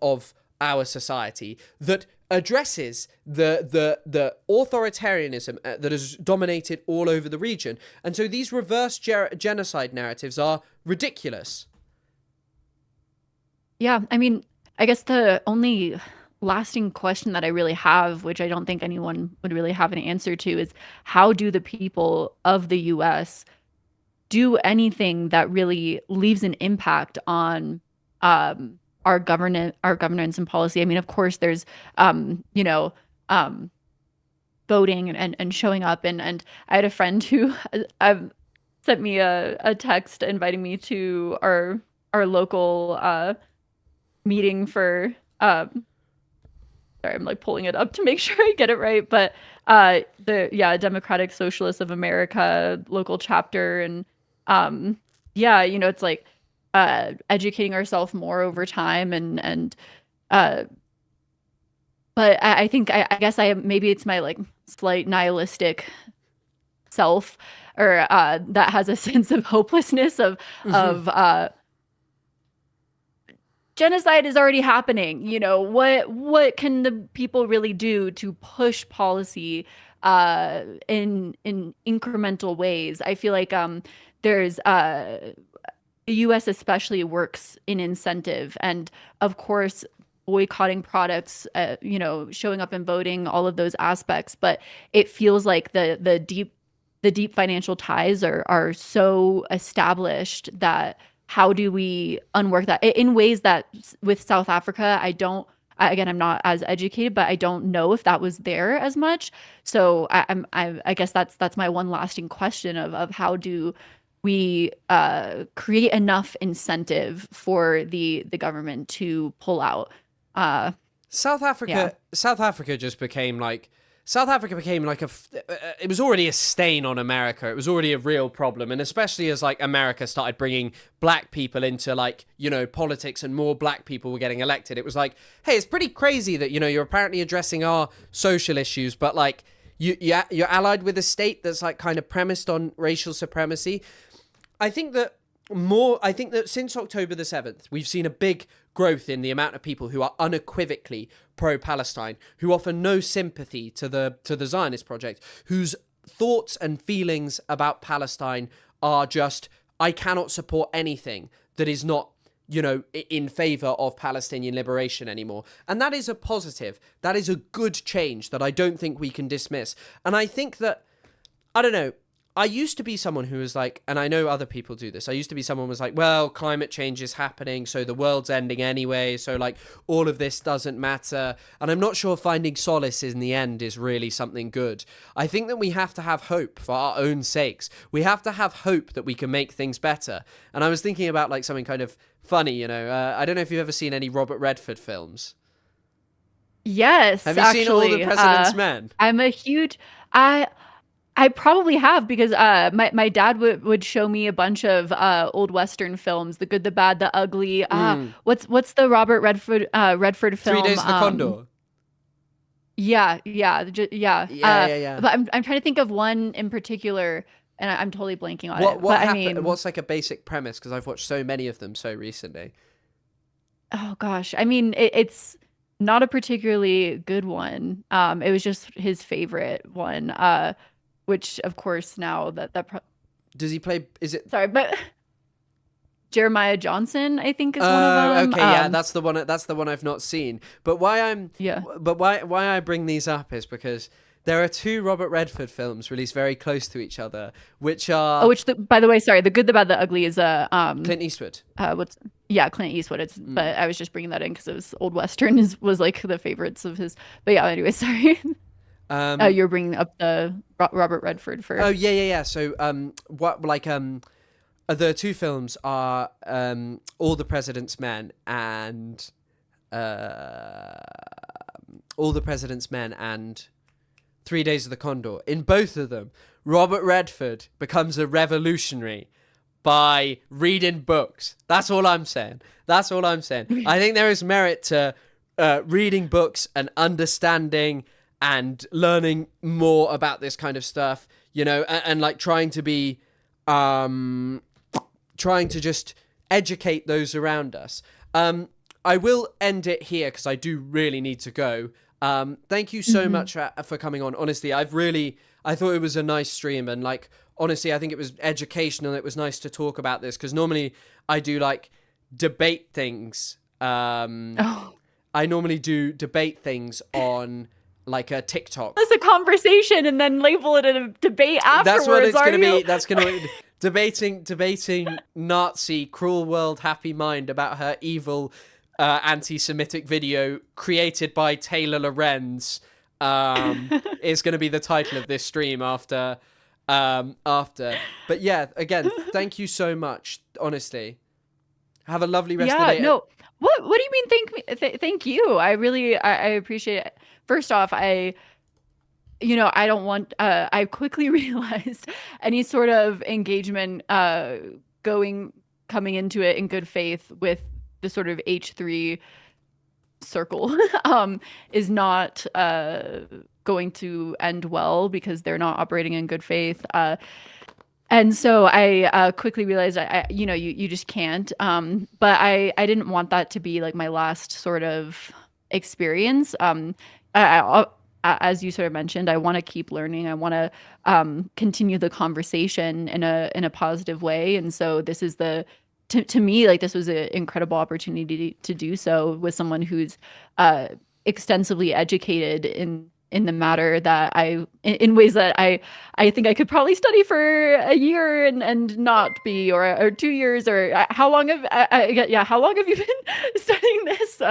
our society, that addresses the authoritarianism that has dominated all over the region. And so these reverse genocide narratives are ridiculous. Yeah, I mean, I guess the only lasting question that I really have, which I don't think anyone would really have an answer to, is how do the people of the US do anything that really leaves an impact on our governance and policy? I mean, of course, there's voting and showing up, and I had a friend who sent me a text inviting me to our local meeting for sorry, I'm like pulling it up to make sure I get it right, but Democratic Socialists of America local chapter, and it's like educating ourselves more over time, but I think I guess maybe it's my like slight nihilistic self, or that has a sense of hopelessness of genocide is already happening. You know, what can the people really do to push policy in incremental ways? I feel like there's the US especially works in incentive, and of course boycotting products, you know, showing up and voting, all of those aspects. But it feels like the deep financial ties are so established that how do we unwork that in ways that with South Africa, again, I'm not as educated, but I don't know if that was there as much. So I guess that's my one lasting question of how do we create enough incentive for the government to pull out. South Africa just became like it was already a stain on America. It was already a real problem. And especially as like America started bringing black people into like, you know, politics, and more black people were getting elected. It was like, hey, it's pretty crazy that, you know, you're apparently addressing our social issues, but like you're allied with a state that's like kind of premised on racial supremacy. I think that since October the 7th, we've seen a big growth in the amount of people who are unequivocally pro-Palestine, who offer no sympathy to the Zionist project, whose thoughts and feelings about Palestine are just, I cannot support anything that is not, you know, in favor of Palestinian liberation anymore. And that is a positive. That is a good change that I don't think we can dismiss. And I think that, I don't know, I used to be someone who was like, and I know other people do this, I used to be someone who was like, well, climate change is happening, so the world's ending anyway, so like all of this doesn't matter. And I'm not sure finding solace in the end is really something good. I think that we have to have hope for our own sakes. We have to have hope that we can make things better. And I was thinking about like something kind of funny, you know, I don't know if you've ever seen any Robert Redford films. Yes, have you seen All the President's Men? I'm a huge... I probably have, because my dad would show me a bunch of old Western films, The Good, the Bad, the Ugly. What's the Robert Redford film? 3 Days of the Condor. Yeah. Yeah. But I'm trying to think of one in particular, and I'm totally blanking on it. What But happened? I mean, what's like a basic premise? Because I've watched so many of them so recently. oh gosh, I mean it's not a particularly good one. It was just his favorite one. Which, of course, now does he play? Is it? Sorry, but Jeremiah Johnson, I think, is one of them. Okay, yeah, that's the one. That's the one I've not seen. But why I bring these up is because there are two Robert Redford films released very close to each other, which are by the way, sorry, The Good, the Bad, the Ugly is Clint Eastwood. Clint Eastwood. It's but I was just bringing that in because it was old Western was like the favorites of his. But yeah, anyway, sorry. You're bringing up the Robert Redford for. Oh yeah. So the two films are All the President's Men and All the President's Men and 3 Days of the Condor. In both of them, Robert Redford becomes a revolutionary by reading books. That's all I'm saying. I think there is merit to reading books and understanding and learning more about this kind of stuff, you know, and like trying to just educate those around us. I will end it here because I do really need to go. Thank you so much for coming on. Honestly, I thought it was a nice stream, and like, honestly, I think it was educational. It was nice to talk about this because normally I do like debate things. I normally do debate things on like a TikTok. It's a conversation and then label it a debate afterwards. That's what it's going to be. That's going to be debating Nazi Cruel World Happy Mind about her evil anti-Semitic video created by Taylor Lorenz. Is going to be the title of this stream after. But yeah, again, thank you so much. Honestly, have a lovely rest of the day. Yeah, no. What do you mean? Thank you. I really I appreciate it. First off, I don't want. I quickly realized any sort of engagement coming into it in good faith with the sort of H3 circle is not going to end well because they're not operating in good faith. And so I quickly realized you just can't. But I didn't want that to be like my last sort of experience. As you sort of mentioned, I want to keep learning. I want to continue the conversation in a positive way. And so this is to me, like, this was an incredible opportunity to do so with someone who's extensively educated in the matter, that in ways that I think I could probably study for a year and not be, or 2 years, or how long have how long have you been studying this?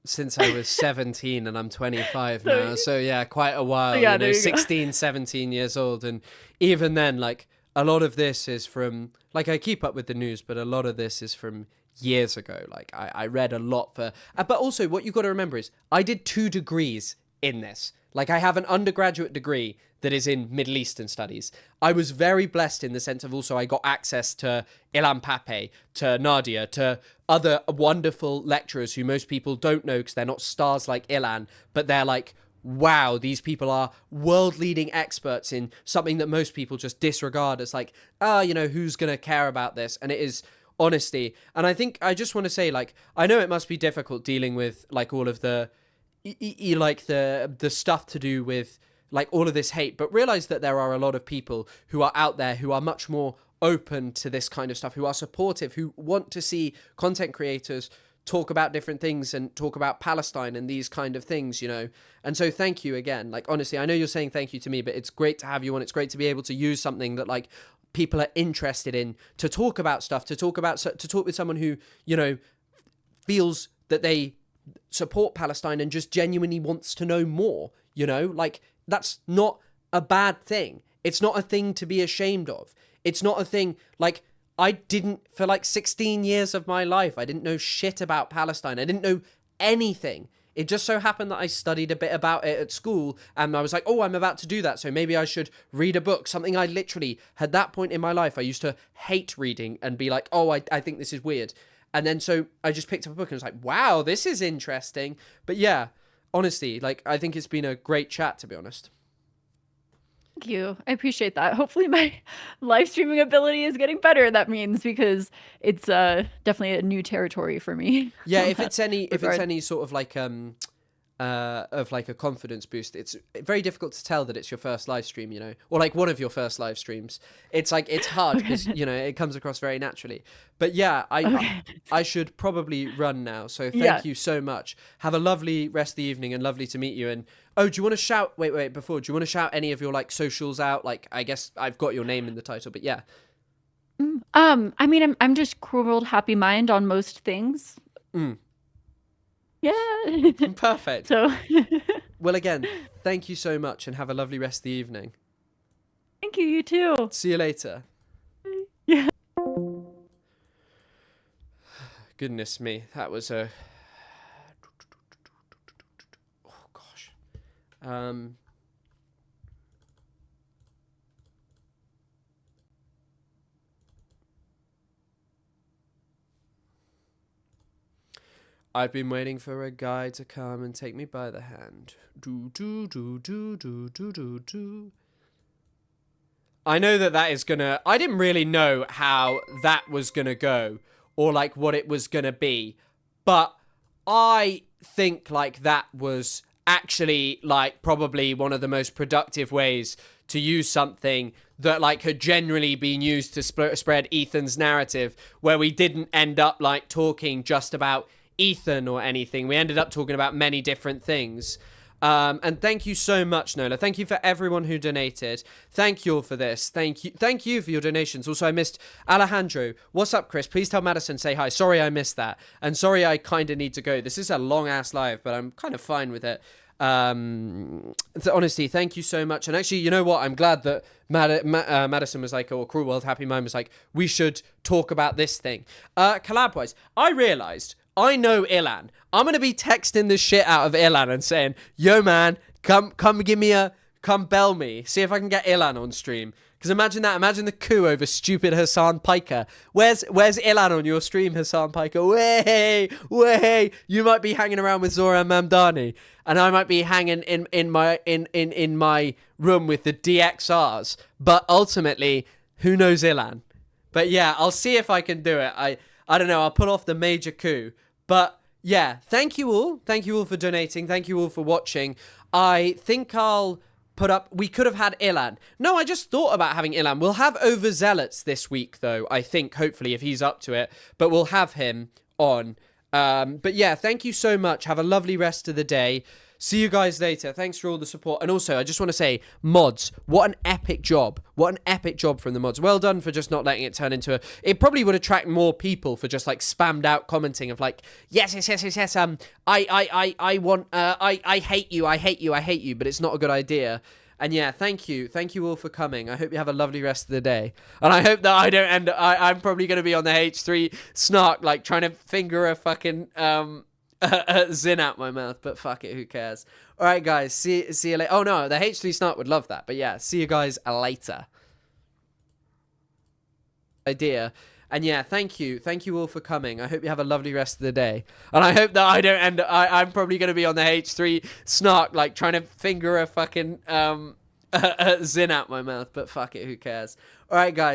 Since I was 17 and I'm 25 now. So yeah, quite a while, yeah, there you go. 16, 17 years old. And even then, like, a lot of this is from, like, I keep up with the news, but a lot of this is from years ago. Like, I read a lot but also what you got to remember is I did 2 degrees in this. Like, I have an undergraduate degree that is in Middle Eastern studies. I was very blessed in the sense of also I got access to Ilan Pape, to Nadia, to other wonderful lecturers who most people don't know because they're not stars like Ilan, but they're like, wow, these people are world-leading experts in something that most people just disregard as like, who's going to care about this? And it is honesty. And I think I just want to say, like, I know it must be difficult dealing with like all of the like the stuff to do with like all of this hate, but realize that there are a lot of people who are out there who are much more open to this kind of stuff, who are supportive, who want to see content creators talk about different things and talk about Palestine and these kind of things, And so thank you again. Like, honestly, I know you're saying thank you to me, but it's great to have you on. It's great to be able to use something that like people are interested in to talk about stuff, to talk with someone who, feels that they support Palestine and just genuinely wants to know more, like, that's not a bad thing. It's not a thing to be ashamed of. It's not a thing, like, I didn't, for like 16 years of my life, I didn't know shit about Palestine. I didn't know anything. It just so happened that I studied a bit about it at school and I was like, oh, I'm about to do that, so maybe I should read a book. Something I literally, at that point in my life, I used to hate reading and be like, oh, I think this is weird. And then so I just picked up a book and was like, wow, this is interesting. But yeah, honestly, like, I think it's been a great chat, to be honest. Thank you. I appreciate that. Hopefully my live streaming ability is getting better, that means, because it's definitely a new territory for me. Yeah, if it's any sort of like a confidence boost, it's very difficult to tell that it's your first live stream, or like one of your first live streams. It's like, it's hard because, it comes across very naturally. But yeah, I should probably run now. So thank you so much. Have a lovely rest of the evening and lovely to meet you. And do you want to shout, wait, do you want to shout any of your like socials out? Like, I guess I've got your name in the title, but yeah. I mean, I'm just Cruel World Happy Mind on most things. Yeah. Perfect. So well, again, thank you so much and have a lovely rest of the evening. Thank you, you too. See you later. Yeah. Goodness me, that was a... Oh, gosh. I've been waiting for a guy to come and take me by the hand. Do, do, do, do, do, do, do, do. I know that is gonna... I didn't really know how that was gonna go, or like what it was gonna be, but I think like that was actually like probably one of the most productive ways to use something that like had generally been used to spread Ethan's narrative, where we didn't end up like talking just about Ethan or anything. We ended up talking about many different things. And thank you so much, Nola. Thank you for everyone who donated. Thank you all for this. Thank you for your donations. Also, I missed Alejandro. What's up, Chris? Please tell Madison say hi. Sorry I missed that. And sorry I kind of need to go. This is a long-ass live, but I'm kind of fine with it. Honestly, thank you so much. And actually, you know what? I'm glad that Madison was like, or Cruel World Happy Mind was like, we should talk about this thing. Collab-wise, I realized... I know Ilan. I'm going to be texting the shit out of Ilan and saying, yo, man, come bell me. See if I can get Ilan on stream. Because imagine that. Imagine the coup over stupid Hassan Piker. Where's Ilan on your stream, Hassan Piker? Way. You might be hanging around with Zoran Mamdani, and I might be hanging in my room with the DXRs. But ultimately, who knows Ilan? But yeah, I'll see if I can do it. I don't know. I'll pull off the major coup. But yeah, thank you all. Thank you all for donating. Thank you all for watching. I think I'll put up... We could have had Ilan. No, I just thought about having Ilan. We'll have Overzealots this week, though, I think, hopefully, if he's up to it. But we'll have him on. But yeah, thank you so much. Have a lovely rest of the day. See you guys later. Thanks for all the support. And also, I just want to say, mods, what an epic job. What an epic job from the mods. Well done for just not letting it turn into a... It probably would attract more people for just, like, spammed out commenting of, like, yes, I want... I hate you, but it's not a good idea. And yeah, thank you. Thank you all for coming. I hope you have a lovely rest of the day. And I hope that I don't end... I'm probably going to be on the H3 snark, like, trying to finger a fucking... Zin out my mouth, but fuck it, who cares? All right, guys, see you later. Oh no, the H3 Snart would love that, but yeah, see you guys later. Idea, and yeah, thank you all for coming. I hope you have a lovely rest of the day, and I hope that I don't end. I'm probably gonna be on the H3 Snark, like trying to finger a fucking Zin out my mouth, but fuck it, who cares? All right, guys.